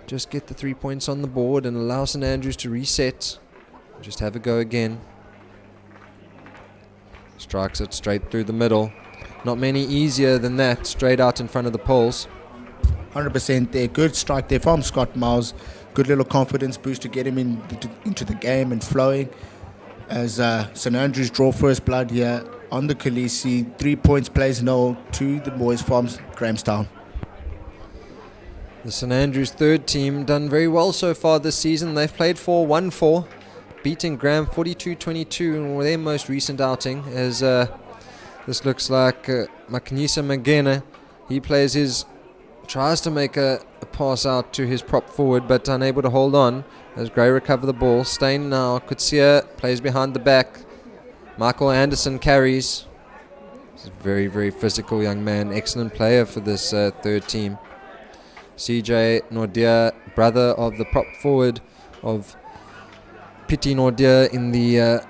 just get the 3 points on the board and allow St Andrews to reset. Just have a go again. Strikes it straight through the middle. Not many easier than that, straight out in front of the poles. 100% there. Good strike there from Scott Miles. Good little confidence boost to get him into the game and flowing. As St Andrews draw first blood here on the Kolisi. 3 points plays no to the boys from Grahamstown. The St Andrews third team done very well so far this season. They've played 4-1-4, beating Graham 42-22 in their most recent outing. As this looks like Maknisa Magena, he tries to make a pass out to his prop forward, but unable to hold on as Grey recover the ball. Steyn now, Kutsia plays behind the back. Michael Anderson carries. He's a very, very physical young man, excellent player for this third team. CJ Nordia, brother of the prop forward of Piti Nordia in the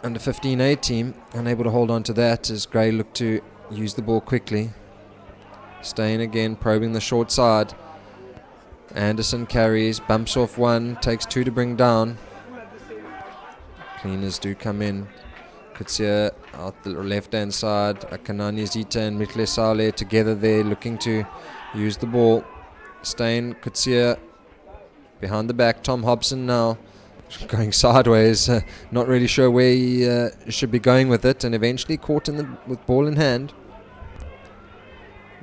under 15A team, unable to hold on to that as Grey look to use the ball quickly. Steyn again probing the short side. Anderson carries, bumps off 1, takes 2 to bring down. Cleaners do come in. Kutsia out the left hand side. Akanani Zita and Mikle Sale together there looking to use the ball. Steyn, Kutsia behind the back. Tom Hobson now going sideways, not really sure where he should be going with it, and eventually caught with ball in hand.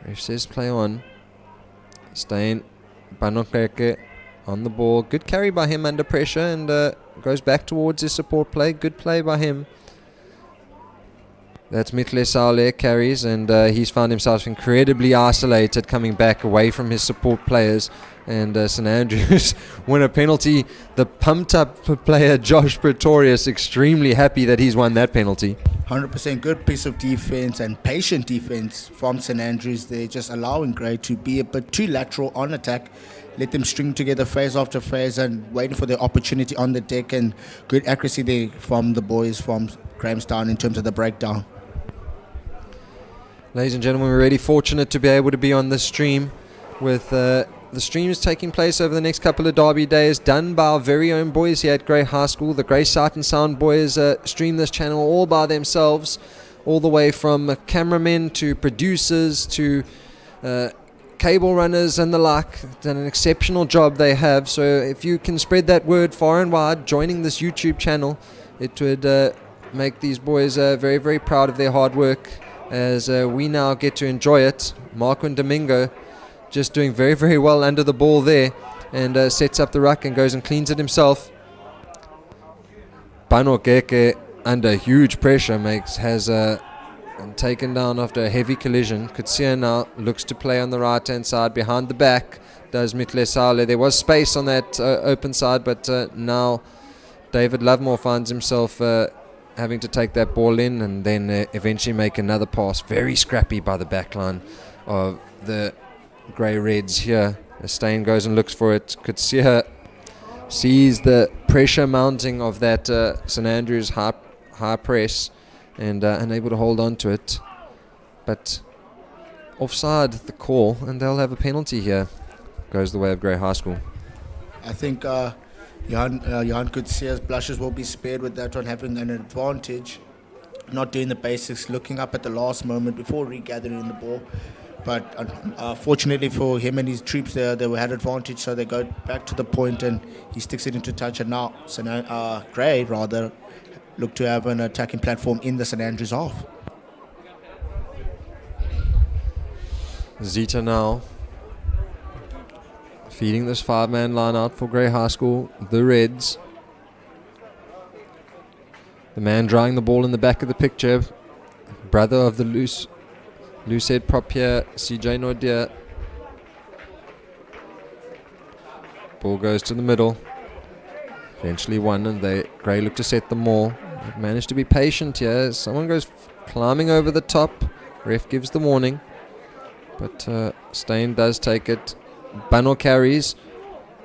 Ref says play on. Steyn, Banokeke on the ball. Good carry by him under pressure, and goes back towards his support play. Good play by him. That's Mikle Sale carries, and he's found himself incredibly isolated coming back away from his support players, and St Andrews win a penalty. The pumped up player Josh Pretorius extremely happy that he's won that penalty. 100% good piece of defense and patient defense from St Andrews. They're just allowing Grey to be a bit too lateral on attack, let them string together phase after phase and waiting for the opportunity on the deck, and good accuracy there from the boys from Grahamstown in terms of the breakdown. Ladies and gentlemen, we're really fortunate to be able to be on this stream with the streams taking place over the next couple of derby days, done by our very own boys here at Grey High School. The Grey Sight and Sound boys stream this channel all by themselves, all the way from cameramen to producers to cable runners and the like. Done an exceptional job they have. So if you can spread that word far and wide, joining this YouTube channel, it would make these boys very, very proud of their hard work, as we now get to enjoy it. Marco and Domingo just doing very, very well under the ball there, and sets up the ruck and goes and cleans it himself. Bano Geke, under huge pressure, has taken down after a heavy collision. Kutsia now looks to play on the right-hand side. Behind the back does Mitle Sale. There was space on that open side, but now David Lovemore finds himself having to take that ball in and then eventually make another pass. Very scrappy by the back line of the Grey Reds here. Steyn goes and looks for it. Kutsia sees the pressure mounting of that St Andrews high press and unable to hold on to it. But offside the call, and they'll have a penalty here. Goes the way of Grey High School. I think Johan Kutsia's blushes will be spared with that one, having an advantage, not doing the basics, looking up at the last moment before regathering the ball. But fortunately for him and his troops, they had advantage, so they go back to the point and he sticks it into touch. And now Grey rather look to have an attacking platform in the St Andrews half. Zita now feeding this 5-man line out for Grey High School, the Reds. The man drawing the ball in the back of the picture, brother of the loose-head prop here, CJ Nordia. Ball goes to the middle. Eventually won, and Grey look to set them all. They've managed to be patient here. Someone goes climbing over the top. Ref gives the warning. But Steyn does take it. Bano carries.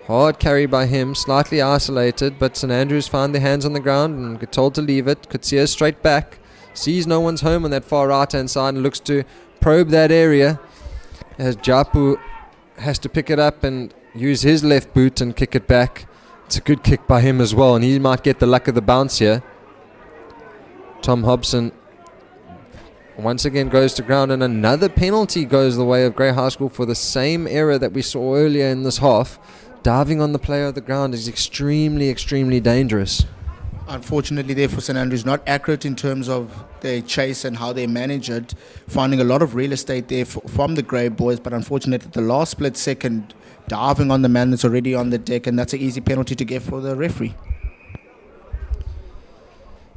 Hard carry by him. Slightly isolated, but St Andrews find their hands on the ground and get told to leave it. Kutsia straight back. Sees no one's home on that far right-hand side and looks to probe that area. As Japu has to pick it up and use his left boot and kick it back. It's a good kick by him as well, and he might get the luck of the bounce here. Tom Hobson once again goes to ground, and another penalty goes the way of Grey High School for the same error that we saw earlier in this half. Diving on the player of the ground is extremely, extremely dangerous. Unfortunately there for St Andrews, not accurate in terms of their chase and how they manage it, finding a lot of real estate there from the Grey boys, but unfortunately at the last split second, diving on the man that's already on the deck, and that's an easy penalty to get for the referee.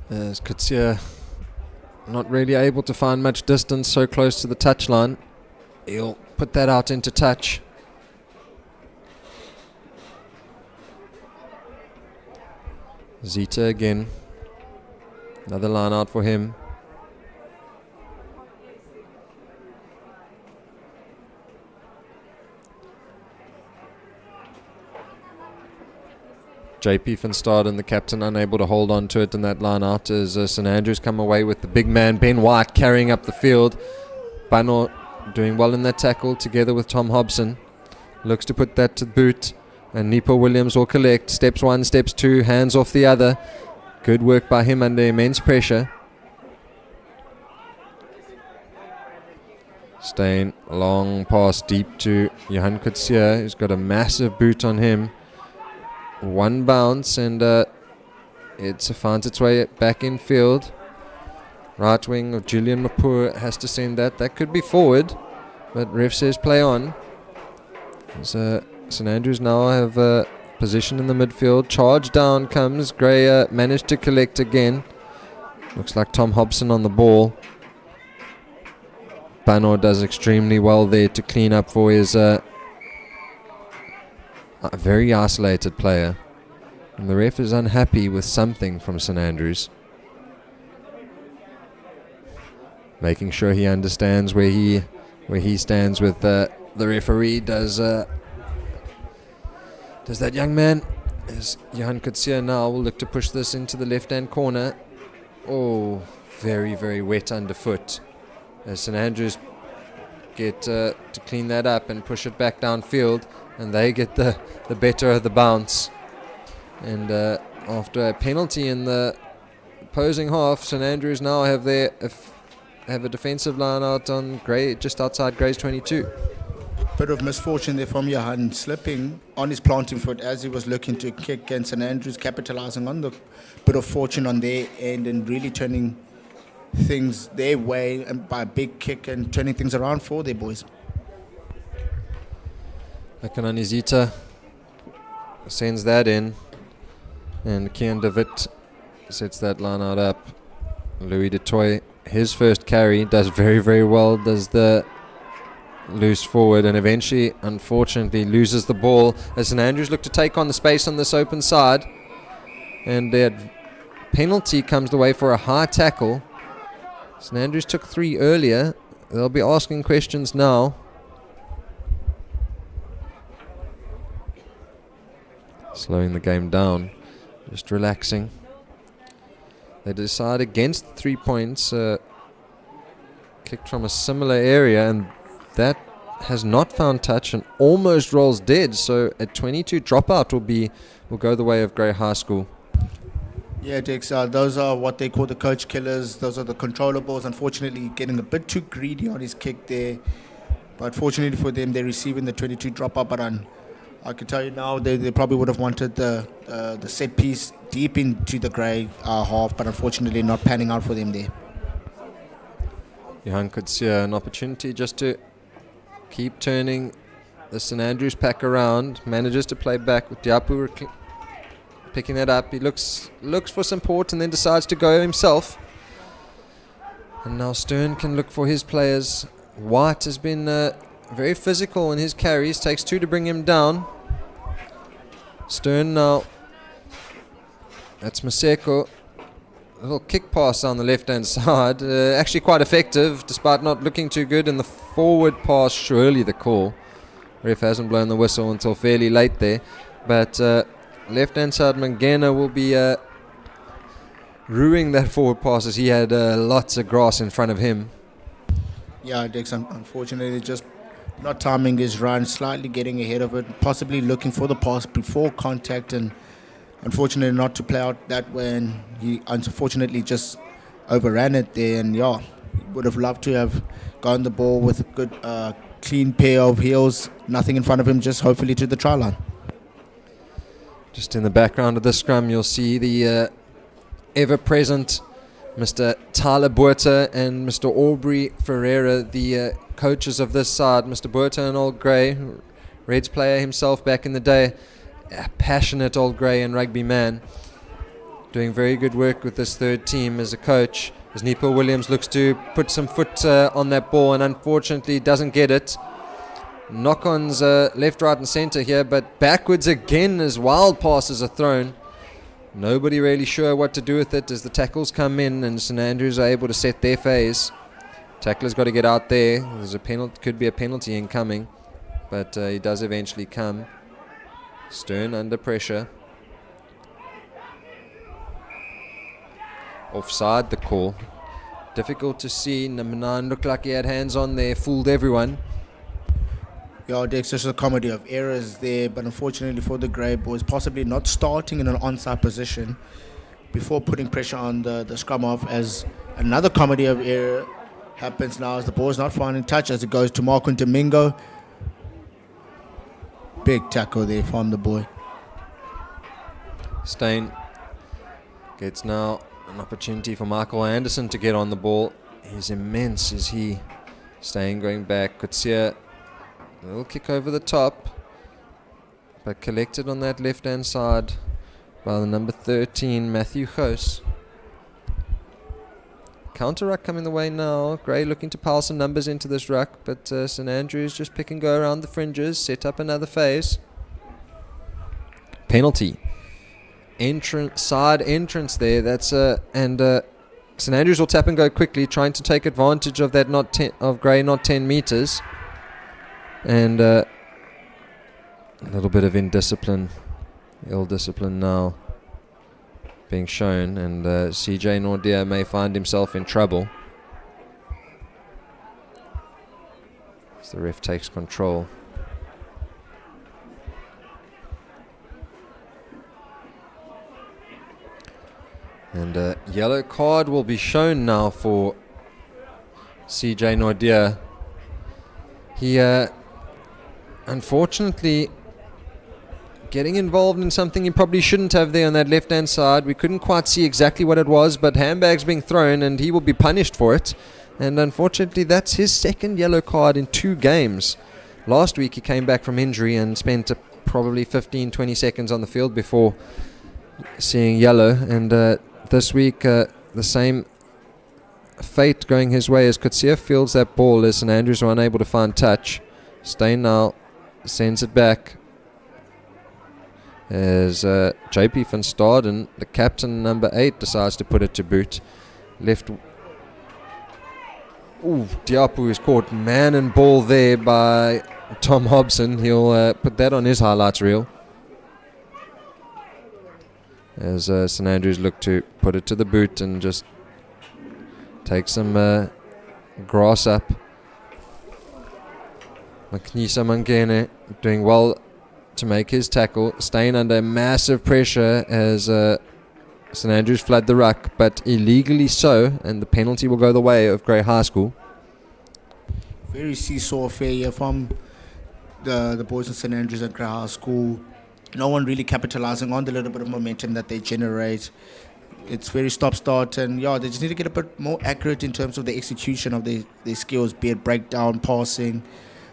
As Kutsia not really able to find much distance so close to the touchline. He'll put that out into touch. Zita again. Another line out for him. JP van Staden, the captain, unable to hold on to it in that line out as St Andrews come away with the big man Ben White carrying up the field. Bano doing well in that tackle together with Tom Hobson. Looks to put that to boot, and Nepo Williams will collect. Steps one, steps two, hands off the other. Good work by him under immense pressure. Steyn, long pass deep to Johan Kutsia, who's got a massive boot on him. One bounce, and it finds its way back in field. Right wing of Julian Mapur has to send that. That could be forward, but ref says play on. So St Andrews now have position in the midfield. Charge down comes. Grey managed to collect again. Looks like Tom Hobson on the ball. Bano does extremely well there to clean up for his a very isolated player, and the ref is unhappy with something from St Andrews, making sure he understands where he stands with the referee. Does that young man, as Johan Kutsia now will look to push this into the left hand corner. Oh, very, very wet underfoot as St Andrews get to clean that up and push it back downfield, and they get the better of the bounce. And after a penalty in the opposing half, St Andrews now have a defensive line out on Grey, just outside Grey's 22. Bit of misfortune there from Johan, slipping on his planting foot as he was looking to kick, and St Andrews capitalising on the bit of fortune on their end and really turning things their way and by a big kick and turning things around for their boys. Akananizita sends that in, and Kian David sets that line out up. Louis de Toy, his first carry, does very, very well, does the loose forward, and eventually, unfortunately, loses the ball as St Andrews look to take on the space on this open side, and that penalty comes the way for a high tackle. St Andrews took 3 earlier. They'll be asking questions now. Slowing the game down, just relaxing. They decide against 3 points, kicked from a similar area, and that has not found touch and almost rolls dead. So a 22 dropout will go the way of Grey High School. Yeah, Dex, those are what they call the coach killers. Those are the controllables. Unfortunately, getting a bit too greedy on his kick there. But fortunately for them, they're receiving the 22 dropout. But I can tell you now, they probably would have wanted the set piece deep into the Grey half, but unfortunately not panning out for them there. Johan could see an opportunity just to keep turning the St Andrews pack around. Manages to play back with Diapu picking that up. He looks for support and then decides to go himself. And now Stern can look for his players. White has been very physical in his carries. Takes 2 to bring him down. Stern now. That's Maseko. A little kick pass on the left-hand side. Actually quite effective, despite not looking too good. And the forward pass, surely the call. Ref hasn't blown the whistle until fairly late there. But left-hand side, Mangena will be ruining that forward pass as he had lots of grass in front of him. Yeah, Dex, unfortunately, just not timing his run, slightly getting ahead of it, possibly looking for the pass before contact, and unfortunately not to play out that way, and he unfortunately just overran it there. And yeah, would have loved to have gotten the ball with a good clean pair of heels, nothing in front of him, just hopefully to the try line. Just in the background of the scrum, you'll see the ever-present Mr. Tyler Buerta and Mr. Aubrey Ferreira, the coaches of this side. Mr. Buerta, an old Grey, Reds player himself back in the day, a passionate old Grey and rugby man, doing very good work with this third team as a coach. As Nepo Williams looks to put some foot on that ball and unfortunately doesn't get it. Knock-ons left, right and centre here, but backwards again as wild passes are thrown. Nobody really sure what to do with it as the tackles come in and St Andrews are able to set their phase. Tackler's got to get out there. There's a penalty, could be a penalty incoming, but he does eventually come. Stern under pressure. Offside the call. Difficult to see. Number 9 looked like he had hands on there, fooled everyone. Yeah, Dex, just a comedy of errors there, but unfortunately for the Grey boys, possibly not starting in an onside position before putting pressure on the scrum off, as another comedy of error happens now as the ball is not finding touch as it goes to Marco Domingo. Big tackle there from the boy. Steyn gets now an opportunity for Michael Anderson to get on the ball. He's immense, is he? Steyn going back. Kutsia, a little kick over the top, but collected on that left-hand side by the number 13, Matthew Hoos. Counter ruck coming the way now. Grey looking to pile some numbers into this ruck, but St Andrews just pick and go around the fringes, set up another phase. Penalty. Side entrance there. That's and St Andrews will tap and go quickly, trying to take advantage of that of Grey not 10 meters. And a little bit of indiscipline, ill discipline now being shown, and CJ Nordia may find himself in trouble as the ref takes control. And a yellow card will be shown now for CJ Nordia. He unfortunately getting involved in something he probably shouldn't have there on that left-hand side. We couldn't quite see exactly what it was, but handbags being thrown and he will be punished for it. And unfortunately, that's his second yellow card in 2 games. Last week he came back from injury and spent probably 15-20 seconds on the field before seeing yellow, and this week the same fate going his way as Kutsia fields that ball as St Andrews were unable to find touch. Steyn now sends it back as JP van Staden, the captain, number 8, decides to put it to boot. Left. Ooh, Diapu is caught man and ball there by Tom Hobson. He'll put that on his highlights reel as St Andrews look to put it to the boot and just take some grass up. Maknisa Mangene doing well to make his tackle. Staying under massive pressure as St Andrews flood the ruck, but illegally so, and the penalty will go the way of Grey High School. Very seesaw affair here from the boys of St Andrews and Grey High School. No one really capitalizing on the little bit of momentum that they generate. It's very stop-start, and yeah, they just need to get a bit more accurate in terms of the execution of their skills, be it breakdown, passing,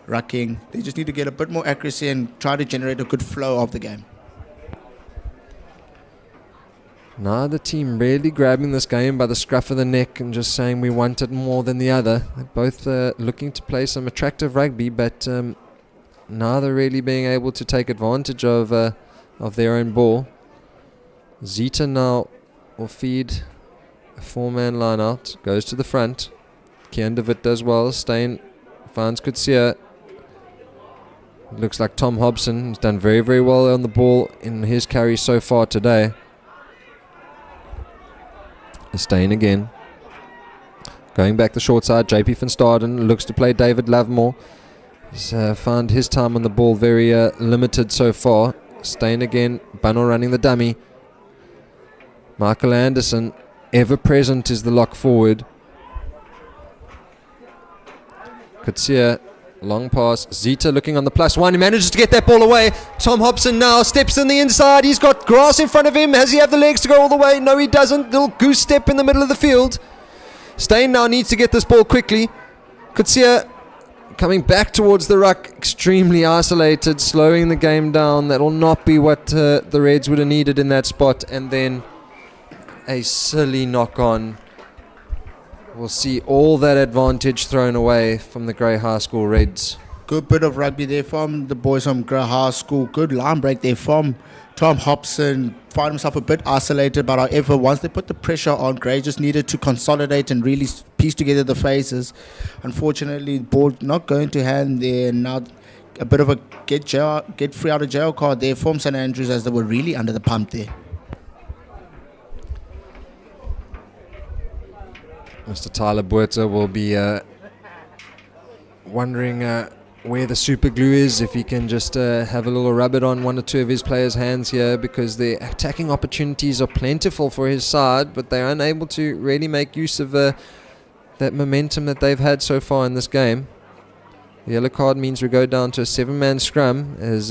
rucking. They just need to get a bit more accuracy and try to generate a good flow of the game. Neither team really grabbing this game by the scruff of the neck and just saying we want it more than the other. They're both looking to play some attractive rugby, but neither really being able to take advantage of their own ball. Zita now will feed a 4-man line out, goes to the front. Kian David does well. Steyn finds Kutsia. Looks like Tom Hobson has done very, very well on the ball in his carry so far today. Steyn again. Going back the short side, JP van Staden looks to play David Lovemore. He's found his time on the ball very limited so far. Steyn again, Bano running the dummy. Michael Anderson, ever present, is the lock forward. Kutsia, long pass. Zita looking on the +1. He manages to get that ball away. Tom Hobson now steps in the inside. He's got grass in front of him. Has he have the legs to go all the way? No, he doesn't. Little goose step in the middle of the field. Steyn now needs to get this ball quickly. Kutsia coming back towards the ruck, extremely isolated, slowing the game down. That will not be what the Reds would have needed in that spot. And then a silly knock-on. We'll see all that advantage thrown away from the Grey High School Reds. Good bit of rugby there from the boys from Grey High School. Good line break there from Tom Hobson. Found himself a bit isolated, but however, once they put the pressure on, Grey just needed to consolidate and really piece together the phases. Unfortunately, the ball not going to hand there. Now a bit of a get free out of jail card there from St Andrews, as they were really under the pump there. Mr. Tyler Buerta will be wondering where the super glue is, if he can just have a little rub it on one or two of his players' hands here, because the attacking opportunities are plentiful for his side, but they're unable to really make use of that momentum that they've had so far in this game. The yellow card means we go down to a 7-man scrum as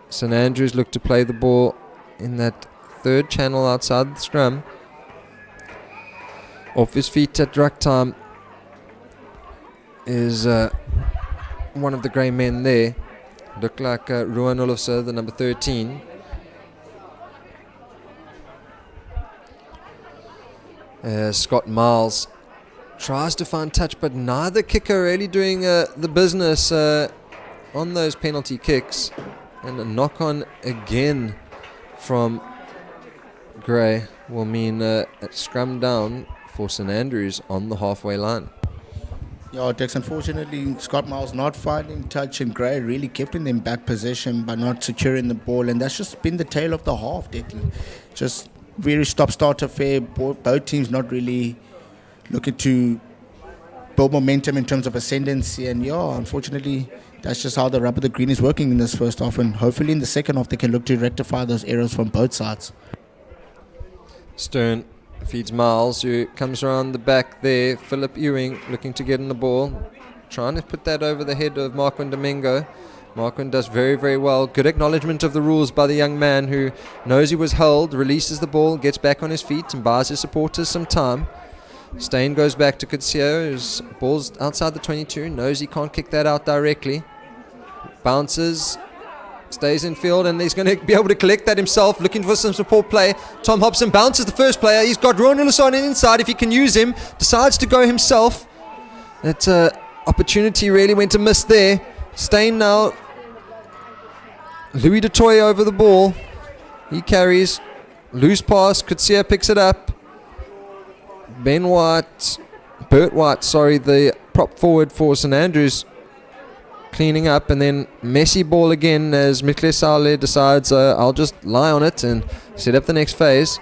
St Andrews look to play the ball in that third channel outside the scrum. Off his feet at ruck time is one of the Grey men there. Look like Ruan Olofse, the number 13. Scott Miles tries to find touch, but neither kicker really doing the business on those penalty kicks. And a knock-on again from Grey will mean a scrum down for St Andrews on the halfway line. Yeah, Dex, unfortunately, Scott Miles not finding touch, and Grey really kept in them back position by not securing the ball, and that's just been the tail of the half, Declan. Just very stop-start affair. Both teams not really looking to build momentum in terms of ascendancy, and yeah, unfortunately, that's just how the rub of the green is working in this first half, and hopefully in the second half they can look to rectify those errors from both sides. Stern feeds Miles, who comes around the back there. Philip Ewing looking to get in the ball, trying to put that over the head of Marquin Domingo. Marquin does very, very well. Good acknowledgement of the rules by the young man, who knows he was held, releases the ball, gets back on his feet and buys his supporters some time. Steyn goes back to Kutsia, whose ball's outside the 22, knows he can't kick that out directly. bounces, stays in field, and he's going to be able to collect that himself, looking for some support play. Tom Hobson bounces the first player. He's got Rowan Ulisson on the inside. If he can use him, decides to go himself. That opportunity really went amiss there. Steyn now. Louis DeToy over the ball. He carries. Loose pass. Kutsia picks it up. Bert White, the prop forward for St Andrews, cleaning up, and then messy ball again as Mikle Sale decides I'll just lie on it and set up the next phase.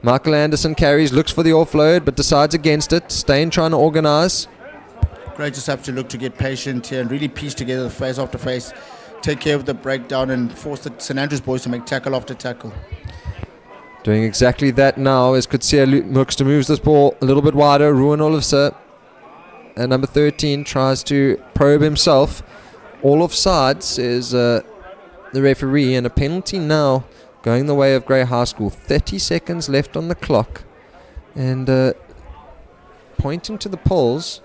Michael Anderson carries, looks for the offload, but decides against it. Steyn trying to organise. Great, just have to look to get patient here and really piece together the face after face, take care of the breakdown and force the St Andrews boys to make tackle after tackle. Doing exactly that now as Kutsia looks to move this ball a little bit wider. Ruan Olofse at number 13 tries to probe himself. All offside, says the referee, and a penalty now going the way of Grey High School. 30 seconds left on the clock, and pointing to the polls,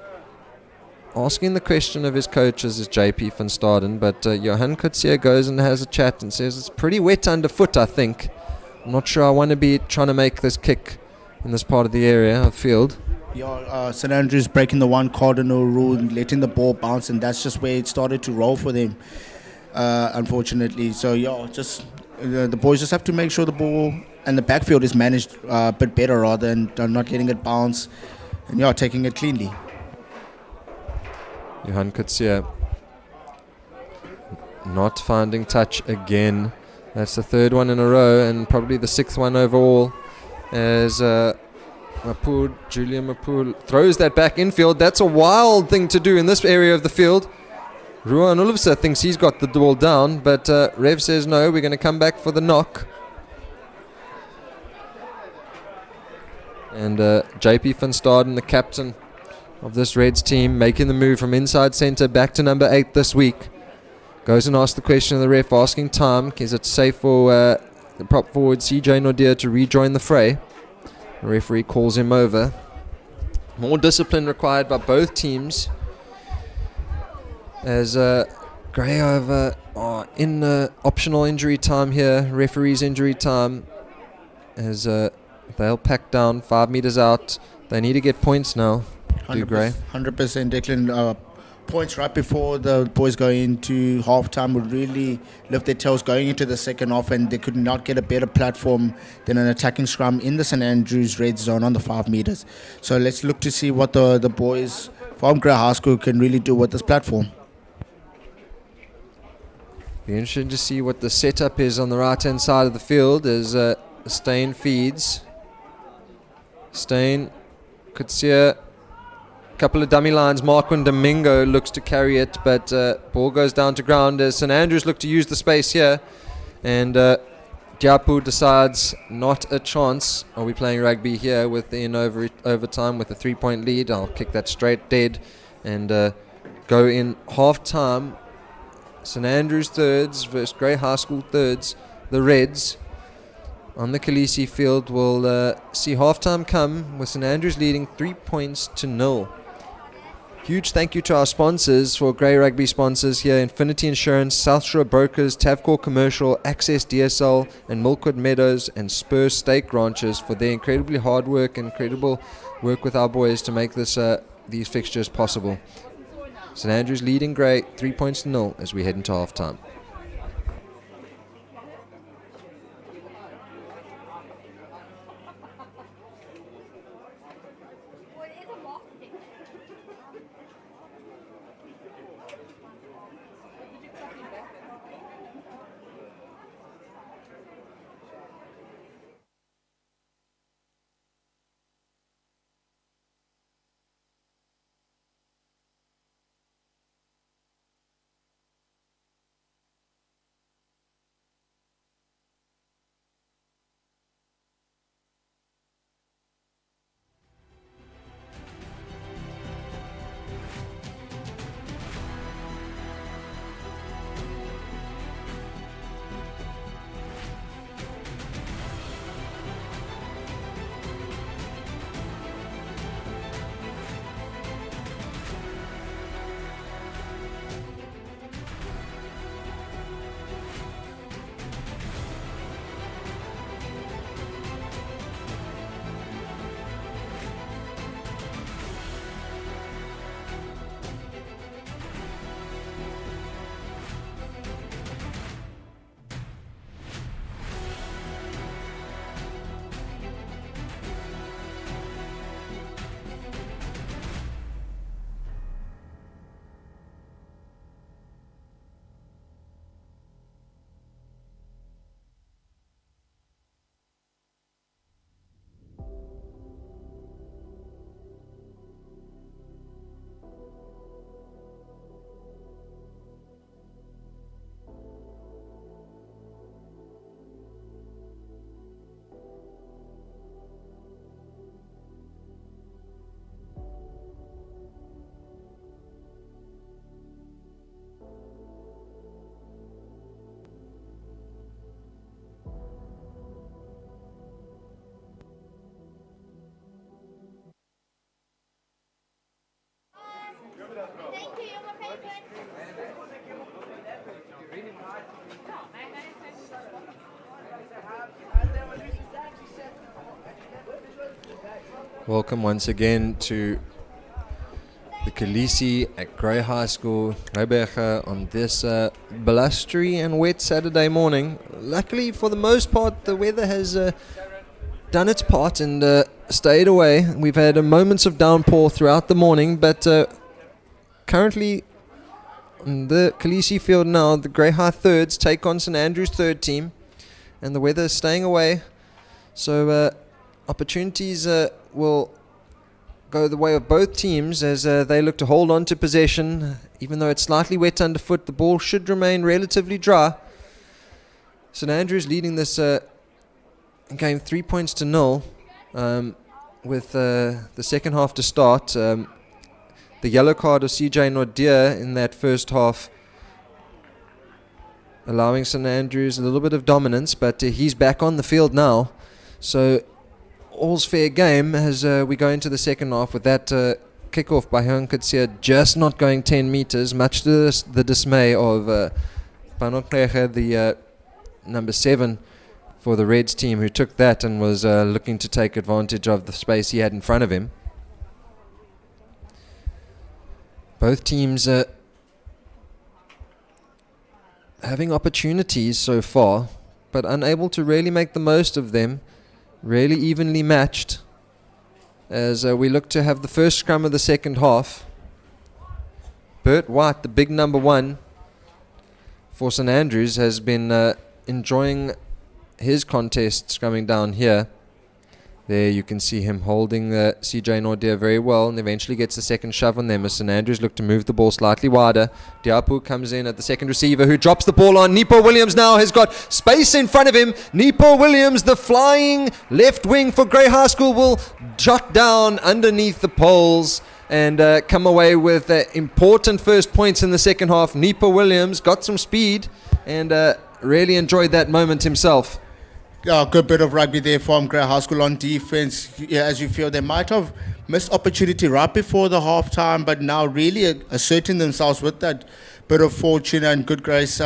asking the question of his coaches is JP van Staden, but Johan Kutsia goes and has a chat and says it's pretty wet underfoot, I think. I'm not sure I want to be trying to make this kick in this part of the area of field. Yeah, St Andrews breaking the one cardinal rule and letting the ball bounce, and that's just where it started to roll for them, unfortunately. So yeah, just the boys just have to make sure the ball and the backfield is managed a bit better rather than not letting it bounce, and yeah, taking it cleanly. Johan Kutsia not finding touch again. That's the third one in a row and probably the sixth one overall, as Julian Mapur throws that back infield. That's a wild thing to do in this area of the field. Ruan Ulfsa thinks he's got the ball down, but Rev says no, we're going to come back for the knock. And JP van Staden, the captain of this Reds team, making the move from inside centre back to number 8 this week. Goes and asks the question of the ref, asking time, is it safe for the prop forward CJ Nordia to rejoin the fray? The referee calls him over. More discipline required by both teams, as Grey over in optional injury time here, referee's injury time, as they'll pack down 5 meters out. They need to get points now. 100%, Declan. Points right before the boys go into halftime would really lift their tails going into the second half, and they could not get a better platform than an attacking scrum in the St Andrews red zone on the 5 meters. So let's look to see what the boys from Grey High School can really do with this platform. Be interesting to see what the setup is on the right hand side of the field as Steyn feeds. Steyn, Kutsia, couple of dummy lines. Marquin Domingo looks to carry it, but ball goes down to ground as St Andrews look to use the space here, and Diapu decides not a chance. Are we playing rugby here within overtime with a 3-point lead? I'll kick that straight dead and go in half time. St Andrews thirds versus Grey High School thirds. The Reds on the Kolisi field will see halftime come with St Andrews leading 3-0. Huge thank you to our sponsors for Grey Rugby sponsors here: Infinity Insurance, South Shore Brokers, Tavcor Commercial, Access DSL, and Milkwood Meadows and Spur Steak Ranches for their incredibly hard work and incredible work with our boys to make this these fixtures possible. St Andrews leading Grey 3-0 as we head into halftime. Welcome once again to the Kolisi at Grey High School, Rebecca, on this blustery and wet Saturday morning. Luckily, for the most part, the weather has done its part and stayed away. We've had moments of downpour throughout the morning, but currently on the Kolisi field now, the Grey High thirds take on St Andrews' third team, and the weather is staying away. So opportunities will go the way of both teams as they look to hold on to possession. Even though it's slightly wet underfoot, the ball should remain relatively dry. St Andrews leading this game 3 points to 0 with the second half to start. The yellow card of CJ Nordia in that first half allowing St Andrews a little bit of dominance, but he's back on the field now. So all's fair game as we go into the second half with that kickoff by Johan Kutsia just not going 10 meters, much to the dismay of Panokreche, the number 7 for the Reds team, who took that and was looking to take advantage of the space he had in front of him. Both teams having opportunities so far, but unable to really make the most of them. Really evenly matched as we look to have the first scrum of the second half. Bert White, the big number 1 for St Andrews, has been enjoying his contest scrumming down here. There you can see him holding CJ Nordia very well, and eventually gets the second shove on them as St Andrews look to move the ball slightly wider. Diapu comes in at the second receiver, who drops the ball on. Nepo Williams now has got space in front of him. Nepo Williams, the flying left wing for Grey High School, will jot down underneath the poles and come away with important first points in the second half. Nepo Williams got some speed and really enjoyed that moment himself. Yeah, good bit of rugby there from Grey High School on defense. Yeah, as you feel, they might have missed opportunity right before the halftime, but now really asserting themselves with that bit of fortune and good grace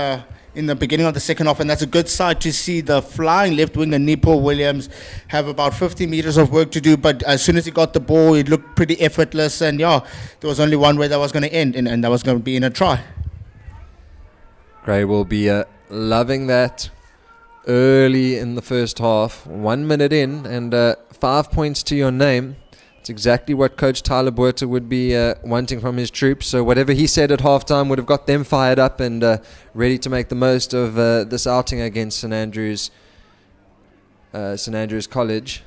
in the beginning of the second half. And that's a good sight to see the flying left winger Nepo Williams have about 50 meters of work to do. But as soon as he got the ball, it looked pretty effortless. And yeah, there was only one way that was going to end, and that was going to be in a try. Grey will be loving that. Early in the first half, 1 minute in, and 5 points to your name. It's exactly what Coach Tyler Buerta would be wanting from his troops. So whatever he said at halftime would have got them fired up and ready to make the most of this outing against St Andrews College.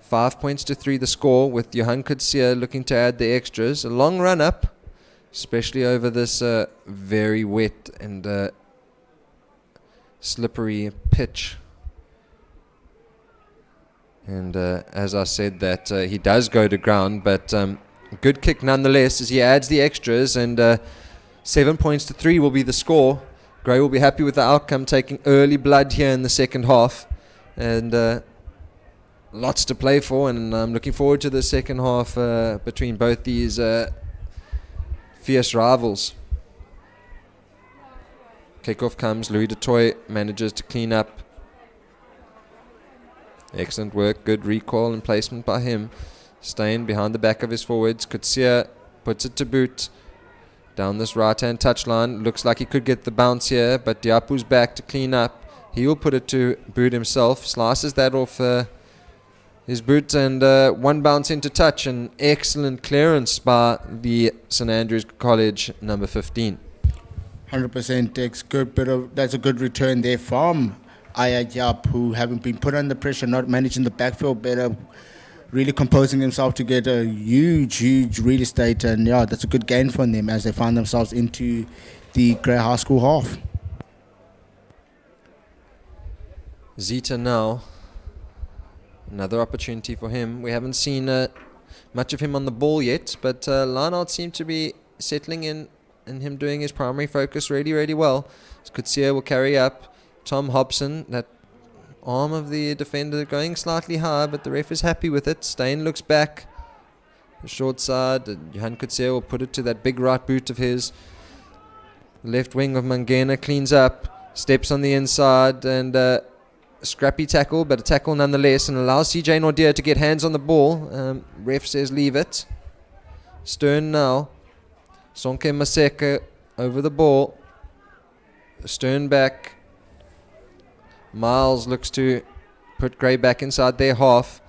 5 points to 3 the score, with Johan Kutsia looking to add the extras. A long run up, especially over this very wet and slippery pitch. And as I said, that he does go to ground, but good kick nonetheless as he adds the extras, and 7 points to 3 will be the score. Grey will be happy with the outcome, taking early blood here in the second half, and lots to play for, and I'm looking forward to the second half between both these fierce rivals. Kickoff comes. Louis Dutoy manages to clean up. Excellent work. Good recall and placement by him. Staying behind the back of his forwards. Kutsia puts it to boot. Down this right-hand touchline. Looks like he could get the bounce here, but Diapu's back to clean up. He will put it to boot himself. Slices that off his boot, and one bounce into touch. An excellent clearance by the St Andrews College number 15. 100% Dex. That's a good return there from Ayayap, who having been put under pressure, not managing the backfield better, really composing himself to get a huge real estate, and yeah, that's a good gain for them as they find themselves into the Grey High School half. Zita now, another opportunity for him. We haven't seen much of him on the ball yet, but Leinart seemed to be settling in and him doing his primary focus really well. Kutsia will carry up. Tom Hobson, that arm of the defender going slightly high, but the ref is happy with it. Stain looks back. The short side. Johan Kutsia will put it to that big right boot of his. The left wing of Mangena cleans up. Steps on the inside and scrappy tackle, but a tackle nonetheless, and allows CJ Nordia to get hands on the ball. Ref says leave it. Stern now. Sonke Maseka over the ball. Stern back. Miles looks to put Gray back inside their half,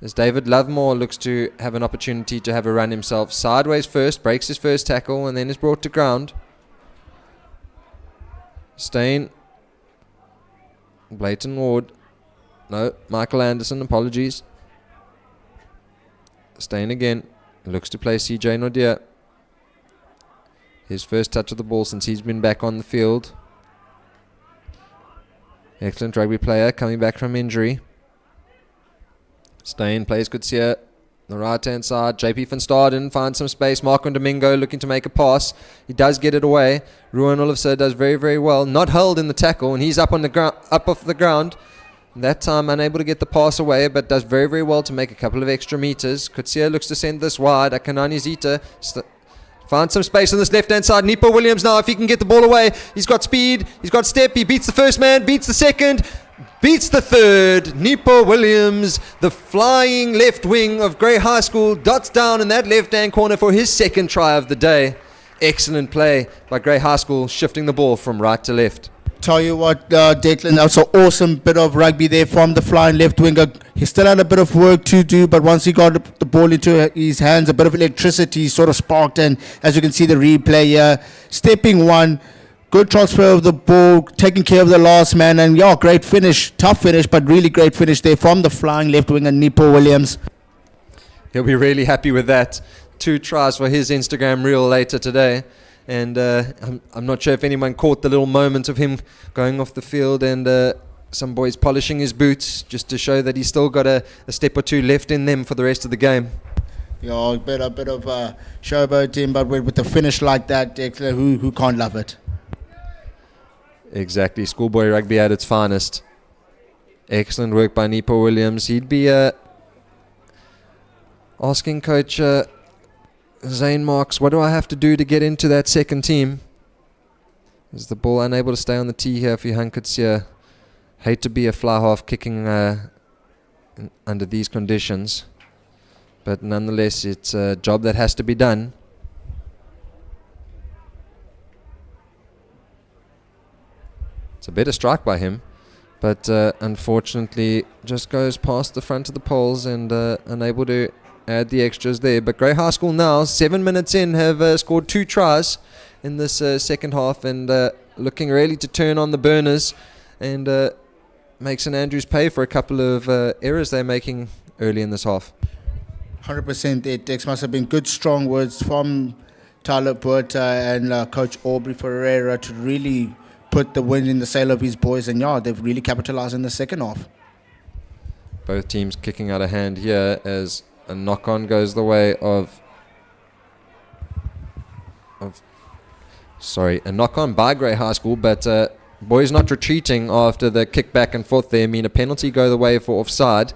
as David Lovemore looks to have an opportunity to have a run himself. Sideways first, breaks his first tackle, and then is brought to ground. Stain. Blayton Ward. No, Michael Anderson, apologies. Stain again. Looks to play CJ Nordia. His first touch of the ball since he's been back on the field. Excellent rugby player coming back from injury. Stain plays Kutsia. The right hand side. JP van Staden finds some space. Marco Domingo looking to make a pass. He does get it away. Ruan Olofsson does very, very well. Not held in the tackle, and he's up on the ground, up off the ground. That time unable to get the pass away, but does very, very well to make a couple of extra meters. Kutsia looks to send this wide. Akanani Zita finds some space on this left-hand side. Nepo Williams now, if he can get the ball away. He's got speed. He's got step. He beats the first man, beats the second, beats the third. Nepo Williams, the flying left wing of Grey High School, dots down in that left-hand corner for his second try of the day. Excellent play by Grey High School, shifting the ball from right to left. Tell you what, Declan, that's an awesome bit of rugby there from the flying left winger. He still had a bit of work to do, but once he got the ball into his hands, a bit of electricity sort of sparked, and as you can see the replay here, stepping one, good transfer of the ball, taking care of the last man, and yeah, great finish, tough finish, but really great finish there from the flying left winger, Nepo Williams. He'll be really happy with that. 2 tries for his Instagram reel later today. And I'm not sure if anyone caught the little moment of him going off the field and some boys polishing his boots just to show that he's still got a step or two left in them for the rest of the game. Yeah, a bit of showboating, but with a finish like that, Declan, who can't love it? Exactly, schoolboy rugby at its finest. Excellent work by Nepo Williams. He'd be asking Coach Zane Marks, what do I have to do to get into that second team? Is the ball unable to stay on the tee here for Johan Kutsia? Hate to be a fly half kicking under these conditions, but nonetheless it's a job that has to be done. It's a better strike by him, but unfortunately just goes past the front of the poles and unable to add the extras there. But Grey High School now, 7 minutes in, have scored 2 tries in this second half, and looking really to turn on the burners and make St Andrews pay for a couple of errors they're making early in this half. 100% there, Dex. Must have been good strong words from Tyler Puerta and Coach Aubrey Ferreira to really put the wind in the sail of his boys, and yeah, they've really capitalized in the second half. Both teams kicking out of hand here as a knock-on goes the way of a knock-on by Grey High School, but boys not retreating after the kick back and forth there mean a penalty go the way for offside.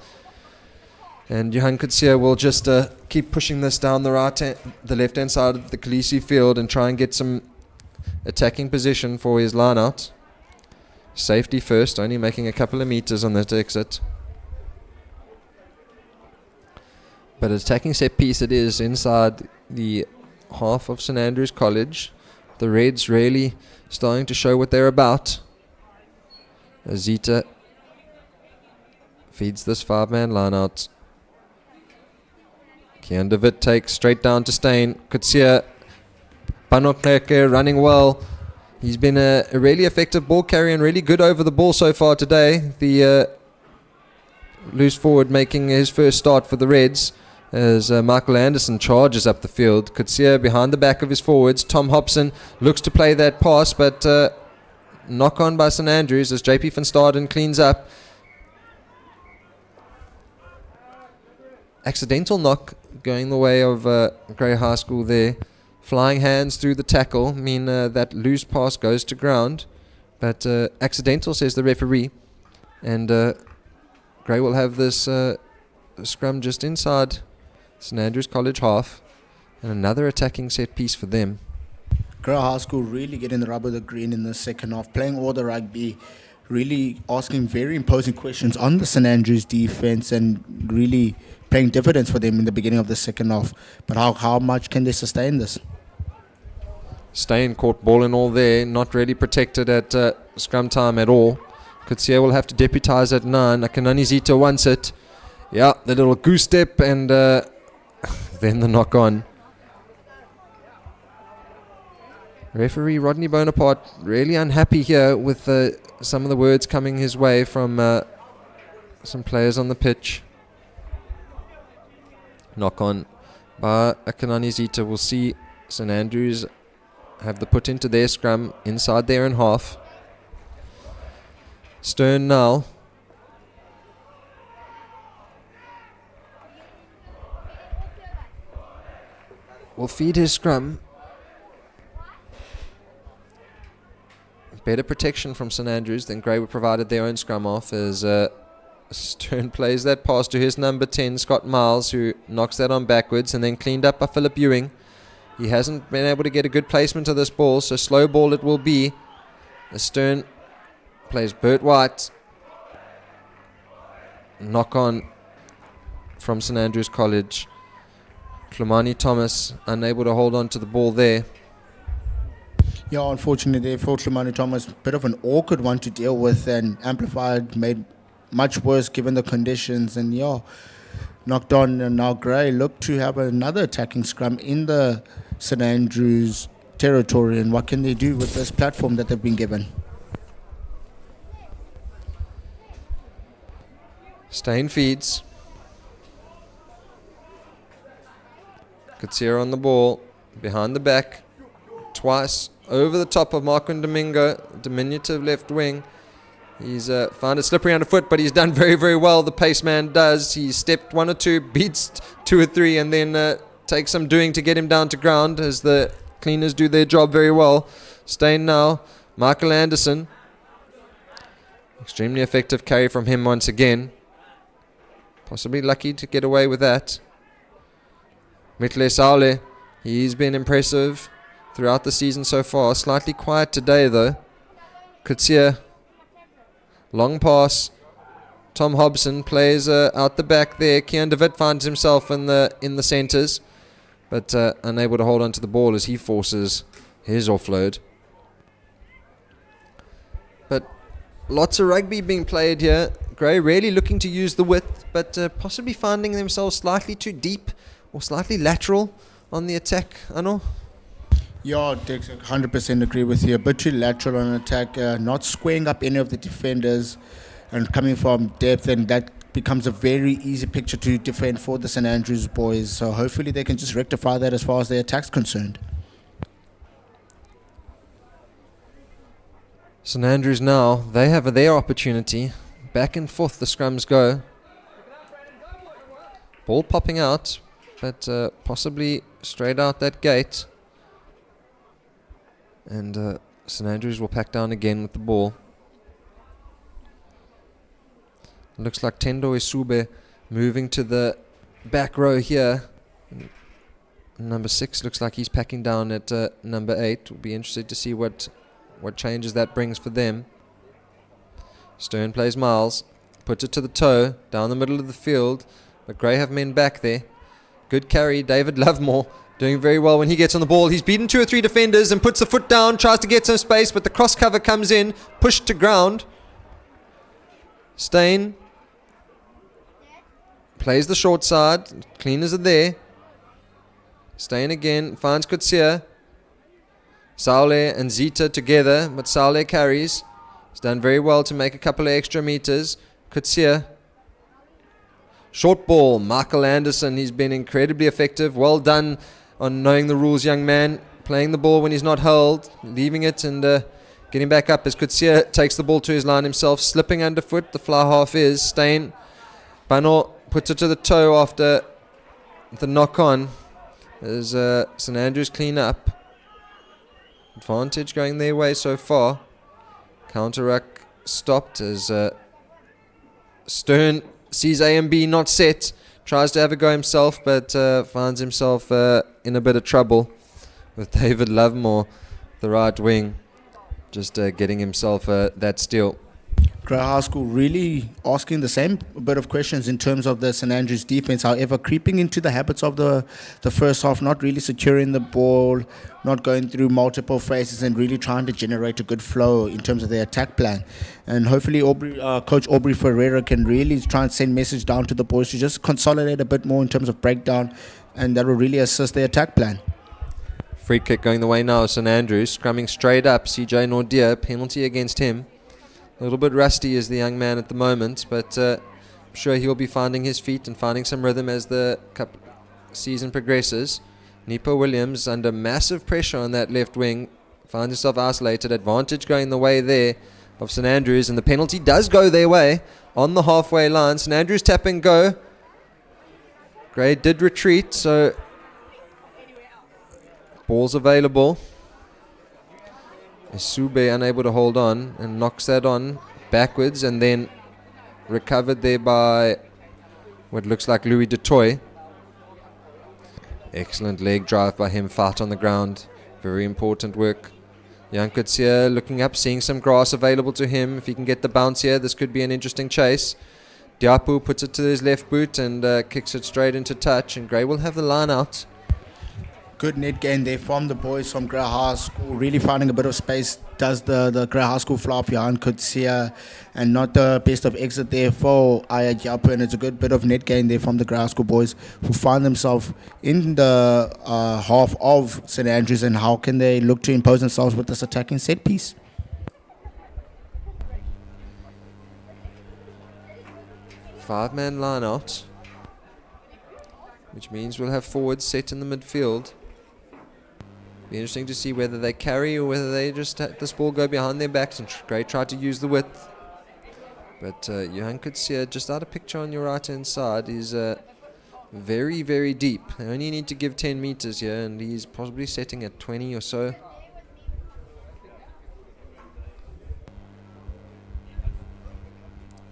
And Johan Kutsia will just keep pushing this down the left-hand side of the Kolisi field and try and get some attacking position for his line-out. Safety first, only making a couple of meters on that exit. But attacking set piece it is inside the half of St Andrews College. The Reds really starting to show what they're about. Azita feeds this 5-man line out. Kian David takes straight down to Stain. Kutsia Panokneke running well. He's been a really effective ball carrier and really good over the ball so far today. The loose forward making his first start for the Reds as Michael Anderson charges up the field. Kutsia behind the back of his forwards. Tom Hobson looks to play that pass, but knock on by St Andrews as JP van Staden cleans up. Accidental knock going the way of Grey High School there. Flying hands through the tackle mean that loose pass goes to ground, but accidental, says the referee, and Grey will have this scrum just inside St Andrews College half, and another attacking set piece for them. Grey High School really getting the rub of the green in the second half, playing all the rugby, really asking very imposing questions on the St Andrews defense and really paying dividends for them in the beginning of the second half. But how much can they sustain this? Steyn caught ball and all there, not really protected at scrum time at all. Kutsia will have to deputise at 9. Akanani Zita wants it. Yeah, the little goose step and then the knock on. Referee Rodney Bonaparte really unhappy here with some of the words coming his way from some players on the pitch. Knock on by Akanani Zita. We'll see St Andrews have the put into their scrum inside their own half. Stern now. Will feed his scrum. Better protection from St Andrews than Grey provided their own scrum off as Stern plays that pass to his number 10, Scott Miles, who knocks that on backwards and then cleaned up by Philip Ewing. He hasn't been able to get a good placement of this ball, so slow ball it will be. As Stern plays Bert White. Knock on from St Andrews College. Klumani Thomas unable to hold on to the ball there. Yeah, unfortunately, for Klumani Thomas, a bit of an awkward one to deal with, and Amplified made much worse given the conditions. And yeah, knocked on, and now Grey look to have another attacking scrum in the St Andrews territory. And what can they do with this platform that they've been given? Steyn feeds. Katsira on the ball, behind the back, twice over the top of Marquin Domingo, diminutive left wing. He's found it slippery underfoot, but he's done very, very well. The pace man does. He stepped 1 or 2, beats 2 or 3, and then takes some doing to get him down to ground as the cleaners do their job very well. Steyn now, Michael Anderson. Extremely effective carry from him once again. Possibly lucky to get away with that. Mitle Saule, he's been impressive throughout the season so far. Slightly quiet today though. Kutsia, long pass. Tom Hobson plays out the back there. Kian DeWitt finds himself in the centres, but unable to hold on to the ball as he forces his offload. But lots of rugby being played here. Grey really looking to use the width, but possibly finding themselves slightly too deep or slightly lateral on the attack. Anu? Yeah, Dex, 100% agree with you. A bit too lateral on attack, not squaring up any of the defenders and coming from depth, and that becomes a very easy picture to defend for the St Andrews boys. So hopefully they can just rectify that as far as their attack's concerned. St Andrews now, they have their opportunity. Back and forth the scrums go. Ball popping out, but possibly straight out that gate. And St Andrews will pack down again with the ball. Looks like Tendo Isube moving to the back row here. Number 6 looks like he's packing down at number 8. We'll be interested to see what changes that brings for them. Stern plays Miles, puts it to the toe, down the middle of the field, but Grey have men back there. Good carry, David Lovemore doing very well when he gets on the ball. He's beaten 2 or 3 defenders and puts the foot down, tries to get some space, but the cross cover comes in, pushed to ground. Steyn plays the short side, cleaners are there. Steyn again, finds Kutsia. Saule and Zita together, but Saule carries. He's done very well to make a couple of extra meters. Kutsia. Short ball, Michael Anderson. He's been incredibly effective. Well done on knowing the rules, young man. Playing the ball when he's not held, leaving it and getting back up as Kutsia takes the ball to his line himself, slipping underfoot. The fly half is Steyn. Bano puts it to the toe after the knock on as St Andrews clean up. Advantage going their way so far. Counter-ruck stopped as Stern sees A and B not set. Tries to have a go himself, but finds himself in a bit of trouble with David Lovemore, the right wing, just getting himself that steal. Grey High School really asking the same bit of questions in terms of the St Andrews defense. However, creeping into the habits of the first half, not really securing the ball, not going through multiple phases, and really trying to generate a good flow in terms of their attack plan. And hopefully, Coach Aubrey Ferreira can really try and send message down to the boys to just consolidate a bit more in terms of breakdown, and that will really assist their attack plan. Free kick going the way now of St Andrews, scrumming straight up. CJ Nordia, penalty against him. A little bit rusty is the young man at the moment, but I'm sure he'll be finding his feet and finding some rhythm as the season progresses. Nepo Williams under massive pressure on that left wing, finds himself isolated. Advantage going the way there of St Andrews, and the penalty does go their way on the halfway line. St Andrews tap and go. Gray did retreat, so ball's available. Sube unable to hold on and knocks that on backwards, and then recovered there by what looks like Louis Dutoy. Excellent leg drive by him, fight on the ground. Very important work. Jan Kutsia looking up, seeing some grass available to him. If he can get the bounce here, this could be an interesting chase. Diapu puts it to his left boot and kicks it straight into touch, and Gray will have the line out. Good net gain there from the boys from Grey High School, really finding a bit of space. Does the Grey High School fly off Johan Kutsia, and not the best of exit there for Aya Japu, and it's a good bit of net gain there from the Grey High School boys, who find themselves in the half of St Andrews, and how can they look to impose themselves with this attacking set piece. Five-man line out, which means we'll have forwards set in the midfield. Be interesting to see whether they carry or whether they just let this ball go behind their backs, and Gray tried to use the width. But Johan Kutsia, just out of picture on your right-hand side, is very, very deep. They only need to give 10 meters here, and he's possibly setting at 20 or so.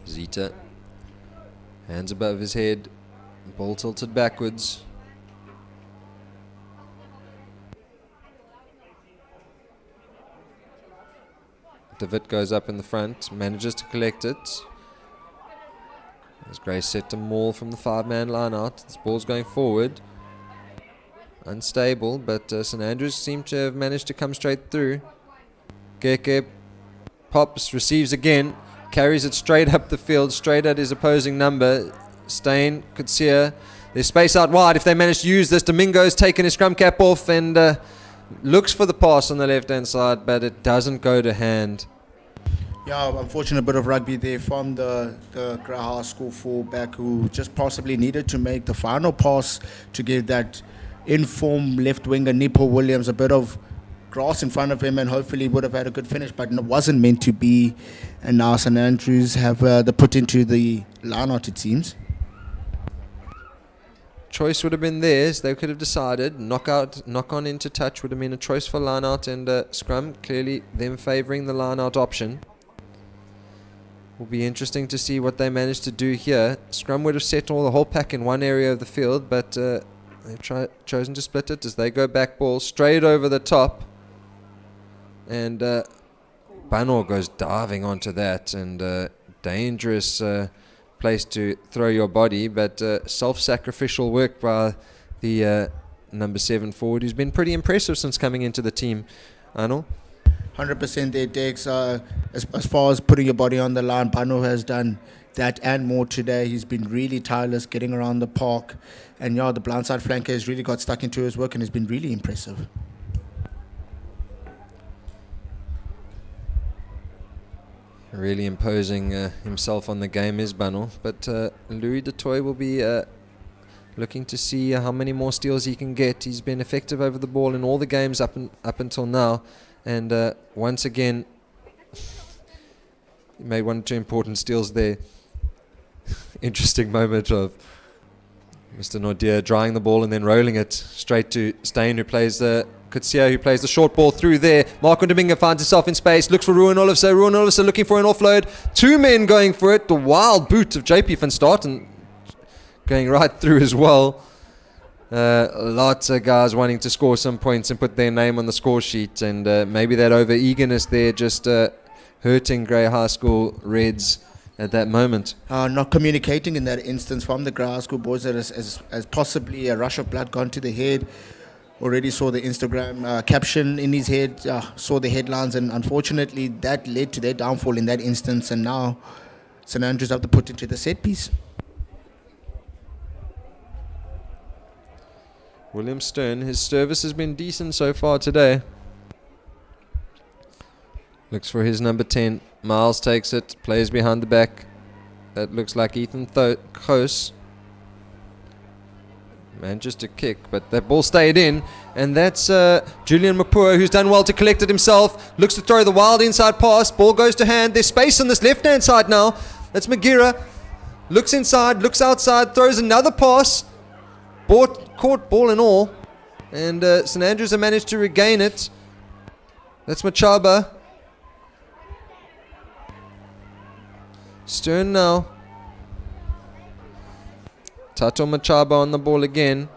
Zita, hands above his head, ball tilted backwards. David goes up in the front, manages to collect it. As Gray set to maul from the five-man line out. This ball's going forward. Unstable, but St Andrews seem to have managed to come straight through. Keke pops, receives again, carries it straight up the field, straight at his opposing number. Stain, Kutsia. There's space out wide if they manage to use this. Domingo's taken his scrum cap off and looks for the pass on the left-hand side, but it doesn't go to hand. Yeah, unfortunate bit of rugby there from the Grey High School fullback, who just possibly needed to make the final pass to give that informed left winger Nepo Williams a bit of grass in front of him, and hopefully would have had a good finish, but it wasn't meant to be. And now St Andrews have the put into the line-out, it seems. Choice would have been theirs. They could have decided. Knock on into touch would have been a choice for line out and scrum. Clearly them favouring the line out option. Will be interesting to see what they managed to do here. Scrum would have set all the whole pack in one area of the field, but they've chosen to split it as they go back ball straight over the top. And Banor goes diving onto that, and dangerous place to throw your body, but self-sacrificial work by the number 7 forward, who's been pretty impressive since coming into the team. Arnold? 100% there, Dex. As far as putting your body on the line, Bano has done that and more today. He's been really tireless getting around the park, and yeah, the blindside flanker has really got stuck into his work and has been really impressive. Really imposing himself on the game is Bano, but Louis Dutoy will be looking to see how many more steals he can get. He's been effective over the ball in all the games up until now, and once again he made 1 or 2 important steals there. Interesting moment of Mr. Nordia drying the ball and then rolling it straight to Stain, who plays the Kutsia, who plays the short ball through there. Marco Domingo finds himself in space, looks for Ruan Olofse. Ruan Olofse looking for an offload. 2 men going for it. The wild boot of JP van Staten going right through as well. Lots of guys wanting to score some points and put their name on the score sheet, and maybe that over eagerness there just hurting Grey High School Reds at that moment. Not communicating in that instance from the Grey High School boys, that as possibly a rush of blood gone to the head. Already saw the Instagram caption in his head, saw the headlines, and unfortunately that led to their downfall in that instance, and now St Andrews have to put into the set piece. William Stern, his service has been decent so far today. Looks for his number 10. Miles takes it, plays behind the back. That looks like Ethan Kos. Managed to kick, but that ball stayed in. And that's Julian Mapua, who's done well to collect it himself. Looks to throw the wild inside pass. Ball goes to hand. There's space on this left-hand side now. That's Magira. Looks inside, looks outside, throws another pass. Caught ball and all. And St Andrews have managed to regain it. That's Machaba. Stern now. Tato Machaba on the ball again.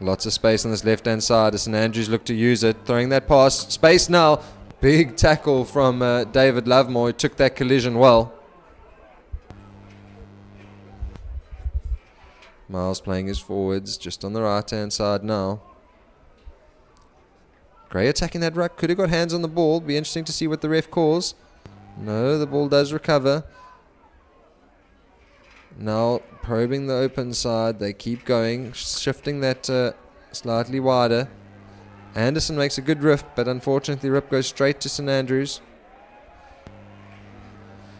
Lots of space on this left-hand side as St Andrews look to use it. Throwing that pass. Space now. Big tackle from David Lovemore, who took that collision well. Miles playing his forwards just on the right-hand side now. Gray attacking that ruck. Could have got hands on the ball. Be interesting to see what the ref calls. No, the ball does recover. Now probing the open side. They keep going. Shifting that slightly wider. Anderson makes a good rip, but unfortunately rip goes straight to St Andrews.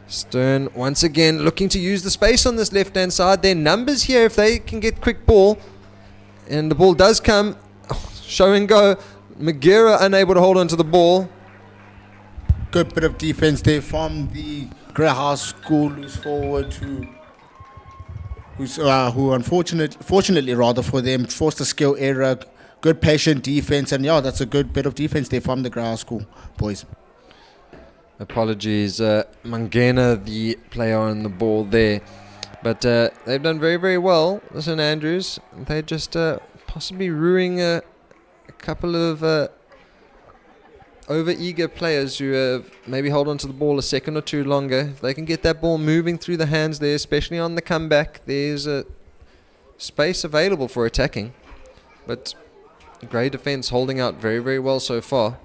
Stern once again looking to use the space on this left-hand side. Their numbers here if they can get quick ball. And the ball does come. Show and go. Magira unable to hold on to the ball. Good bit of defense there from the Grey High School loose forward who unfortunately rather for them, forced a skill error. Good patient defense, and yeah, that's a good bit of defense there from the Grey High School boys. Apologies, Mangena, the player on the ball there. But they've done very, very well, St Andrews. They're just possibly ruining a couple of over-eager players who maybe hold on to the ball a second or two longer. If they can get that ball moving through the hands there, especially on the comeback, there's a space available for attacking. But Grey defence holding out very, very well so far.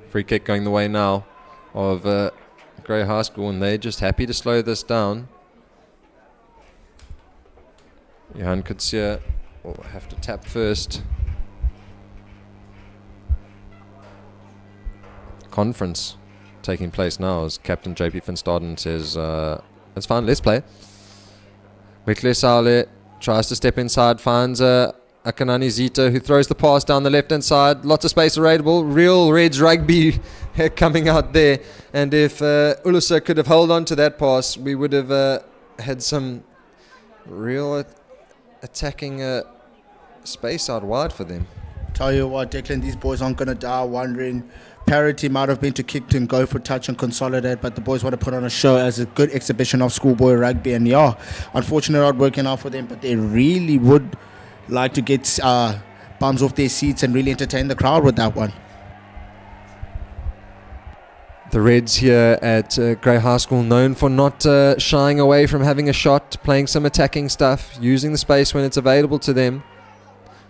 Free kick going the way now of Grey High School, and they're just happy to slow this down. Johan Kutsia will have to tap first. Conference taking place now as Captain JP Van Staden says, it's fine, let's play. Wikle Sale tries to step inside, finds Akanani Zita, who throws the pass down the left-hand side. Lots of space available. Real Reds rugby coming out there. And if Ulusa could have held on to that pass, we would have had some real attacking space out wide for them. Tell you what, Declan, these boys aren't going to die wondering. Parity might have been to kick and go for touch and consolidate, but the boys want to put on a show as a good exhibition of schoolboy rugby. And yeah, unfortunately not working out for them, but they really would like to get bums off their seats and really entertain the crowd with that one. The Reds here at Grey High School known for not shying away from having a shot, playing some attacking stuff, using the space when it's available to them.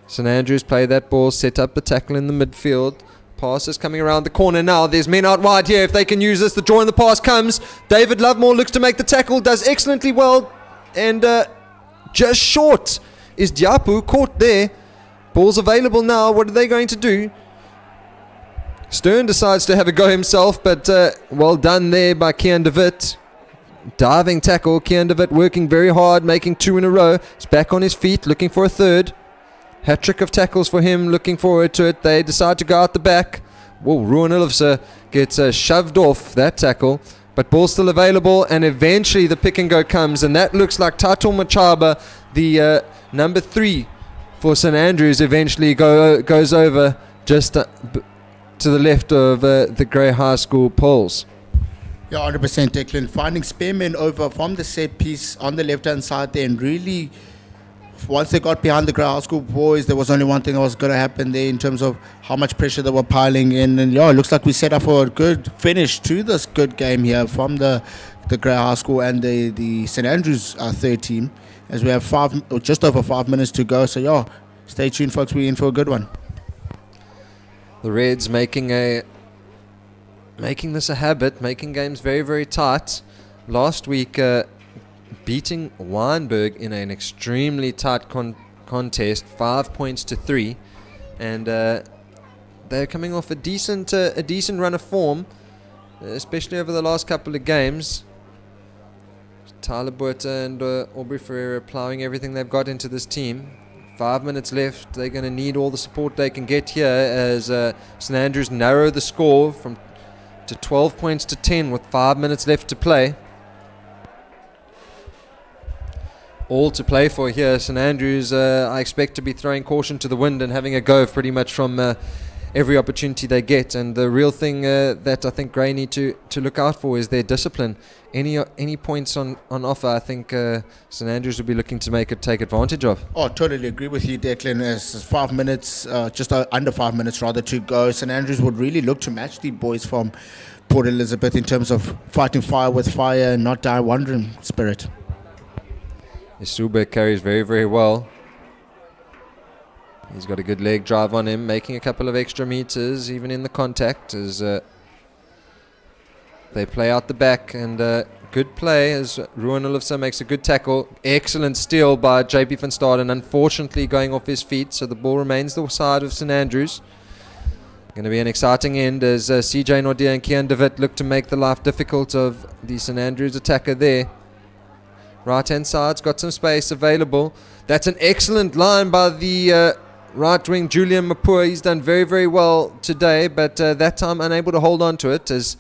St Andrews play that ball, set up the tackle in the midfield. Pass is coming around the corner now. There's men out wide here. If they can use this, the draw in the pass comes. David Lovemore looks to make the tackle, does excellently well, and just short is Diapu, caught there. Ball's available now. What are they going to do? Stern decides to have a go himself, but well done there by Kian de Wit. Diving tackle. Kian de Wit working very hard, making two in a row. He's back on his feet, looking for a third. Hat-trick of tackles for him, looking forward to it. They decide to go out the back. Whoa, Ruan Ilfse gets shoved off that tackle, but ball's still available, and eventually the pick and go comes, and that looks like Tato Machaba, the number 3 for St Andrews, eventually goes over just to the left of the Grey High School poles. Yeah, 100% Declan. Finding Spearman over from the set piece on the left-hand side there, and really, once they got behind the High School boys, there was only one thing that was going to happen there in terms of how much pressure they were piling in. And yeah, it looks like we set up for a good finish to this good game here from the Grey High School and the St Andrews third team, as we have just over 5 minutes to go. So yeah, stay tuned, folks. We're in for a good one. The Reds making this a habit, making games very, very tight. Last week, beating Weinberg in an extremely tight contest, 5 points to 3, and they're coming off a decent run of form, especially over the last couple of games. Tyler Buerta and Aubrey Ferreira ploughing everything they've got into this team. 5 minutes left. They're going to need all the support they can get here as St Andrews narrow the score to 12 points to 10 with 5 minutes left to play. All to play for here. St Andrews, I expect to be throwing caution to the wind and having a go pretty much from every opportunity they get. And the real thing that I think Grey need to look out for is their discipline. Any points on offer, I think St Andrews will be looking to take advantage of. Oh, totally agree with you, Declan. As 5 minutes, just under 5 minutes rather, to go, St Andrews would really look to match the boys from Port Elizabeth in terms of fighting fire with fire and not die wandering spirit. Isube carries very, very well. He's got a good leg drive on him, making a couple of extra meters even in the contact as they play out the back, and good play as Ruan Olufsen makes a good tackle. Excellent steal by JP van Staden, unfortunately going off his feet, so the ball remains the side of St Andrews. Going to be an exciting end as CJ Nordia and Kian Devitt look to make the life difficult of the St Andrews attacker there. Right hand side's got some space available. That's an excellent line by the right wing Julian Mapua. He's done very, very well today, but that time unable to hold on to it as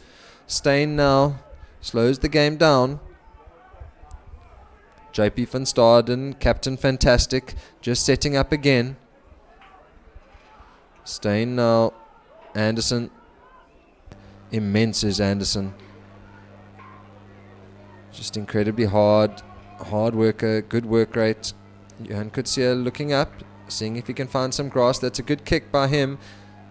Steyn now slows the game down. JP van Staden, Captain Fantastic, just setting up again. Steyn now. Anderson. Immense is Anderson. Just incredibly hard worker, good work rate. Johan Kutsia looking up, seeing if he can find some grass. That's a good kick by him.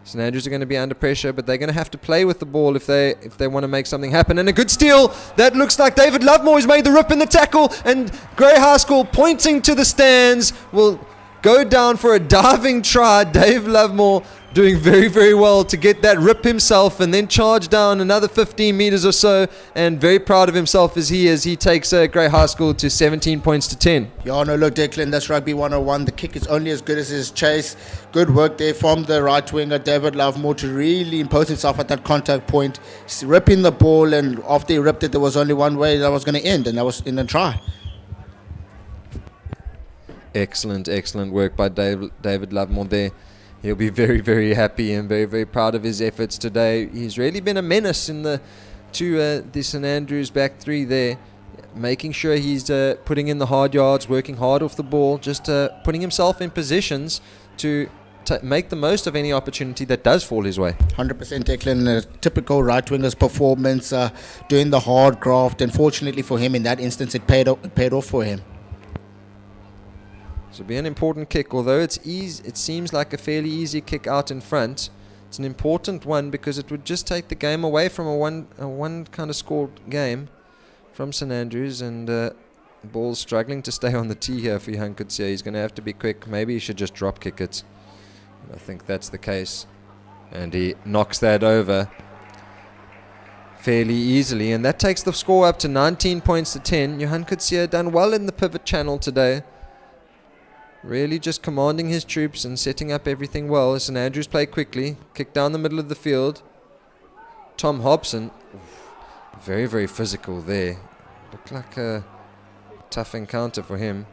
St Andrews are going to be under pressure, but they're going to have to play with the ball if they want to make something happen. And a good steal. That looks like David Lovemore has made the rip in the tackle, and Grey High School, pointing to the stands, will go down for a diving try. Dave Lovemore doing very, very well to get that rip himself and then charge down another 15 meters or so, and very proud of himself as he takes Grey High School to 17 points to 10. Yeah, no, look, Declan, that's Rugby 101. The kick is only as good as his chase. Good work there from the right winger, David Lovemore, to really impose himself at that contact point, ripping the ball, and after he ripped it, there was only one way that was going to end, and that was in a try. Excellent work by David Lovemore there. He'll be very, very happy and very, very proud of his efforts today. He's really been a menace to the St Andrews back three there, making sure he's putting in the hard yards, working hard off the ball, just putting himself in positions to make the most of any opportunity that does fall his way. 100% Declan, a typical right winger's performance, doing the hard graft. Unfortunately for him, in that instance, it paid off for him. So it'll be an important kick, although it seems like a fairly easy kick out in front. It's an important one because it would just take the game away from a one kind of scored game from St Andrews, and the ball's struggling to stay on the tee here for Johan Kutsia. He's going to have to be quick. Maybe he should just drop kick it. I think that's the case, and he knocks that over fairly easily, and that takes the score up to 19 points to 10. Johan Kutsia done well in the pivot channel today. Really just commanding his troops and setting up everything well. St Andrews play quickly. Kick down the middle of the field. Tom Hobson. Very, very physical there. Looked like a tough encounter for him.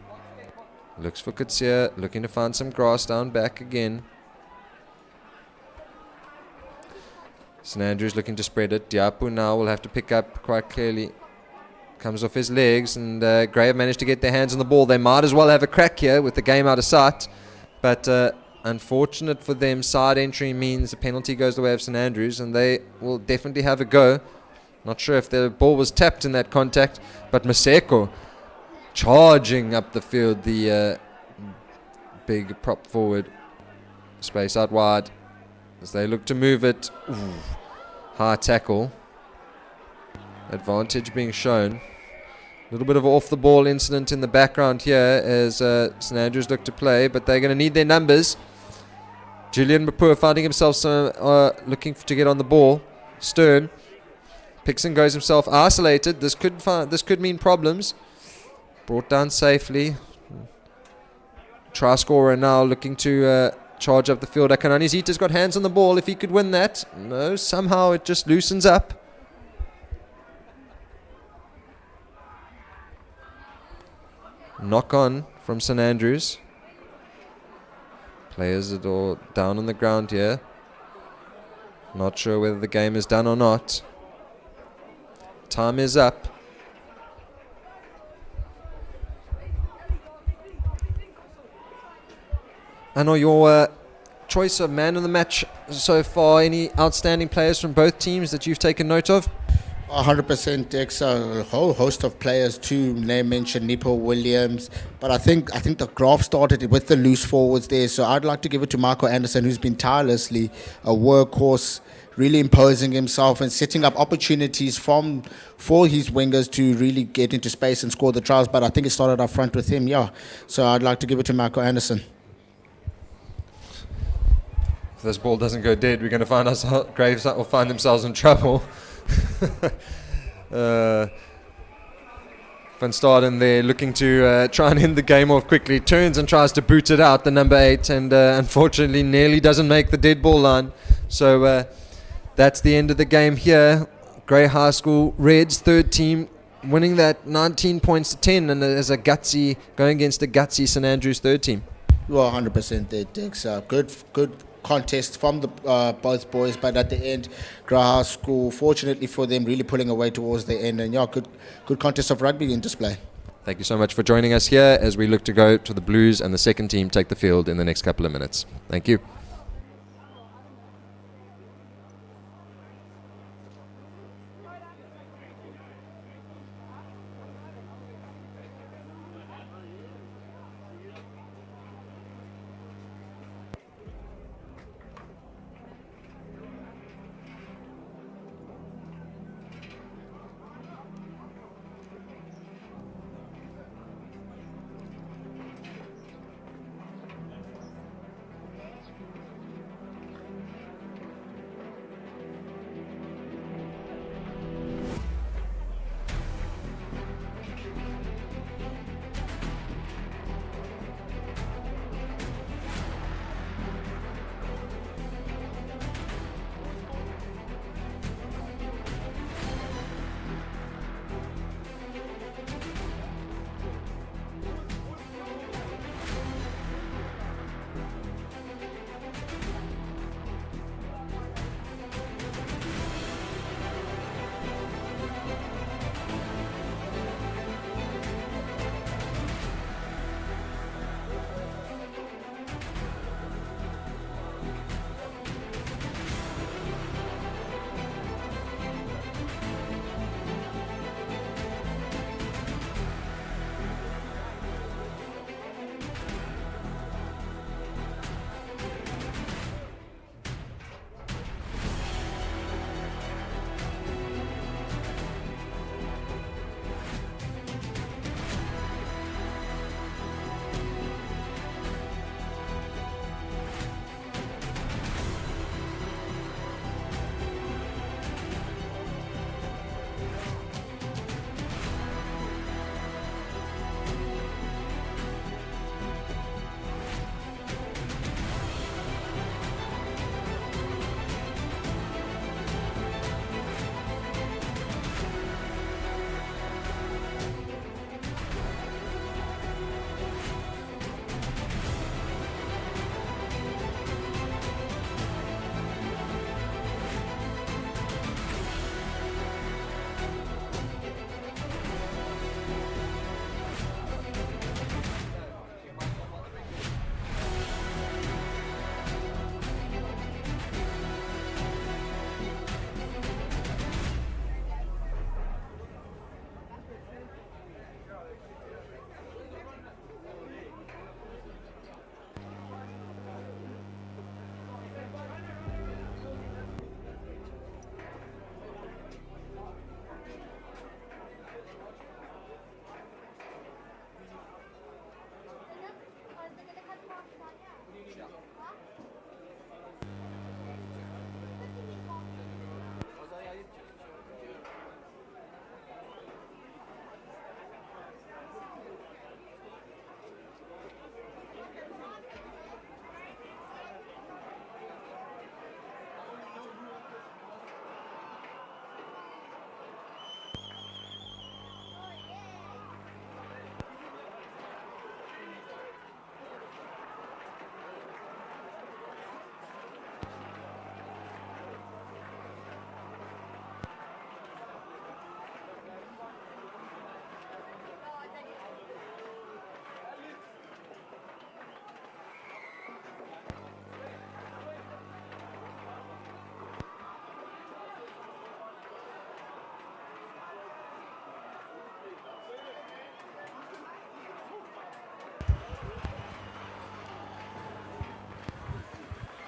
Looks for Kutsia. Looking to find some grass down back again. St Andrews looking to spread it. Diapu now will have to pick up quite clearly. Comes off his legs, and Grey have managed to get their hands on the ball. They might as well have a crack here with the game out of sight, but unfortunate for them, side entry means the penalty goes the way of St Andrews, and they will definitely have a go. Not sure if the ball was tapped in that contact, but Maseko charging up the field, the big prop forward. Space out wide as they look to move it. Ooh, high tackle. Advantage being shown. A little bit of an off-the-ball incident in the background here as St Andrews look to play, but they're going to need their numbers. Julian Mapua finding himself looking to get on the ball. Stern picks and goes himself isolated. This could mean problems. Brought down safely. Try scorer now looking to charge up the field. Akanani Zita's got hands on the ball. If he could win that, no, somehow it just loosens up. Knock on from St Andrews. Players are all down on the ground here. Not sure whether the game is done or not. Time is up. I know your choice of man of the match so far. Any outstanding players from both teams that you've taken note of? 100% Dex, a whole host of players too. Name mentioned Nipo Williams, but I think the graph started with the loose forwards there. So I'd like to give it to Marco Anderson, who's been tirelessly a workhorse, really imposing himself and setting up opportunities for his wingers to really get into space and score the tries. But I think it started up front with him, yeah. So I'd like to give it to Marco Anderson. If this ball doesn't go dead, we're going to find ourselves, Graves will find themselves in trouble. Van Staden there looking to try and end the game off quickly. Turns and tries to boot it out, the number 8, and unfortunately nearly doesn't make the dead ball line. So that's the end of the game here. Grey High School Reds, third team, winning that 19 points to 10, and as a gutsy, going against a gutsy St Andrews third team. Well, 100% there, Dex. Good contest from the both boys, but at the end, Grey High School, fortunately for them, really pulling away towards the end, and yeah, good contest of rugby in display. Thank you so much for joining us here as we look to go to the Blues and the second team take the field in the next couple of minutes. Thank you.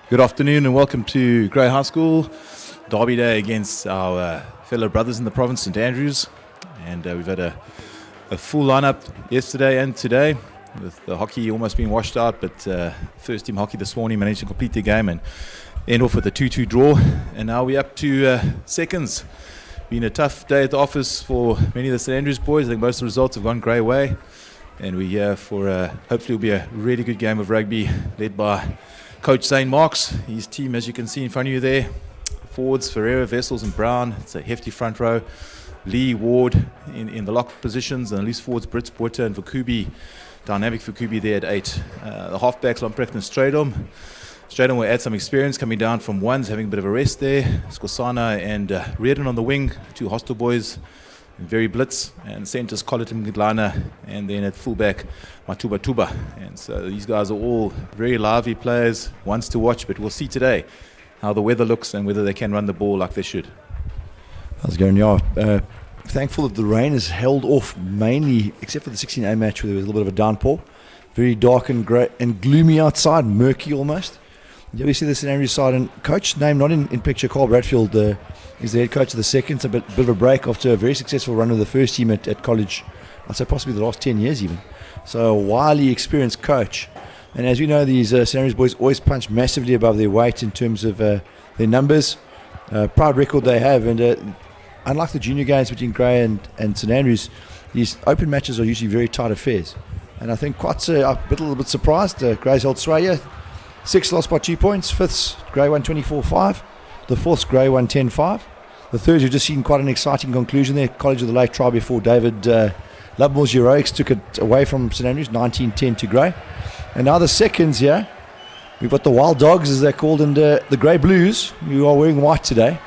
Good afternoon and welcome to Grey High School. Derby day against our fellow brothers in the province, St Andrews. And we've had a full lineup yesterday and today, with the hockey almost being washed out, but first team hockey this morning managed to complete the game and end off with a 2-2 draw. And now we're up to seconds. Been a tough day at the office for many of the St Andrews boys. I think most of the results have gone Grey way. And we're here for hopefully will be a really good game of rugby led by Coach Zane Marks. His team, as you can see in front of you there, forwards Ferreira, Vessels and Brown. It's a hefty front row. Lee, Ward in the lock positions, and loose forwards Brits, Botha and Vukubi. Dynamic Vukubi there at 8. The halfbacks Lamprecht and Strydom. Strydom will add some experience coming down from ones, having a bit of a rest there. Skosana and Reardon on the wing, 2 hostel boys. Very blitz, and centers Colleton Gidlana, and then at fullback Matuba Tuba. And so these guys are all very lively players, ones to watch, but we'll see today how the weather looks and whether they can run the ball like they should. How's it going? Yeah, thankful that the rain has held off mainly, except for the 16A match where there was a little bit of a downpour. Very dark and grey and gloomy outside, murky almost. Yeah, we see the St Andrews side, and coach name not in picture, Carl Bradfield is the head coach of the second. It's a bit of a break after a very successful run with the first team at college. I'd say possibly the last 10 years even. So a wildly experienced coach. And as you know, these St Andrews boys always punch massively above their weight in terms of their numbers. Proud record they have, and unlike the junior games between Grey and St Andrews, these open matches are usually very tight affairs. And I think quite a little bit surprised. Grey's held sway here. 6th lost by 2 points. 5th's Grey won 24-5. The 4th's Grey won 10-5. The 3rd, you've just seen quite an exciting conclusion there. College of the Lake trial before David Lovemore's Heroics took it away from St Andrews, 19-10 to Grey. And now the 2nds here. We've got the Wild Dogs, as they're called, and the Grey Blues, who are wearing white today.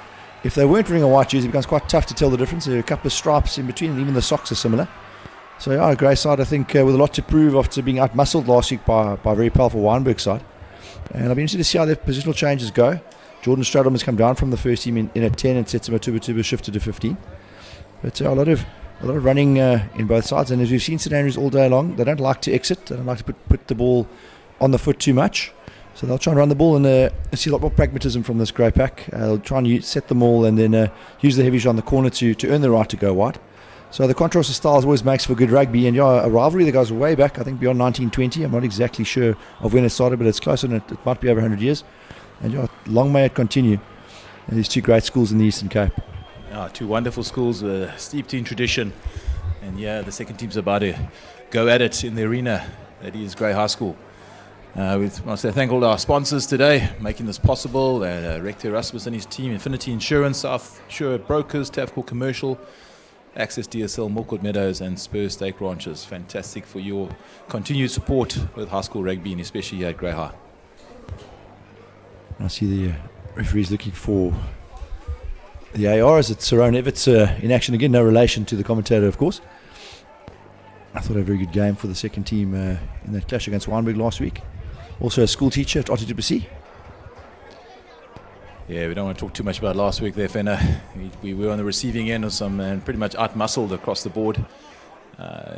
If they weren't wearing a white jersey, it becomes quite tough to tell the difference. There are a couple of stripes in between, and even the socks are similar. So yeah, Grey side, I think, with a lot to prove after being outmuscled last week by a very powerful Wynberg side. And I'll be interested to see how their positional changes go. Jordan Stradom has come down from the first team in at 10, and Setsima Tuba shifted to 15. But a lot of running in both sides. And as we've seen St Andrews all day long, they don't like to exit. They don't like to put the ball on the foot too much. So they'll try and run the ball, and see a lot more pragmatism from this Grey pack. They'll try and set the maul and then use the heavies on the corner to earn the right to go wide. So the contrast of styles always makes for good rugby, and a rivalry that goes way back, I think beyond 1920. I'm not exactly sure of when it started, but it's close, and it might be over 100 years. And long may it continue. And these 2 great schools in the Eastern Cape. 2 wonderful schools with a steeped in tradition. And the second team's about to go at it in the arena that is Grey High School. I want to thank all our sponsors today, making this possible. Rector Erasmus and his team, Infinity Insurance, South Shore Brokers, Tavcore Commercial, Access DSL, Milkwood Meadows and Spurs Steak Ranches. Fantastic for your continued support with high school rugby, and especially here at Grey High. I see the referees looking for the ARs. It's Saron Everts in action again, no relation to the commentator, of course. I thought a very good game for the second team in that clash against Wynberg last week. Also a school teacher at Ottertubusi. Yeah, we don't want to talk too much about last week there, Fenner. We were on the receiving end of some and pretty much out-muscled across the board.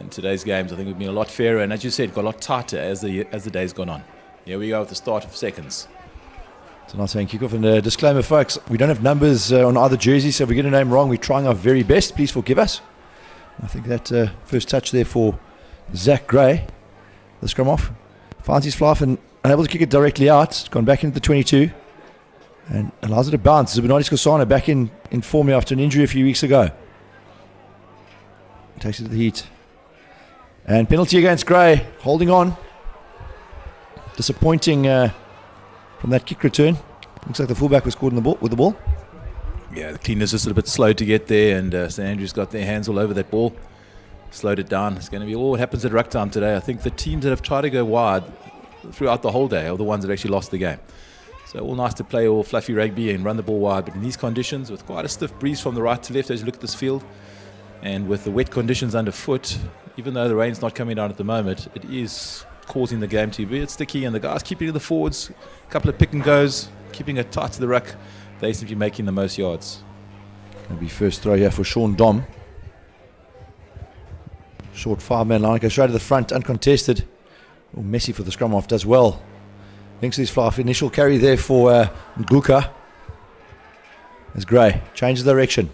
In today's games, I think we've been a lot fairer, and as you said, got a lot tighter as the day's gone on. Here we go at the start of seconds. It's a nice saying kickoff. And disclaimer, folks, we don't have numbers on either jersey, so if we get a name wrong, we're trying our very best. Please forgive us. I think that first touch there for Zach Gray, the scrum off, finds his fly and able to kick it directly out. It's gone back into the 22 and allows it to bounce. Zubinati Skosana back in form after an injury a few weeks ago. Takes it to the heat. And penalty against Gray, holding on. Disappointing from that kick return. Looks like the fullback was caught in the ball, with the ball. Yeah, the cleaner's just a little bit slow to get there, and St Andrews got their hands all over that ball. Slowed it down. It's going to be all what happens at ruck time today. I think the teams that have tried to go wide throughout the whole day are the ones that actually lost the game. So all nice to play all fluffy rugby and run the ball wide, but in these conditions, with quite a stiff breeze from the right to left as you look at this field, and with the wet conditions underfoot, even though the rain's not coming down at the moment, it is causing the game to be a bit sticky, and the guys keeping the forwards, a couple of pick and goes, keeping it tight to the ruck. They seem to be making the most yards. Going to be first throw here for Sean Dom. Short 5-man line, goes straight to the front, uncontested. Oh, Messi for the scrum off, does well Links these fly off. Initial carry there for Ngluka. As Gray changes direction.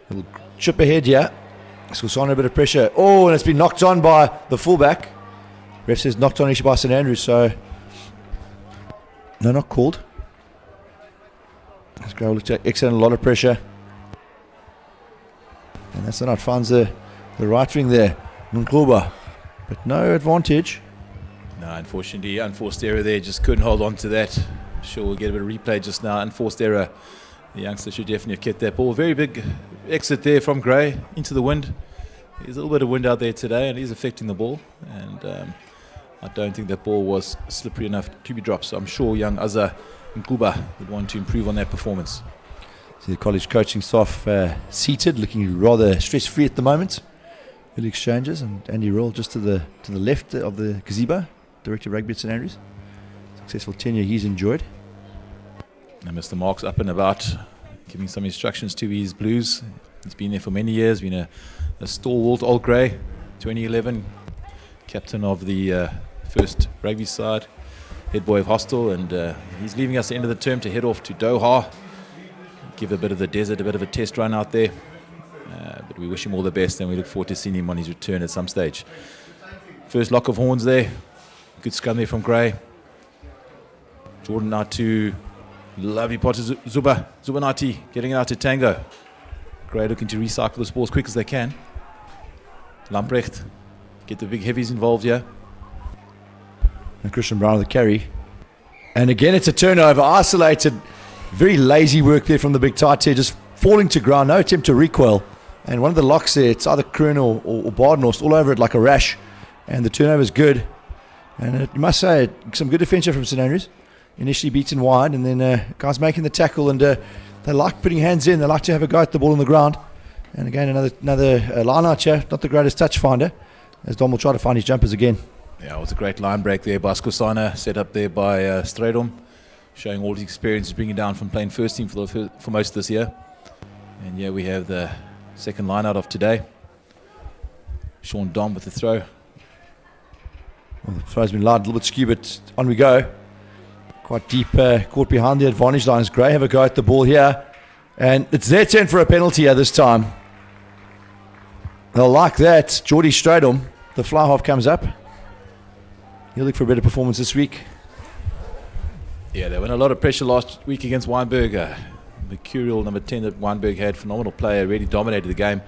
He'll chip ahead here. Skosana a bit of pressure. Oh, and it's been knocked on by the fullback. Ref says knocked on issue by St Andrews, so no, not called. As Gray will excellent, a lot of pressure. And that's not finds the right wing there. Nkluba. But no advantage. No, unfortunately, unforced error there. Just couldn't hold on to that. Sure, we'll get a bit of replay just now. Unforced error. The youngster should definitely have kept that ball. Very big exit there from Gray into the wind. There's a little bit of wind out there today, and he's affecting the ball. And I don't think that ball was slippery enough to be dropped. So I'm sure young Azza Nkluba would want to improve on that performance. See the college coaching staff seated, looking rather stress-free at the moment. Early exchanges, and Andy Roll just to the left of the gazebo, Director of Rugby at St Andrews. Successful tenure he's enjoyed. And Mr. Mark's up and about, giving some instructions to his Blues. He's been there for many years, been a stalwart Old Grey, 2011, captain of the first rugby side, head boy of Hostel, and he's leaving us at the end of the term to head off to Doha, give a bit of the desert, a bit of a test run out there. But we wish him all the best, and we look forward to seeing him on his return at some stage. First lock of horns there. Good scrum there from Gray. Jordan now to lovely Potter Zubanati getting it out to Tango. Gray looking to recycle this ball as quick as they can. Lamprecht, get the big heavies involved here. And Christian Brown with the carry. And again, it's a turnover. Isolated. Very lazy work there from the big tight here. Just falling to ground. No attempt to recoil. And one of the locks there, it's either Kroon or Bardenhorst all over it like a rash. And the turnover is good. And you must say, some good defensive from St Andrews. Initially beaten wide, and then guys making the tackle, and they like putting hands in. They like to have a go at the ball on the ground. And again, another line out here, not the greatest touch finder, as Dom will try to find his jumpers again. Yeah, it was a great line break there by Skosana, set up there by Stradom, showing all his experience, bringing down from playing first team for most of this year. And yeah, we have the second line out of today. Sean Dom with the throw. Well, the throw's been light, a little bit skew, but on we go. Quite deep, caught behind the advantage lines. Gray have a go at the ball here. And it's their turn for a penalty here this time. They'll like that. Geordie Stradom, the fly half comes up. He'll look for a better performance this week. Yeah, they won a lot of pressure last week against Weinberg. Mercurial number 10 that Weinberg had, phenomenal player, really dominated the game.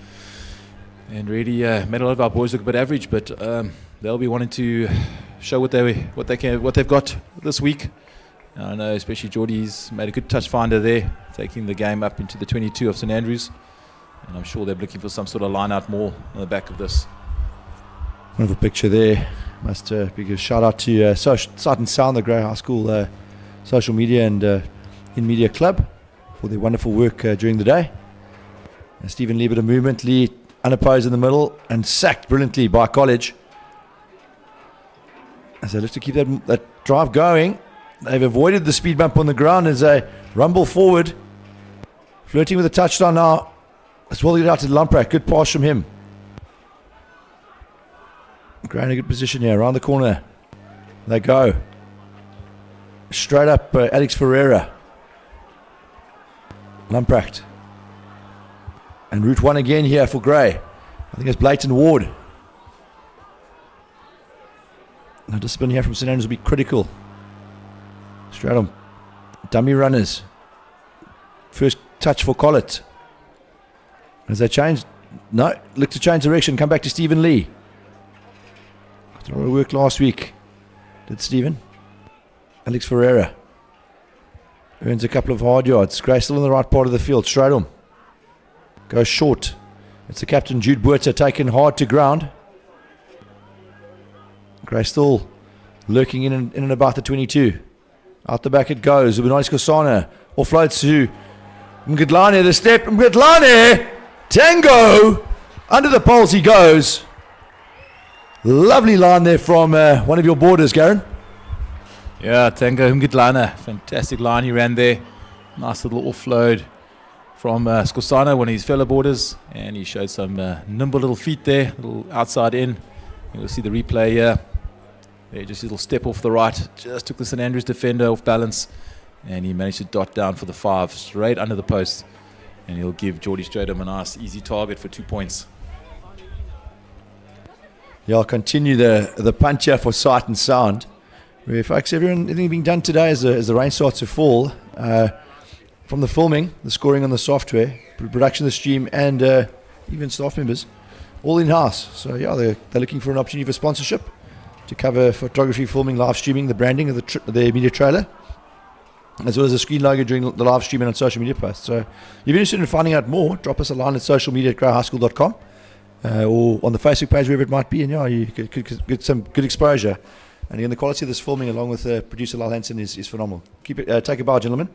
And really made a lot of our boys look a bit average, but they'll be wanting to show what they've got this week. I know especially Geordie's made a good touch finder there, taking the game up into the 22 of St Andrews. And I'm sure they're looking for some sort of line out more on the back of this. Wonderful picture there. Must be a shout out to Sight and Sound, the Grey High School social media and in media club for their wonderful work during the day. And Stephen Lee, bit of movement. Lee unopposed in the middle and sacked brilliantly by College. As they look to keep that drive going, they've avoided the speed bump on the ground as they rumble forward. Flirting with a touchdown now. As well get out to Lamprecht. Good pass from him. Gray in a good position here, around the corner. They go. Straight up, Alex Ferreira. Lamprecht. And route one again here for Gray. I think it's Blayton Ward. No discipline here from St Andrews will be critical. Straight on. Dummy runners. First touch for Collett. As they change, no, look to change direction, come back to Stephen Lee. Got a lot of work last week, did Stephen. Alex Ferreira earns a couple of hard yards. Gray still in the right part of the field, straight on. Goes short. It's the captain, Jude Buerta, taken hard to ground. Gray still lurking in and about the 22. Out the back it goes. Ubunani Skosana offloads to Mgadlane, the step. Mgadlane! Tango! Under the poles he goes. Lovely line there from one of your boarders, Garen. Yeah, Tango Mgadlane. Fantastic line he ran there. Nice little offload from Skosana, one of his fellow boarders. And he showed some nimble little feet there, little outside in. You'll see the replay here. Just a little step off the right. Just took the St Andrews defender off balance. And he managed to dot down for the 5, straight under the post. And he'll give Geordie Stradom a nice, easy target for 2 points. Yeah, I'll continue the punch here for sight and sound. Where, folks, everything being done today as the rain starts to fall. From the filming, the scoring on the software, production of the stream, and even staff members, all in-house. So, yeah, they're looking for an opportunity for sponsorship to cover photography, filming, live streaming, the branding of the media trailer, as well as a screen logo during the live streaming on social media posts. So if you're interested in finding out more, drop us a line at socialmedia@greyhighschool.com or on the Facebook page, wherever it might be, and yeah, you could get some good exposure. And again, the quality of this filming, along with producer Lyle Hansen, is phenomenal. Keep it, take a bow, gentlemen.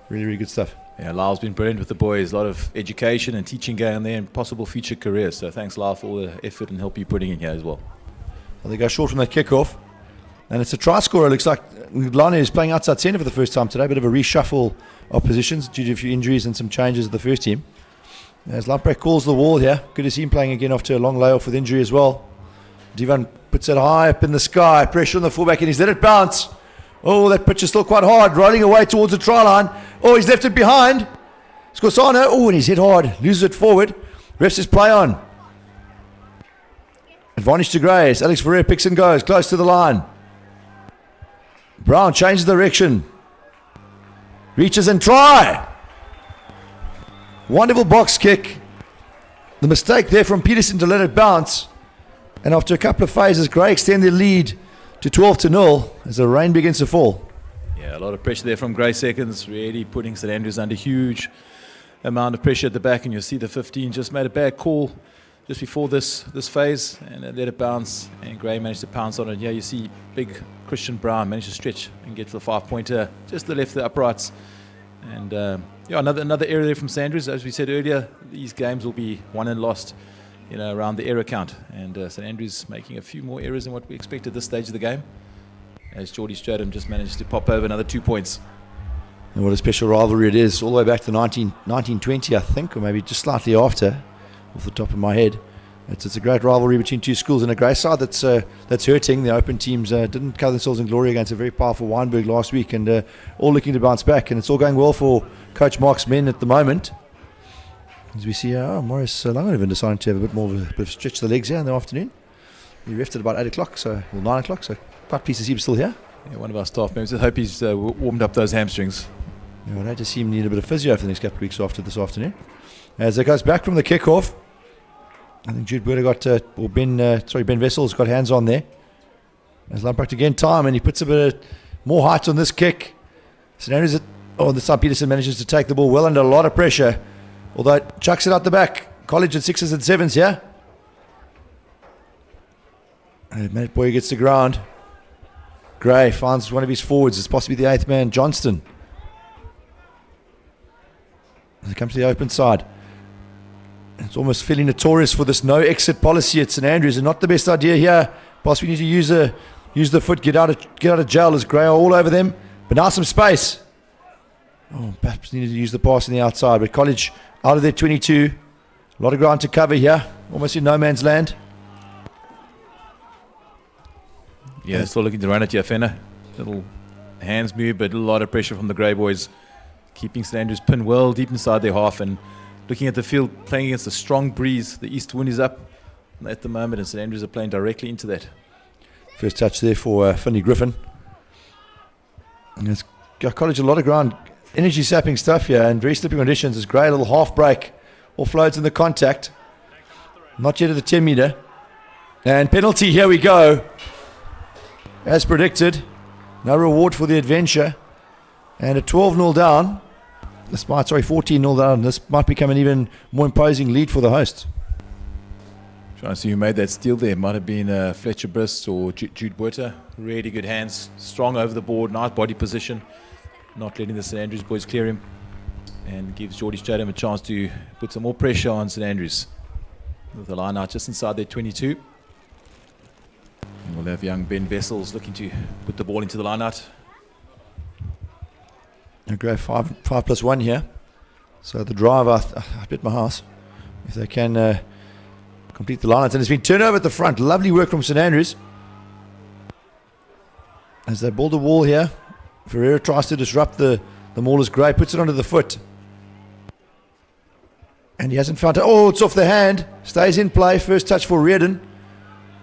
Really, really good stuff. Yeah, Lyle's been brilliant with the boys. A lot of education and teaching going there and possible future careers. So thanks, Lyle, for all the effort and help you're putting in here as well. Well, they go short from that kickoff. And it's a try scorer. It looks like Lane is playing outside centre for the first time today. Bit of a reshuffle of positions due to a few injuries and some changes of the first team. As Lampre calls the wall here. Good to see him playing again after a long layoff with injury as well. Divan puts it high up in the sky. Pressure on the fullback and he's let it bounce. Oh, that pitch is still quite hard. Rolling away towards the try line. Oh, he's left it behind. Scorsano. Oh, and he's hit hard. Loses it forward. Refs his play on. Advantage to Grace. Alex Ferreira picks and goes. Close to the line. Brown changes direction. Reaches and try. Wonderful box kick. The mistake there from Peterson to let it bounce. And after a couple of phases, Grey extend their lead to 12-0 as the rain begins to fall. Yeah, a lot of pressure there from Grey Seconds, really putting St Andrews under huge amount of pressure at the back. And you'll see the 15 just made a bad call just before this phase and let it bounce. And Grey managed to pounce on it. Yeah, you see big Christian Brown managed to stretch and get to the 5-pointer, just to the left of the uprights. And yeah, another error there from St Andrews. As we said earlier, these games will be won and lost, around the error count. And St Andrews making a few more errors than what we expected at this stage of the game, as Geordie Stradom just managed to pop over another 2 points. And what a special rivalry it is, all the way back to 1920, I think, or maybe just slightly after, off the top of my head. It's a great rivalry between two schools, and a Grey side that's hurting. The open teams didn't cover themselves in glory against a very powerful Wynberg last week, and all looking to bounce back. And it's all going well for Coach Mark's men at the moment. As we see, Morris Langeneven deciding to have a bit more of a stretch the legs here in the afternoon. He left at about 8 o'clock, or 9 o'clock, so quite pleased to see him still here. Yeah, one of our staff members. I hope he's warmed up those hamstrings. Yeah, I'd hate to see him need a bit of physio for the next couple of weeks after this afternoon. As it goes back from the kickoff, I think Jude Burder Ben Vessel's got hands on there. As Lampard again time, and he puts a bit of more height on this kick. St Andrews, this time Peterson manages to take the ball well under a lot of pressure, although it chucks it out the back. College at 6s and 7s here. And Matt Boyer gets to ground. Gray finds one of his forwards. It's possibly the 8th man, Johnston. As it comes to the open side. It's almost feeling notorious for this no exit policy at St Andrews, and not the best idea here. Possibly need to use the foot, get out of jail as Gray are all over them. But now some space. Oh, perhaps needed to use the pass on the outside, but College out of their 22. A lot of ground to cover here, almost in no man's land. Yeah, still looking to run at you, Fenner. Little hands move, but a lot of pressure from the Grey boys, keeping St Andrews pinned well deep inside their half. And looking at the field, playing against a strong breeze. The east wind is up at the moment, and St Andrews are playing directly into that. First touch there for Finney Griffin. And it's got College a lot of ground. Energy sapping stuff here, and very slipping conditions. It's Grey, a little half break. Offloads in the contact. Not yet at the 10 metre. And penalty, here we go. As predicted. No reward for the adventure. And a 12-0 down. 14-0 down. This might become an even more imposing lead for the host. Trying to see who made that steal there. Might have been Fletcher Briss or Jude Buerta. Really good hands. Strong over the board. Nice body position. Not letting the St Andrews boys clear him. And gives Geordie Stradom a chance to put some more pressure on St Andrews. With the line out just inside their 22. And we'll have young Ben Vessels looking to put the ball into the line out. A Grey 5+1 here. So the drive, I bet my house, if they can complete the line out. And it's been turned over at the front. Lovely work from St Andrews. As they build a wall here, Ferreira tries to disrupt the maulers. Gray puts it under the foot. And he hasn't found it. Oh, it's off the hand. Stays in play. First touch for Reardon.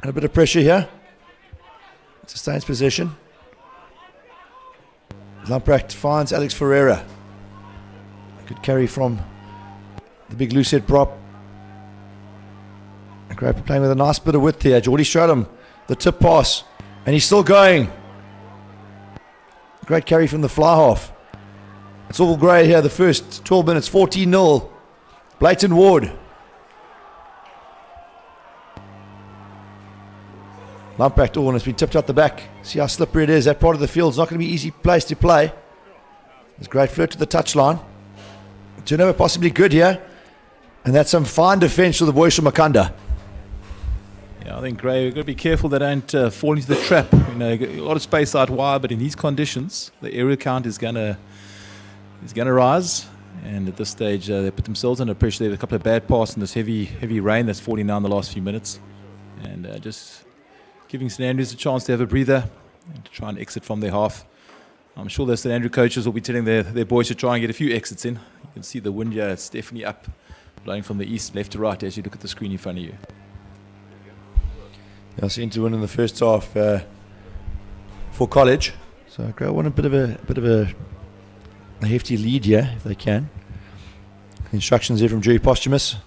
And a bit of pressure here. Sustains possession. Lamprecht finds Alex Ferreira. Good carry from the big loose head prop. Gray playing with a nice bit of width here. Geordie Stradham, the tip pass. And he's still going. Great carry from the fly half. It's all Gray here, the first 12 minutes, 14-0. Blayton Ward. Lamprecht, and it's been tipped out the back. See how slippery it is. That part of the field's not going to be an easy place to play. There's great flirt to the touchline. Turnover possibly good here. And that's some fine defence for the boys from Makanda. Yeah, I think Gray, we've got to be careful they don't fall into the trap. You know, a lot of space out wide, but in these conditions, the area count is gonna rise. And at this stage, they put themselves under pressure. They have a couple of bad passes in this heavy rain that's falling down the last few minutes, and just giving St Andrews a chance to have a breather and to try and exit from their half. I'm sure the St Andrew coaches will be telling their boys to try and get a few exits in. You can see the wind here; it's definitely up, blowing from the east, left to right as you look at the screen in front of you. I seem to win in the first half for College, so Gray want a bit of a hefty lead here if they can. Instructions here from Jerry Posthumus,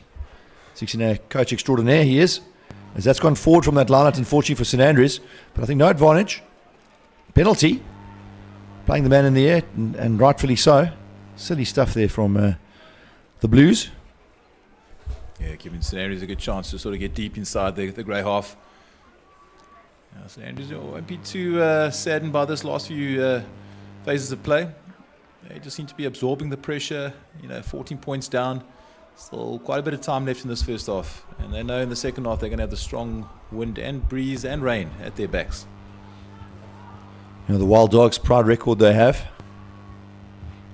16A coach extraordinaire he is, as that's gone forward from that line-out, unfortunately for St Andrews, but I think no advantage. Penalty, playing the man in the air, and rightfully so. Silly stuff there from the Blues. Yeah, giving St Andrews a good chance to sort of get deep inside the grey half. St Andrews won't be too saddened by this last few phases of play. They just seem to be absorbing the pressure. 14 points down. Still quite a bit of time left in this first half. And they know in the second half they're going to have the strong wind and breeze and rain at their backs. The Wild Dogs, proud record they have.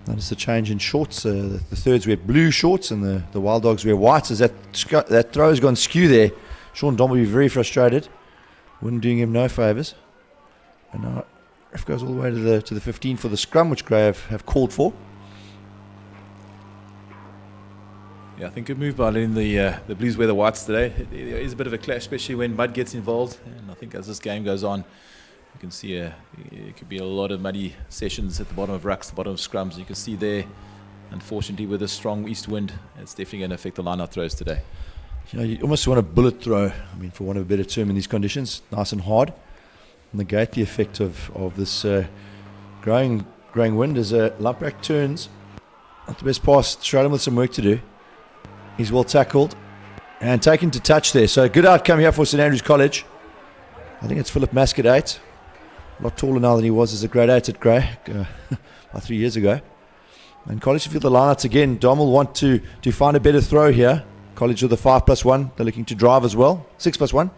Notice the change in shorts. The thirds wear blue shorts and the Wild Dogs wear whites. As that throw has gone skew there. Sean Dom will be very frustrated. Wind doing him no favours. And now ref goes all the way to the 15 for the scrum, which Gray have called for. Yeah, I think good move by letting the Blues wear the whites today. There is a bit of a clash, especially when mud gets involved. And I think as this game goes on, you can see it could be a lot of muddy sessions at the bottom of rucks, the bottom of scrums. You can see there, unfortunately, with a strong east wind, it's definitely going to affect the line-out throws today. You almost want a bullet throw, for want of a better term, in these conditions, nice and hard. Negate the effect of this growing wind as Lamprecht turns. Not the best pass, Stradham with some work to do. He's well tackled and taken to touch there. So a good outcome here for St Andrews College. I think it's Philip Mask at 8. A lot taller now than he was as a grade 8 at Grey about 3 years ago. And College to field the line-outs again. Dom will want to find a better throw here. College with a 5+1. They're looking to drive as well. 6+1.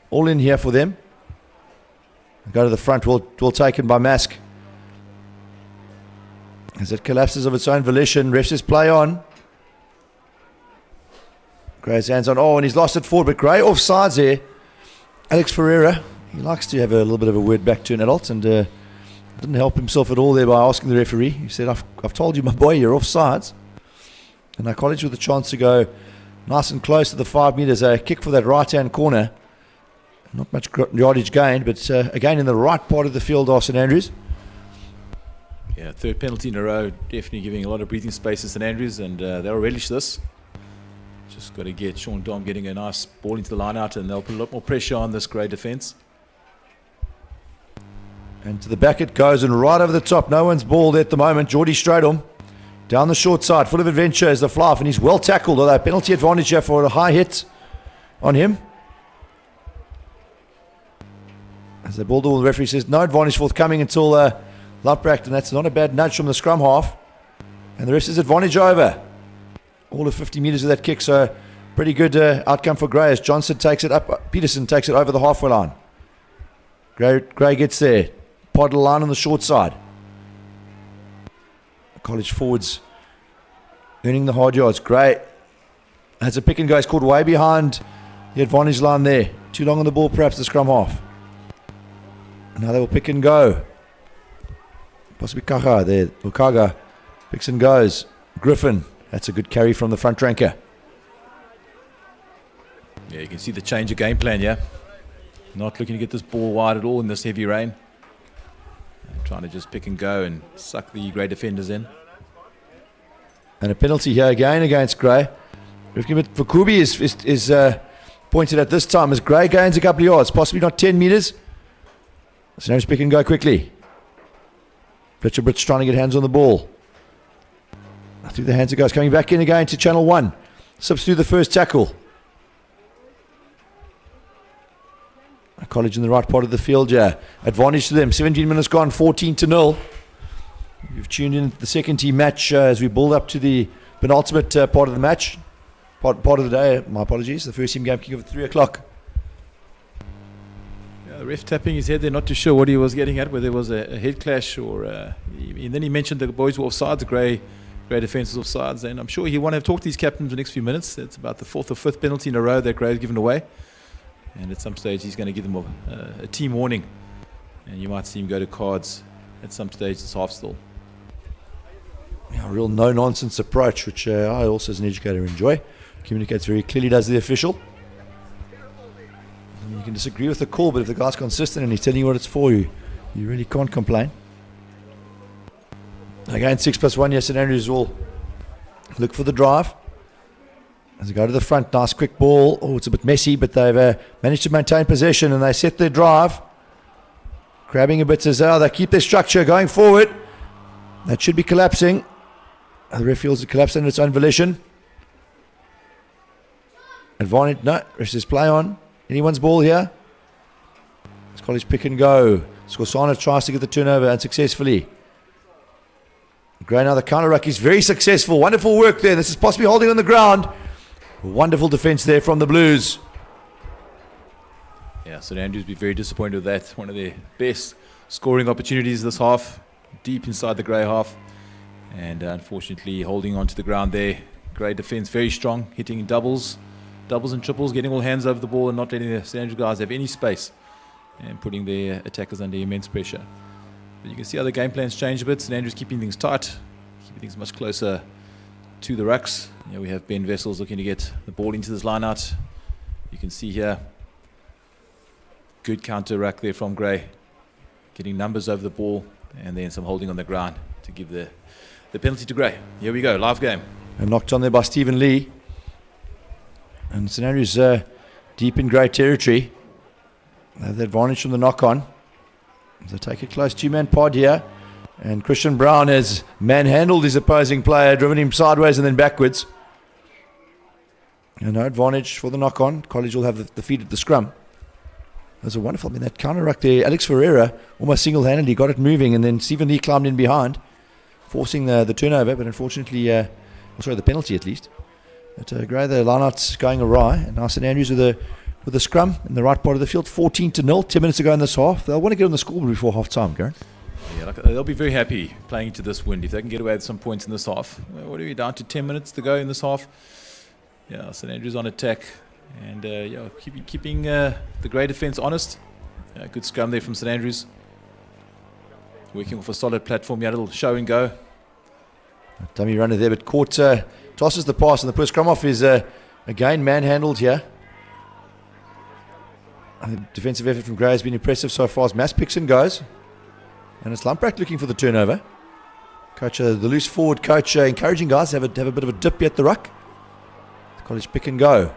All in here for them. Go to the front, well taken by Mask. As it collapses of its own volition, ref says play on. Gray's hands on. Oh, and he's lost it forward, but Gray offsides there. Alex Ferreira, he likes to have a little bit of a word back to an adult, and didn't help himself at all there by asking the referee. He said, I've told you, my boy, you're offsides. And now College with a chance to go nice and close to the 5 metres. A kick for that right-hand corner. Not much yardage gained, but again in the right part of the field are St Andrews. Yeah, third penalty in a row, definitely giving a lot of breathing space to St Andrews, and they'll relish this. Just got to get Sean Dom getting a nice ball into the line-out, and they'll put a lot more pressure on this Grey defence. And to the back it goes, and right over the top. No one's ball there at the moment. Geordie Stradham down the short side, full of adventure as the fly-off, and he's well tackled, although penalty advantage here for a high hit on him. As the ball, the referee says no advantage forthcoming until Lamprecht, and that's not a bad nudge from the scrum half. And the rest is advantage over. All of 50 metres of that kick, so pretty good outcome for Grey as Johnson takes it up. Peterson takes it over the halfway line. Grey gets there. Part of the line on the short side. College forwards earning the hard yards. Grey has a pick and go. He's caught way behind the advantage line there. Too long on the ball, perhaps, the scrum half. Now they will pick and go. Possibly Kaga there. Ukaga picks and goes. Griffin. That's a good carry from the front ranker. Yeah, you can see the change of game plan, yeah. Not looking to get this ball wide at all in this heavy rain. Trying to just pick and go and suck the Grey defenders in. And a penalty here again against Grey. Vakubi is pointed at this time as Grey gains a couple of yards, possibly not 10 metres. So now he's pick and go quickly. Richard Brits trying to get hands on the ball. Through the hands it goes, coming back in again to channel 1. Slips through the first tackle. College in the right part of the field, yeah. Advantage to them. 17 minutes gone, 14-0. You've tuned in to the second team match as we build up to the penultimate part of the match. Part of the day, my apologies. The first team game kicking off at 3 o'clock. Yeah, the ref tapping his head there, not too sure what he was getting at, whether it was a head clash or... and then he mentioned the boys were offsides, the Grey defence was offsides. And I'm sure he'll want to have talked to these captains in the next few minutes. It's about the 4th or 5th penalty in a row that Grey has given away. And at some stage he's going to give them a team warning. And you might see him go to cards at some stage this half still. Yeah, a real no-nonsense approach, which I also as an educator enjoy. Communicates very clearly, does the official. And you can disagree with the call, but if the guy's consistent and he's telling you what it's for, you really can't complain. Again, 6+1, yes, St Andrews will look for the drive. As they go to the front, nice quick ball. Oh, it's a bit messy, but they've managed to maintain possession and they set their drive. Grabbing a bit as they keep their structure going forward. That should be collapsing. The ref feels it collapsed under its own volition. Advantage, no, rest is play on. Anyone's ball here. It's College pick and go. Scorsano tries to get the turnover unsuccessfully. Grey now the counter ruck is very successful. Wonderful work there. This is possibly holding on the ground. Wonderful defence there from the Blues. Yeah, St Andrews will be very disappointed with that. One of their best scoring opportunities this half. Deep inside the Grey half. And unfortunately holding on to the ground there. Grey defence very strong. Hitting doubles and triples. Getting all hands over the ball and not letting the St Andrews guys have any space. And putting their attackers under immense pressure. But you can see how the game plans change a bit. St Andrews keeping things tight. Keeping things much closer to the rucks. Yeah, we have Ben Vessels looking to get the ball into this line out. You can see here, good counter ruck there from Grey. Getting numbers over the ball and then some holding on the ground to give the penalty to Grey. Here we go, live game. And knocked on there by Stephen Lee. And St Andrews deep in Grey territory. They have the advantage from the knock-on. They take a close two-man pod here. And Christian Brown has manhandled his opposing player, driven him sideways and then backwards. And no advantage for the knock-on. College will have the feed at the scrum. That was a wonderful, that counter ruck there. Alex Ferreira almost single-handedly got it moving, and then Stephen Lee climbed in behind, forcing the turnover, but unfortunately, the penalty at least. But Grey, the line-out's going awry, and now St Andrews with a scrum in the right part of the field, 14-0, 10 minutes to go in this half. They'll want to get on the scoreboard before half-time, Garen. Yeah, they'll be very happy playing into this wind if they can get away with some points in this half. What are we down to? 10 minutes to go in this half. Yeah, St Andrews on attack and keeping the Grey defence honest. Good scrum there from St Andrews. Working off a solid platform. Yeah, little show and go. Dummy runner there, but caught tosses the pass, and the first scrum off is again manhandled here. The defensive effort from Grey has been impressive so far as Mass picks and goes. And it's Lamprecht looking for the turnover. Coach, the loose forward coach, encouraging guys to have a bit of a dip at the ruck. College pick and go.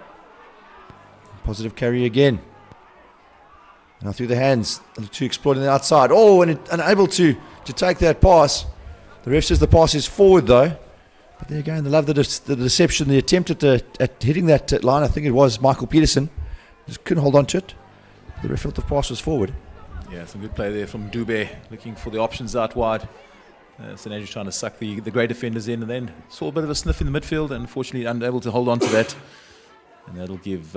Positive carry again. Now through the hands, to exploiting the outside. Oh, and unable to take that pass. The ref says the pass is forward though. But there again, they love the deception, the attempt at hitting that line. I think it was Michael Peterson. Just couldn't hold on to it. The ref felt the pass was forward. Yeah, some good play there from Dube, looking for the options out wide. St Andrews trying to suck the Grey defenders in, and then saw a bit of a sniff in the midfield, and unfortunately unable to hold on to that. And that'll give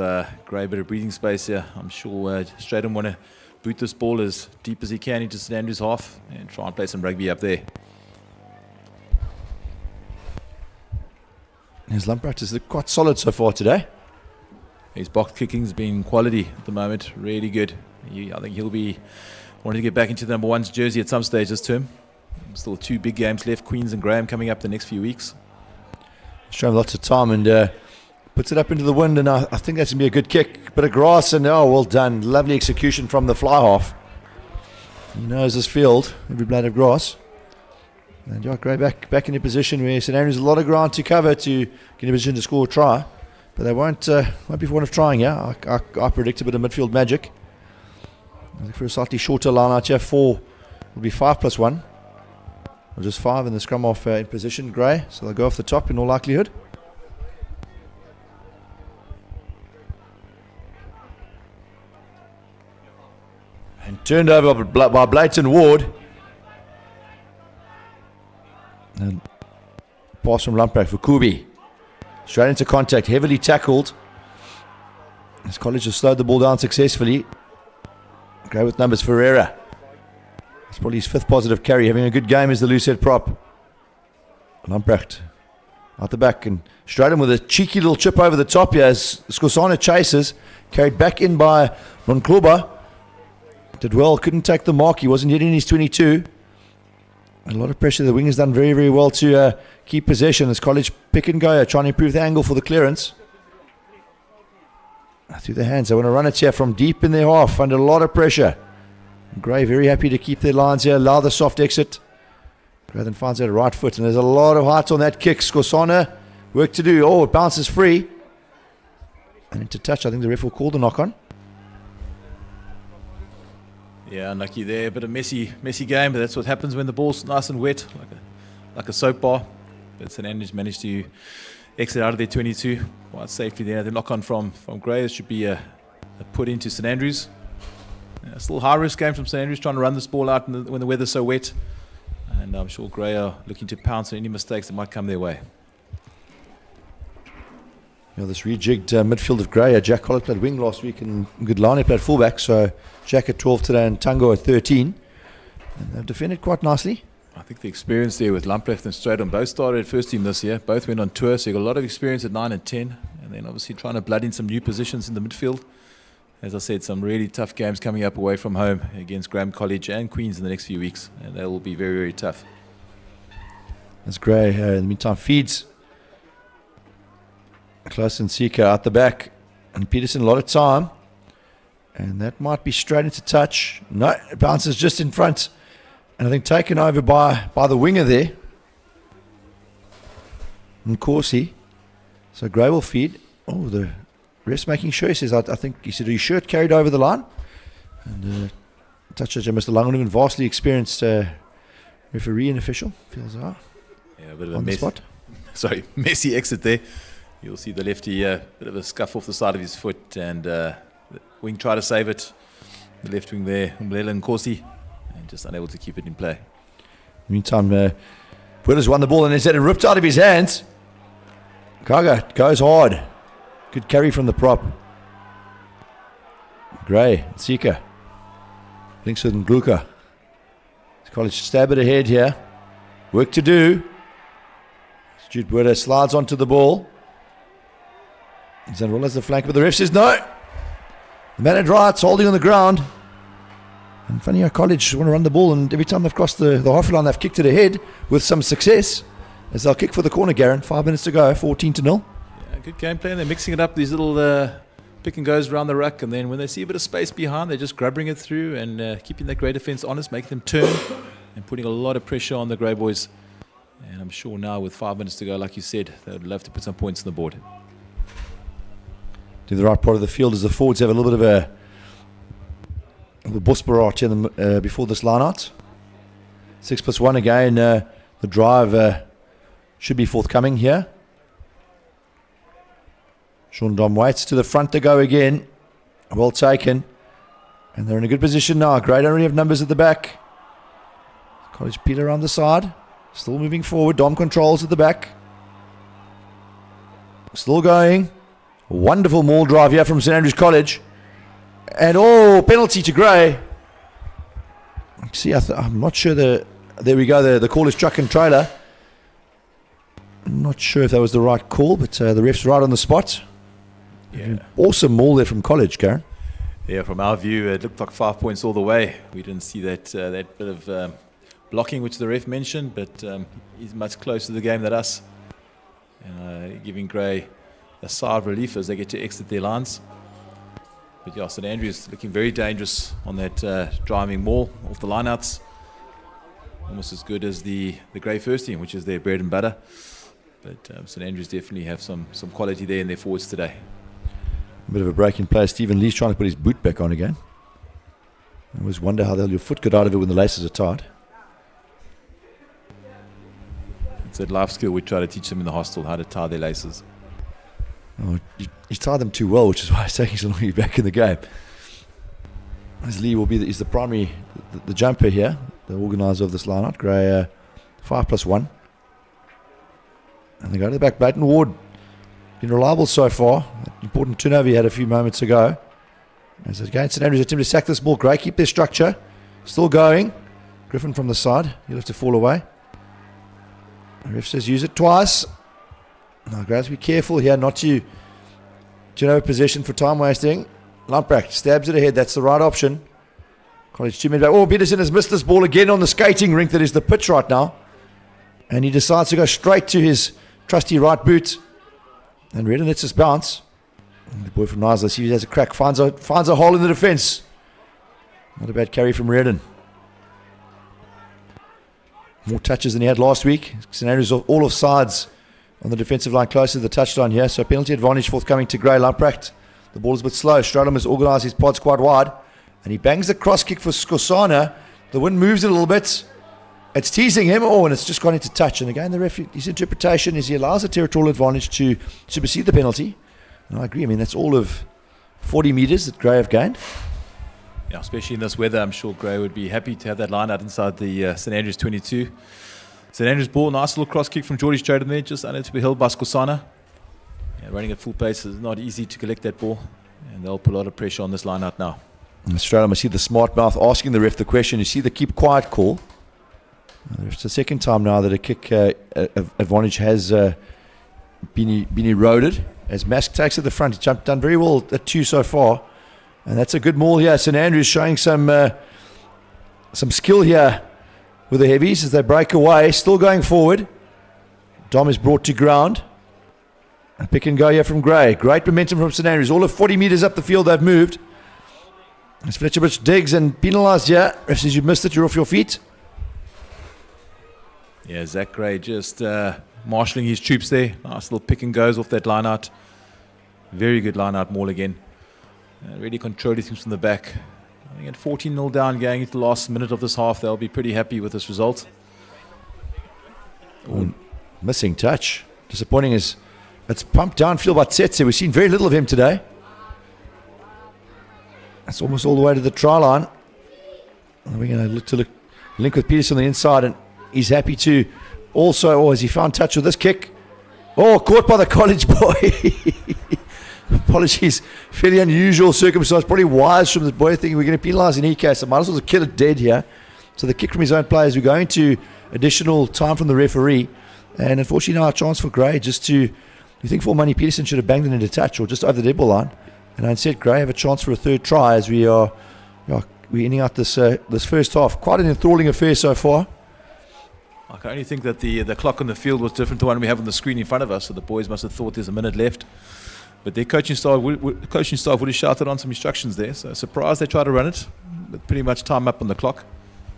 Grey a bit of breathing space here. I'm sure Stratham want to boot this ball as deep as he can into St Andrews half and try and play some rugby up there. His Lamprecht is quite solid so far today. His box kicking's been quality at the moment, really good. I think he'll be wanting to get back into the number one's jersey at some stage this term. Still 2 big games left, Queens and Graham coming up the next few weeks. Showing lots of time and puts it up into the wind, and I think that's going to be a good kick. Bit of grass, and well done. Lovely execution from the fly half. He knows this field, every blade of grass. And Gray back in a position where St Andrews has a lot of ground to cover to get in a position to score a try. But they won't be for want of trying, yeah. I predict a bit of midfield magic. I think for a slightly shorter line out here, 4 will be 5+1. Or just 5 in the scrum off in position, Gray. So they'll go off the top in all likelihood. And turned over by Blayton Ward. And pass from Lamprecht for Kubi. Straight into contact, heavily tackled. As College has slowed the ball down successfully. Gray with numbers, Ferreira. It's probably his 5th positive carry, having a good game as the loose head prop. Lamprecht out the back and straight in with a cheeky little chip over the top here as Skosana chases. Carried back in by Moncloba. Did well, couldn't take the mark. He wasn't hitting his 22. A lot of pressure. The wing has done very, very well to keep possession as College pick and go, trying to improve the angle for the clearance. Through the hands. They want to run it here from deep in their half under a lot of pressure. Gray very happy to keep their lines here, allow the soft exit. Gray then finds that right foot, and there's a lot of height on that kick. Skosana, work to do. Oh, it bounces free. And into touch, I think the ref will call the knock on. Yeah, unlucky there. Bit of messy game, but that's what happens when the ball's nice and wet, like a soap bar. But St Andrews managed to exit out of their 22 quite safely there. The knock on from Gray. It should be a put into St Andrews. Yeah, still high risk game from St Andrews, trying to run this ball out when the weather's so wet. And I'm sure Gray are looking to pounce on any mistakes that might come their way. Yeah, this rejigged midfield of Gray. Jack Collett played wing last week and Goodlani played fullback. So Jack at 12 today and Tango at 13. And they've defended quite nicely. I think the experience there with Lamprecht and Strydom both started first team this year. Both went on tour, so you got a lot of experience at 9 and 10. And then obviously trying to blood in some new positions in the midfield. As I said, some really tough games coming up away from home against Graham College and Queens in the next few weeks. And they will be very, very tough. That's Gray. In the meantime, feeds. Close and Sika out the back. And Peterson a lot of time. And that might be straight into touch. No, it bounces just in front. And I think taken over by the winger there. And Kolisi. So Gray will feed. Oh, the ref's making sure. He says, I think he said, are you sure it carried over the line? And touch judge Mr. Langenhoven, vastly experienced referee and official. Feels yeah, a bit of a messy exit there. You'll see the lefty, bit of a scuff off the side of his foot, and the wing tried to save it. The left wing there, Umlela and Kolisi, and just unable to keep it in play. Meantime, Puella's won the ball and has had it ripped out of his hands. Kaga goes hard. Good carry from the prop. Gray, Sika. Links with Ngluka. College stab it ahead here. Work to do. Jude Puella slides onto the ball. Zanrola has the flank, but the ref says no. The man at right's holding on the ground. And funny how College want to run the ball, and every time they've crossed the half line, they've kicked it ahead with some success. As they'll kick for the corner, Garen. 5 minutes to go, 14-0. Yeah, good game plan. They're mixing it up, these little pick and goes around the ruck, and then when they see a bit of space behind, they're just grubbing it through and keeping that Grey defence honest, making them turn and putting a lot of pressure on the Grey boys. And I'm sure now with 5 minutes to go, like you said, they would love to put some points on the board. To the right part of the field as the forwards have a little bit of a bus barrage in them before this line out. 6+1 again. The drive should be forthcoming here. Sean Dom waits to the front to go again. Well taken. And they're in a good position now. Great, don't really have numbers at the back. College Peter around the side. Still moving forward. Dom controls at the back. Still going. Wonderful maul drive here from St Andrews College. And penalty to Gray. See, I'm not sure there we go. The call is truck and trailer. I'm not sure if that was the right call, but the ref's right on the spot. Yeah. Awesome maul there from College, Karen. Yeah, from our view, it looked like 5 points all the way. We didn't see that that bit of blocking, which the ref mentioned, but he's much closer to the game than us. Giving Grey a sigh of relief as they get to exit their lines. But yeah, St Andrews looking very dangerous on that driving maul off the lineouts. Almost as good as the Grey first team, which is their bread and butter. But St Andrews definitely have some quality there in their forwards today. A bit of a break in play. Stephen Lee's trying to put his boot back on again. I always wonder how the hell your foot got out of it when the laces are tied. It's that life skill we try to teach them in the hostel, how to tie their laces. Oh, he's tied them too well, which is why it's taking so long to be back in the game. As Lee will be is the primary, the jumper here, the organiser of this line-out. Grey 5+1. And they go to the back. Blayton Ward been reliable so far. Important turnover he had a few moments ago. As again, St Andrews attempt to sack this ball. Grey keep their structure. Still going. Griffin from the side. He'll have to fall away. The ref says use it twice. Now, Grey has to be careful here not to have possession for time wasting. Lamprak stabs it ahead. That's the right option. College 2 men back. Oh, Peterson has missed this ball again on the skating rink that is the pitch right now. And he decides to go straight to his trusty right boot. And Redden lets us bounce. And the boy from Niles, see if he has a crack. Finds a hole in the defence. Not a bad carry from Redden. More touches than he had last week. St Andrews all off sides on the defensive line closer to the touchline here. So penalty advantage forthcoming to Grey. Lamprecht. The ball is a bit slow. Strelom has organised his pods quite wide. And he bangs the cross kick for Skosana. The wind moves it a little bit. It's teasing him. Oh, and it's just gone into touch. And again, the ref, his interpretation is he allows a territorial advantage to supersede the penalty. And I agree. I mean, that's all of 40 metres that Grey have gained. Yeah, especially in this weather, I'm sure Grey would be happy to have that line out inside the St Andrews 22. St Andrews ball, nice little cross kick from Geordie Straden there, just unable to be held by Skosana. Yeah, running at full pace is not easy to collect that ball, and they'll put a lot of pressure on this line out now. Australia, I see the smart mouth asking the ref the question. You see the keep quiet call. It's the second time now that a kick advantage has been eroded. As Mask takes at the front, he's done very well at 2 so far. And that's a good maul here. St Andrews showing some skill here with the heavies as they break away. Still going forward. Dom is brought to ground. A pick and go here from Grey. Great momentum from St Andrews. All of 40 metres up the field they've moved. As Fletcherbridge digs and penalised here. Ref says you've missed it, you're off your feet. Yeah, Zach Grey just marshalling his troops there. Nice little pick and goes off that line out. Very good line out maul again. Really controlling things from the back. I think at 14-0 down going into the last minute of this half, they'll be pretty happy with this result. Oh, missing touch. Disappointing is it's pumped downfield by Tsetse. We've seen very little of him today. That's almost all the way to the try line. We're going to link with Peterson on the inside, and he's happy to also, has he found touch with this kick? Oh, caught by the college boy. Apologies, fairly unusual circumstance. Probably wise from the boy thinking we're going to penalise in any case. I might as well kill it dead here. So the kick from his own players. We're going to additional time from the referee. And unfortunately now a chance for Grey just to, you think for money Peterson should have banged it into touch or just over the dead ball line. And instead Grey have a chance for a third try as we're ending out this first half. Quite an enthralling affair so far. I can only think that the clock on the field was different to one we have on the screen in front of us. So the boys must have thought there's a minute left. But their coaching staff would have shouted on some instructions there. So surprised they tried to run it. But pretty much time up on the clock.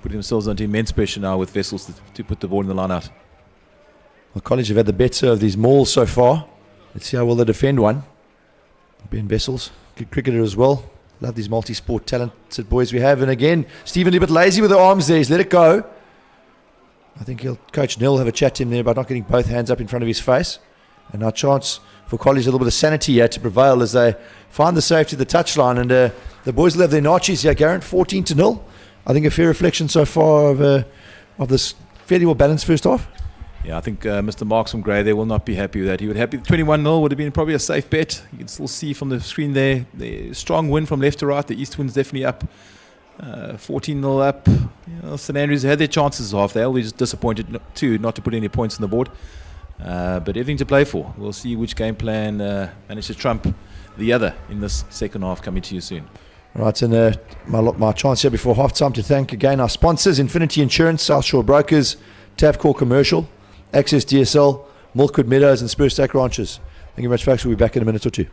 Putting themselves under immense pressure now with Vessels to put the ball in the line out. Well, College have had the better of these mauls so far. Let's see how well they defend one. Ben Vessels, good cricketer as well. Love these multi-sport talented boys we have. And again, Stephen a bit lazy with the arms there. He's let it go. I think Coach Neil will have a chat to him there about not getting both hands up in front of his face. And our chance for College a little bit of sanity here to prevail as they find the safety of the touchline. And the boys will have their notches here, Garrett, 14-0. I think a fair reflection so far of this fairly well balanced first half. Yeah, I think Mr. Marks from Grey there will not be happy with that. He would happy 21-0 would have been probably a safe bet. You can still see from the screen there, the strong wind from left to right. The east wind's definitely up. 14-0 up. St Andrews had their chances half. They'll be just disappointed too not to put any points on the board. But everything to play for. We'll see which game plan manages to trump the other in this second half coming to you soon. Right, and my chance here before half-time to thank again our sponsors: Infinity Insurance, South Shore Brokers, Tavcor Commercial, Access DSL, Milkwood Meadows and Spur Stack Ranches. Thank you very much, folks. We'll be back in a minute or two.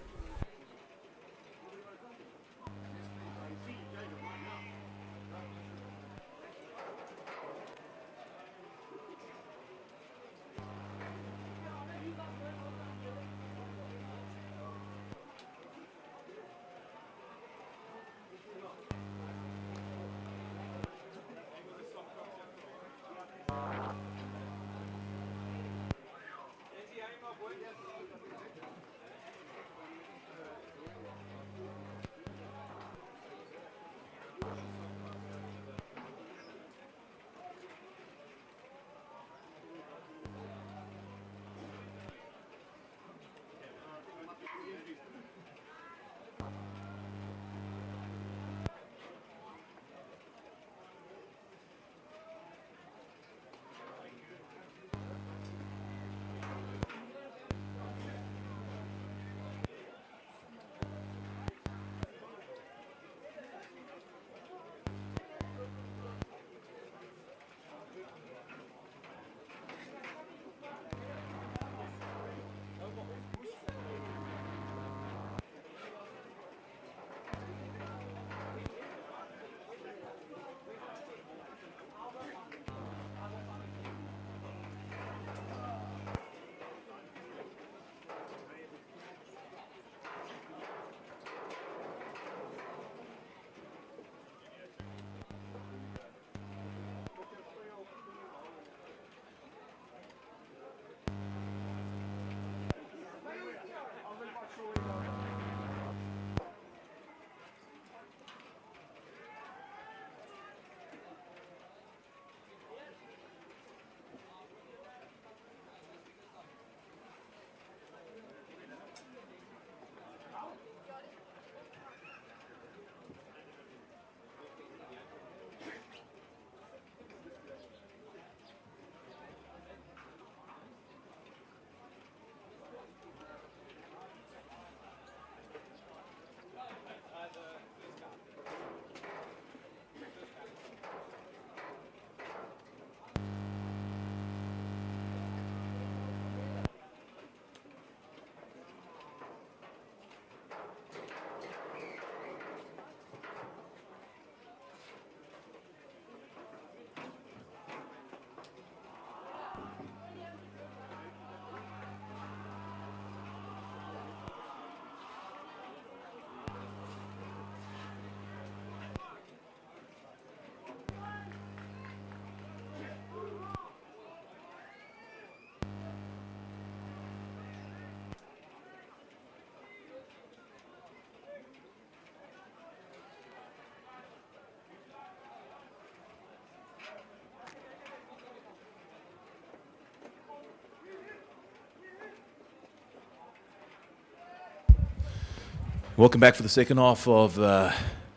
Welcome back for the second half of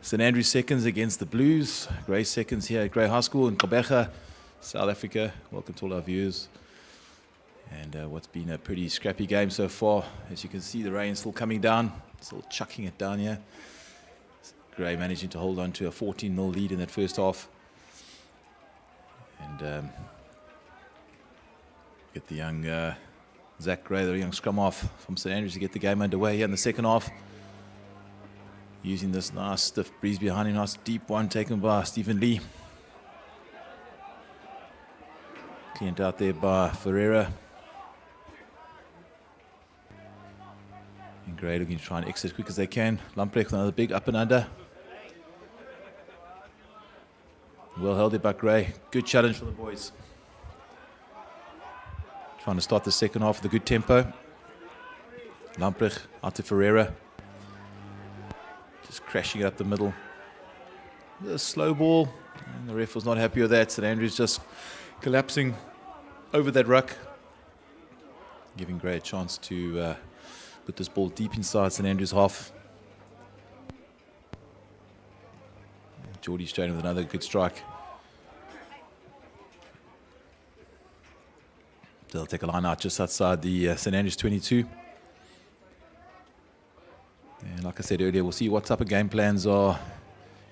St Andrews Seconds against the Blues. Grey Seconds here at Grey High School in Gqeberha, South Africa. Welcome to all our viewers. And what's been a pretty scrappy game so far. As you can see, the rain's still coming down, still chucking it down here. Grey managing to hold on to a 14-0 lead in that first half. And get the young Zach Gray, the young scrum half from St Andrews, to get the game underway here in the second half. Using this nice stiff breeze behind him, nice deep one taken by Stephen Lee. Cleaned out there by Ferreira. And Gray looking to try and exit as quick as they can. Lamprecht with another big up and under. Well held it by Gray. Good challenge for the boys. Trying to start the second half with a good tempo. Lamprecht out to Ferreira. Just crashing it up the middle. A slow ball. And the ref was not happy with that. St Andrews just collapsing over that ruck. Giving Gray a chance to put this ball deep inside St Andrews' half. Geordie Strain with another good strike. They'll take a line out just outside the St Andrews 22. And like I said earlier, we'll see what type of game plans are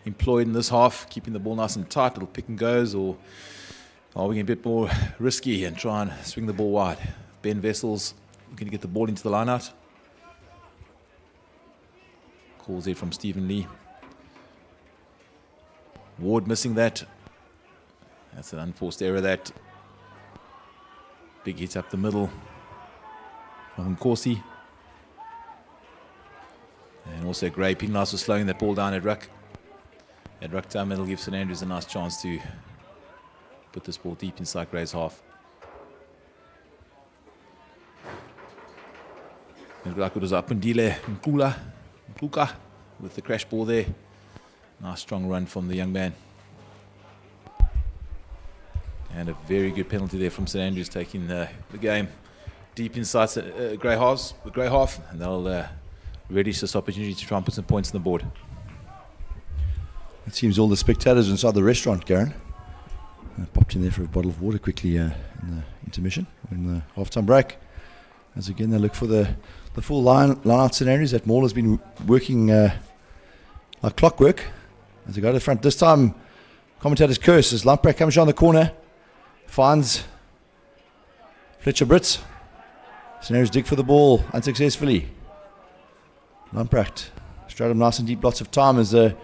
employed in this half, keeping the ball nice and tight, little pick and goes, or are we going to be a bit more risky and try and swing the ball wide? Ben Wessels going to get the ball into the line-out. Calls there from Stephen Lee. Ward missing that. That's an unforced error, that. Big hit up the middle from Kolisi. And also Gray Pinglas was slowing that ball down at ruck. At ruck time, it'll give St Andrews a nice chance to put this ball deep inside Gray's half. It looked like it was Apundile Mkuka with the crash ball there. Nice strong run from the young man. And a very good penalty there from St Andrews, taking the game deep inside Grey half, and they'll relish this opportunity to try and put some points on the board. It seems all the spectators inside the restaurant, Garen. Popped in there for a bottle of water quickly in the intermission, in the half-time break. As again, they look for the full line-out scenarios that Maul has been working like clockwork. As they go to the front, this time, commentator's curse as Lamprecht comes around the corner, finds Fletcher Brits. Scenarios dig for the ball unsuccessfully. Lamprecht straight up nice and deep, lots of time as the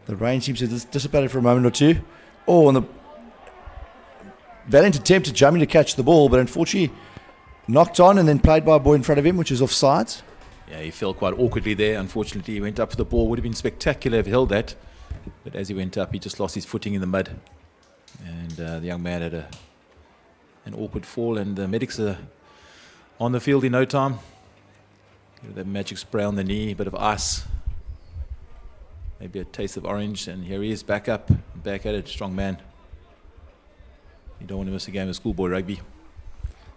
rain seems to have dissipated for a moment or two. Oh, and the valiant attempt at Jamie to catch the ball, but unfortunately knocked on and then played by a boy in front of him, which is offsides. Yeah, he fell quite awkwardly there. Unfortunately, he went up for the ball. Would have been spectacular if he held that. But as he went up, he just lost his footing in the mud. And the young man had an awkward fall, and the medics are on the field in no time. Give that magic spray on the knee, a bit of ice, maybe a taste of orange, and here he is back up, back at it, strong man. You don't want to miss a game of schoolboy rugby.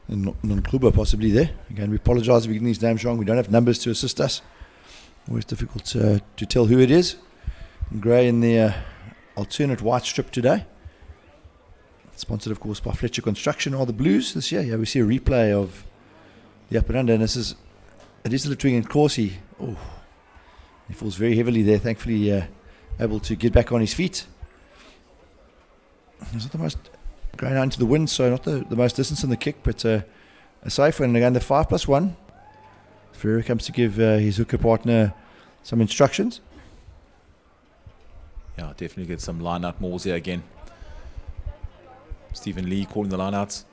And Non-Kluber possibly there. Again, we apologise if we're getting these names wrong. We don't have numbers to assist us. Always difficult to tell who it is. And Gray in the alternate white strip today. Sponsored, of course, by Fletcher Construction are the Blues this year. Yeah, we see a replay of the up and under, and it is Litwing and Kolisi. Oh, he falls very heavily there. Thankfully, able to get back on his feet. He's not the most going out into the wind, so not the most distance in the kick, but a safe one. And again, the 5+1. Ferreira comes to give his hooker partner some instructions. Yeah, definitely get some line-out mauls here again. Stephen Lee calling the line-outs.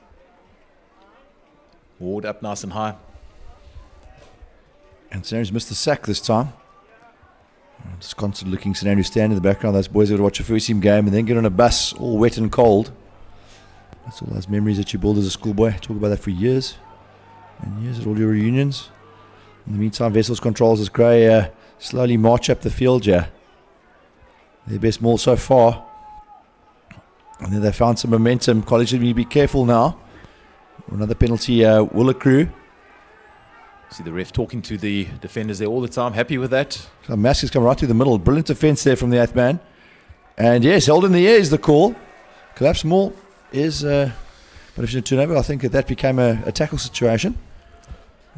Ward up nice and high. And St Andrews missed the sack this time. Just constant looking St Andrews stand in the background. Those boys are going to watch a first team game and then get on a bus all wet and cold. That's all those memories that you build as a schoolboy. Talk about that for years and years at all your reunions. In the meantime, Wessels controls as Gray slowly march up the field here. Their best maul so far. And then they found some momentum. College should be careful now. Another penalty will accrue. See the ref talking to the defenders there all the time. Happy with that. So Mask has come right through the middle. Brilliant defence there from the 8th man. And yes, held in the air is the call. Collapse maul is but if you turnover, I think that became a tackle situation.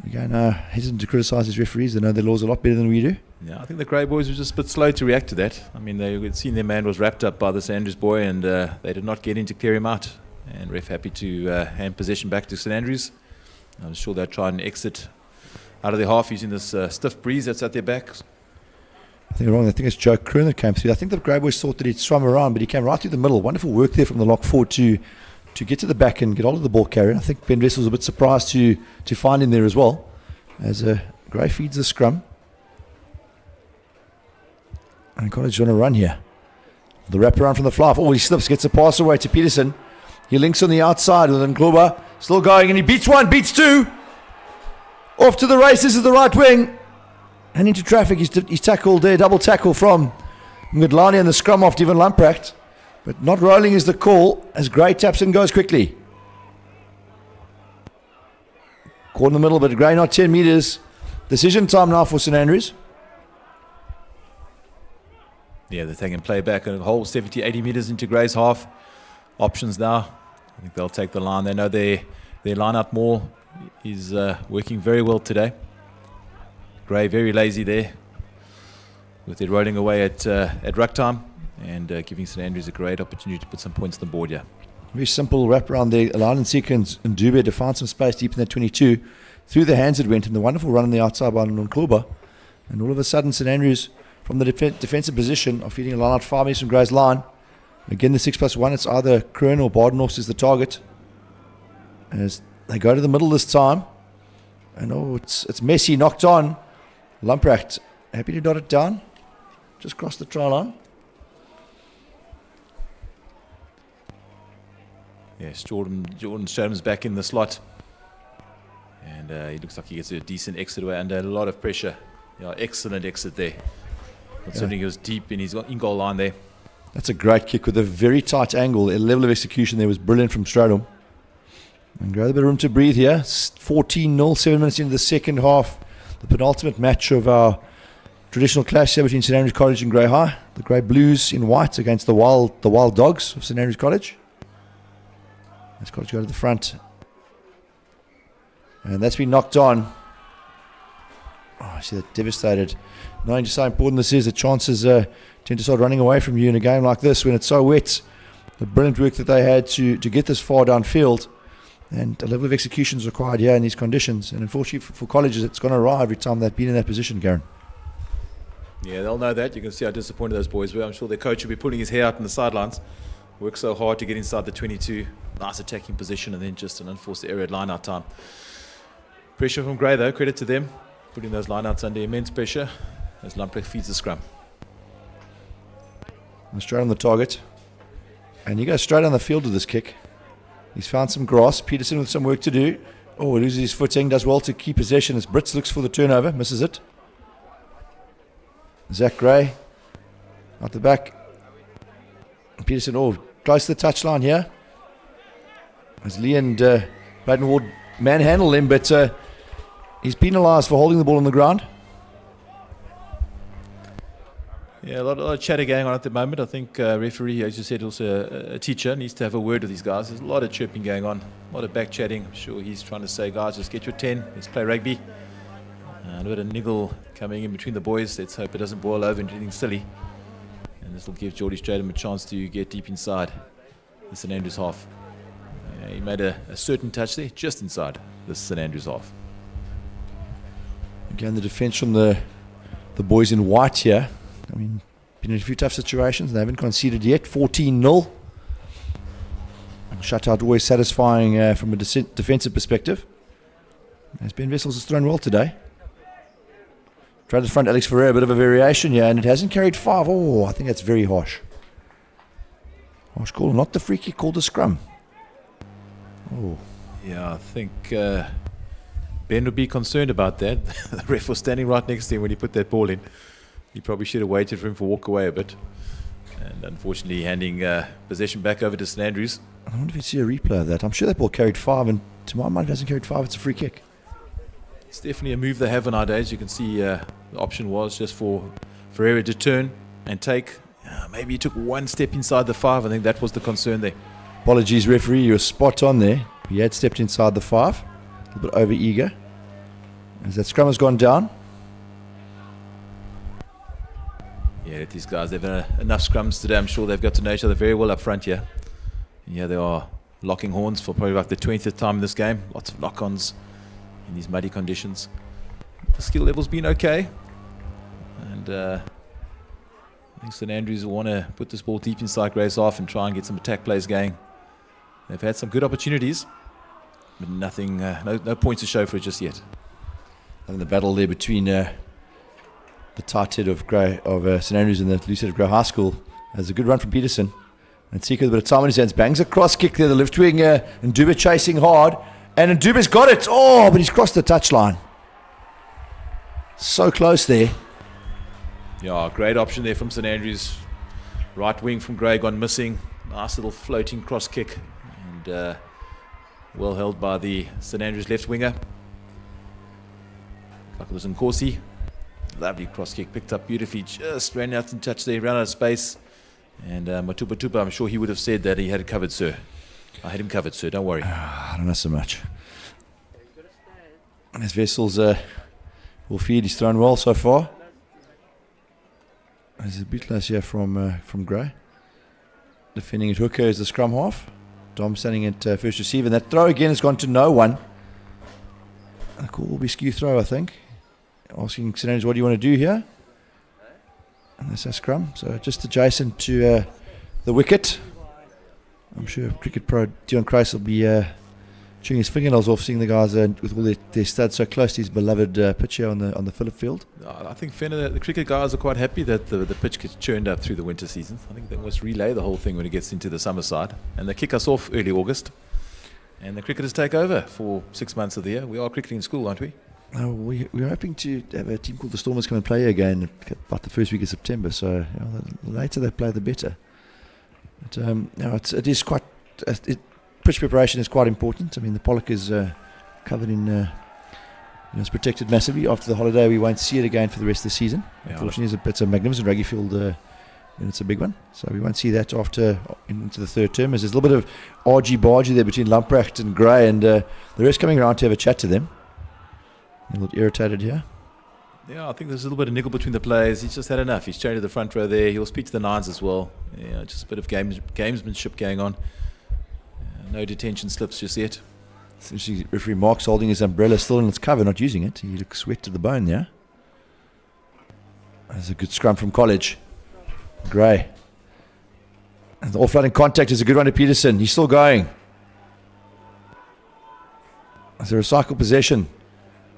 Again, hesitant to criticise his referees. They know their laws a lot better than we do. Yeah, I think the Grey boys were just a bit slow to react to that. I mean, they had seen their man was wrapped up by the St Andrews boy, and they did not get in to clear him out. And ref happy to hand possession back to St Andrews. I'm sure they'll try and exit out of their half using this stiff breeze that's at their backs. I think wrong. I think it's Joe Kroon that came through. I think the Grey boys thought that he'd swum around, but he came right through the middle. Wonderful work there from the lock forward to get to the back and get hold of the ball carrier. I think Ben Wessels was a bit surprised to find him there as well, as Grey feeds the scrum. And College on a run here. The wraparound from the fly. Oh, he slips, gets a pass away to Peterson. He links on the outside with Ngloba. Still going, and he beats one, beats two. Off to the races is the right wing. And into traffic. He's tackled there. Double tackle from Ngudlani and the scrum off Devon Lamprecht. But not rolling is the call as Gray taps and goes quickly. Caught in the middle, but Gray not 10 metres. Decision time now for St Andrews. Yeah, they're taking play back a whole 70, 80 metres into Gray's half. Options now. I think they'll take the line. They know their line-out more is working very well today. Gray very lazy there, with it rolling away at ruck time, and giving St Andrews a great opportunity to put some points on the board here. Very simple wrap around there. Line and sequence, and Dube to find some space deep in that 22. Through the hands it went, and the wonderful run on the outside by Nonkoba. And all of a sudden, St Andrews, from the defensive position, are feeding a line out 5 minutes from Gray's line. Again, the 6+1, it's either Kern or Badenhorst is the target. As they go to the middle this time. And it's messy, knocked on. Lamprecht, happy to dot it down. Just cross the try line. Yes, Jordan Strowman's back in the slot. And he looks like he gets a decent exit away under a lot of pressure. Excellent exit there. Considering he was deep in his in-goal line there. That's a great kick with a very tight angle. The level of execution there was brilliant from Stradom. And Gray a bit of room to breathe here. 14-0, 7 minutes into the second half. The penultimate match of our traditional clash here between St Andrews College and Grey High. The Grey Blues in white against the Wild Dogs of St Andrews College. Let's College go to the front. And that's been knocked on. Oh, I see that devastated. Knowing just how important this is, the chances tend to start running away from you in a game like this when it's so wet. The brilliant work that they had to get this far downfield, and a level of execution is required here in these conditions. And unfortunately for colleges, it's gone awry every time they've been in that position, Garen. Yeah, they'll know that. You can see how disappointed those boys were. I'm sure their coach will be pulling his hair out in the sidelines. Worked so hard to get inside the 22. Nice attacking position, and then just an unforced error at line-out time. Pressure from Grey, though. Credit to them. Putting those line-outs under immense pressure as Lamprecht feeds the scrum. Straight on the target. And he goes straight on the field with this kick. He's found some grass. Peterson with some work to do. Oh, loses his footing. Does well to keep possession as Brits looks for the turnover. Misses it. Zach Gray. Out the back. Peterson, close to the touchline here. As Lee and Baden Ward manhandle him, but he's penalised for holding the ball on the ground. Yeah, a lot of chatter going on at the moment. I think referee, as you said, also a teacher, needs to have a word with these guys. There's a lot of chirping going on, a lot of back chatting. I'm sure he's trying to say, guys, just get your 10. Let's play rugby. A bit of niggle coming in between the boys. Let's hope it doesn't boil over into anything silly. And this will give Geordie Stratham a chance to get deep inside the St Andrews half. He made a certain touch there, just inside the St Andrews half. Again, the defence from the boys in white here. I mean, been in a few tough situations. They haven't conceded yet. 14-0. Shutout always satisfying from a defensive perspective. As Ben Wessels has thrown well today. Tried to front Alex Ferreira, a bit of a variation here, and it hasn't carried 5. Oh, I think that's very harsh. Harsh call, not the free kick, called a scrum. Oh. Yeah, I think Ben would be concerned about that. The ref was standing right next to him when he put that ball in. He probably should have waited for him to walk away a bit. And unfortunately, handing possession back over to St Andrews. I wonder if you see a replay of that. I'm sure that ball carried 5, and to my mind, it hasn't carried 5. It's a free kick. It's definitely a move they have nowadays. You can see the option was just for Ferreira to turn and take. Maybe he took one step inside the 5. I think that was the concern there. Apologies, referee. You were spot on there. He had stepped inside the 5. A little bit over-eager. As that scrum has gone down. Yeah, these guys, they've had enough scrums today. I'm sure they've got to know each other very well up front here. Yeah, they are locking horns for probably like the 20th time in this game. Lots of lock-ons in these muddy conditions. The skill level's been okay. And I think St Andrews will want to put this ball deep inside Gray's half and try and get some attack plays going. They've had some good opportunities, but nothing, no points to show for it just yet. And the battle there between the tight head of St Andrews and the loose head of Grey High School. There's a good run from Peterson. And Sika with a bit of time on his hands, bangs a cross kick there, the left wing, and Duba chasing hard. And Nduba's got it. Oh, but he's crossed the touchline. So close there. Yeah, great option there from St Andrews. Right wing from Gray gone missing. Nice little floating cross kick. And well held by the St Andrews left winger. Like it was in Kolisi. Lovely cross kick, picked up beautifully. Just ran out and touched there, ran out of space. And Matupa Tupa, I'm sure he would have said that he had it covered, sir. I had him covered, sir, don't worry. I don't know so much. And his Vessels Will feed. He's thrown well so far. There's a bit less here from Gray. Defending at hooker is the scrum half. Dom standing at first receiver. And that throw again has gone to no one. A call will be skew throw, I think. Asking St Andrews, what do you want to do here? And that's our scrum. So just adjacent to the wicket. I'm sure cricket pro Dion Christ will be chewing his fingernails off, seeing the guys with all their studs so close to his beloved pitch here on the Phillip field. I think Fenner, the cricket guys are quite happy that the pitch gets churned up through the winter season. I think they must relay the whole thing when it gets into the summer side. And they kick us off early August. And the cricketers take over for 6 months of the year. We are cricketing school, aren't we? We're hoping to have a team called the Stormers come and play again about the first week of September. So the later they play, the better. But it is quite. Pitch preparation is quite important. I mean, the pollock is covered in. It's protected massively. After the holiday, we won't see it again for the rest of the season. Yeah, unfortunately, it's a magnificent rugby field. And it's a big one, so we won't see that into the third term. As there's a little bit of argy-bargy there between Lamprecht and Gray, and the rest coming around to have a chat to them. A little irritated here. Yeah, I think there's a little bit of niggle between the players. He's just had enough. He's changed to the front row there. He'll speak to the nines as well. Yeah, just a bit of gamesmanship going on. No detention slips just yet. Essentially, referee Mark's holding his umbrella still in its cover, not using it. He looks wet to the bone there. There's a good scrum from College. Gray. And the offloading contact is a good one to Peterson. He's still going. There's a recycled possession.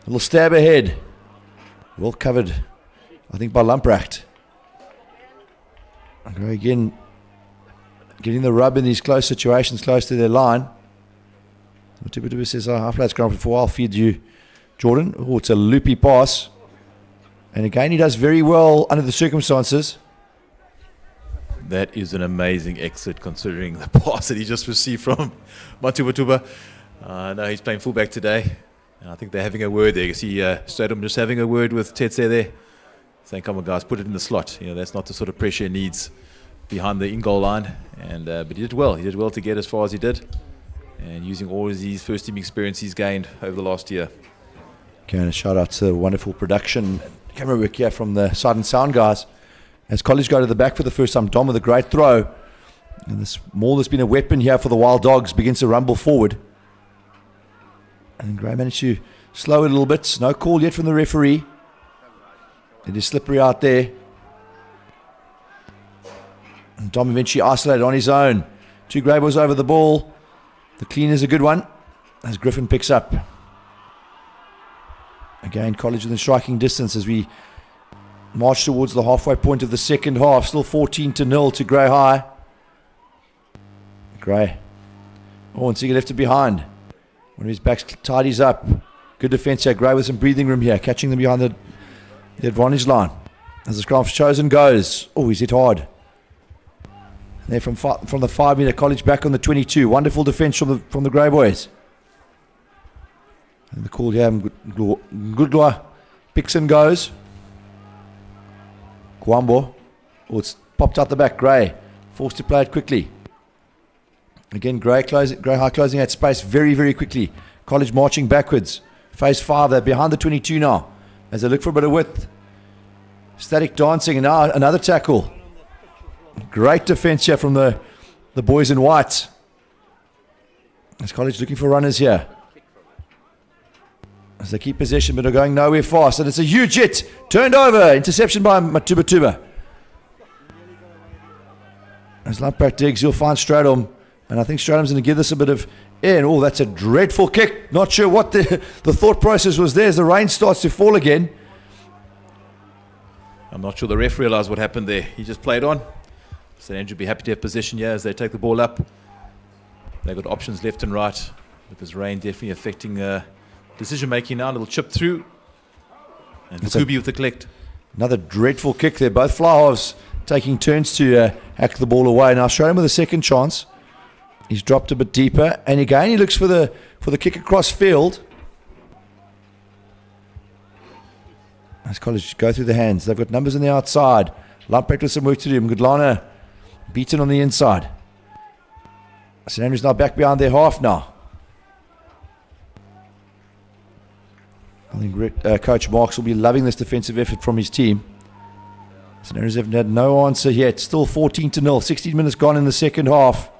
A little stab ahead. Well covered, I think, by Lamprecht. Gray again getting the rub in these close situations, close to their line. Tibutuba says, I've played scrum before, I'll feed you, Jordan. Oh, it's a loopy pass. And again, he does very well under the circumstances. That is an amazing exit considering the pass that he just received from Matubatuba. No, he's playing fullback today. And I think they're having a word there. You see Stradom just having a word with Tetse there. Saying, come on guys, put it in the slot. That's not the sort of pressure he needs behind the in-goal line. But he did well. He did well to get as far as he did. And using all of his first team experience he's gained over the last year. Okay, and a shout out to wonderful production. Camera work here from the Sight and Sound guys. As College go to the back for the first time, Dom with a great throw. And this maul has been a weapon here for the Wild Dogs, begins to rumble forward. And Gray managed to slow it a little bit. No call yet from the referee. It is slippery out there. And Dom eventually isolated on his own. Two Grey boys over the ball. The clean is a good one as Griffin picks up. Again, College within striking distance as we march towards the halfway point of the second half. Still 14-0 to Grey High. Gray. Oh, and Seeger left it behind. One of his backs tidies up. Good defence here. Gray with some breathing room here. Catching them behind the advantage line. As the scrum chosen goes. Oh, he's hit hard. And there from the 5 metre, College back on the 22. Wonderful defence from the Grey boys. And the call here, Goodlaw picks and goes. Kwambo. Oh, it's popped out the back. Gray forced to play it quickly. Again, Grey High closing that space very, very quickly. College marching backwards. Phase 5, they're behind the 22 now. As they look for a bit of width. Static dancing, and now another tackle. Great defence here from the boys in white. As College looking for runners here. As they keep possession but are going nowhere fast. And it's a huge hit. Turned over. Interception by Matubatuba. As Lamprecht digs, you'll find Stradom. And I think Stradom's going to give this a bit of air. And that's a dreadful kick. Not sure what the thought process was there as the rain starts to fall again. I'm not sure the ref realised what happened there. He just played on. St Andrew will be happy to have possession here as they take the ball up. They've got options left and right. But this rain definitely affecting decision making now. A little chip through. And Kubi with the collect. Another dreadful kick there. Both fly halves taking turns to hack the ball away. Now Stradom with a second chance. He's dropped a bit deeper. And again he looks for the kick across field. As College go through the hands. They've got numbers on the outside. Lamprecht with some work to do. Mgudlana beaten on the inside. St Andrews now back behind their half now. I think Coach Marks will be loving this defensive effort from his team. St Andrews haven't had no answer yet. Still 14-0. 16 minutes gone in the second half.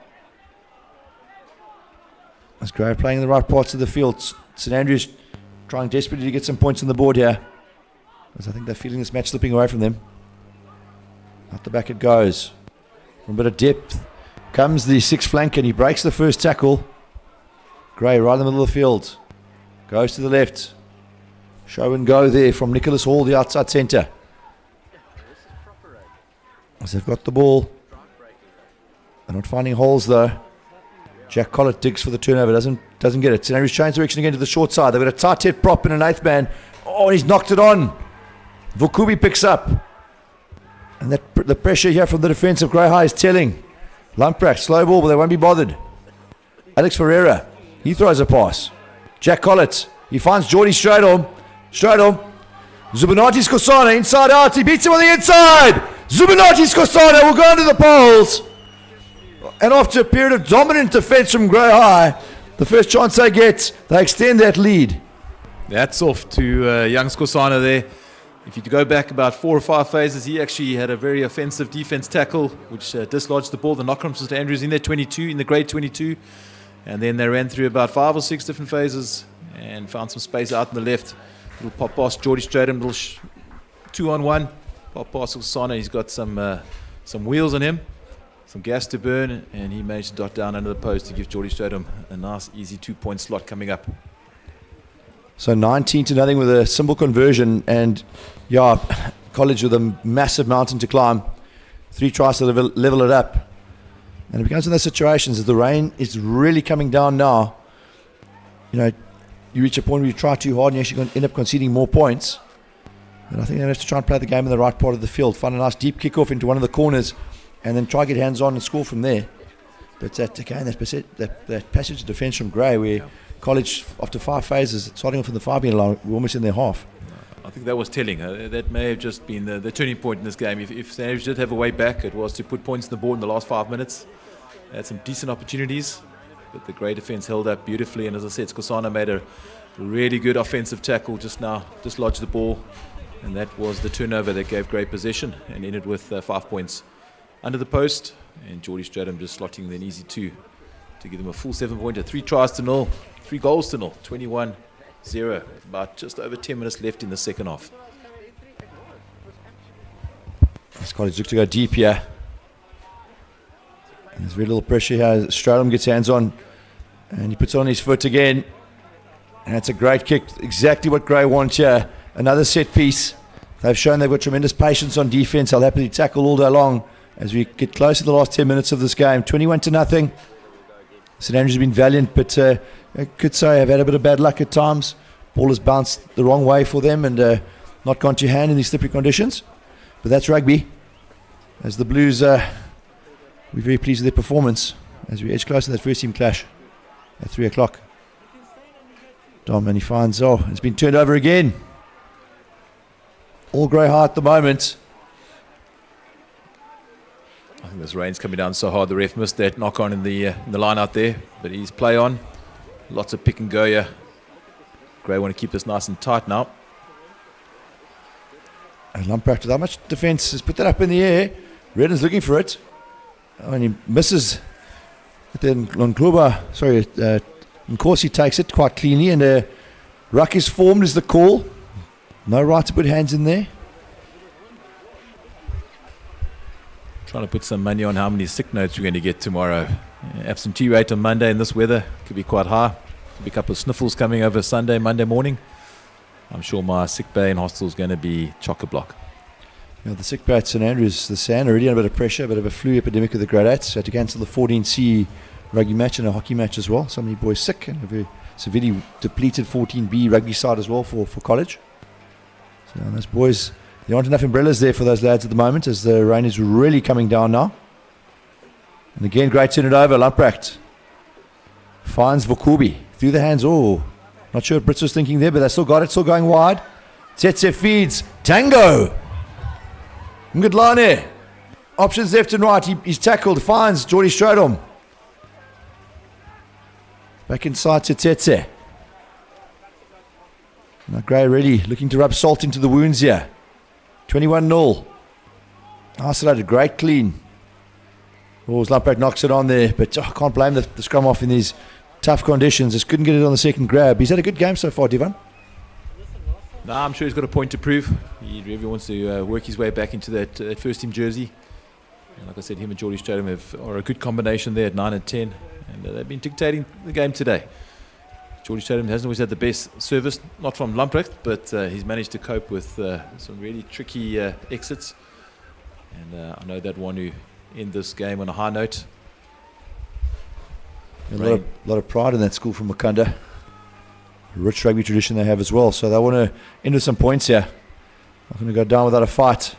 As Gray playing in the right parts of the field. St Andrews trying desperately to get some points on the board here, as I think they're feeling this match slipping away from them. Out the back it goes. From a bit of depth comes the sixth flank, and he breaks the first tackle. Gray right in the middle of the field. Goes to the left. Show and go there from Nicholas Hall, the outside centre. As they've got the ball. They're not finding holes though. Jack Collett digs for the turnover, doesn't get it. St Andrews change direction again to the short side. They've got a tight head prop and an eighth man. Oh, he's knocked it on. Vukubi picks up. And the pressure here from the defence of Grey High is telling. Lamprecht, slow ball, but they won't be bothered. Alex Ferreira, he throws a pass. Jack Collett, he finds Geordie straight on. Zubinatis Kosana, inside out, he beats him on the inside. Zubinatis Kosana will go into the poles. And after a period of dominant defence from Grey High, the first chance they get, they extend that lead. That's off to young Skosana there. If you go back about 4 or 5 phases, he actually had a very offensive defense tackle, which dislodged the ball. The knock from St Andrews in the grade 22. And then they ran through about 5 or 6 different phases and found some space out in the left. Little pop pass, Geordie Stratham, little 2-on-1. Pop pass to Skosana. He's got some wheels on him, some gas to burn, and he managed to dot down under the post to give Geordie Stratham a nice, easy 2-point slot coming up. So 19-0 with a simple conversion, and College with a massive mountain to climb. 3 tries to level it up. And it becomes in those situations as the rain is really coming down now. You reach a point where you try too hard and you're actually going to end up conceding more points. And I think they have to try and play the game in the right part of the field. Find a nice deep kickoff into one of the corners and then try to get hands on and score from there. But that passage of defence from Grey where College, after 5 phases, starting off in the 5-metre line, we're almost in their half. I think that was telling. That may have just been the turning point in this game. If St Andrews did have a way back, it was to put points on the board in the last 5 minutes. They had some decent opportunities, but the Grey defence held up beautifully. And as I said, Skosana made a really good offensive tackle just now, just lodged the ball. And that was the turnover that gave Grey possession and ended with 5 points under the post. And Geordie Stratham just slotting an easy 2 to give them a full 7-pointer. 3 tries to 0, 3 goals to 0, 21-0. About just over 10 minutes left in the second half. This College looks to go deep here. And there's very little pressure here. Stratham gets hands on and he puts it on his foot again. And that's a great kick. Exactly what Grey wants here. Another set piece. They've shown they've got tremendous patience on defence. They'll happily tackle all day long as we get close to the last 10 minutes of this game. 21-0. St Andrews have been valiant, but I could say I've had a bit of bad luck at times. Ball has bounced the wrong way for them and not gone to hand in these slippery conditions. But that's rugby. As the Blues, we're very pleased with their performance as we edge close to that first team clash at 3 o'clock. Dom, and he finds, it's been turned over again. All Grey High at the moment. I think this rain's coming down so hard the ref missed that knock on in the line out there, but he's play on. Lots of pick and go here. Grey want to keep this nice and tight now. And Lamprecht with how much defence has put that up in the air. Redden's looking for it. And he misses. But then Kolisi takes it quite cleanly and ruck is formed is the call. No right to put hands in there. Trying to put some money on how many sick notes we're going to get tomorrow. Absentee rate on Monday in this weather could be quite high. Could be a couple of sniffles coming over Monday morning. I'm sure my sick bay in hostel is going to be chock-a-block. The sick bay at St Andrews, the SAN, already under a bit of pressure, a bit of a flu epidemic with the grade 8s. Had to cancel the 14C rugby match and a hockey match as well. So many boys sick and a very severely depleted 14B rugby side as well for college. So those boys, there aren't enough umbrellas there for those lads at the moment as the rain is really coming down now. And again, great turn it over. Lamprecht finds Vukubi through the hands. Not sure what Brits was thinking there, but they still got it, still going wide. Tsetse feeds. Tango. Ngudlane. Options left and right. He's tackled. Finds Geordie Stratham. Back inside to Tsetse. Now Gray ready, looking to rub salt into the wounds here. 21-0. Isolated, great clean. Oh, Lampard knocks it on there, but I can't blame the scrum off in these tough conditions. Just couldn't get it on the second grab. He's had a good game so far, Divan. No, I'm sure he's got a point to prove. He really wants to work his way back into that first team jersey. And like I said, him and Geordie Stradom are a good combination there at 9 and 10. And they've been dictating the game today. Geordie Stradom hasn't always had the best service, not from Lamprecht, but he's managed to cope with some really tricky exits. And I know that one who end this game on a high note. A lot of pride in that school from Makanda. Rich rugby tradition they have as well. So they want to end with some points here. Not going to go down without a fight.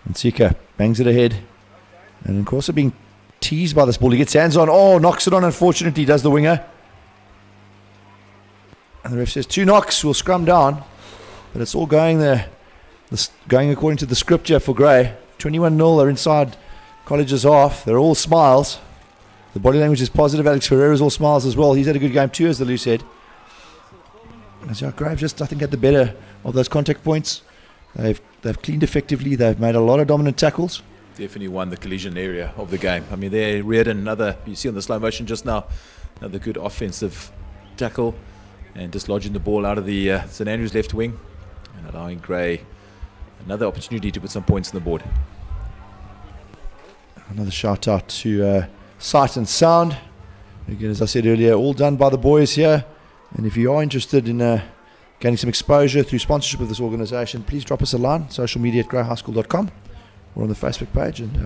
And Sika bangs it ahead. And of course, being teased by this ball. He gets hands on. Oh, knocks it on. Unfortunately, does the winger. And the ref says 2 knocks. We'll scrum down. But it's all going there. Going according to the scripture for Gray. 21-0. They're inside College's half. They're all smiles. The body language is positive. Alex Ferreira's all smiles as well. He's had a good game too, as the loose head. As Grave just, I think, had the better of those contact points. They've cleaned effectively. They've made a lot of dominant tackles. Definitely won the collision area of the game. I mean, they reared another, you see on the slow motion just now, another good offensive tackle and dislodging the ball out of the St Andrews left wing and allowing Gray another opportunity to put some points on the board. Another shout out to Sight and Sound. Again, as I said earlier, all done by the boys here. And if you are interested in gaining some exposure through sponsorship of this organisation, please drop us a line, social media at greyhighschool.com or on the Facebook page. And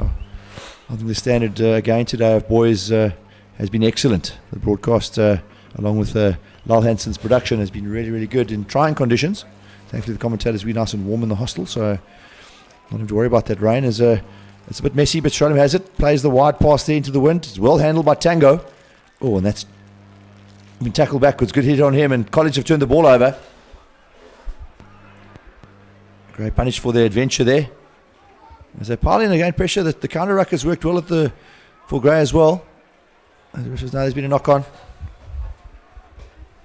I think the standard again today of boys has been excellent. The broadcast, along with Lyle Hanson's production, has been really, really good in trying conditions. Thankfully, the commentators were nice and warm in the hostel, so not have to worry about that rain. It's a bit messy, but Stradom has it. Plays the wide pass there into the wind. It's well handled by Tango. Oh, and that's been tackled backwards. Good hit on him, and College have turned the ball over. Great punish for their adventure there. As they pile in again, pressure. The counter ruck has worked well for Gray as well. Now there's been a knock on.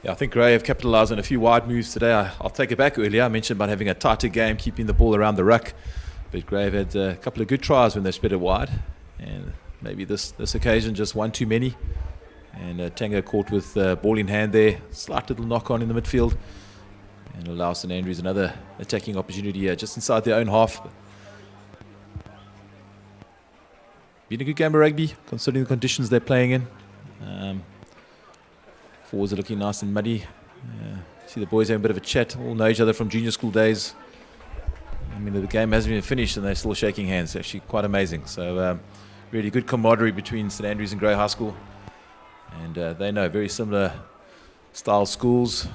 Yeah, I think Gray have capitalised on a few wide moves today. I'll take it back earlier. I mentioned about having a tighter game, keeping the ball around the ruck. But Gray have had a couple of good tries when they spread it wide. And maybe this occasion just one too many. And Tango caught with ball in hand there. Slight little knock on in the midfield. And allows St Andrews another attacking opportunity here, just inside their own half. Been a good game of rugby, considering the conditions they're playing in. Forwards are looking nice and muddy. See the boys having a bit of a chat. All know each other from junior school days. I mean, the game hasn't been finished and they're still shaking hands. Actually quite amazing. So really good camaraderie between St Andrews and Grey High School. And they know very similar style schools,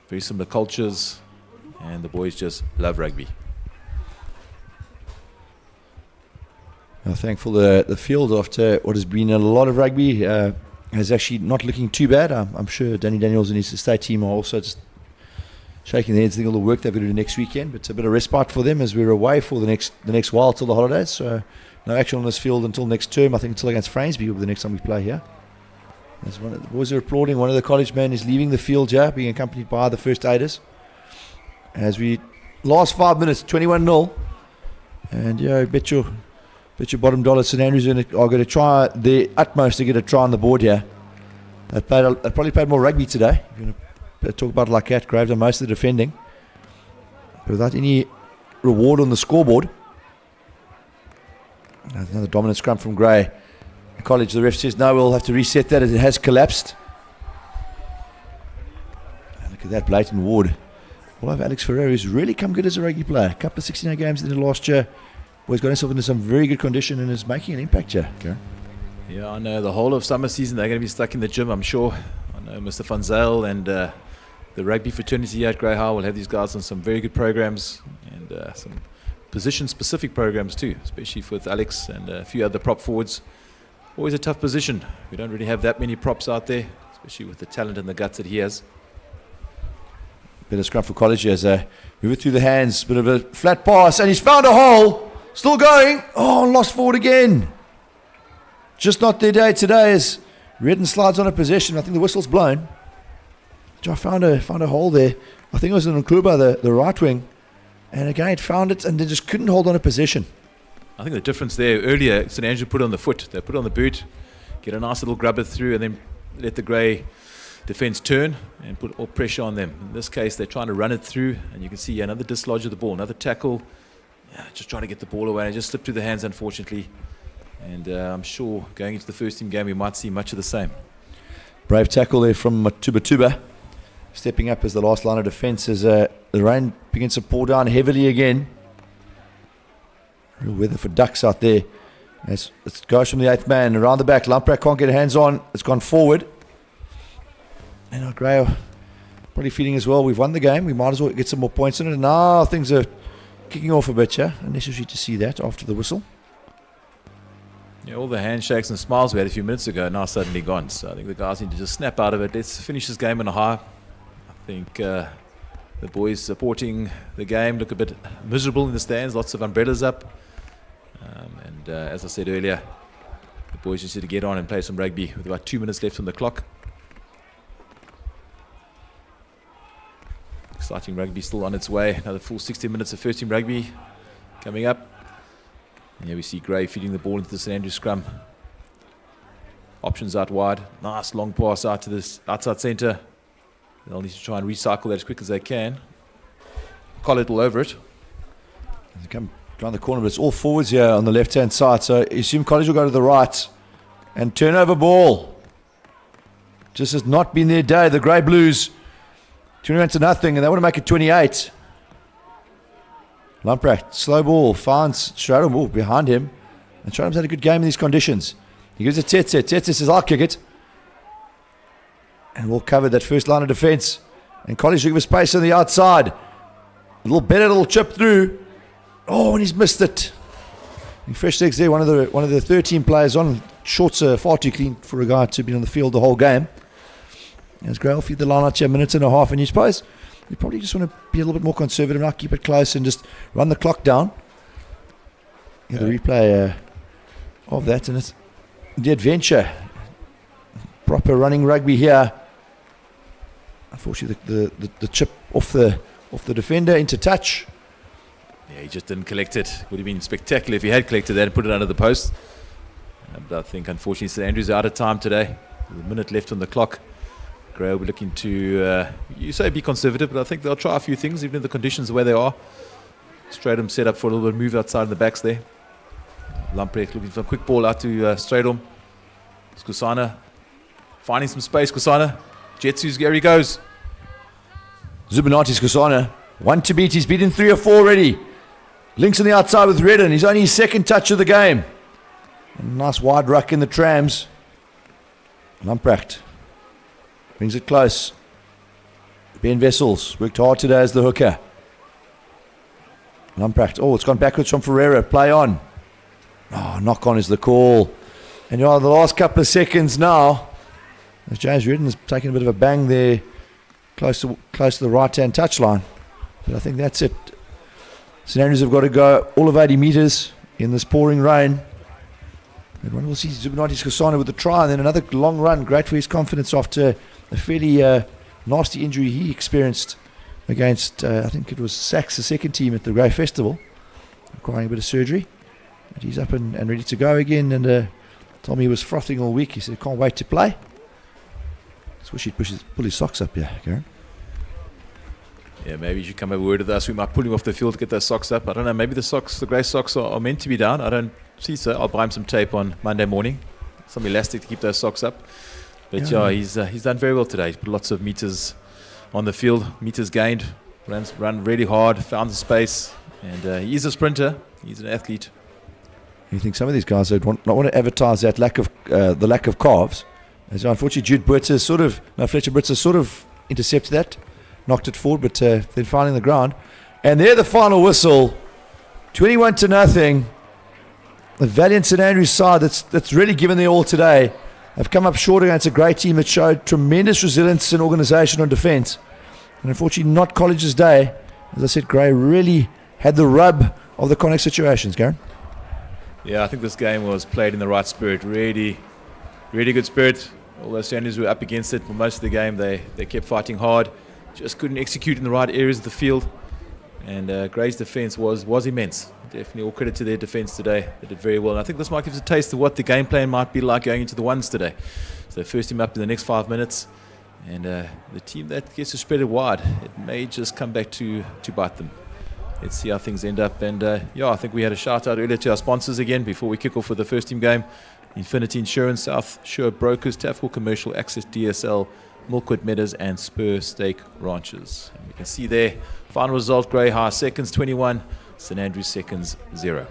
very similar cultures, and the boys just love rugby. I'm thankful the field, after what has been a lot of rugby, is actually not looking too bad. I'm sure Danny Daniels and his estate team are also just shaking their heads, thinking all the work they've got to do next weekend. But it's a bit of respite for them as we're away for the next while till the holidays. So no action on this field until next term. I think until against Frainsby will be the next time we play here. As one of the boys are applauding. One of the college men is leaving the field here, being accompanied by the first aiders. As we last 5 minutes, 21-0, and yeah, bet your bottom dollar St Andrews are going to try their utmost to get a try on the board here. They probably played more rugby today. If you're going to talk about it like that, Graves done most of the defending, but without any reward on the scoreboard. Another dominant scrum from Gray. College, the ref says no, we'll have to reset that as it has collapsed. And look at that blatant ward. All over Alex Ferreira, who's really come good as a rugby player. A couple of 16 games in the last year. Boy's got himself into some very good condition and is making an impact here. Okay. Yeah, I know the whole of summer season they're going to be stuck in the gym, I'm sure. I know Mr. Van Zyl and the rugby fraternity here at Grey High will have these guys on some very good programs and some position-specific programs too, especially with Alex and a few other prop forwards. Always a tough position. We don't really have that many props out there, especially with the talent and the guts that he has. Bit of scrum for College as they move it through the hands. Bit of a flat pass, and he's found a hole. Still going. Oh, lost forward again. Just not their day today as Redden slides on a possession. I think the whistle's blown. I found a hole there. I think it was in Nkluba, the right wing, and again found it and they just couldn't hold on to possession. I think the difference there, earlier, St Andrews put on the foot. They put on the boot, get a nice little grubber through, and then let the Grey defence turn and put all pressure on them. In this case, they're trying to run it through, and you can see another dislodge of the ball, another tackle. Yeah, just trying to get the ball away, and it just slipped through the hands, unfortunately. And I'm sure going into the first team game, we might see much of the same. Brave tackle there from Tuba. Stepping up as the last line of defence as the rain begins to pour down heavily again. Real weather for ducks out there. It goes from the 8th man around the back. Lamprak can't get hands on. It's gone forward. And our Grey are probably feeling as well, we've won the game. We might as well get some more points in it. And now things are kicking off a bit, yeah? Unnecessary to see that after the whistle. Yeah, all the handshakes and smiles we had a few minutes ago are now suddenly gone. So I think the guys need to just snap out of it. Let's finish this game on a high. I think the boys supporting the game look a bit miserable in the stands. Lots of umbrellas up. And as I said earlier, the boys just need to get on and play some rugby with about 2 minutes left on the clock. Exciting rugby still on its way. Another full 60 minutes of first team rugby coming up. And here we see Grey feeding the ball into the St Andrews scrum. Options out wide. Nice long pass out to this outside centre. They'll need to try and recycle that as quick as they can. Collett all over it. They come around the corner, but it's all forwards here on the left-hand side. So you assume College will go to the right. And turnover ball. Just has not been their day. The Grey Blues 21-0, and they want to make it 28. Lamprecht, slow ball, finds Stradom behind him. And Stradom's had a good game in these conditions. He gives it to Tetse. Tetse says, I'll kick it. And we'll cover that first line of defence. And College looking for space on the outside. A little better, little chip through. Oh, and he's missed it. And fresh legs there, one of the 13 players on. Shorts are far too clean for a guy to be on the field the whole game. As Grey will feed the line out here, a minute and a half. And you suppose you probably just want to be a little bit more conservative now, keep it close and just run the clock down. Yeah, the replay of that, and it's the adventure. Proper running rugby here. Unfortunately, the chip off the defender into touch. Yeah, he just didn't collect it. Would have been spectacular if he had collected that and put it under the post. But I think, unfortunately, St Andrews are out of time today. There's a minute left on the clock. Grey will be looking to, you say be conservative, but I think they'll try a few things, even in the conditions the way they are. Stradom set up for a little bit of move outside in the backs there. Lamprecht looking for a quick ball out to Stradom. Skusana finding some space. Skusana. Jetsu's, here he goes. Zubinati Skusana. One to beat. He's beaten 3 or 4 already. Links on the outside with Redden. He's only his second touch of the game. A nice wide ruck in the trams. Lamprecht brings it close. Ben Wessels worked hard today as the hooker. Lamprecht. Oh, it's gone backwards from Ferreira. Play on. Oh, knock on is the call. And you know, the last couple of seconds now, as James Redden is taking a bit of a bang there, close to the right-hand touchline. But I think that's it. St Andrews have got to go all of 80 metres in this pouring rain. And one will see Zubinati Skosana with the try, and then another long run. Great for his confidence after a fairly nasty injury he experienced against, I think it was Sachs, the second team at the Grey Festival, requiring a bit of surgery. But he's up and ready to go again, and told me he was frothing all week. He said, can't wait to play. Just wish he'd pull his socks up, yeah, Karen. Yeah, maybe you should come have a word with us. We might pull him off the field to get those socks up. I don't know, maybe the Grey socks are meant to be down. I don't see so. I'll buy him some tape on Monday morning, some elastic to keep those socks up. But yeah, he's done very well today. He's put lots of meters on the field, meters gained, run really hard, found the space, and he's a sprinter. He's an athlete. You think some of these guys would not want to advertise that the lack of calves? As unfortunately, Fletcher Britzer sort of intercepted that, knocked it forward, but then finding the ground. And there, the final whistle, 21-0. The valiant St Andrews side that's really given their all today have come up short against a great team that showed tremendous resilience and organisation on defence. And unfortunately, not College's day. As I said, Grey really had the rub of the chronic situations, Garen. Yeah, I think this game was played in the right spirit. Really, really good spirit. Although St Andrews were up against it for most of the game, they kept fighting hard. just couldn't execute in the right areas of the field. And Grey's defence was immense. Definitely all credit to their defence today. They did very well. And I think this might give us a taste of what the game plan might be like going into the ones today. So first team up in the next 5 minutes. And the team that gets to spread it wide, it may just come back to bite them. Let's see how things end up. And I think we had a shout out earlier to our sponsors again before we kick off with the first team game. Infinity Insurance, South Shore Brokers, Tafel Commercial, Access DSL, Milkwood Meadows and Spur Steak Ranches. And we can see there, final result, Grey High seconds 21, St Andrews seconds 0.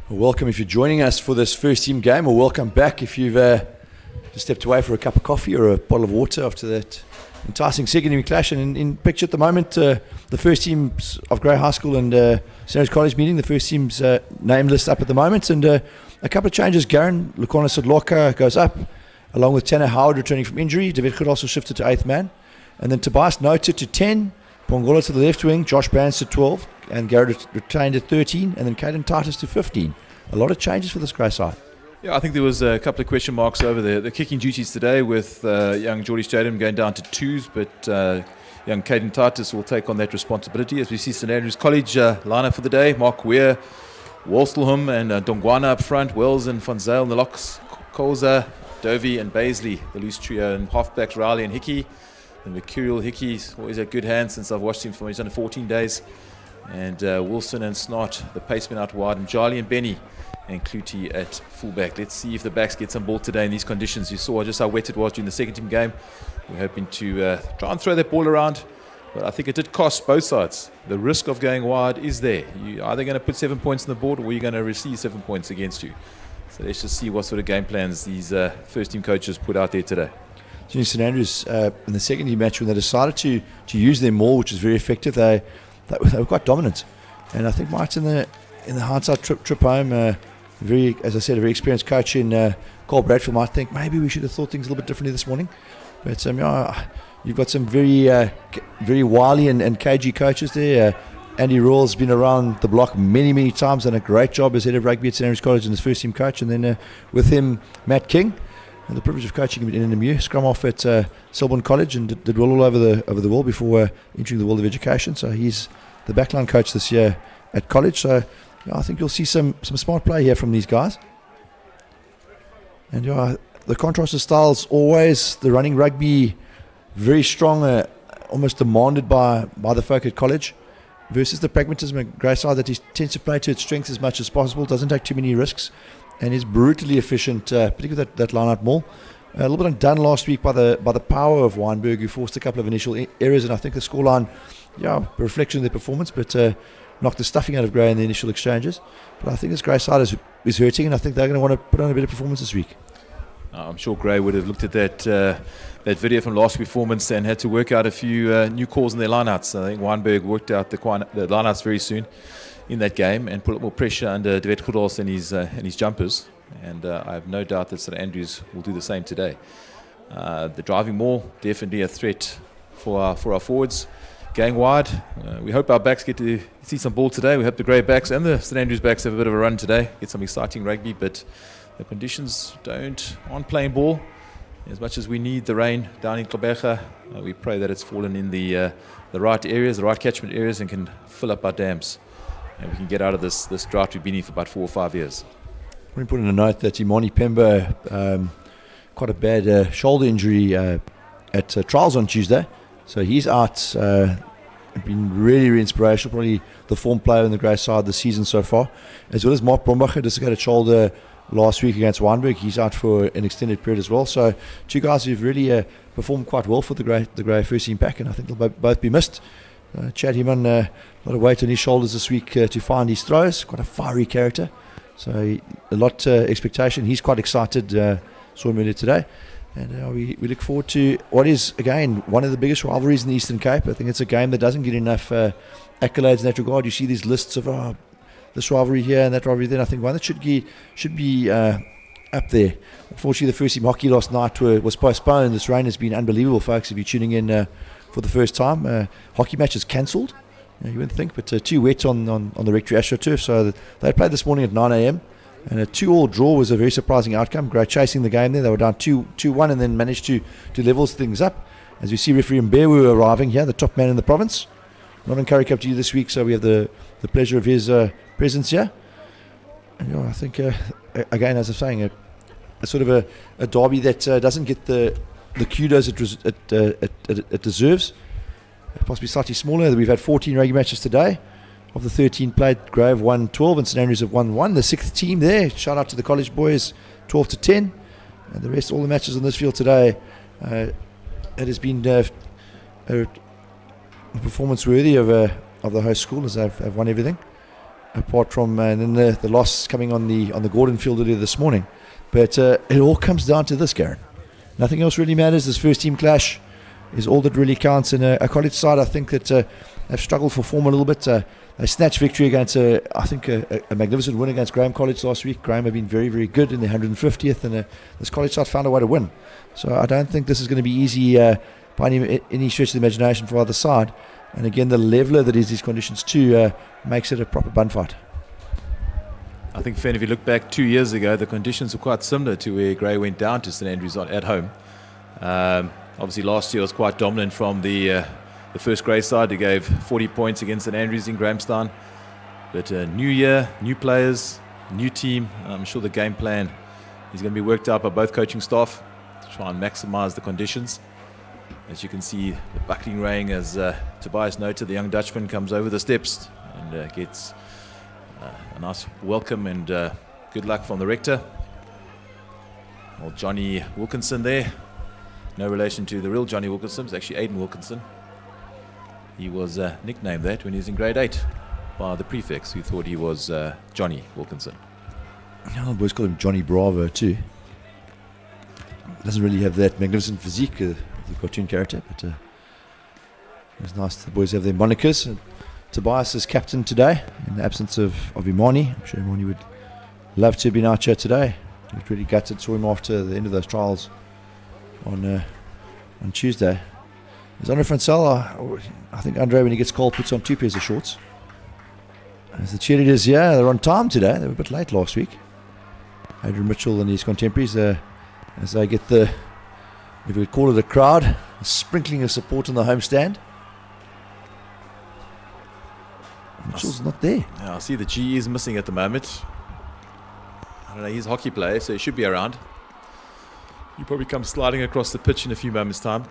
Welcome if you're joining us for this first team game, or welcome back if you've just stepped away for a cup of coffee or a bottle of water after that enticing second team clash. And in picture at the moment, the first teams of Grey High School and St Andrews College meeting, the first team's name list up at the moment, and a couple of changes. Garen Lukona Sodloka goes up, along with Tanner Howard returning from injury. David Hood also shifted to 8th man, and then Tobias Nota to 10, Pongola to the left wing, Josh Brands to 12, and Garrett retained at 13, and then Caden Titus to 15. A lot of changes for this Grey side. Yeah, I think there was a couple of question marks over the kicking duties today, with young Geordie Stadium going down to 2s, but young Caden Titus will take on that responsibility. As we see St Andrews College lineup for the day: Mark Weir, Wolstelham and Dongwana up front, Wells and Van Zyl in the locks, Koza, Dovey and Baisley, the loose trio, and halfbacks Riley and Hickey. And Mercurial Hickey's always had good hands since I've watched him for his under 14 days. And Wilson and Snart, the pacemen out wide, and Charlie and Benny and Clutie at fullback. Let's see if the backs get some ball today in these conditions. You saw just how wet it was during the second team game. We're hoping to try and throw that ball around, but I think it did cost both sides. The risk of going wide is there. You're either going to put 7 points on the board, or you're going to receive 7 points against you. So let's just see what sort of game plans these first team coaches put out there today. St Andrews in the second team match, when they decided to use their maul, which was very effective, they were quite dominant. And I think Mike's in the hindsight trip home, as I said, a very experienced coach in Cole Bradfield might think maybe we should have thought things a little bit differently this morning. But you've got some very wily and cagey coaches there. Andy Rawls has been around the block many times, done a great job as head of rugby at St Andrews College and his first team coach. And then with him, Matt King, and the privilege of coaching him in NMU, scrum off at Selborne College, and did well all over the world before entering the world of education. So he's the backline coach this year at college. So I think you'll see some smart play here from these guys. And the contrast of styles, always the running rugby, very strong, almost demanded by the folk at college, versus the pragmatism at Grey side that he tends to play to its strengths as much as possible, doesn't take too many risks, and is brutally efficient, particularly that line-out maul. A little bit undone last week by the power of Weinberg, who forced a couple of initial errors, and I think the scoreline, a reflection of their performance, but knocked the stuffing out of Grey in the initial exchanges. But I think this Grey side is hurting, and I think they're going to want to put on a better performance this week. I'm sure Gray would have looked at that video from last performance and had to work out a few new calls in their lineouts. I think Weinberg worked out the lineouts very soon in that game and put a lot more pressure under David Kudos and his jumpers. And I have no doubt that St Andrews will do the same today. The driving maul, definitely a threat for our forwards. Going wide, we hope our backs get to see some ball today. We hope the Grey backs and the St Andrews backs have a bit of a run today, get some exciting rugby, but the conditions aren't playing ball. As much as we need the rain down in Gqeberha, we pray that it's fallen in the right areas, the right catchment areas, and can fill up our dams. And we can get out of this drought we've been in for about 4 or 5 years. We put in a note that Imani Pemba, quite a bad shoulder injury at trials on Tuesday. So he's out, been really, really inspirational, probably the form player in the Grey side this season so far. As well as Mark Brombacher, dislocated shoulder last week against Weinberg. He's out for an extended period as well. So 2 guys who've really performed quite well for the Grey first team pack, and I think they'll both be missed. Chad Heman, a lot of weight on his shoulders this week to find his throws. Quite a fiery character. So a lot expectation. He's quite excited. Saw him earlier today. And we look forward to what is, again, one of the biggest rivalries in the Eastern Cape. I think it's a game that doesn't get enough accolades in that regard. You see these lists of this rivalry here and that rivalry there. I think one that should be up there. Unfortunately, the first team hockey last night was postponed. This rain has been unbelievable, folks. If you're tuning in for the first time, hockey match is cancelled. You wouldn't think, but too wet on the Rectory AstroTurf. So they played this morning at 9 a.m. And a 2-all draw was a very surprising outcome. Grey chasing the game there. They were down 2-1 and then managed to level things up. As we see referee Mbewu arriving here, the top man in the province. Not on Currie Cup to you this week, so we have the pleasure of his presence here. And I think, again, as I'm saying, a sort of a derby that doesn't get the kudos it deserves. Possibly slightly smaller. We've had 14 rugby matches today. Of the 13 played, Grey have won 12 and St Andrews have won 1. The 6th team there, shout out to the college boys, 12-10. And the rest, all the matches on this field today, it has been a performance worthy of the host school, as they've won everything. Apart from and then the loss coming on the Gordon field earlier this morning. But it all comes down to this, Garen. Nothing else really matters. This first team clash is all that really counts. In a college side, I think that they've struggled for form a little bit. They snatched victory against a magnificent win against Graham College last week. Graham have been very, very good in the 150th, and this college side found a way to win. So I don't think this is going to be easy by any stretch of the imagination for either side. And again, the leveler that is these conditions too makes it a proper bun fight. I think, Fen, if you look back 2 years ago, the conditions were quite similar to where Grey went down to St Andrews at home. Obviously, last year was quite dominant from the first Grey side, who gave 40 points against St Andrews in Grahamstown. But new year, new players, new team. I'm sure the game plan is going to be worked out by both coaching staff to try and maximise the conditions. As you can see, the bucketing rain, as Tobias noted, the young Dutchman comes over the steps and gets a nice welcome and good luck from the rector. Old Johnny Wilkinson there. No relation to the real Johnny Wilkinson. It's actually Aidan Wilkinson. He was nicknamed that when he was in grade 8 by the prefects, who thought he was Johnny Wilkinson. The boys call him Johnny Bravo too. Doesn't really have that magnificent physique of the cartoon character, but it's nice the boys have their monikers. Tobias is captain today in the absence of Imani. I'm sure Imani would love to have been out here today. He was really gutted, saw him after the end of those trials on Tuesday. There's Andre Francel. I think Andre, when he gets cold, puts on 2 pairs of shorts. As the cheerleaders here, they're on time today. They were a bit late last week. Adrian Mitchell and his contemporaries, as they get if we would call it a crowd, a sprinkling of support on the homestand. Mitchell's not there. Yeah, I see the GE is missing at the moment. I don't know, he's a hockey player, so he should be around. He'll probably come sliding across the pitch in a few moments' time.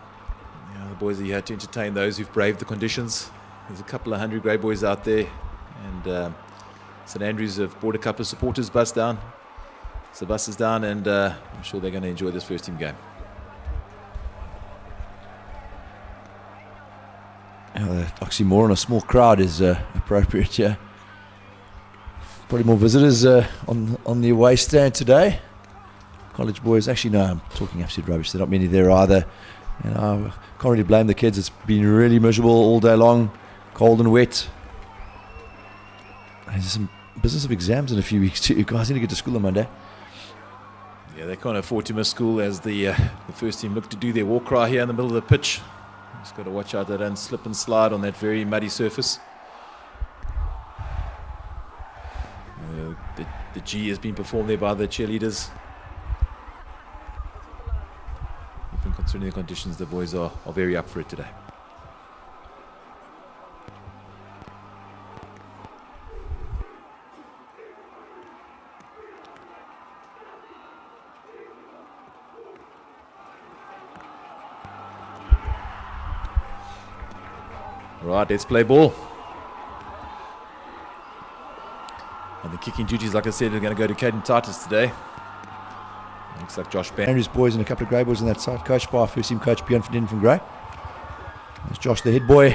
The boys are here to entertain those who've braved the conditions. There's a couple of hungry Grey boys out there, and St Andrews have brought a couple of supporters bus down. So the bus is down, and I'm sure they're going to enjoy this first team game. The oxymoron, a small crowd, is appropriate here. Probably more visitors on the away stand today. college boys. Actually, no, I'm talking absolute rubbish. There are not many there either. You know, I can't really blame the kids. It's been really miserable all day long, cold and wet. There's some business of exams in a few weeks too. You guys need to get to school on Monday. Yeah, they can't afford to miss school as the first team look to do their war cry here in the middle of the pitch. Just got to watch out they don't slip and slide on that very muddy surface. The G has been performed there by the cheerleaders. Even considering the conditions, the boys are very up for it today. Right, let's play ball. And the kicking duties, like I said, are going to go to Caden Titus today. Looks like Josh Band. Andrews boys and a couple of Grey boys on that side, coached by first team coach Bjorn van from Grey. There's Josh, the head boy,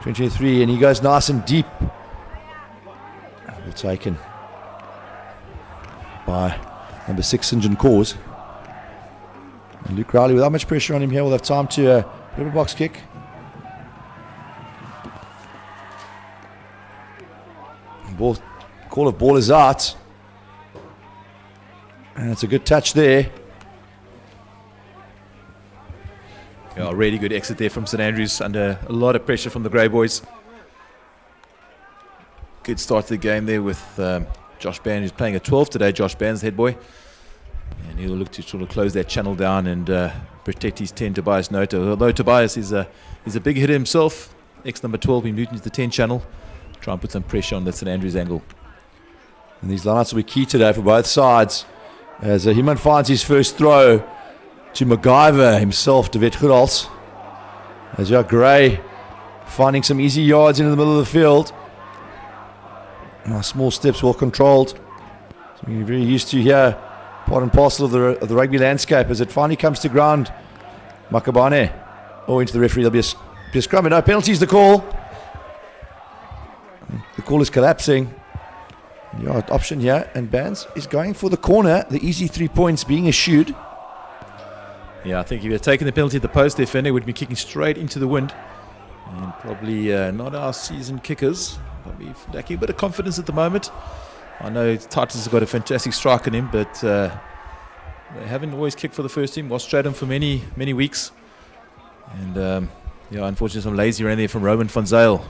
2023, and he goes nice and deep. Well taken by number 6, St. John Cause. And Luke Riley, without much pressure on him here, will have time to put a box kick. Ball, call of ball is out. And it's a good touch there. Yeah, really good exit there from St. Andrews under a lot of pressure from the Grey boys. Good start to the game there with Josh Band, who's playing at 12 today. Josh Band's head boy. And he'll look to sort of close that channel down and protect his 10, Tobias Noto. Although Tobias is a big hitter himself, ex-number 12, he moved into the 10 channel. Try and put some pressure on the St. Andrews angle. And these lineouts will be key today for both sides. As Himan finds his first throw to MacGyver himself, David Goedals. As Gray finding some easy yards into the middle of the field. Nice small steps, well controlled. Something you're very used to here. Part and parcel of the rugby landscape as it finally comes to ground. Makabane. Into the referee. There'll be a scrum. No penalties, the call. The call is collapsing. Yard option here, and Bands is going for the corner. The easy 3 points being eschewed. Yeah, I think if he had taken the penalty at the post, the defender would be kicking straight into the wind. And probably not our seasoned kickers. Probably lacking a bit of confidence at the moment. I know Titus has got a fantastic strike in him, but they haven't always kicked for the first team. Was straight on for many weeks. And unfortunately some lazy ran there from Roman van Zyl.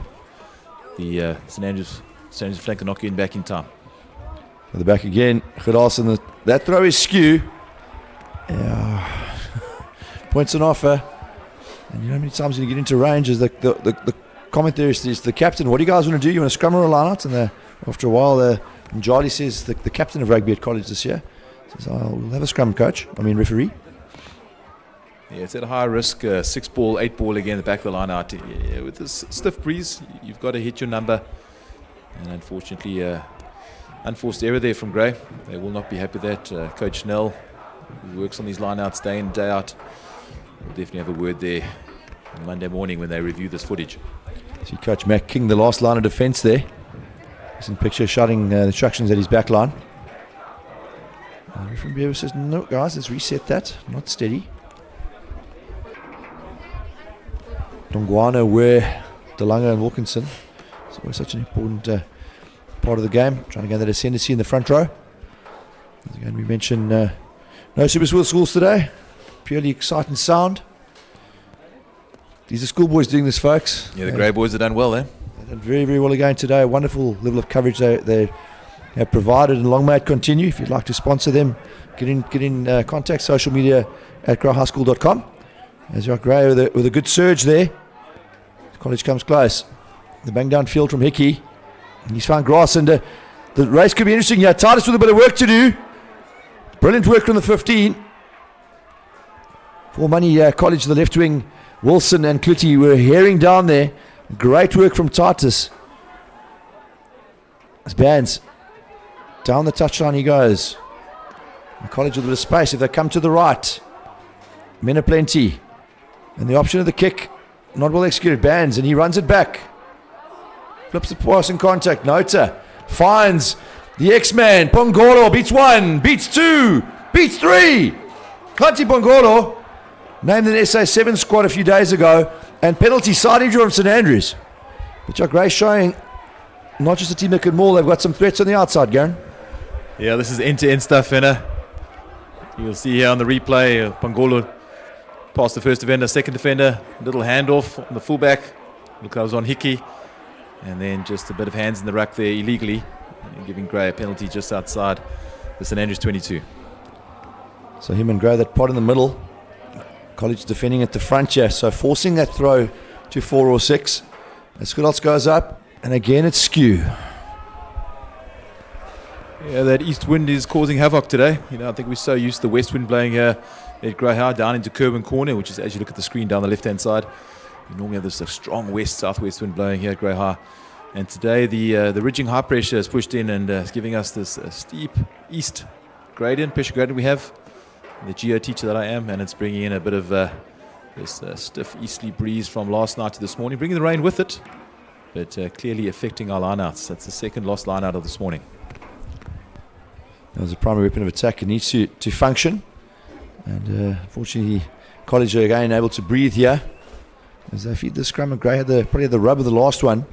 The St. Andrews flanker knocking in back in time. At the back again, Goedals, that throw is skew. Yeah. Points an offer. And you know how many times when you get into range is the comment there is the captain. What do you guys want to do? You want to scrum or a line out? And after a while, Njali says the captain of rugby at college this year says, we'll have a scrum coach. Referee. Yeah, it's at a high risk, 6 ball, 8 ball again, the back of the line out. Yeah, with this stiff breeze, you've got to hit your number. And unfortunately, unforced error there from Grey. They will not be happy with that. Coach Nell, who works on these line-outs day in, day out, will definitely have a word there on Monday morning when they review this footage. See Coach Mac King, the last line of defence there. He's in picture shouting the instructions at his back line. Referee Beaver says, no, guys, let's reset that. Not steady. Dongwana, Ware, DeLanga and Wilkinson. It's always such an important part of the game. Trying to gain that ascendancy in the front row. As again, we mentioned no Super Schools today. Purely exciting sound. These are schoolboys doing this, folks. Yeah, the Grey boys have done well there. They've done very, very well again today. A wonderful level of coverage they have provided, and long may it continue. If you'd like to sponsor them, get in contact, social media at greyhighschool.com. As you're Grey with a good surge there. College comes close. The bang down field from Hickey. And he's found grass, and the race could be interesting here. Titus with a bit of work to do. Brilliant work from the 15. For money, College, the left wing, Wilson and Klitty were herring down there. Great work from Titus. As Bands down the touchline he goes. The College with a bit of space if they come to the right. Men are plenty. And the option of the kick, not well executed. Bands, and he runs it back. Flips the pass in contact. Nota finds the X-Man. Pongolo beats 1, beats 2, beats 3. Kanti Bongolo, named in the SA7 squad a few days ago, and penalty side injury from St Andrews. But Jack Gray showing not just a team that can maul, they've got some threats on the outside, Garen. Yeah, this is end-to-end stuff, Fenner. You'll see here on the replay, Bongolo past the first defender, second defender, little handoff on the fullback. Look, that was on Hickey. And then just a bit of hands in the ruck there illegally, and giving Gray a penalty just outside the St Andrews 22. So him and Gray, that pot in the middle. College defending at the front here, so forcing that throw to 4 or 6. As Skudals goes up, and again it's skew. Yeah, that east wind is causing havoc today. You know, I think we're so used to the west wind blowing here at Greyhound down into Kerwin Corner, which is, as you look at the screen down the left-hand side, you normally have this strong west-southwest wind blowing here at Greyhound. And today the ridging high pressure is pushed in and is giving us this steep east gradient, pressure gradient we have. The geo teacher that I am, and it's bringing in a bit of this stiff easterly breeze from last night to this morning, bringing the rain with it, but clearly affecting our lineouts. That's the second lost lineout of this morning. That was a primary weapon of attack. It needs to function. And unfortunately, College are again able to breathe here. As they feed the scrum, and Gray probably had the rub of the last one.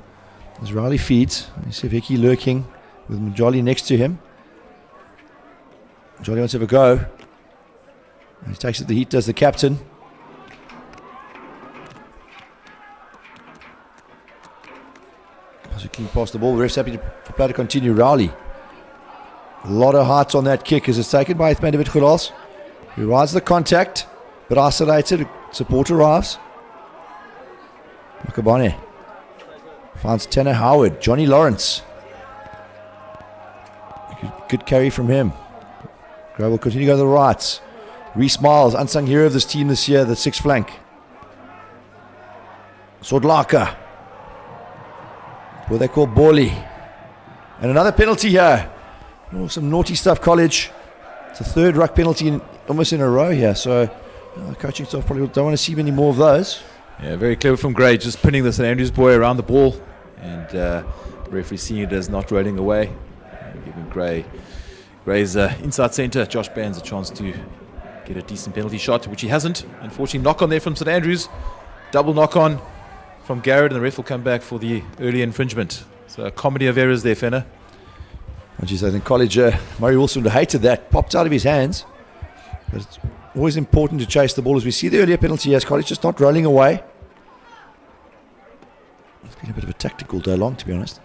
As Riley feeds, you see Vicky lurking with Mjoli next to him. Mjoli wants to have a go. He takes it, the heat does the captain. As a king past the ball, the ref's happy for play to continue. Rowley. A lot of height on that kick as it's taken by Ithman David Khulas, who rides the contact, but isolated. Support arrives. Makabane finds Tanner Howard. Johnny Lawrence. Good carry from him. Gray will continue to go to the right. Reese Miles, unsung hero of this team this year, the sixth flank. Sodlaka. What they call Boli. And another penalty here. Oh, some naughty stuff, College. It's a third ruck penalty almost in a row here, so the coaching staff probably don't want to see many more of those. Yeah, very clever from Gray, just pinning the St Andrews boy around the ball, and the referee seeing it as not rolling away, and giving Gray's inside centre, Josh Bands, a chance to get a decent penalty shot, which he hasn't. Unfortunately, knock on there from St Andrews, double knock on from Garrett, and the ref will come back for the early infringement. So a comedy of errors there, Fenner. I think College, Murray Wilson would have hated that, popped out of his hands. But it's always important to chase the ball. As we see the earlier penalty, as College just not rolling away. It's been a bit of a tactical day long, to be honest.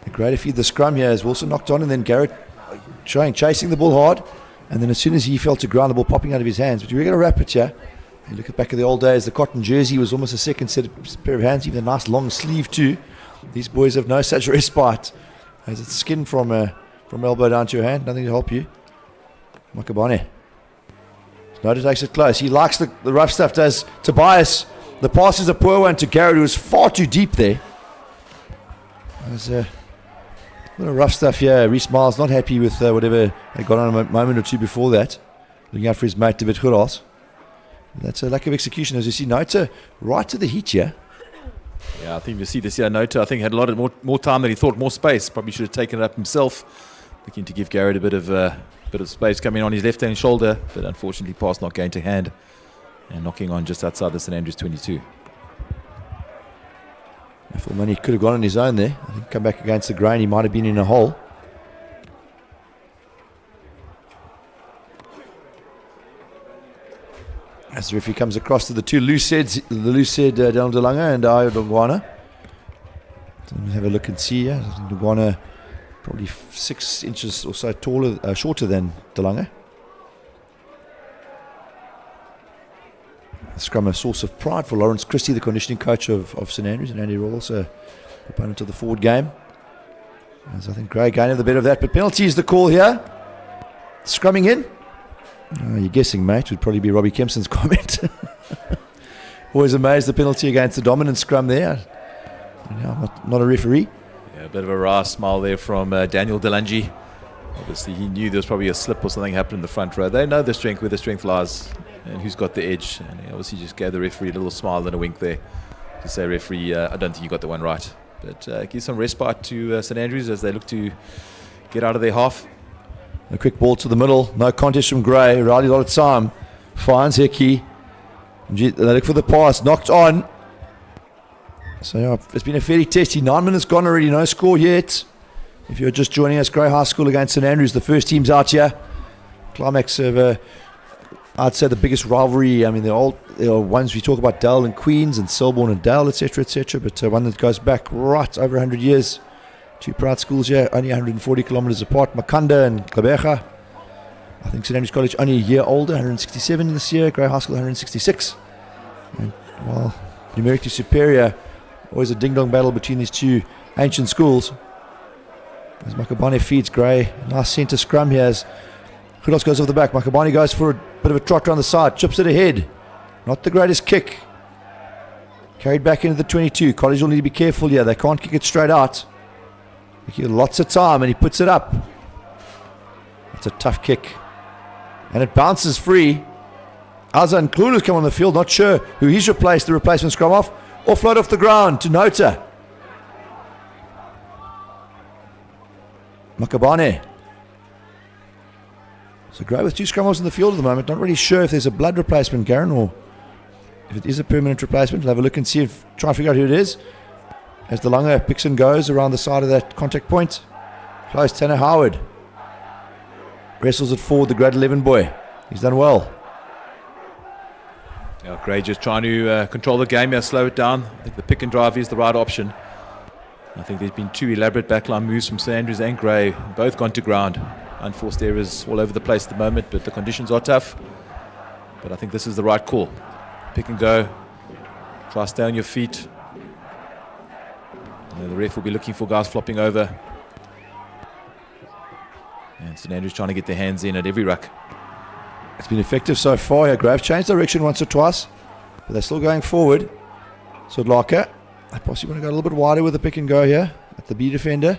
A great feed the scrum here as Wilson knocked on, and then Garrett chasing the ball hard. And then as soon as he fell to ground, the ball popping out of his hands. But we're going to wrap it here. You look at back at the old days, the cotton jersey was almost a second pair of hands, even a nice long sleeve too. These boys have no such respite. As it's skin from elbow down to your hand, nothing to help you. Makabane. Snyder takes it close. He likes the rough stuff, does Tobias. The pass is a poor one to Garrett, who was far too deep there. There's a little rough stuff here. Reese Miles not happy with whatever had gone on a moment or two before that. Looking out for his mate, David Khuras. That's a lack of execution. As you see, Nota right to the heat here. Yeah, I think you see this here, Nota, I think had a lot of more time than he thought, more space. Probably should have taken it up himself. Looking to give Garrett a bit of space coming on his left-hand shoulder, but unfortunately pass not going to hand and knocking on just outside the St Andrews 22. For money, he could have gone on his own there. I think come back against the grain, he might have been in a hole. As the referee comes across to the two loose heads, the loose head Daniel Delanga and Ayo Dongwana. Let's have a look and see here. Dongwana probably 6 inches or so shorter than Delanga. Scrum, a source of pride for Lawrence Christie, the conditioning coach of St Andrews, and Andy Rawls, a opponent of the forward game. As I think Gray gaining the bit of that, but penalty is the call here. Scrumming in. You're guessing, mate, would probably be Robbie Kempson's comment. Always amazed the penalty against the dominant scrum there. Not a referee. Yeah, a bit of a wry smile there from Daniel Delange. Obviously, he knew there was probably a slip or something happened in the front row. They know their strength, where the strength lies, and who's got the edge. And he obviously just gave the referee a little smile and a wink there to say, referee, I don't think you got the one right. But give some respite to St Andrews as they look to get out of their half. A quick ball to the middle. No contest from Gray. Riley a lot of time. Finds Hickey. They look for the pass. Knocked on. So yeah, it's been a fairly testy. 9 minutes gone already. No score yet. If you're just joining us, Grey High School against St Andrews. The first team's out here. Climax of, I'd say, the biggest rivalry. I mean, they're ones we talk about, Dale and Queens and Selborne and Dale, etc., etc. But one that goes back right over 100 years. Two proud schools here, only 140 kilometres apart. Makanda and Gqeberha. I think St Andrews College only a year older, 167 this year. Grey High School 166. And while numerically superior, always a ding-dong battle between these two ancient schools. As Makabane feeds Grey, nice centre scrum here as Kudos goes off the back. Makabane goes for a bit of a trot around the side, chips it ahead. Not the greatest kick. Carried back into the 22. College will need to be careful here. They can't kick it straight out. He has lots of time and he puts it up. It's a tough kick. And it bounces free. Azan Klulu's come on the field. Not sure who he's replaced. The replacement scrum off. Offload off the ground to Nota. Makabane. So Grey with two scrum halves in the field at the moment. Not really sure if there's a blood replacement, Garen, or if it is a permanent replacement. We'll have a look and see try and figure out who it is. As the longer picks and goes around the side of that contact point. Close, Tanner Howard. Wrestles it forward, the grade 11 boy. He's done well. Yeah, Grey just trying to control the game here, slow it down. I think the pick and drive is the right option. I think there's been two elaborate backline moves from St Andrews and Grey. Both gone to ground. Unforced errors all over the place at the moment, but the conditions are tough. But I think this is the right call. Pick and go. Try to stay on your feet. The ref will be looking for guys flopping over. And St Andrews trying to get their hands in at every ruck. It's been effective so far here. Grave changed direction once or twice, but they're still going forward. So Laka, I possibly want to go a little bit wider with the pick and go here at the B defender.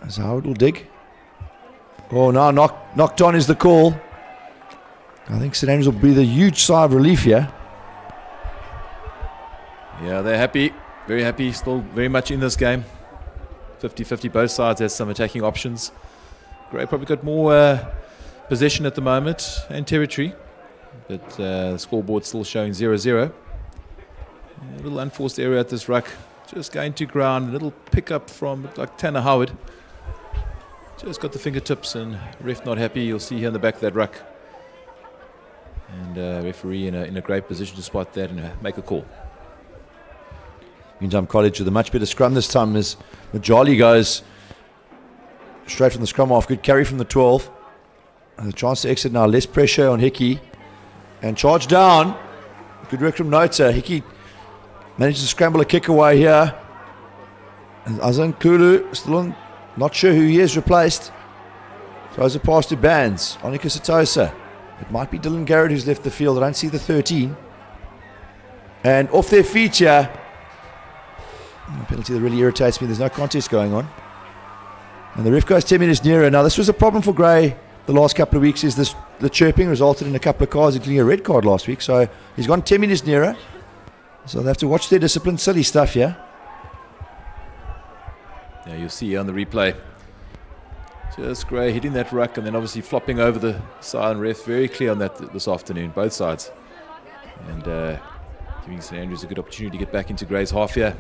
As Howard will dig. Oh, now knocked on is the call. I think St Andrews will breathe a huge sigh of relief here. Yeah, they're happy. Very happy, still very much in this game. 50-50 both sides has some attacking options. Grey probably got more possession at the moment and territory, but the scoreboard still showing 0-0. A little unforced area at this ruck. Just going to ground, a little pick up from like Tanner Howard. Just got the fingertips and ref not happy. You'll see here in the back of that ruck. And referee in a great position to spot that and make a call. Meantime, College with a much better scrum this time as Majali goes straight from the scrum off. Good carry from the 12. And the chance to exit now. Less pressure on Hickey. And charge down. Good work from Nota. Hickey manages to scramble a kick away here. And Azan Kulu still on, not sure who he is replaced. Throws a pass to Bands. Onika Satosa. It might be Dylan Garrett who's left the field. I don't see the 13. And off their feet here. A penalty that really irritates me. There's no contest going on. And the ref goes 10 minutes nearer. Now, this was a problem for Grey the last couple of weeks. Is the chirping resulted in a couple of cards, including a red card last week. So he's gone 10 minutes nearer. So they have to watch their discipline. Silly stuff here. Yeah, you'll see on the replay. Just Grey hitting that ruck and then obviously flopping over the side. Ref very clear on that this afternoon, both sides. And giving St Andrews a good opportunity to get back into Grey's half here.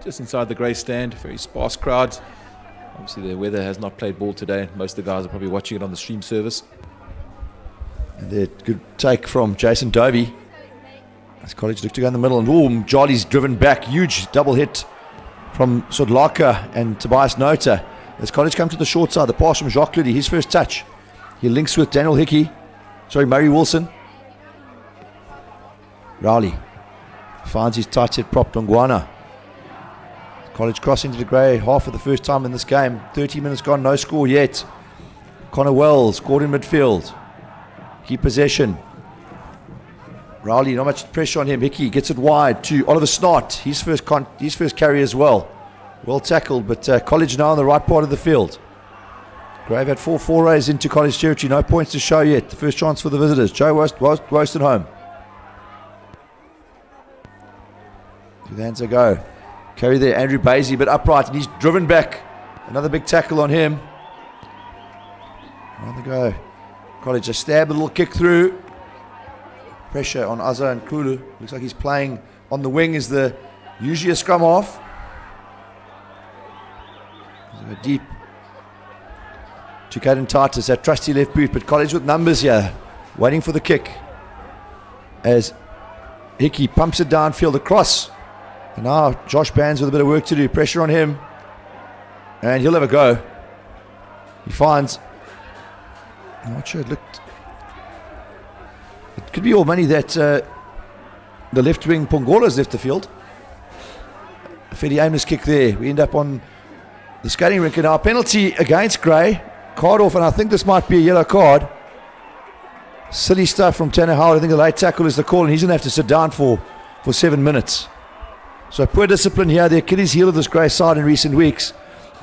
Just inside the Grey stand, very sparse crowd. Obviously the weather has not played ball today. Most of the guys are probably watching it on the stream service. And a good take from Jason Dovey. As College look to go in the middle. And Jolly's driven back. Huge double hit from Sodlaka and Tobias Nota. As College come to the short side, the pass from Jacques Ludy, his first touch. He links with Daniel Hickey. Murray Wilson. Rowley finds his tight hit prop Dongwana. College crossing to the Grey half for the first time in this game. 30 minutes gone, no score yet. Connor Wells scored in midfield. Keep possession. Rowley, not much pressure on him. Hickey gets it wide to Oliver Snart. His first carry as well. Well tackled, but College now on the right part of the field. Grey had 4 forays into College territory. No points to show yet. The first chance for the visitors. Joe Worston home. With hands a go. Carry there, Andrew Basie, but upright, and he's driven back. Another big tackle on him. On the go. College a stab, a little kick through. Pressure on Azza and Kulu. Looks like he's playing on the wing. Is the usually a scrum half. Deep to Caden Titus, that trusty left boot, but College with numbers here, waiting for the kick as Hickey pumps it downfield across, and now Josh Bands with a bit of work to do. Pressure on him, and he'll have a go. He finds, I'm not sure, it could be all money that the left wing Pongola's left the field. A fairly aimless kick there. We end up on the skating rink, and our penalty against Gray, card off, and I think this might be a yellow card. Silly stuff from Tanner Howard. I think the late tackle is the call, and he's going to have to sit down for 7 minutes. So poor discipline here, the Achilles heel of this Gray side in recent weeks,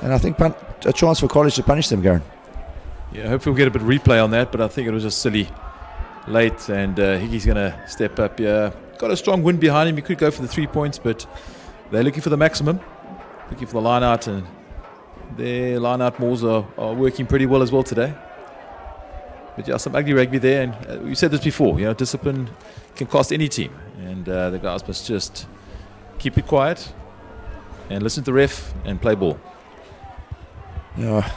and I think a chance for College to punish them, Garen. Yeah, hopefully we'll get a bit of replay on that, but I think it was just silly late, and Hickey's going to step up. Yeah, got a strong wind behind him. He could go for the 3 points, but they're looking for the maximum, looking for the line out, and their line-out mauls are working pretty well as well today. But yeah, some ugly rugby there, and we've said this before, discipline can cost any team, and the guys must just keep it quiet and listen to the ref and play ball. Yeah,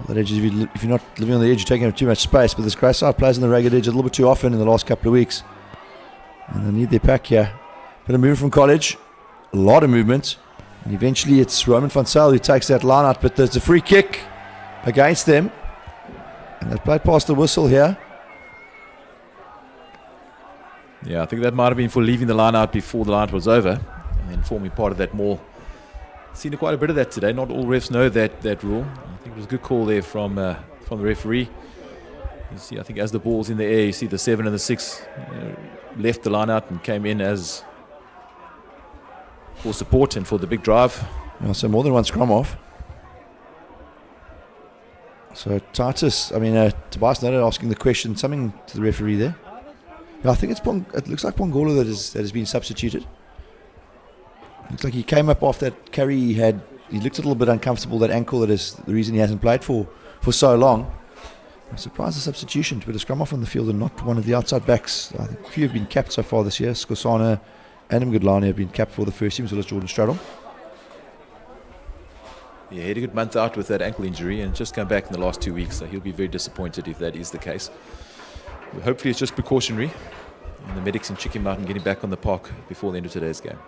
that edge, if you're not living on the edge, you're taking up too much space, but this Grey side plays on the ragged edge a little bit too often in the last couple of weeks, and they need their pack here. Bit of movement from College, a lot of movement. And eventually it's Roman van Zyl who takes that line out, but there's a free kick against them. And they've played past the whistle here. Yeah, I think that might have been for leaving the line out before the line out was over, and then forming part of that maul. Seen quite a bit of that today. Not all refs know that rule. I think it was a good call there from the referee. You see, I think as the ball's in the air, you see the 7 and the 6 left the line out and came in as for support and for the big drive. Yeah, so more than one scrum off. So Titus, Tobias Noda asking the question, something to the referee there. Yeah, I think it looks like Pongola that has been substituted. Looks like he came up off that carry he had. He looked a little bit uncomfortable, that ankle, that is the reason he hasn't played for so long. I'm surprised the substitution to put a scrum off on the field and not one of the outside backs. I think a few have been capped so far this year. Skosana, Adam Goodlani have been capped for the first team, as well as Jordan Straddle. Yeah, he had a good month out with that ankle injury and just come back in the last 2 weeks, so he'll be very disappointed if that is the case. Hopefully it's just precautionary, and the medics can check him out and get him back on the park before the end of today's game.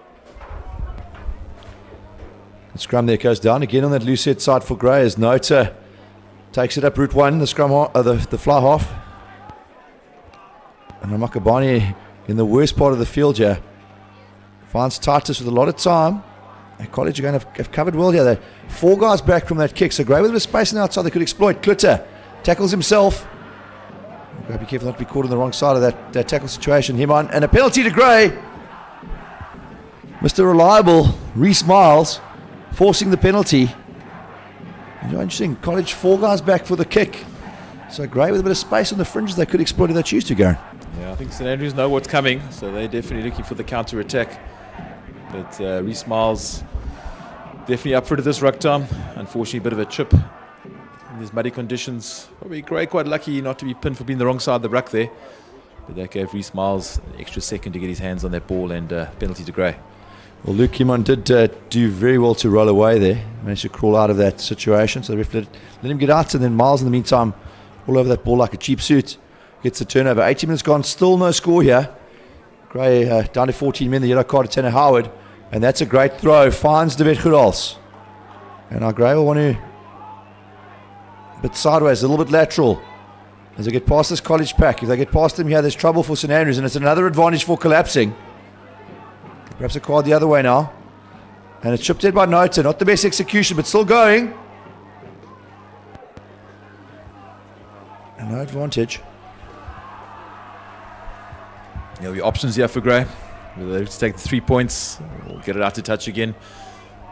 The scrum there goes down again on that loose head side for Gray as Nota takes it up route one, the scrum the fly half. And Ramakabani in the worst part of the field here finds Titus with a lot of time. And College are going to have covered well here. They're 4 guys back from that kick, so Gray with a bit of space on the outside they could exploit. Klitter tackles himself. Gotta be careful not to be caught on the wrong side of that tackle situation. Him on, and a penalty to Gray. Mr. Reliable, Reece Miles, forcing the penalty. Interesting, College 4 guys back for the kick. So Gray with a bit of space on the fringes they could exploit if they choose to, Garen. Yeah, I think St Andrews know what's coming, so they're definitely looking for the counter-attack. But Reece Miles definitely up for this ruck time. Unfortunately, a bit of a chip in these muddy conditions. Probably Gray quite lucky not to be pinned for being the wrong side of the ruck there. But that gave Reece Miles an extra second to get his hands on that ball, and penalty to Gray. Well, Luke Kimon did do very well to roll away there. Managed to crawl out of that situation. So the ref let him get out, and then Miles in the meantime all over that ball like a cheap suit. Gets the turnover. 80 minutes gone, still no score here. Gray down to 14 men, the yellow card to Tanner Howard. And that's a great throw. Finds David Goodals. And our Gray will want to bit sideways, a little bit lateral. As they get past this College pack, if they get past them here, there's trouble for St Andrews, and it's another advantage for collapsing. Perhaps a card the other way now. And it's chipped in by Nota. Not the best execution, but still going. And no advantage. There'll be options here for Gray. Whether they take the 3 points or get it out to touch again.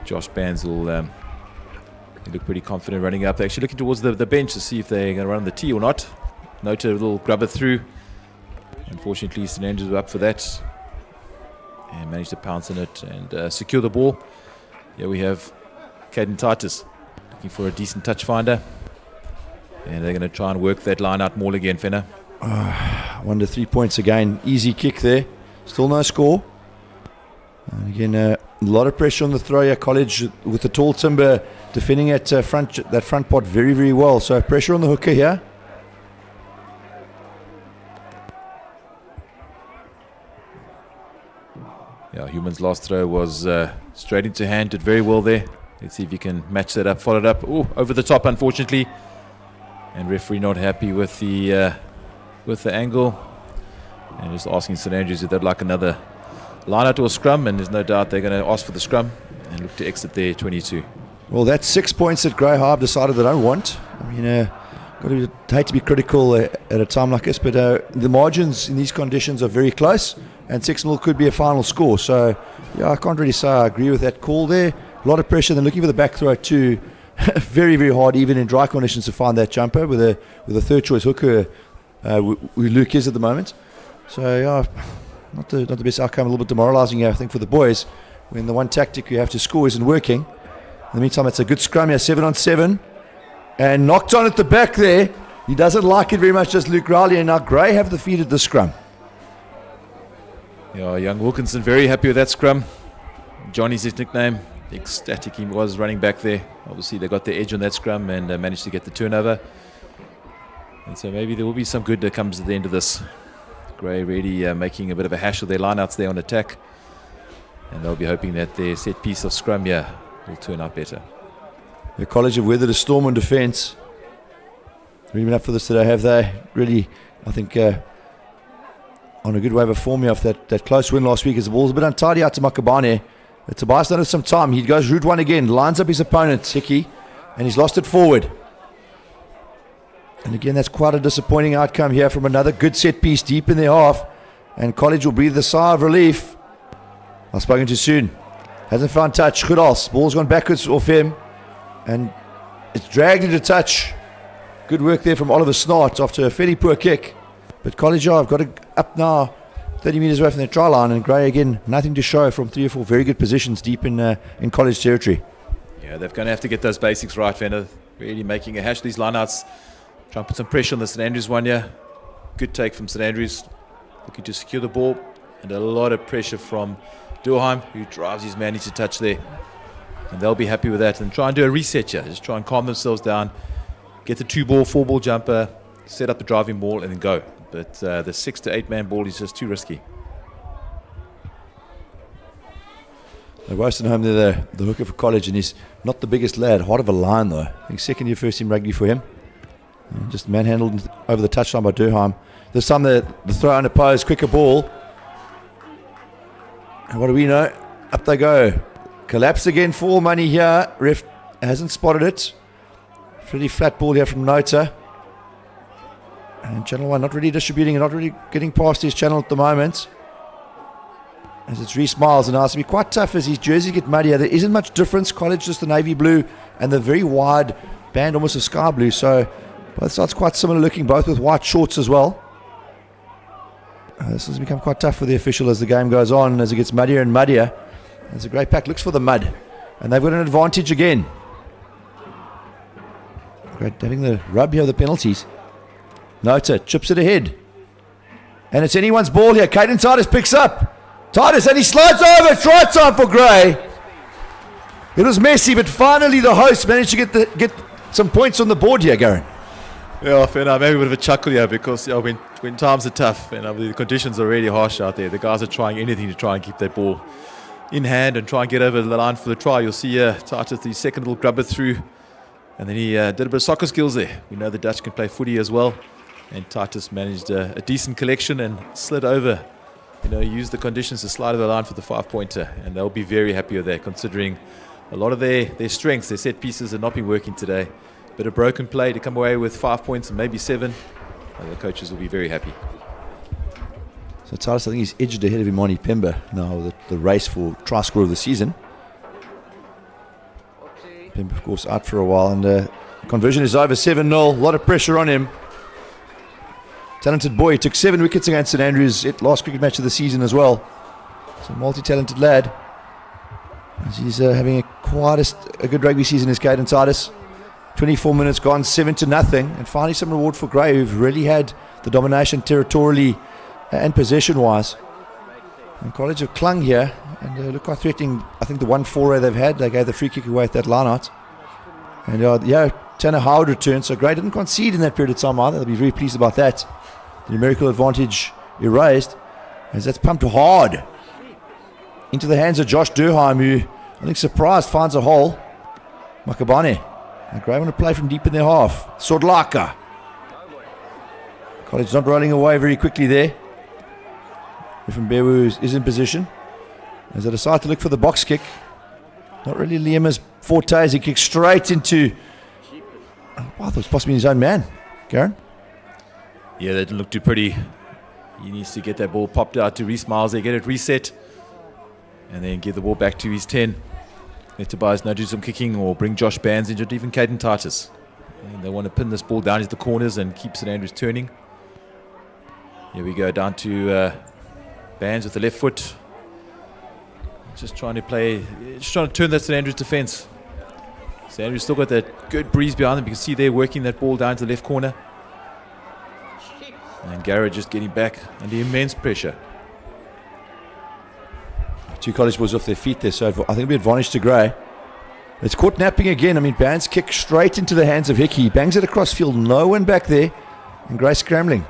Josh Bands will look pretty confident running up. They're actually looking towards the bench to see if they're going to run the tee or not. Nota a little grubber through. Unfortunately, St Andrews were up for that and managed to pounce on it and secure the ball. Here we have Caden Titus looking for a decent touch finder. And they're going to try and work that line out more again, Fenner. I wonder 3 points again. Easy kick there. Still no score. And again, a lot of pressure on the throw here. College with the tall timber defending at that front pot very, very well. So pressure on the hooker here. Yeah, Human's last throw was straight into hand. Did very well there. Let's see if he can match that up, follow it up. Oh, over the top, unfortunately. And referee not happy with the angle. And just asking St Andrews if they'd like another line out or a scrum. And there's no doubt they're going to ask for the scrum and look to exit their 22. Well, that's 6 points that Grey Harp decided they don't want. I mean, hate to be critical at a time like this, but the margins in these conditions are very close, and 6-0 could be a final score. So, yeah, I can't really say I agree with that call there. A lot of pressure. They're looking for the back throw too. Very, very hard, even in dry conditions, to find that jumper with a third choice hooker, who Luke is at the moment. So, yeah, not the best outcome. A little bit demoralising here, I think, for the boys, when the one tactic you have to score isn't working. In the meantime, it's a good scrum here, 7-on-7. And knocked on at the back there. He doesn't like it very much, just Luke Riley. And now Grey have defeated the scrum. Yeah, young Wilkinson very happy with that scrum. Johnny's his nickname. Ecstatic he was running back there. Obviously, they got the edge on that scrum and managed to get the turnover. And so maybe there will be some good that comes at the end of this. Grey really making a bit of a hash of their lineouts there on attack. And they'll be hoping that their set piece of scrum here will turn out better. The College have weathered a storm on defence. Really been up for this today, have they? Really, I think, on a good way of form here after that close win last week, as the ball's a bit untidy out to Makabane. Tobias done it some time. He goes route one again, lines up his opponent, Hickey, and he's lost it forward. And again, that's quite a disappointing outcome here from another good set piece deep in their half. And College will breathe a sigh of relief. I've spoken too soon. Hasn't found touch. Goodals. Ball's gone backwards off him. And it's dragged into touch. Good work there from Oliver Snart after a fairly poor kick. But College have got it up now, 30 metres away from their try line. And Grey, again, nothing to show from 3 or 4 very good positions deep in College territory. Yeah, they're going to have to get those basics right, Fender. Really making a hash of these lineouts. Try and put some pressure on the St Andrews one here. Good take from St Andrews. Looking to secure the ball. And a lot of pressure from Durheim, who drives his man into touch there. And they'll be happy with that. And try and do a reset here. Just try and calm themselves down. Get the 2-ball, 4-ball jumper. Set up the driving ball and then go. But the 6 to 8 man ball is just too risky. They're wasting home there, the hooker for College. And he's not the biggest lad. Hard of a line though. I think second year first team rugby for him. Just manhandled over the touchline by Durheim. This time the throw unopposed, quicker ball. And what do we know? Up they go. Collapse again for money here. Ref hasn't spotted it. Pretty flat ball here from Nota. And Channel 1 not really distributing and not really getting past his channel at the moment. As it's Reece Miles, and now it's going to be quite tough as his jerseys get muddier. There isn't much difference. College just the navy blue and the very wide band almost of sky blue. So both sides quite similar looking, both with white shorts as well. This has become quite tough for the official as the game goes on, as it gets muddier and muddier. There's a great pack, looks for the mud. And they've got an advantage again. Great, having the rub here of the penalties. Nota chips it ahead. And it's anyone's ball here. Caden Titus picks up. Titus, and he slides over. Try time for Grey. It was messy, but finally the host managed to get some points on the board here, Garen. Yeah, fair enough. Maybe a bit of a chuckle here because when times are tough and the conditions are really harsh out there, the guys are trying anything to try and keep that ball in hand and try and get over the line for the try. You'll see Titus, the second little grubber through, and then he did a bit of soccer skills there. We know the Dutch can play footy as well, and Titus managed a decent collection and slid over. Used the conditions to slide over the line for the 5-pointer, and they'll be very happy with that considering a lot of their strengths, their set pieces have not been working today. Bit of broken play to come away with 5 points and maybe 7. The coaches will be very happy. So Titus, I think he's edged ahead of Imani Pemba now, the race for try scorer of the season. Pemba, of course, out for a while, and conversion is over, 7-0. A lot of pressure on him. Talented boy. He took 7 wickets against St Andrews at last cricket match of the season as well. So multi-talented lad. He's having quite a good rugby season, is Caden Titus. 24 minutes gone, 7-0, and finally some reward for Grey, who've really had the domination territorially and possession-wise. And College have clung here and look quite threatening. I think the one foray they've had, they gave the free kick away at that line-out. And Tanner Howard returned, so Grey didn't concede in that period of time either. They'll be very pleased about that. The numerical advantage erased, as that's pumped hard into the hands of Josh Durheim, who I think surprised finds a hole. Makabane. And Grey want to play from deep in their half. Sordlaka. College not rolling away very quickly there. Mbewu is in position as they decide to look for the box kick. Not really Liam's forte as he kicks straight into. I thought it was possibly his own man. Garen? Yeah, that didn't look too pretty. He needs to get that ball popped out to Reece Miles. They get it reset and then give the ball back to his 10. Let Tobias now do some kicking or bring Josh Bands injured, even Caden Titus. And they want to pin this ball down into the corners and keep St Andrews turning. Here we go down to Bands with the left foot. Just trying to turn that St Andrews defence. St Andrews still got that good breeze behind them. You can see they're working that ball down to the left corner. And Garrett just getting back under immense pressure. Two College boys off their feet there, so I think it'll be advantage to Grey. It's caught napping again. I mean, Bands kick straight into the hands of Hickey. Bangs it across field, no one back there. And Grey scrambling.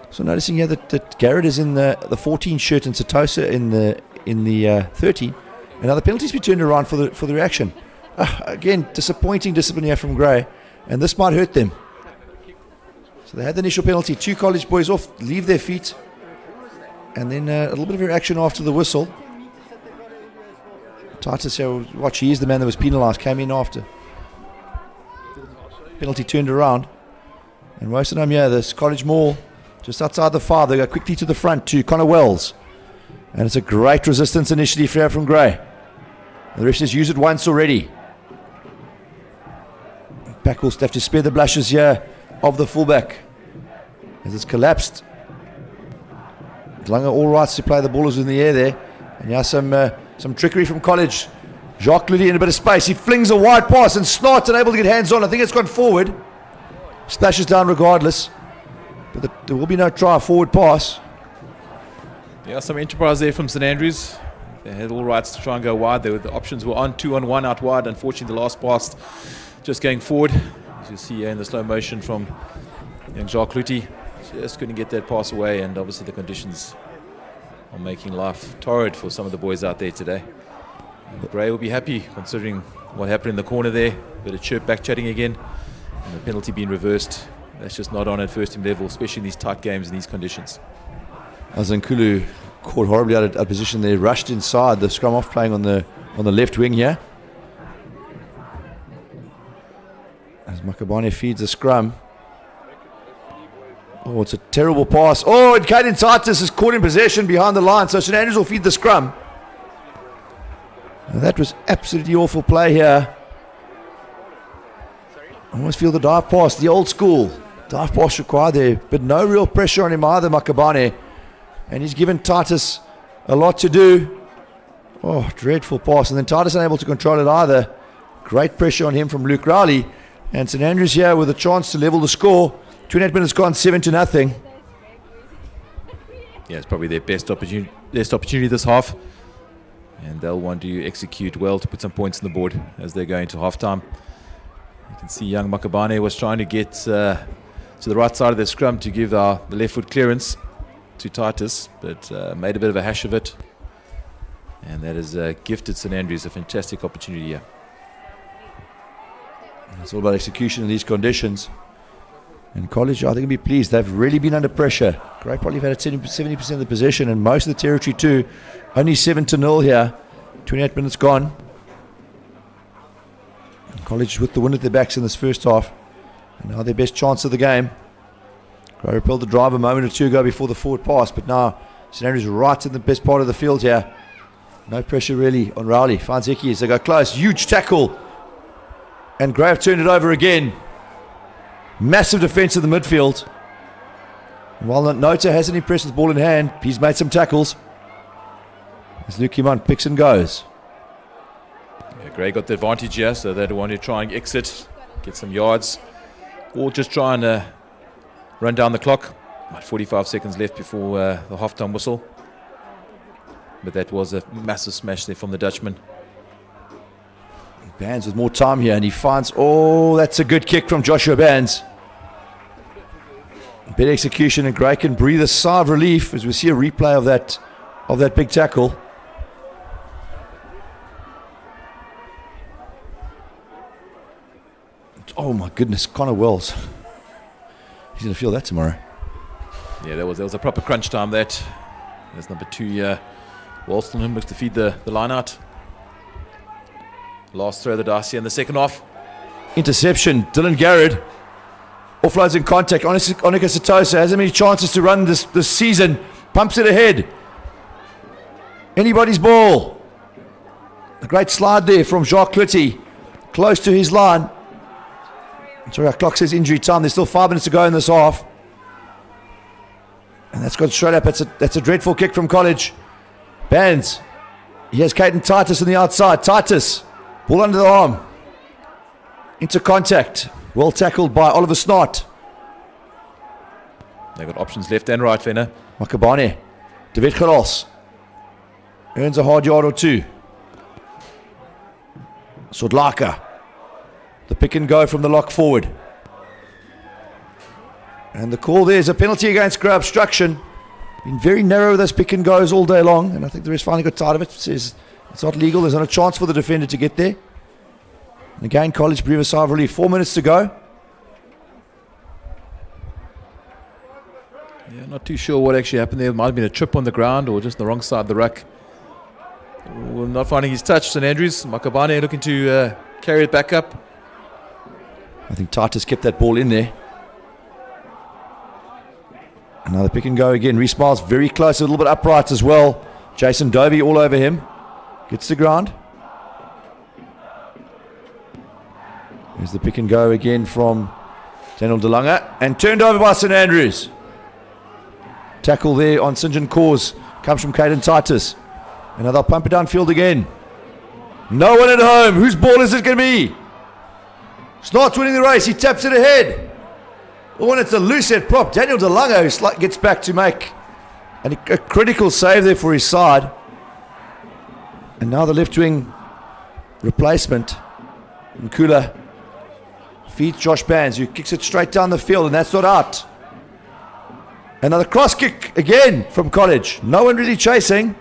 So noticing here that Garrett is in the 14 shirt and Satosa in the 13. And now the penalty's been turned around for the reaction. Again, disappointing discipline here from Grey, and this might hurt them. So they had the initial penalty. Two College boys off, leave their feet, and then a little bit of a reaction after the whistle. Titus here, watch, he is the man that was penalised, came in after. Penalty turned around, and most of them here, this College Mall, just outside the 5, they go quickly to the front to Connor Wells. And it's a great resistance initially from Grey. The rest has used it once already. Pack will have to spare the blushes here of the fullback as it's collapsed. Langer all rights to play, the ball is in the air there. And now some trickery from College. Jacques Ludy in a bit of space. He flings a wide pass and Snart's unable to get hands on. I think it's gone forward. Splashes down regardless. But there will be no try, forward pass. Yeah, some enterprise there from St Andrews. They had all rights to try and go wide. The options were on 2-on-1 out wide. Unfortunately, the last pass just going forward. As you see here in the slow motion from young Jacques Luty. Just couldn't get that pass away, and obviously the conditions are making life torrid for some of the boys out there today. Grey will be happy considering what happened in the corner there. Bit of chirp back chatting again, and the penalty being reversed. That's just not on at first team level, especially in these tight games in these conditions. Azankulu caught horribly out of position there, rushed inside, the scrum off playing on the left wing here. As Makabane feeds the scrum. Oh, it's a terrible pass. Oh, and Caden Titus is caught in possession behind the line, so St Andrews will feed the scrum. Now that was absolutely awful play here. I almost feel the dive pass, the old school. Dive pass required there, but no real pressure on him either, Makabane. And he's given Titus a lot to do. Oh, dreadful pass. And then Titus unable to control it either. Great pressure on him from Luke Rowley. And St Andrews here with a chance to level the score. 28 minutes gone, 7-0. Yeah, it's probably their best opportunity this half. And they'll want to execute well to put some points on the board as they go into halftime. You can see young Makabane was trying to get to the right side of the scrum to give the left foot clearance to Titus, but made a bit of a hash of it. And that has gifted St Andrews a fantastic opportunity here. It's all about execution in these conditions. And College, I think, will be pleased. They've really been under pressure. Grey probably have had 70% of the possession and most of the territory too. Only 7-0 here. 28 minutes gone. And College with the win at their backs in this first half. And now their best chance of the game. Grey repelled the drive a moment or two ago before the forward pass, but now St Andrews right in the best part of the field here. No pressure really on Rowley. Finds Hickey as they go close. Huge tackle. And Grey have turned it over again. Massive defence of the midfield. And while Nota hasn't impressed with the ball in hand, he's made some tackles. As Luke Kimon picks and goes. Yeah, Grey got the advantage here, so they want to try and exit, get some yards, or just try and run down the clock. About 45 seconds left before the halftime whistle. But that was a massive smash there from the Dutchman. Bands with more time here, and he finds, that's a good kick from Joshua Bands. Better execution, and Gray can breathe a sigh of relief as we see a replay of that big tackle. Oh my goodness, Connor Wells. He's going to feel that tomorrow. Yeah, there was a proper crunch time that. There's number 2 Walston looks to feed the line out. Last throw of the dice here in the second half. Interception, Dylan Garrett. Offloads in contact. Onika Satosa hasn't many chances to run this season. Pumps it ahead. Anybody's ball. A great slide there from Jacques Clitty. Close to his line. Sorry, our clock says injury time. There's still 5 minutes to go in this half. And that's gone straight up. That's a dreadful kick from College. Bands. He has Caden Titus on the outside. Titus. Ball under the arm. Into contact. Well tackled by Oliver Snart. They've got options left and right, Venner. Makabane. David Geros. Earns a hard yard or two. Sodlaka. The pick and go from the lock forward. And the call there is a penalty against ground obstruction. Been very narrow with those pick and goes all day long, and I think the rest finally got tired of it. Says it's not legal. There's not a chance for the defender to get there. And again, College breathe a sigh of relief. 4 minutes to go. Yeah, not too sure what actually happened there. It might have been a trip on the ground or just the wrong side of the ruck. We're not finding his touch. St Andrews, Makabane looking to carry it back up. I think Titus kept that ball in there. Another pick and go again. Reece Miles very close, a little bit upright as well. Jason Dovey all over him. Gets the ground. There's the pick and go again from Daniel DeLange. And turned over by St Andrews. Tackle there on St John Cause. Comes from Caden Titus. And now they'll pump it downfield again. No one at home. Whose ball is it going to be? Starts winning the race. He taps it ahead. Oh, and it's a loose head prop. Daniel DeLange who gets back to make a critical save there for his side. And now the left wing replacement. Nkula feeds Josh Bands, who kicks it straight down the field, and that's not out. Another cross kick again from College. No one really chasing.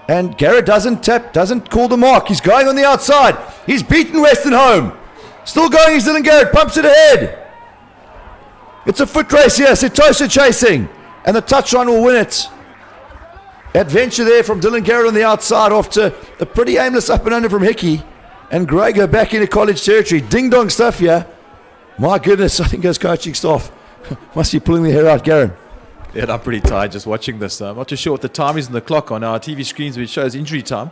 And Garrett doesn't call the mark. He's going on the outside. He's beaten Western home. Still going is Dylan Garrett. Pumps it ahead. It's a foot race here. Setosa chasing. And the touchline will win it. Adventure there from Dylan Garrett on the outside after a pretty aimless up and under from Hickey. And Grego back into College territory. Ding-dong stuff here. My goodness, I think those coaching staff must be pulling their hair out, Garen. Yeah, I'm pretty tired just watching this. I'm not too sure what the time is on the clock on our TV screens, which shows injury time.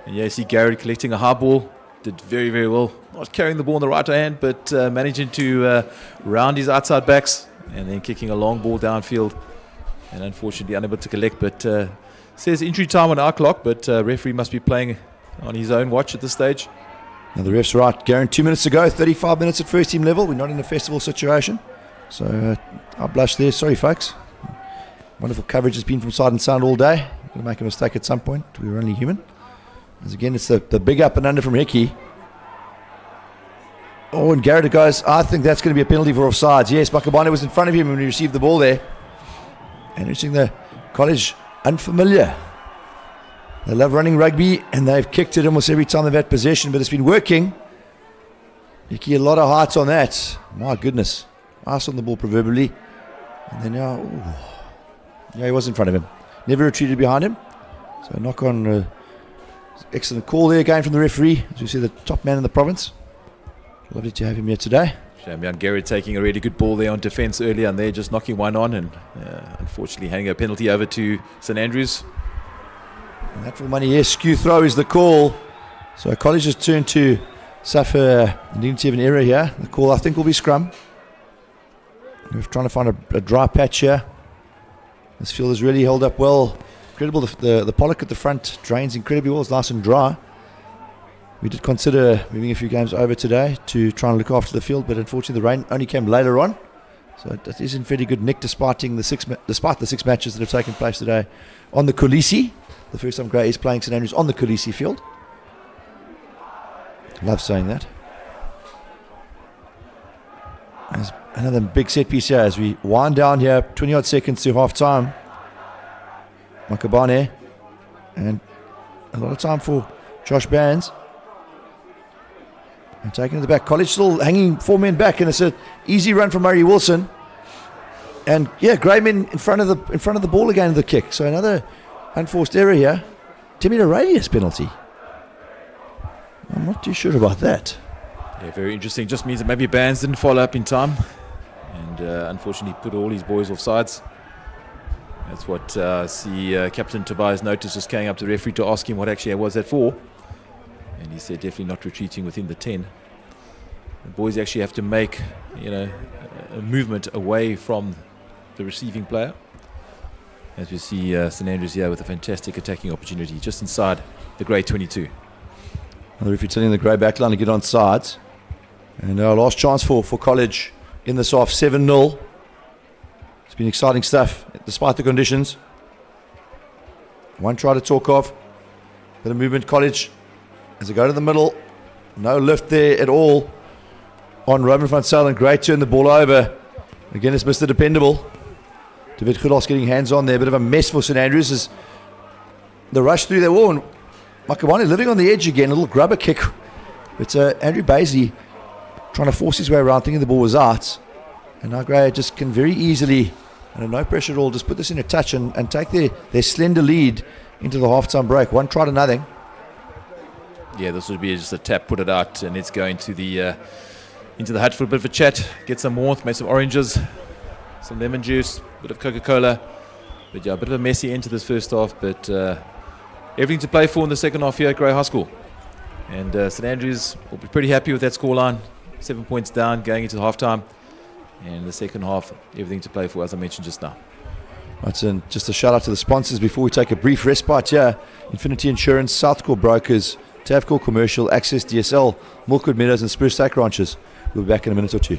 And yeah, you see Garrett collecting a high ball. Did very, very well. Not carrying the ball in the right hand, but managing to round his outside backs and then kicking a long ball downfield. And unfortunately unable to collect, but says injury time on our clock, but referee must be playing on his own watch at this stage. Now the ref's right, Garen, 2 minutes to go, 35 minutes at first team level. We're not in a festival situation. So I blush there, sorry folks. Wonderful coverage has been from Side and Sound all day. Going to make a mistake at some point. We're only human. As again, it's the big up and under from Hickey. Oh, and Garrett goes, I think that's going to be a penalty for offsides. Yes, Makabane was in front of him when he received the ball there. And reaching the College unfamiliar. They love running rugby, and they've kicked it almost every time they've had possession, but it's been working. Hickey, a lot of heights on that. My goodness. Ice on the ball proverbially. And then now, yeah, he was in front of him. Never retreated behind him. So knock on, excellent call there again from the referee. As you see, the top man in the province. Lovely to have him here today. Shamian Garrett taking a really good ball there on defence earlier, and they're just knocking one on, and unfortunately handing a penalty over to St Andrews. And that for money, yes, skew throw is the call. So College has turned to suffer indignity of an error here. The call, I think, will be scrum. We're trying to find a dry patch here. This field has really held up well. Incredible, the pollock at the front drains incredibly well. It's nice and dry. We did consider moving a few games over today to try and look after the field, but unfortunately the rain only came later on. So it is in fairly good nick despite the six matches that have taken place today on the Kolisi. The first time Grey is playing St Andrews on the Kolisi field. Love saying that. There's another big set piece here as we wind down here, 20 odd seconds to half time. Makabane, and a lot of time for Josh Bands. And taking it to the back. College still hanging 4 men back, and it's an easy run from Murray Wilson. And yeah, Greyman in front of the ball again with the kick. So another unforced error here. Timmy the radius penalty. I'm not too sure about that. Yeah, very interesting. Just means that maybe Bands didn't follow up in time, and unfortunately put all his boys off sides. That's what Captain Tobias noticed, just came up to the referee to ask him what actually was that for. And he said definitely not retreating within the 10. The boys actually have to make, a movement away from the receiving player. As we see St Andrews here with a fantastic attacking opportunity just inside the Grey 22. The referee telling the Grey backline to get on sides. And our last chance for College in this half, 7-0. It's been exciting stuff despite the conditions. One try to talk of. Bit of movement, College. As they go to the middle, no lift there at all on Roman van Zyl, and Grey turn the ball over. Again, it's Mr. Dependable. David Goodhouse getting hands on there. A bit of a mess for St Andrews as the rush through their wall. And Makabane living on the edge again, a little grubber kick. But Andrew Basie trying to force his way around, thinking the ball was out. And now Grey just can very easily, under no pressure at all, just put this in a touch and take their slender lead into the halftime break. One try to nothing. Yeah, this would be just a tap, put it out, and let's go into the hut for a bit of a chat, get some warmth, make some oranges, some lemon juice, a bit of Coca-Cola. But yeah, a bit of a messy end to this first half, but everything to play for in the second half here at Grey High School. And St Andrews will be pretty happy with that scoreline. 7 points down going into halftime. And in the second half, everything to play for, as I mentioned just now. Right, and just a shout out to the sponsors before we take a brief respite here. Infinity Insurance, Southcore Brokers, Tavcore Commercial, Access DSL, Milkwood Meadows and Spruce Stack Ranches. We'll be back in a minute or two.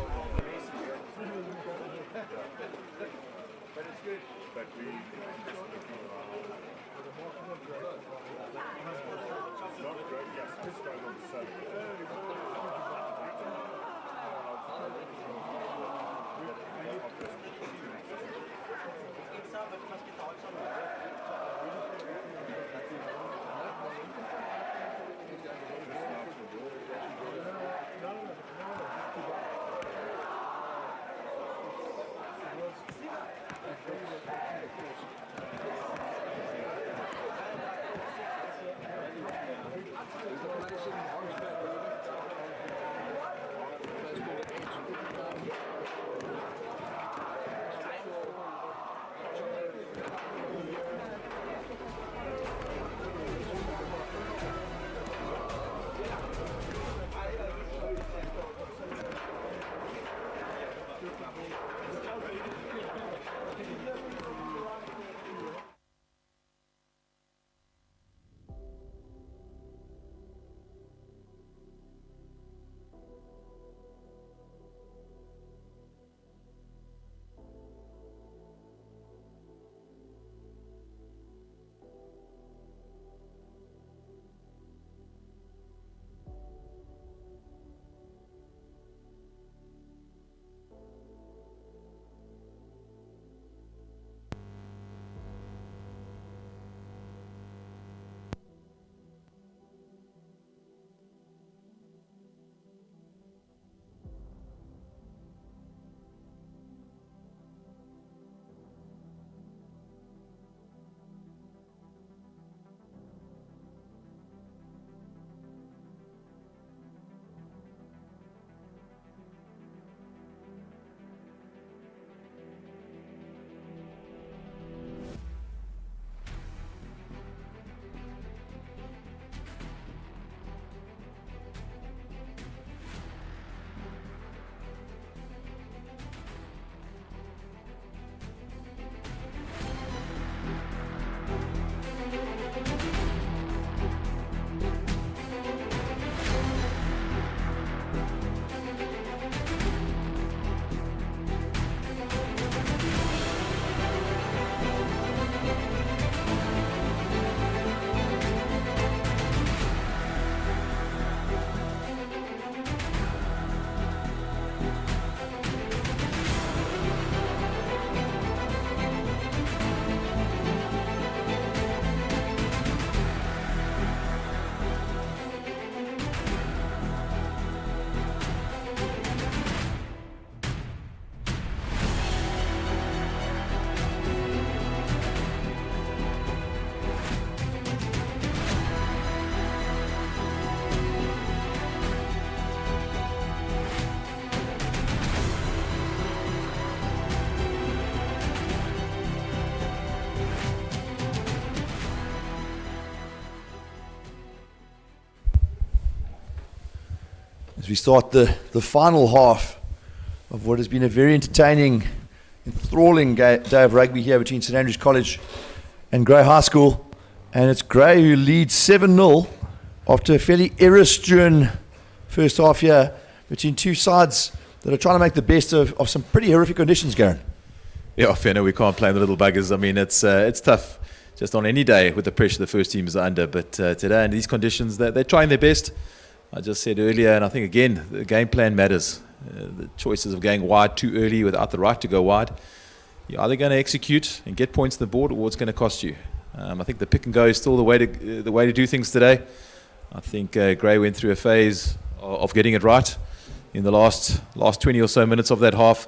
as we start the final half of what has been a very entertaining, enthralling day of rugby here between St Andrews College and Grey High School. And it's Grey who leads 7-0 after a fairly error-strewn first half here between two sides that are trying to make the best of some pretty horrific conditions, Garen. Yeah, fair, we can't play the little buggers. I mean, it's tough just on any day with the pressure the first team is under. But today, in these conditions, they're trying their best. I just said earlier, and I think, again, the game plan matters. The choices of going wide too early without the right to go wide. You're either going to execute and get points on the board, or it's going to cost you. I think the pick and go is still the way to do things today. I think Grey went through a phase of getting it right in the last 20 or so minutes of that half.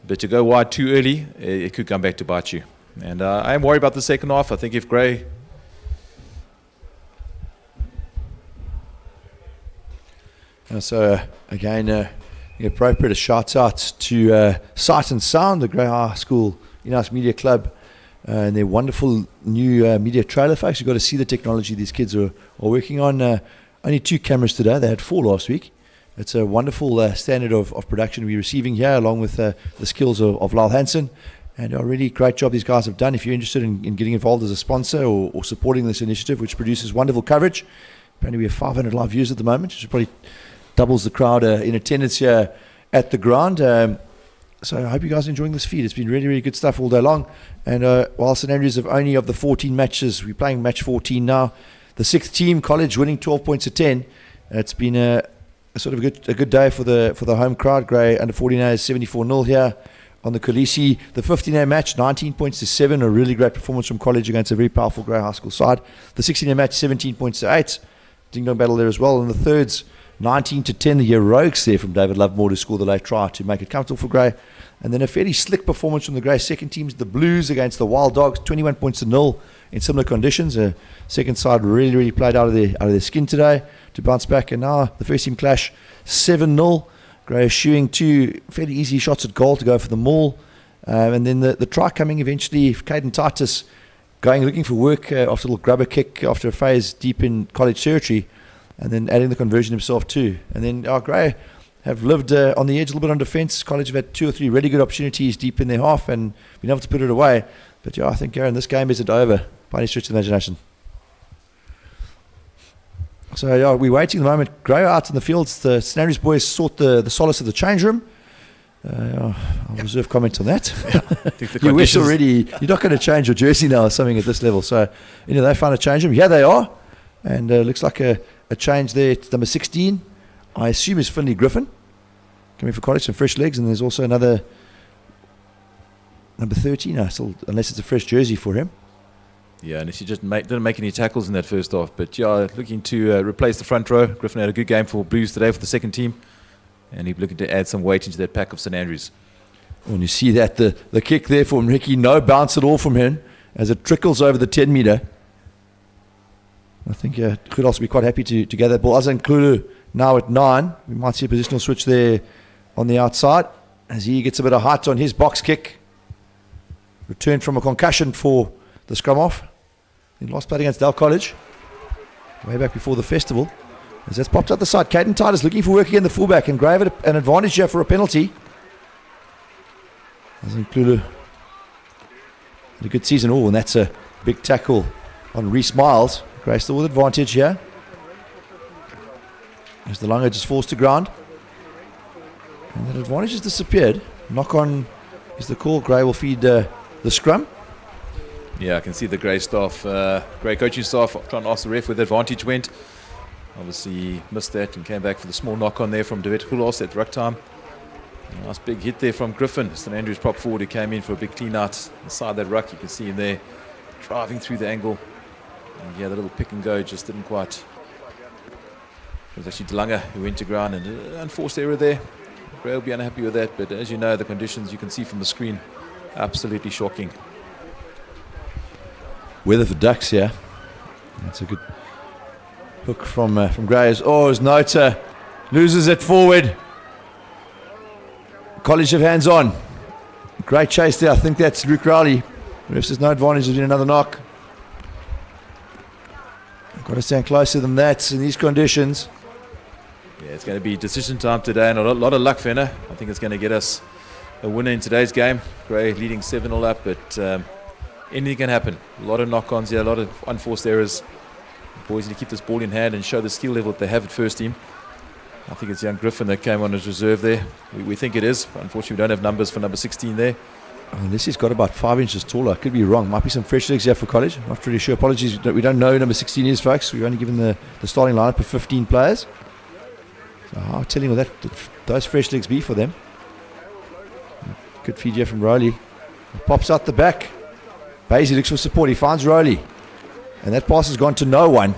But to go wide too early, it could come back to bite you. And I am worried about the second half. I think if Grey... So, again, appropriate shout out to Sight and Sound, the Grey High School in-house media club, and their wonderful new media trailer. Folks, you've got to see the technology these kids are working on. Only 2 cameras today. They had 4 last week. It's a wonderful standard of production we're receiving here, along with the skills of Lyle Hansen. And a really great job these guys have done. If you're interested in getting involved as a sponsor or supporting this initiative, which produces wonderful coverage, apparently we have 500 live views at the moment, which probably doubles the crowd in attendance here at the ground. So I hope you guys are enjoying this feed. It's been really, really good stuff all day long. And while St Andrews have only of the 14 matches, we're playing match 14 now. The 6th team, College, winning 12 points to 10. It's been a sort of a good day for the home crowd. Grey under 49 is 74-0 here on the Kolisi. The 15A match, 19 points to 7, a really great performance from College against a very powerful Grey High School side. The 16A match, 17 points to 8. Ding dong battle there as well. And the thirds, 19 to 10, the heroics there from David Lovemore to score the late try to make it comfortable for Grey. And then a fairly slick performance from the Grey second teams, the Blues against the Wild Dogs, 21 points to 0 in similar conditions. Second side really, really played out of their skin today to bounce back. And now the first team clash, 7-0. Grey eschewing 2 fairly easy shots at goal to go for the maul. And then the try coming eventually, Caden Titus looking for work after a little grubber kick after a phase deep in College territory, and then adding the conversion himself too. And then Grey have lived on the edge a little bit on defence. College have had 2 or 3 really good opportunities deep in their half and been able to put it away. But I think, Aaron, this game isn't over by any stretch of the imagination. So we're waiting at the moment. Grey out in the fields. The St Andrews boys sought the solace of the change room. I'll reserve comment on that. I think the you wish conditions- already, you're not going to change your jersey now or something at this level. So, they found a change room. Yeah, they are. And looks like a change there. It's number 16. I assume is Finley Griffin coming for College, some fresh legs. And there's also another number 13. Unless it's a fresh jersey for him. Yeah, and he just didn't make any tackles in that first half. But looking to replace the front row. Griffin had a good game for Blues today for the second team. And he's looking to add some weight into that pack of St Andrews. And you see that the kick there from Ricky, no bounce at all from him as it trickles over the 10 metre. I think could also be quite happy to gather that ball. Azan Klulu now at 9. We might see a positional switch there on the outside as he gets a bit of height on his box kick. Returned from a concussion for the scrum off. He lost play against Dell College way back before the festival. As that's popped out the side, Caden Titus looking for work again, the fullback, and Grey have an advantage here for a penalty. Azan Klulu had a good season. And that's a big tackle on Reese Miles. Grey still with advantage here. As the Lunga just falls to ground. And that advantage has disappeared. Knock on is the call. Grey will feed the scrum. Yeah, I can see the Grey staff, Grey coaching staff trying to ask the ref where the advantage went. Obviously he missed that and came back for the small knock on there from David Hulos at ruck time. Nice big hit there from Griffin, St Andrews prop forward, who came in for a big clean out inside that ruck. You can see him there driving through the angle. And the little pick and go just didn't quite. It was actually DeLunga who went to ground, and an unforced error there. Grey will be unhappy with that, but as you know, the conditions you can see from the screen, absolutely shocking. Weather for Ducks here. That's a good hook from Grey. As Nota loses it forward. College have hands on. Great chase there. I think that's Luke Rowley. Ref says no advantage. There's been another knock. Got to stand closer than that in these conditions. Yeah, it's going to be decision time today, and a lot of luck, Fenner. I think it's going to get us a winner in today's game. Grey leading 7-0 up, but anything can happen. A lot of knock-ons here, a lot of unforced errors. The boys need to keep this ball in hand and show the skill level that they have at first team. I think it's young Griffin that came on as reserve there. We think it is. Unfortunately, we don't have numbers for number 16 there. Unless he's got about 5 inches taller. I could be wrong. Might be some fresh legs here for college. Not really sure. Apologies. We don't know who number 16 is, folks. We've only given the starting lineup of 15 players. So I'll tell you what those fresh legs be for them. Good feed here from Rowley. Pops out the back. Basie looks for support. He finds Rowley. And that pass has gone to no one.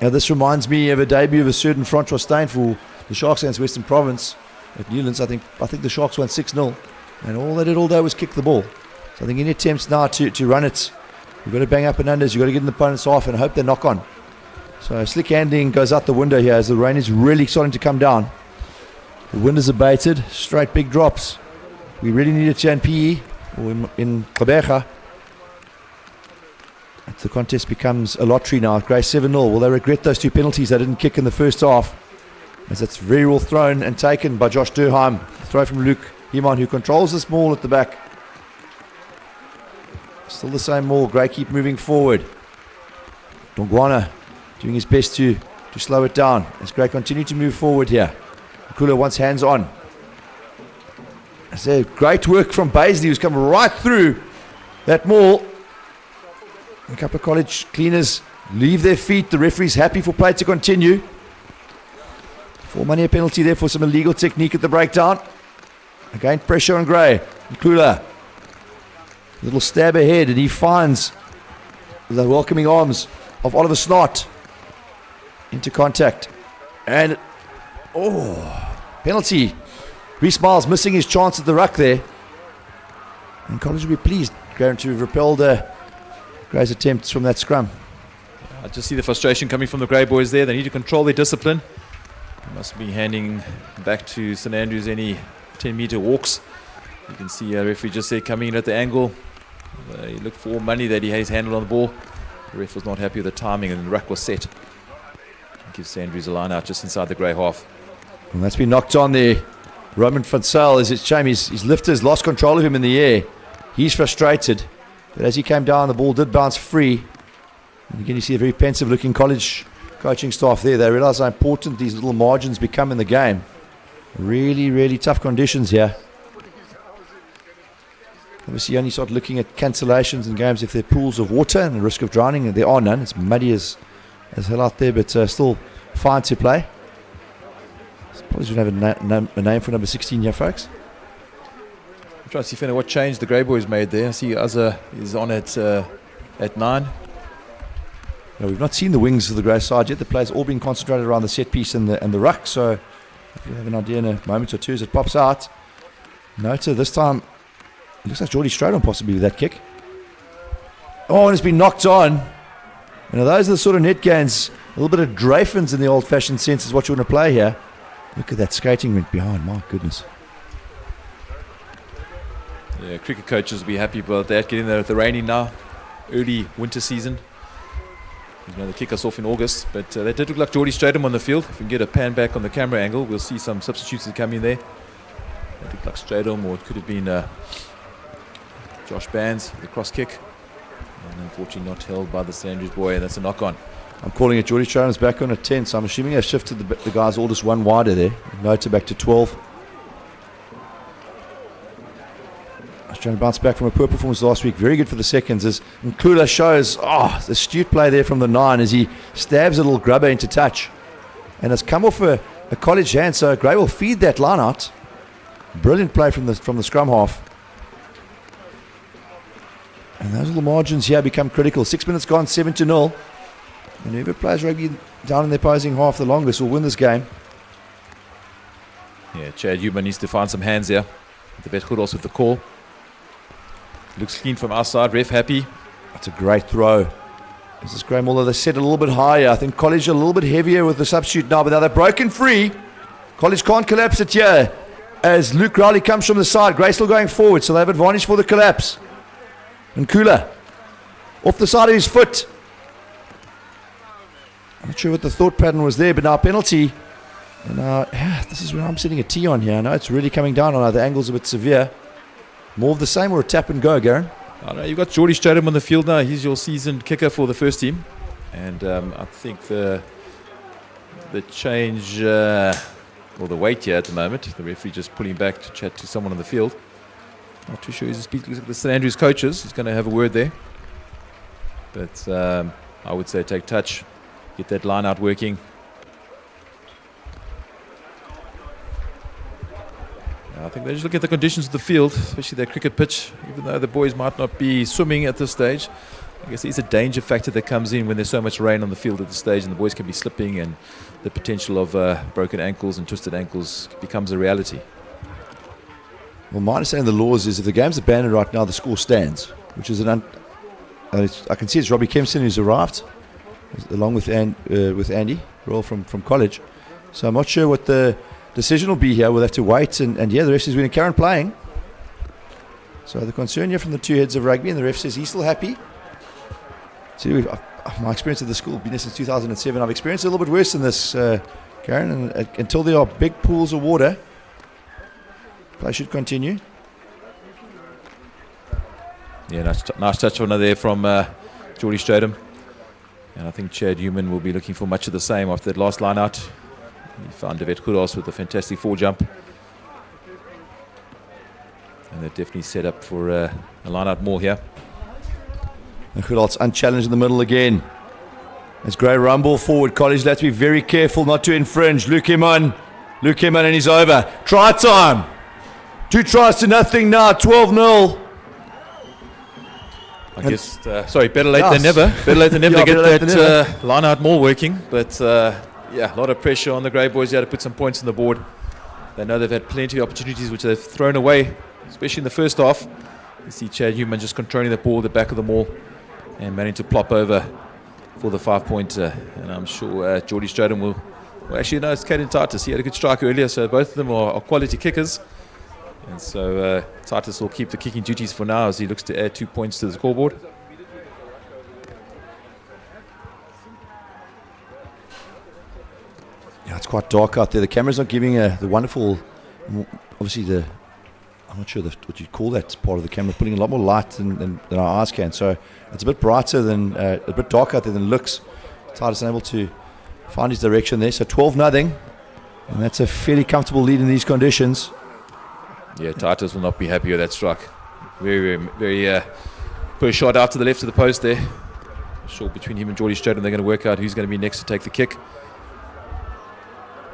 Now this reminds me of a debut of a certain Francois Steyn for the Sharks against Western Province at Newlands. I think the Sharks won 6-0. And all they did all day was kick the ball. So I think any attempts now to run it, you've got to bang up and unders, you've got to get in the opponent's half and hope they knock on. So slick handling goes out the window here as the rain is really starting to come down. The wind is abated, straight big drops. We really need it here in PE or in Gqeberha. The contest becomes a lottery now. Grey 7-0. Will they regret those 2 penalties they didn't kick in the first half? As it's very well thrown and taken by Josh Durheim. Throw from Luke Heeman, who controls this ball at the back. Still the same ball. Grey keep moving forward. Dongwana doing his best to slow it down as Grey continue to move forward here. Kula wants hands on. I say great work from Baisley, who's come right through that maul. A couple of college cleaners leave their feet. The referee's happy for play to continue. For money a penalty there for some illegal technique at the breakdown. Again, pressure on Grey. Kula. Little stab ahead, and he finds the welcoming arms of Oliver Snart into contact. And, penalty. Reece Miles missing his chance at the ruck there. And college will be pleased, going to have repelled Grey's attempts from that scrum. I just see the frustration coming from the Grey boys there. They need to control their discipline. They must be handing back to St Andrews any 10-meter walks. You can see a referee just there coming in at the angle. He looked for all money that he has handled on the ball. The ref was not happy with the timing, and the ruck was set. Gives St Andrews a line out just inside the Grey half. And that's been knocked on there. Roman van Zyl, is it shame his lifters lost control of him in the air. He's frustrated. But as he came down, the ball did bounce free. And again, you see a very pensive looking college coaching staff there. They realise how important these little margins become in the game. Really, really tough conditions here. Obviously, you only start looking at cancellations in games if there are pools of water and the risk of drowning. And there are none. It's muddy as hell out there, but still fine to play. Probably should have a name for number 16 here, folks. I'm trying to see, Fenner, what change the Grey boys made there. I see Azza is on at 9. No, we've not seen the wings of the Grey side yet. The players all been concentrated around the set piece and the ruck. So if you have an idea in a moment or two as it pops out. Nota this time, it looks like Geordie straight on possibly with that kick. Oh, and it's been knocked on. And those are the sort of net gains, a little bit of Dreyfins in the old-fashioned sense is what you want to play here. Look at that skating went behind, my goodness. Yeah, cricket coaches will be happy about that, getting there at the raining now. Early winter season. You know, they kick us off in August, but they did look like Geordie Stratham on the field. If we can get a pan back on the camera angle, we'll see some substitutes that come in there. They looked like Stratham, or it could have been Josh Bands, the cross kick. And unfortunately not held by the St Andrews boy, and that's a knock-on. I'm calling it Geordie Stratham's back on at 10, so I'm assuming they've shifted the guys all just one wider there. Nota back to 12. I was trying to bounce back from a poor performance last week. Very good for the seconds. As Nkula shows, the astute play there from the 9 as he stabs a little grubber into touch. And it's come off a college hand, so Grey will feed that line out. Brilliant play from the scrum half. And those little margins here become critical. 6 minutes gone, 7-0. And whoever plays rugby down in the opposing half the longest will win this game. Yeah, Chad Huber needs to find some hands here. The vet Kudos with the call. Looks clean from outside, ref happy. That's a great throw. This is Graham, although they set it a little bit higher. I think College are a little bit heavier with the substitute now, but now they're broken free. College can't collapse it here. As Luke Rowley comes from the side, Gray still going forward, so they have advantage for the collapse. And Kula off the side of his foot. I'm not sure what the thought pattern was there, but now penalty. And this is where I'm setting a tee on here. I know it's really coming down on the angle's a bit severe. More of the same or a tap and go, Garen? I know you've got Geordie Stratum on the field now. He's your seasoned kicker for the first team. And I think the change, or the weight here at the moment, the referee just pulling back to chat to someone on the field. Not too sure. He's speaking to the St Andrews coaches. He's going to have a word there. But I would say take touch, get that line out working. I think they just look at the conditions of the field, especially their cricket pitch. Even though the boys might not be swimming at this stage, I guess it's a danger factor that comes in when there's so much rain on the field at this stage, and the boys can be slipping, and the potential of broken ankles and twisted ankles becomes a reality. Well, my understanding of the laws is if the game's abandoned right now, the score stands, which is I can see it's Robbie Kempson who's arrived, along with Andy Royal from college. So I'm not sure what the decision will be here. We'll have to wait, and the ref says we're in Karen playing. So the concern here from the two heads of rugby, and the ref says he's still happy. See, my experience at the school, been there since 2007. I've experienced it a little bit worse than this, Karen, and until there are big pools of water, play should continue. Yeah, nice touch on there from Geordie Stratum. And I think Chad Human will be looking for much of the same after that last line out. He found David Kudos with a fantastic 4 jump. And they're definitely set up for a line out more here. And Kudos unchallenged in the middle again. As Gray rumble forward, College, let's be very careful not to infringe. Luke him on, and he's over. Try time. 2 tries to nothing now, 12-0. I guess, better late than never. Better late than never to get that line out more working. But a lot of pressure on the Grey boys here to put some points on the board. They know they've had plenty of opportunities which they've thrown away, especially in the first half. You see Chad Human just controlling the ball at the back of the maul and managing to plop over for the 5-pointer. And I'm sure Geordie Stratum will... Well, actually, no, it's Caden Titus. He had a good strike earlier, so both of them are quality kickers. And so Titus will keep the kicking duties for now as he looks to add 2 points to the scoreboard. Yeah, it's quite dark out there. The camera's not giving the wonderful, obviously I'm not sure what you'd call that part of the camera, putting a lot more light than our eyes can. So it's a bit brighter than, a bit darker out there than it looks. Titus unable to find his direction there. So 12-0, and that's a fairly comfortable lead in these conditions. Yeah, Titus will not be happy with that strike. Very, very put a shot out to the left of the post there. I'm sure between him and Geordie Stratum, they're going to work out who's going to be next to take the kick.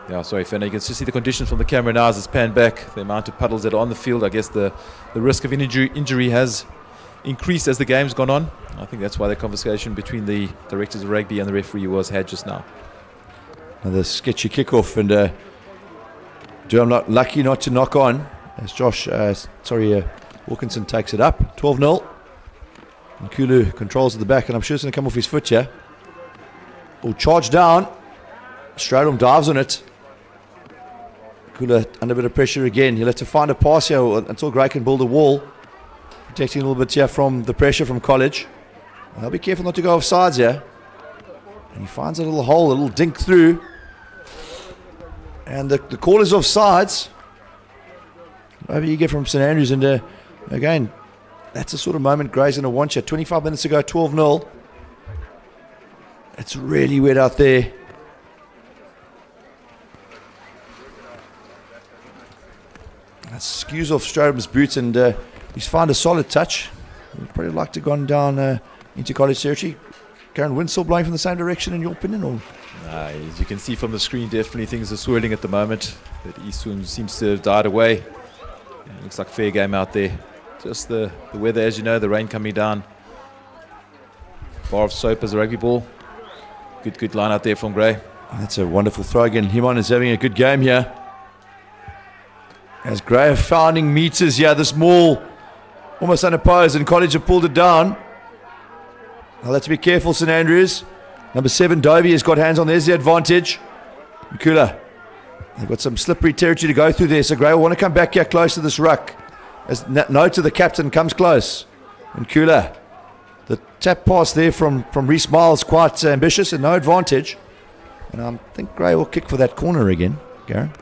Yeah, sorry, Fenner. You can just see the conditions from the camera now as it's panned back. The amount of puddles that are on the field. I guess the risk of injury has increased as the game's gone on. I think that's why the conversation between the directors of rugby and the referee was had just now. Another sketchy kickoff, and I'm not lucky not to knock on. As Wilkinson takes it up, 12-0. And Kulu controls at the back, and I'm sure it's going to come off his foot here. Will charge down. Stratum dives on it. Kulu under a bit of pressure again. He'll have to find a pass here until Gray can build a wall. Protecting a little bit here from the pressure from College. And they'll be careful not to go off sides here. And he finds a little hole, a little dink through. And the call is off sides. Over you get from St Andrews, and again, that's the sort of moment Gray's going to want you. 25 minutes ago, 12-0. It's really wet out there. That skews off Stratum's boots, and he's found a solid touch. Would probably like to have gone down into College territory. Karen, wind still blowing from the same direction, in your opinion? Or? As you can see from the screen, definitely things are swirling at the moment. That east wind seems to have died away. It looks like fair game out there. Just the weather, as you know, the rain coming down. Bar of soap as a rugby ball. Good line out there from Gray. That's a wonderful throw again. Himon is having a good game here. As Gray are finding meters here, this maul almost unopposed, and College have pulled it down. Now let's be careful, St Andrews. Number 7, Dovey has got hands on. There's the advantage. Kula. They've got some slippery territory to go through there, so Gray will want to come back here close to this ruck. As note to the captain comes close. And Kula. The tap pass there from Reece Miles, quite ambitious and no advantage. And I think Gray will kick for that corner again. Garen?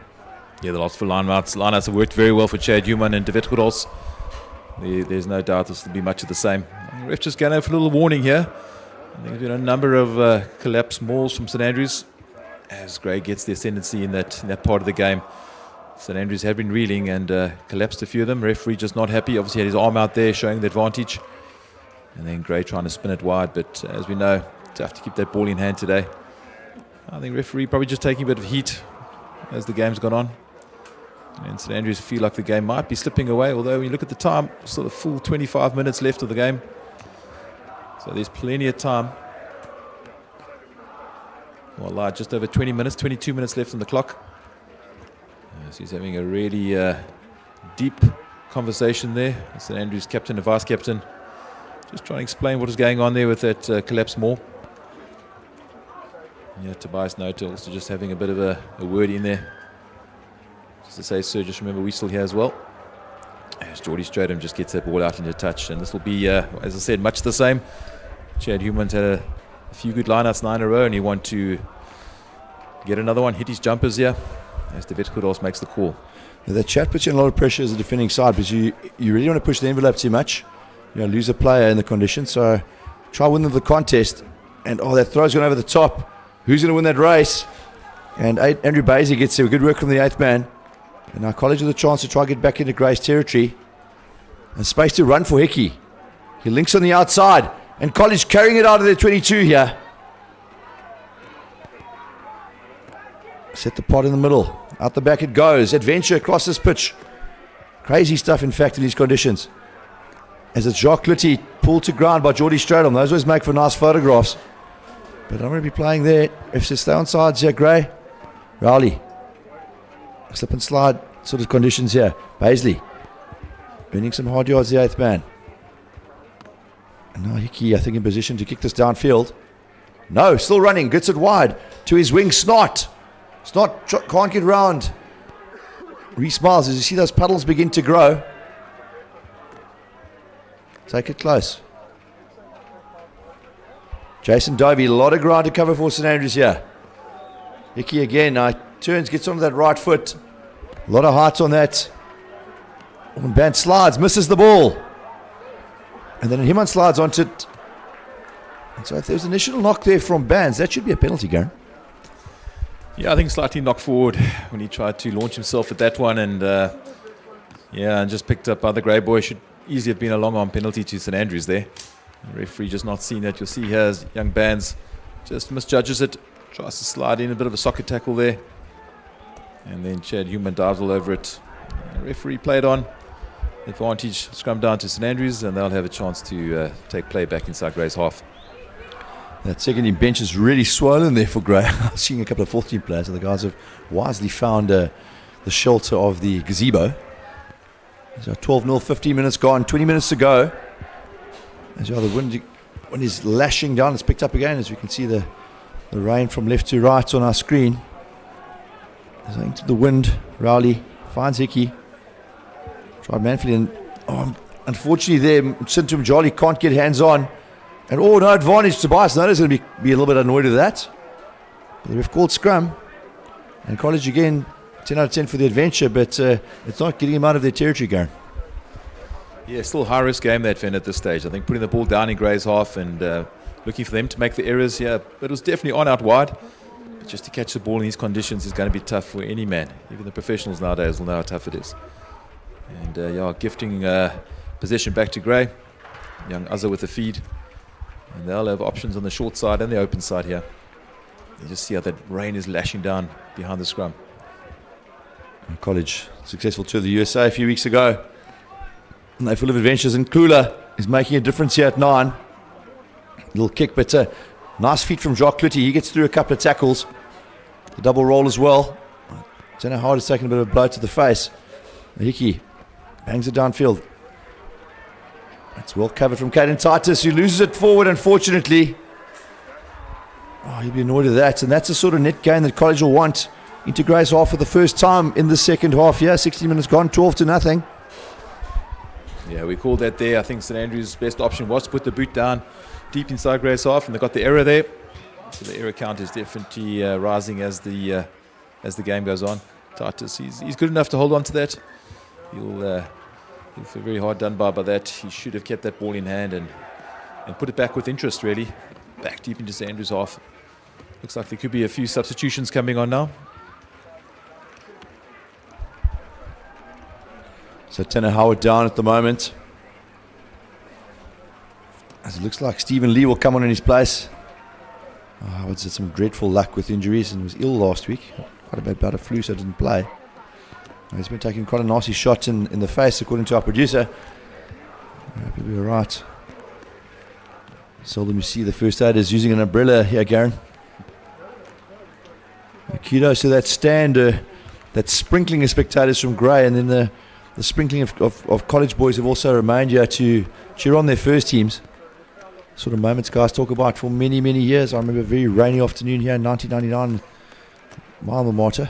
Yeah, the last four lineouts have worked very well for Chad Human and David Goodals. There's no doubt this will be much of the same. Ref just going for a little warning here. I think there's been a number of collapsed mauls from St Andrews as Grey gets the ascendancy in that part of the game. St Andrews have been reeling and collapsed a few of them. Referee just not happy. Obviously had his arm out there showing the advantage. And then Grey trying to spin it wide. But as we know, tough to keep that ball in hand today. I think referee probably just taking a bit of heat as the game's gone on. And St Andrews feel like the game might be slipping away. Although when you look at the time, still a full 25 minutes left of the game. So there's plenty of time. Well, just over 20 minutes, 22 minutes left on the clock. So he's having a really deep conversation there. St Andrews captain and vice captain. Just trying to explain what is going on there with that collapse maul. Yeah, Tobias Nota also just having a bit of a word in there. Just to say, sir, just remember we're still here as well. As Geordie Stratham just gets that ball out into touch. And this will be, as I said, much the same. Chad Human's had a few good lineouts, 9 in a row, and he want to get another one, hit his jumpers here, as David Kudos makes the call. Yeah, that chat puts you in a lot of pressure as a defending side because you really don't want to push the envelope too much. You know, lose a player in the condition. So try win the contest. And that throw's gone over the top. Who's going to win that race? And Andrew Basie gets there. Good work from the 8th man. And now College with a chance to try to get back into Grey's territory. And space to run for Hickey. He links on the outside. And College carrying it out of their 22 here. Set the pot in the middle. Out the back it goes. Adventure across this pitch. Crazy stuff, in fact, in these conditions. As it's Jacques Litty pulled to ground by Geordie Stratham. Those always make for nice photographs. But I'm going to be playing there. If they stay on sides here, Grey. Rowley. Slip and slide sort of conditions here. Baisley. Earning some hard yards, the 8th man. And now Hickey, I think, in position to kick this downfield. No, still running. Gets it wide. To his wing, Snot. Snot can't get round. Reece Miles, as you see those puddles begin to grow. Take it close. Jason Dovey, a lot of ground to cover for St Andrews here. Hickey again, turns, gets onto that right foot. A lot of height on that. When Band slides, misses the ball. And then Himan slides onto it. And so if there's an initial knock there from Bands, that should be a penalty, Garen. Yeah, I think slightly knocked forward when he tried to launch himself at that one. And and just picked up by the Grey boy. Should easily have been a long arm penalty to St Andrews there. The referee just not seeing that. You'll see here as young Bands just misjudges it. Tries to slide in a bit of a soccer tackle there. And then Chad Human dives all over it. The referee played on. Advantage scrum down to St Andrews, and they'll have a chance to take play back inside Grey's half. That second team bench is really swollen there for Grey. I'm seeing a couple of 4th team players, and the guys have wisely found the shelter of the gazebo. So 12-0, 15 minutes gone, 20 minutes to go. As well, the wind is lashing down. It's picked up again, as we can see the rain from left to right on our screen. Going to the wind. Rowley finds Hickey. Tried manfully, and unfortunately there, Sintum Jolly can't get hands on. And no advantage. Tobias Nota's going to be a little bit annoyed with that. But the ref called scrum. And College again, 10 out of 10 for the adventure, but it's not getting him out of their territory, Garen. Yeah, still high risk game that Finn at this stage. I think putting the ball down in Grey's half and looking for them to make the errors. Yeah, but it was definitely on out wide. But just to catch the ball in these conditions is going to be tough for any man. Even the professionals nowadays will know how tough it is. And gifting possession back to Grey. Young Uzza with the feed. And they'll have options on the short side and the open side here. You just see how that rain is lashing down behind the scrum. College successful tour of the USA a few weeks ago. And they're full of adventures, and Kula is making a difference here at 9. Little kick, but nice feet from Jacques Clutty. He gets through a couple of tackles. The double roll as well. Don't know how it's taken a bit of a blow to the face. Hickey bangs it downfield. It's well covered from Caden Titus, who loses it forward, unfortunately. He'll be annoyed at that. And that's the sort of net gain that College will want into Grey's half for the first time in the second half. Yeah, 16 minutes gone, 12-0. Yeah, we called that there. I think St Andrews' best option was to put the boot down deep inside Grey's half, and they got the error there. So the error count is definitely rising as the game goes on. Titus, he's good enough to hold on to that. He'll feel very hard done by that. He should have kept that ball in hand and put it back with interest, really. Back deep into St Andrews' half. Looks like there could be a few substitutions coming on now. So Tanner Howard down at the moment. As it looks like Stephen Lee will come on in his place. Howard's had some dreadful luck with injuries and was ill last week. Quite a bad bout of flu, so didn't play. He's been taking quite a nasty shot in the face, according to our producer. Maybe we're right. Seldom you see the first aiders using an umbrella here, Garen. Kudos to that stand, that sprinkling of spectators from Grey, and then the sprinkling of college boys have also remained here to cheer on their first teams. Sort of moments guys talk about for many, many years. I remember a very rainy afternoon here in 1999, my alma mater.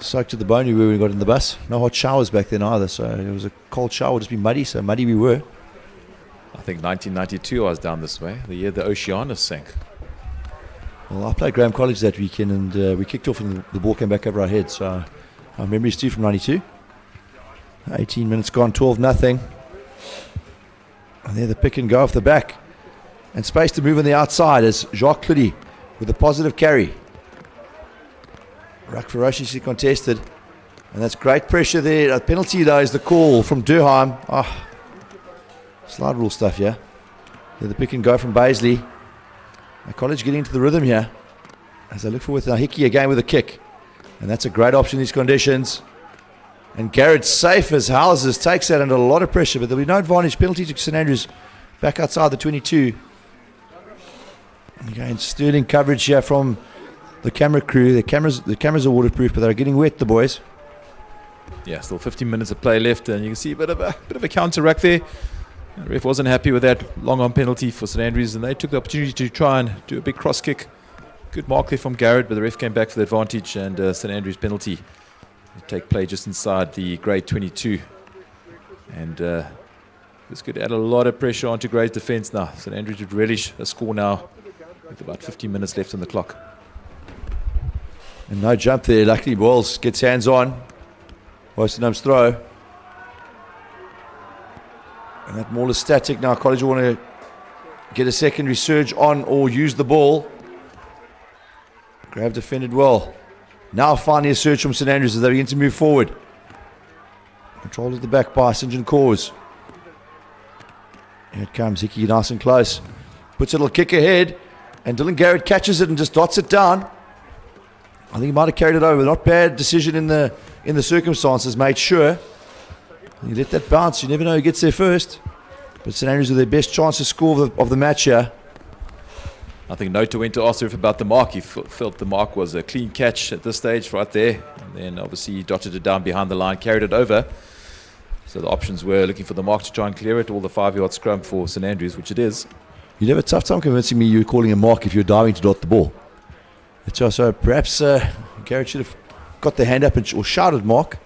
Soaked to the bone where we got in the bus. No hot showers back then either, so it was a cold shower, just be muddy, so muddy we were. I think 1992 I was down this way, the year the Oceanus sank. Well, I played Graham College that weekend, and we kicked off and the ball came back over our heads. So our memories too from 92. 18 minutes gone, 12-0. And there the pick and go off the back. And space to move on the outside as Jacques Cludy with a positive carry. Ruck ferociously contested. And that's great pressure there. A penalty though is the call from Durheim. Slide rule stuff here. There the pick and go from Baisley. College getting into the rhythm here as they look for with Hickey again with a kick. And that's a great option in these conditions. And Garrett, safe as houses, takes that under a lot of pressure, but there'll be no advantage. Penalty to St Andrews back outside the 22. Again, sterling coverage here from the camera crew. The cameras are waterproof, but they're getting wet, the boys. Yeah, still 15 minutes of play left, and you can see a bit of a counter ruck there. The ref wasn't happy with that long-on penalty for St Andrews, and they took the opportunity to try and do a big cross kick. Good mark there from Garrett, but the ref came back for the advantage, and St Andrews penalty will take play just inside the grade 22. And this could add a lot of pressure onto Gray's defence now. St Andrews would relish a score now with about 15 minutes left on the clock. And no jump there. Luckily, Boyles gets hands on. Wostenham's throw. And that ball is static now. College will want to get a secondary surge on or use the ball. Graham defended well. Now finally a surge from St Andrews as they begin to move forward. Controlled at the back by St John Cause. Here it comes. Hickey nice and close. Puts a little kick ahead. And Dylan Garrett catches it and just dots it down. I think he might have carried it over. Not bad decision in the circumstances. Made sure. You let that bounce. You never know who gets there first. But St Andrews with their best chance to score of the match here. I think Nota went to ask the ref about the mark. He felt the mark was a clean catch at this stage right there. And then obviously he dotted it down behind the line, carried it over. So the options were looking for the mark to try and clear it, or the 5-yard scrum for St Andrews, which it is. You'd have a tough time convincing me you were calling a mark if you're diving to dot the ball. So perhaps Garrett should have got the hand up or shouted mark.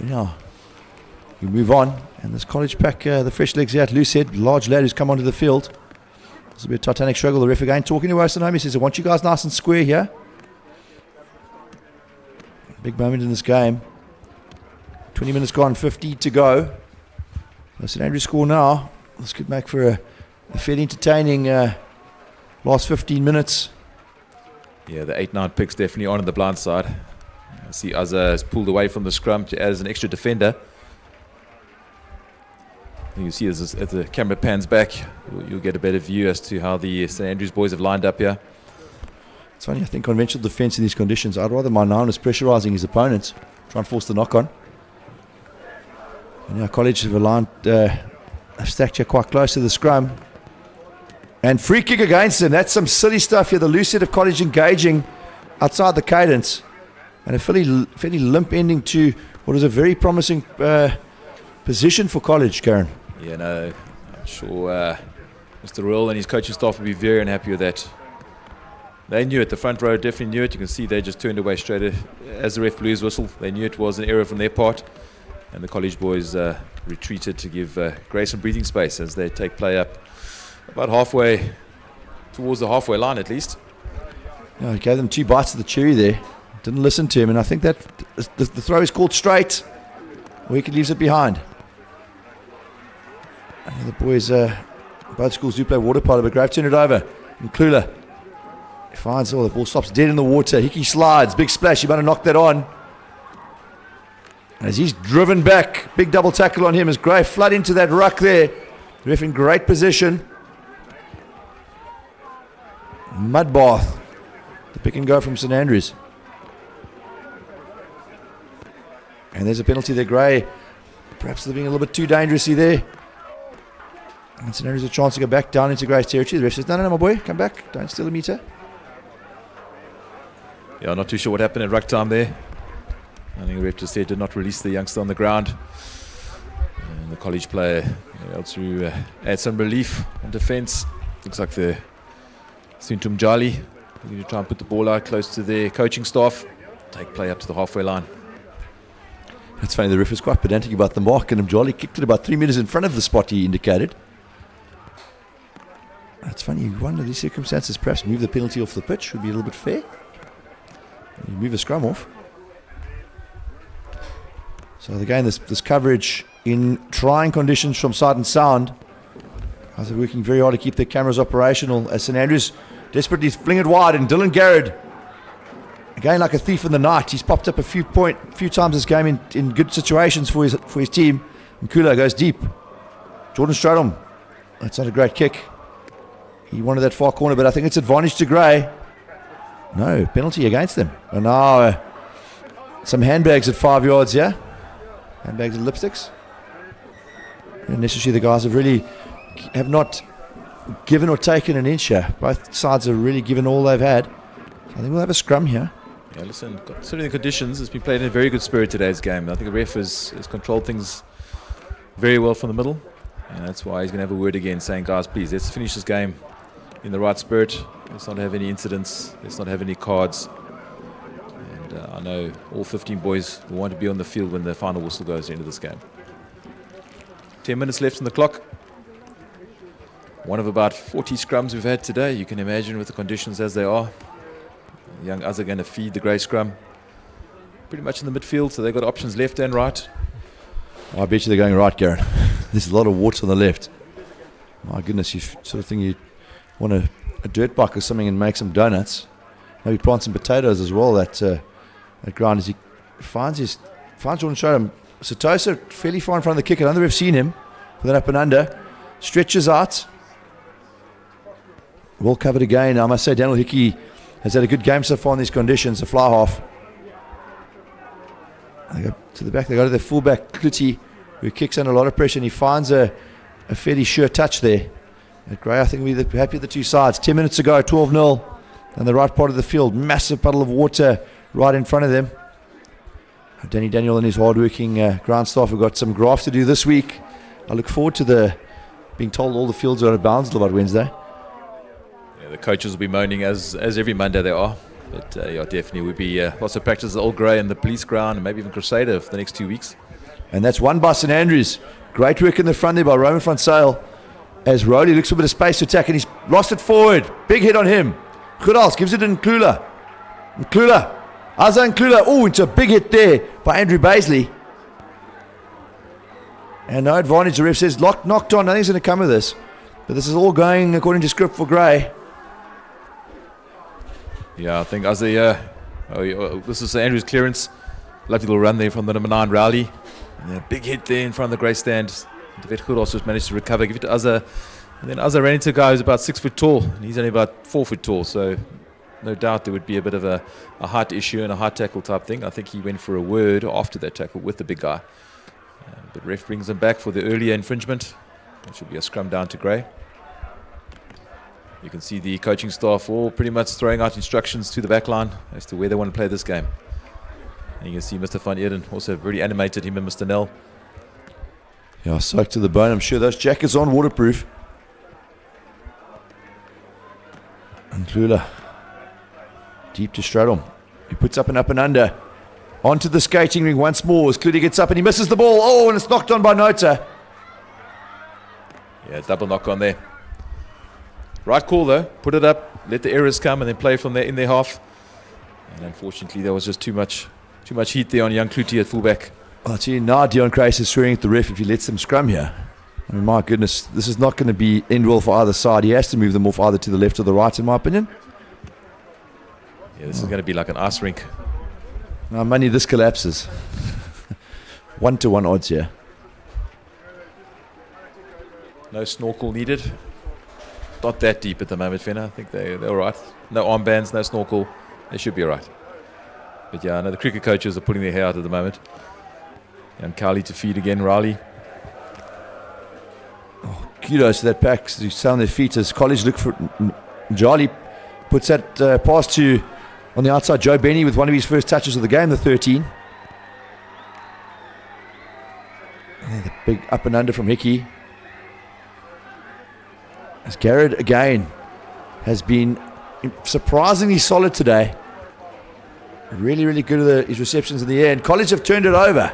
Now we move on. And this college pack, the fresh legs here at Loosehead, large lad who's come onto the field. This will be a titanic struggle. The ref again talking to Western Home. He says, I want you guys nice and square here. Big moment in this game. 20 minutes gone, 50 to go. St Andrews score now. This could make for a fairly entertaining last 15 minutes. Yeah, the 8-9 picks definitely on the blind side. I see Azza has pulled away from the scrum to add as an extra defender. You see as the camera pans back, you'll get a better view as to how the St Andrews boys have lined up here. It's funny, I think conventional defence in these conditions, I'd rather Manaun is pressurising his opponents, try and force the knock on. And now College have aligned, have stacked here quite close to the scrum. And free kick against them. That's some silly stuff here. The loose set of College engaging outside the cadence. And a fairly limp ending to what is a very promising position for College, Karen. Yeah, no, I'm sure Mr. Royal and his coaching staff will be very unhappy with that. They knew it. The front row definitely knew it. You can see they just turned away straight as the ref blew his whistle. They knew it was an error from their part. And the College boys retreated to give Gray some breathing space as they take play up about halfway, towards the halfway line at least. Yeah, I gave them 2 bites of the cherry there. Didn't listen to him, and I think that the throw is called straight. Wicket leaves it behind. And the boys, both schools do play water polo, but Grave turn it over. And Klula finds, the ball stops dead in the water. Hickey slides, big splash, he might have knocked that on. As he's driven back, big double tackle on him as Grave flood into that ruck there. Ref in great position. Mudbath, the pick and go from St Andrews. And there's a penalty there, Gray. Perhaps they're being a little bit too dangerously there. And St Andrews a chance to go back down into Gray's territory. The ref says, no, my boy, come back. Don't steal a meter. Yeah, I'm not too sure what happened at ruck time there. I think the ref just said did not release the youngster on the ground. And the college player able to add some relief on defence. Looks like the Sintum Jali going to try and put the ball out close to their coaching staff. Take play up to the halfway line. It's funny, the ref was quite pedantic about the mark, and Mjali kicked it about 3 metres in front of the spot he indicated. It's funny, you wonder these circumstances, perhaps move the penalty off the pitch would be a little bit fair. You move a scrum off. So again, this coverage in trying conditions from sight and sound. Guys are working very hard to keep their cameras operational as St Andrews desperately fling it wide, and Dylan Garrett, again like a thief in the night, he's popped up a few times this game in good situations for his team. And Kula goes deep. Jordan Stradom, that's not a great kick. He wanted that far corner, but I think it's advantage to Gray. No, penalty against them. And now some handbags at 5 yards here. Handbags and lipsticks. And necessarily the guys have not given or taken an inch here. Both sides have really given all they've had. So I think we'll have a scrum here. Yeah, listen, considering the conditions, it's been played in a very good spirit today's game. I think the ref has controlled things very well from the middle. And that's why he's going to have a word again saying, guys, please, let's finish this game in the right spirit. Let's not have any incidents. Let's not have any cards. And I know all 15 boys will want to be on the field when the final whistle goes into this game. 10 minutes left on the clock. One of about 40 scrums we've had today. You can imagine with the conditions as they are. The young Us are going to feed the grey scrum. Pretty much in the midfield, so they've got options left and right. I bet you they're going right, Garrett. There's a lot of water on the left. My goodness, you sort of think you want a dirt bike or something and make some donuts. Maybe plant some potatoes as well. That ground as he finds Jordan Stradom. Satosa fairly far in front of the kicker. I don't think we've seen him for that up and under. Stretches out. Well covered again. I must say Daniel Hickey has had a good game so far in these conditions. A fly half. They go to the back. They go to their fullback Kluti, who kicks under a lot of pressure, and he finds a fairly sure touch there. At Gray, I think we're happy with the two sides. 10 minutes ago, 12-0. And the right part of the field, massive puddle of water right in front of them. Danny Daniel and his hard-working ground staff have got some graft to do this week. I look forward to being told all the fields are out of bounds about Wednesday. Yeah, the coaches will be moaning as every Monday they are. But yeah, definitely would be lots of practice at Old Grey and the police ground and maybe even Crusader for the next 2 weeks. And that's one by St Andrews. Great work in the front there by Roman van Sale. As Rowley looks for a bit of space to attack, and he's lost it forward. Big hit on him. Goodals gives it in Klula. Azan Klula. Oh, into a big hit there by Andrew Baisley. And no advantage. The ref says knocked on. Nothing's going to come of this. But this is all going according to script for Gray. Yeah, I think as this is Andrew's clearance. Lovely little run there from the number 9 Rowley. And then a big hit there in front of the grey stand. The vet could also managed to recover, give it to Azza. And then Azza ran into a guy who's about 6 foot tall. And he's only about 4 foot tall. So no doubt there would be a bit of a height issue and a high tackle type thing. I think he went for a word after that tackle with the big guy. But ref brings him back for the earlier infringement. It should be a scrum down to Gray. You can see the coaching staff all pretty much throwing out instructions to the back line as to where they want to play this game. And you can see Mr. Van Eerden also very animated, him and Mr. Nell. Yeah, soaked to the bone. I'm sure those jackets aren't waterproof. And Klula deep to Stradom. He puts up and under. Onto the skating ring once more as Kluti gets up and he misses the ball. Oh, and it's knocked on by Nota. Yeah, double knock on there. Right call though. Put it up, let the errors come and then play from there in their half. And unfortunately, there was just too much heat there on young Kluti at fullback. Well, see, now Dion Grace is swearing at the ref if he lets them scrum here. I mean, my goodness, this is not going to be end well for either side. He has to move them off either to the left or the right, in my opinion. Yeah, this is going to be like an ice rink. Now, money, this collapses. 1-to-1 odds here. No snorkel needed. Not that deep at the moment, Fenner. I think they're all right. No armbands, no snorkel. They should be all right. But yeah, I know the cricket coaches are pulling their hair out at the moment. And Kali to feed again, Riley. Kudos to that pack to sound their feet as College look for Jolly puts that pass to on the outside Joe Benny with one of his first touches of the game, the 13. And the big up and under from Hickey. As Garrett again has been surprisingly solid today. Really, really good at his receptions in the air. And College have turned it over.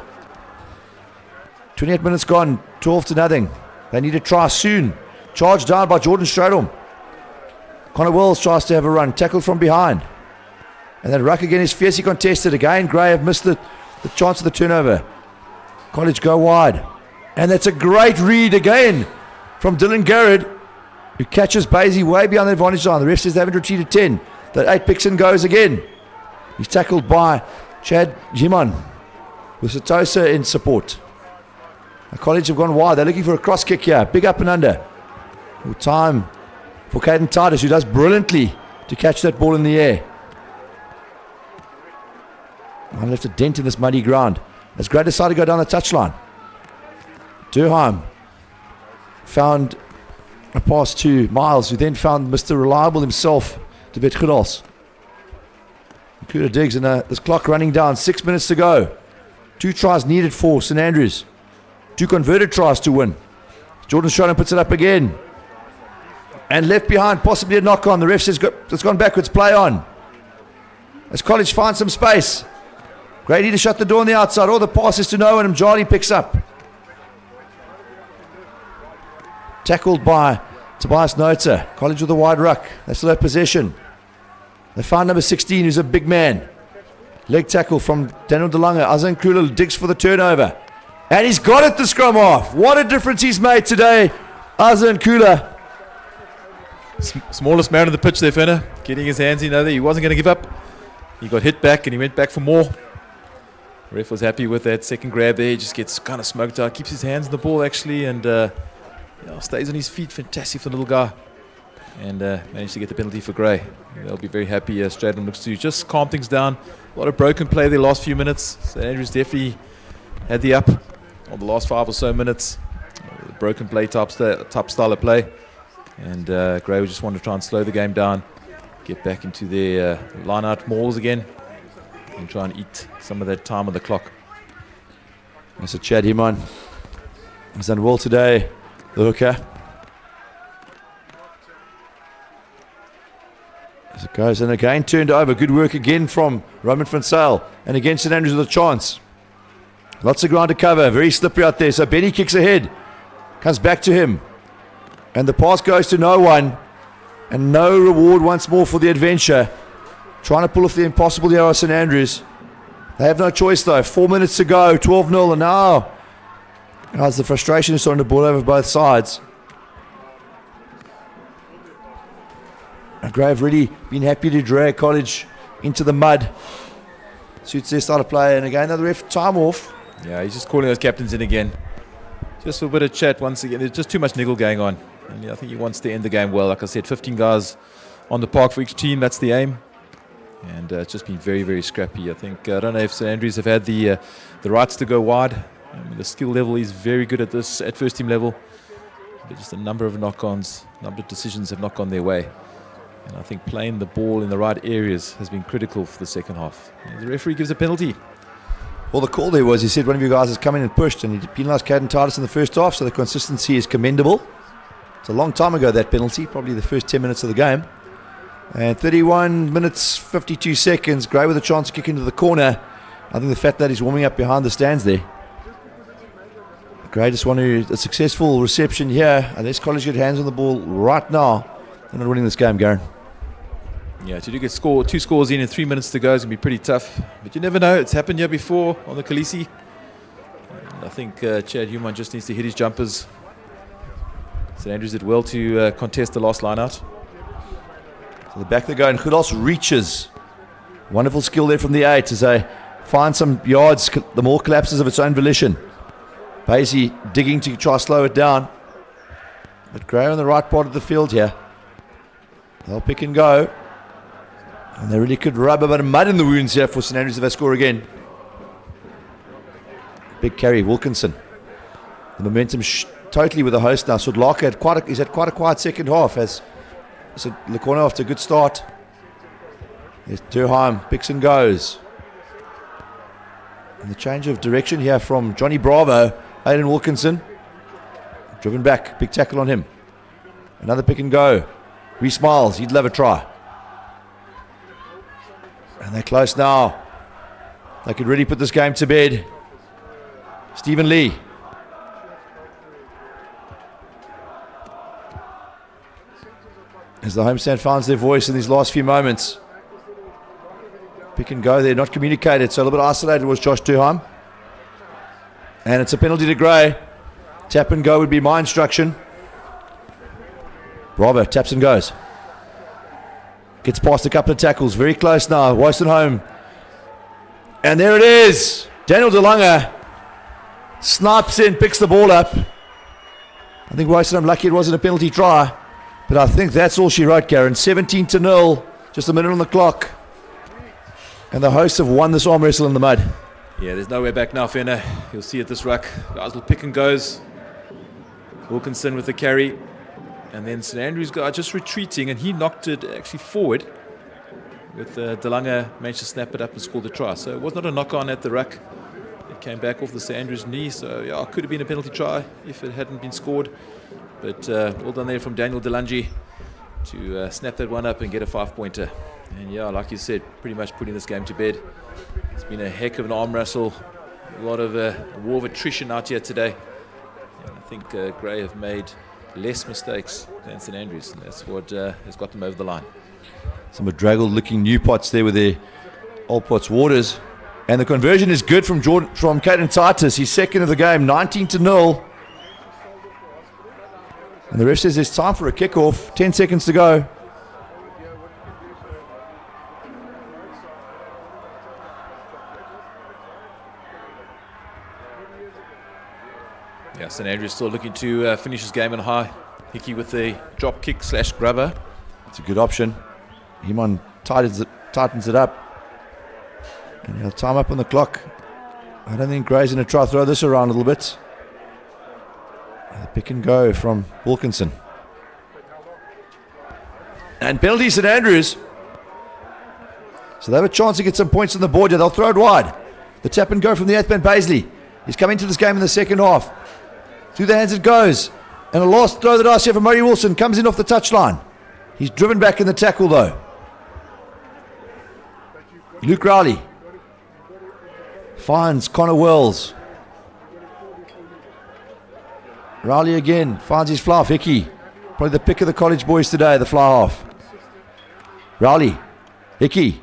28 minutes gone, 12-0. They need to try soon. Charged down by Jordan Stradom. Connor Wells tries to have a run. Tackled from behind. And then ruck again is fiercely contested. Again, Gray have missed the chance of the turnover. College go wide. And that's a great read again from Dylan Garrett, who catches Basie way beyond the advantage line. The ref says they haven't retreated 10. That 8 picks and goes again. He's tackled by Chad Jimon with Satosa in support. The College have gone wide. They're looking for a cross kick here. Big up and under. Good time for Caden Titus, who does brilliantly to catch that ball in the air. I left a dent in this muddy ground. As Gray decided to go down the touchline. Durheim found a pass to Miles, who then found Mr. Reliable himself, David Goedals. Kuda digs, and this clock running down. 6 minutes to go. 2 tries needed for St Andrews. 2 converted tries to win. Jordan Stratton puts it up again. And left behind, possibly a knock on. The ref says it's gone backwards, play on. As College finds some space. Grady to shut the door on the outside. All the passes to no one, and Mjali picks up. Tackled by Tobias Nota. College with a wide ruck. They still have possession. They found number 16, who's a big man. Leg tackle from Daniel DeLange. Azan Kula digs for the turnover. And he's got it, the scrum half. What a difference he's made today, Azan Kula. Smallest man on the pitch there, Fenner. Getting his hands in there. He wasn't going to give up. He got hit back and he went back for more. Ref was happy with that second grab there. He just gets kind of smoked out. Keeps his hands on the ball, actually, and stays on his feet. Fantastic for the little guy. And managed to get the penalty for Gray. They'll be very happy. Stradon looks to just calm things down. A lot of broken play the last few minutes. St Andrews definitely had the up on the last 5 or so minutes. Broken play type style of play. And Gray just wanted to try and slow the game down, get back into their line-out mauls again, and try and eat some of that time on the clock. That's a Chad Himon. He's done well today, the hooker. As it goes, and again turned over. Good work again from Roman van Sale. And again, St Andrews with a chance. Lots of ground to cover. Very slippery out there. So Benny kicks ahead. Comes back to him. And the pass goes to no one. And no reward once more for the adventure. Trying to pull off the impossible here are St Andrews. They have no choice though. 4 minutes to go. 12-0. And now, as the frustration is starting to boil over both sides. Gray have really been happy to drag College into the mud. Suits their style of play. And again, another ref time off. Yeah, he's just calling those captains in again. Just for a bit of chat once again. There's just too much niggle going on. And I think he wants to end the game well. Like I said, 15 guys on the park for each team. That's the aim. And it's just been very, very scrappy. I think, I don't know if St Andrews have had the rights to go wide. I mean, the skill level is very good at first team level. But just a number of knock-ons, number of decisions have not gone their way. And I think playing the ball in the right areas has been critical for the second half. And the referee gives a penalty. Well, the call there was, he said one of you guys has come in and pushed, and he penalised Caden Titus in the first half, so the consistency is commendable. It's a long time ago, that penalty, probably the first 10 minutes of the game. And 31 minutes, 52 seconds, Gray with a chance to kick into the corner. I think the fact that he's warming up behind the stands there. Gray just wanted a successful reception here, unless College get hands on the ball right now. They're not winning this game, Garen. Yeah, to get two scores in 3 minutes to go is going to be pretty tough. But you never know. It's happened here before on the Kolisi. And I think Chad Human just needs to hit his jumpers. St Andrews did well to contest the last line out. So the back they go, and Kudos reaches. Wonderful skill there from the 8 as they find some yards. The ball collapses of its own volition. Basie digging to try to slow it down. But Gray on the right part of the field here. They'll pick and go. And they really could rub a bit of mud in the wounds here for St Andrews if they score again. Big carry, Wilkinson. The momentum totally with the host now. Sudlaka he's had quite a quiet second half as Lecorno after a good start. There's Durheim, picks and goes. And the change of direction here from Johnny Bravo, Aidan Wilkinson. Driven back, big tackle on him. Another pick and go. Reece Miles, he'd love a try. And they're close now. They could really put this game to bed. Stephen Lee. As the homestand finds their voice in these last few moments. Pick and go there, not communicated, so a little bit isolated was Josh Durheim. And it's a penalty to Gray. Tap and go would be my instruction. Bravo taps and goes. Gets past a couple of tackles, very close now. Wostenholm. And there it is. Daniel DeLonge snipes in, picks the ball up. I think Wostenholm lucky it wasn't a penalty try. But I think that's all she wrote, Karen. 17-0, just a minute on the clock. And the hosts have won this arm wrestle in the mud. Yeah, there's no way back now, Fenner. You'll see at this ruck. Guys will pick and goes. Wilkinson with the carry. And then St Andrews guy just retreating, and he knocked it actually forward. With DeLonge managed to snap it up and score the try. So it was not a knock-on at the ruck. It came back off the St Andrews knee. So yeah, it could have been a penalty try if it hadn't been scored. But well done there from Daniel DeLonge to snap that one up and get a 5-pointer. And yeah, like you said, pretty much putting this game to bed. It's been a heck of an arm wrestle. A lot of a war of attrition out here today. And I think Gray have made less mistakes than St Andrews. And that's what has got them over the line. Some bedraggled looking new pots there with their old pots waters. And the conversion is good from Caden Titus. He's second of the game, 19-0. And the ref says there's time for a kickoff. 10 seconds to go. Yeah, St Andrews still looking to finish his game on high. Hickey with the drop kick / grubber. It's a good option. Himon tightens it up. And he'll time up on the clock. I don't think Gray's going to try to throw this around a little bit. The pick and go from Wilkinson. And penalty St Andrews. So they have a chance to get some points on the board here. They'll throw it wide. The tap and go from the 8th man Baisley. He's coming to this game in the second half. Through the hands it goes. And a last throw that I see from Murray Wilson comes in off the touchline. He's driven back in the tackle though. Luke Rowley finds Connor Wells. Rowley again finds his fly half. Hickey, probably the pick of the college boys today, the fly half. Rowley, Hickey,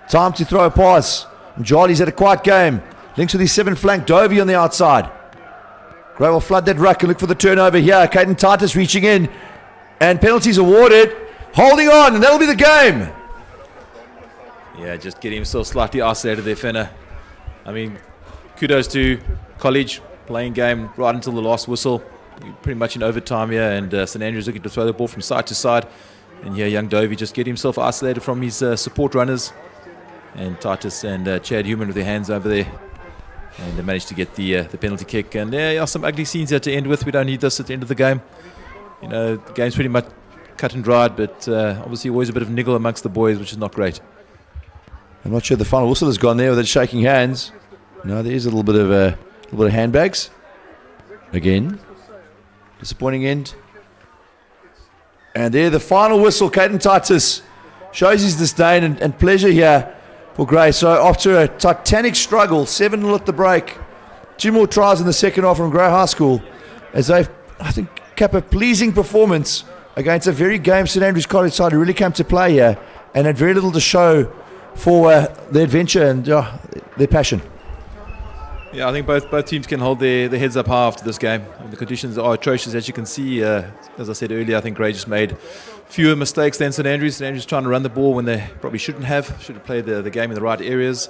time to throw a pass. And Jarley's had a quiet game. Links with his 7 flank, Dovey on the outside. Gray will flood that ruck and look for the turnover here. Caden Titus reaching in. And penalties awarded. Holding on, and that'll be the game. Yeah, just getting himself slightly isolated there, Fenner. I mean, kudos to college, playing game right until the last whistle. Pretty much in overtime here, and St Andrews looking to throw the ball from side to side. And here, young Dovey just getting himself isolated from his support runners. And Titus and Chad Human with their hands over there. And they managed to get the penalty kick. And there are some ugly scenes here to end with. We don't need this at the end of the game. You know, the game's pretty much cut and dried, but obviously always a bit of niggle amongst the boys, which is not great. I'm not sure the final whistle has gone there with it shaking hands. No, there is a little bit of handbags. Again, disappointing end. And there, the final whistle. Caden Titus shows his disdain and pleasure here for Gray. So after a titanic struggle, 7-0 at the break, 2 more tries in the second half from Gray High School, as they've, I think, kept a pleasing performance against a very game St Andrews College side who really came to play here. and had very little to show for their adventure and their passion. Yeah, I think both teams can hold their heads up high after this game. I mean, the conditions are atrocious, as you can see. As I said earlier, I think Grey just made fewer mistakes than St Andrews. St Andrews trying to run the ball when they probably shouldn't have. Should have played the game in the right areas.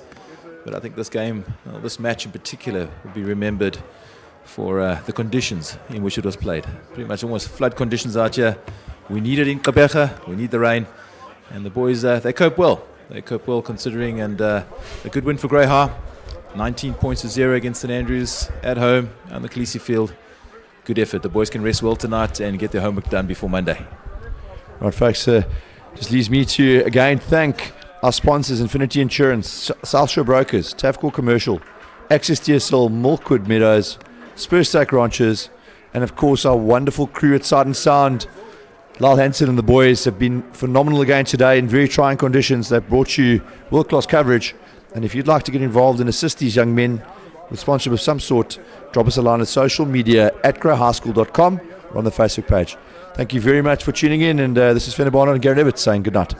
But I think this game, this match in particular, will be remembered for the conditions in which it was played. Pretty much almost flood conditions out here. We need it in Gqeberha. We need the rain. And the boys, they cope well. They cope well considering, and a good win for Grey High. 19 points to 0 against St Andrews at home on the Kolisi field. Good effort. The boys can rest well tonight and get their homework done before Monday. Right, folks, just leaves me to again thank our sponsors: Infinity Insurance, South Shore Brokers, Tafco Commercial, Access DSL, Milkwood Meadows, Spurstack Ranches, and of course our wonderful crew at Sight and Sound. Lyle Hansen and the boys have been phenomenal again today in very trying conditions. They've brought you world-class coverage. And if you'd like to get involved and assist these young men with sponsorship of some sort, drop us a line at social media at greyhighschool.com or on the Facebook page. Thank you very much for tuning in, and this is Fenner Barnard and Gary Levitt saying good night.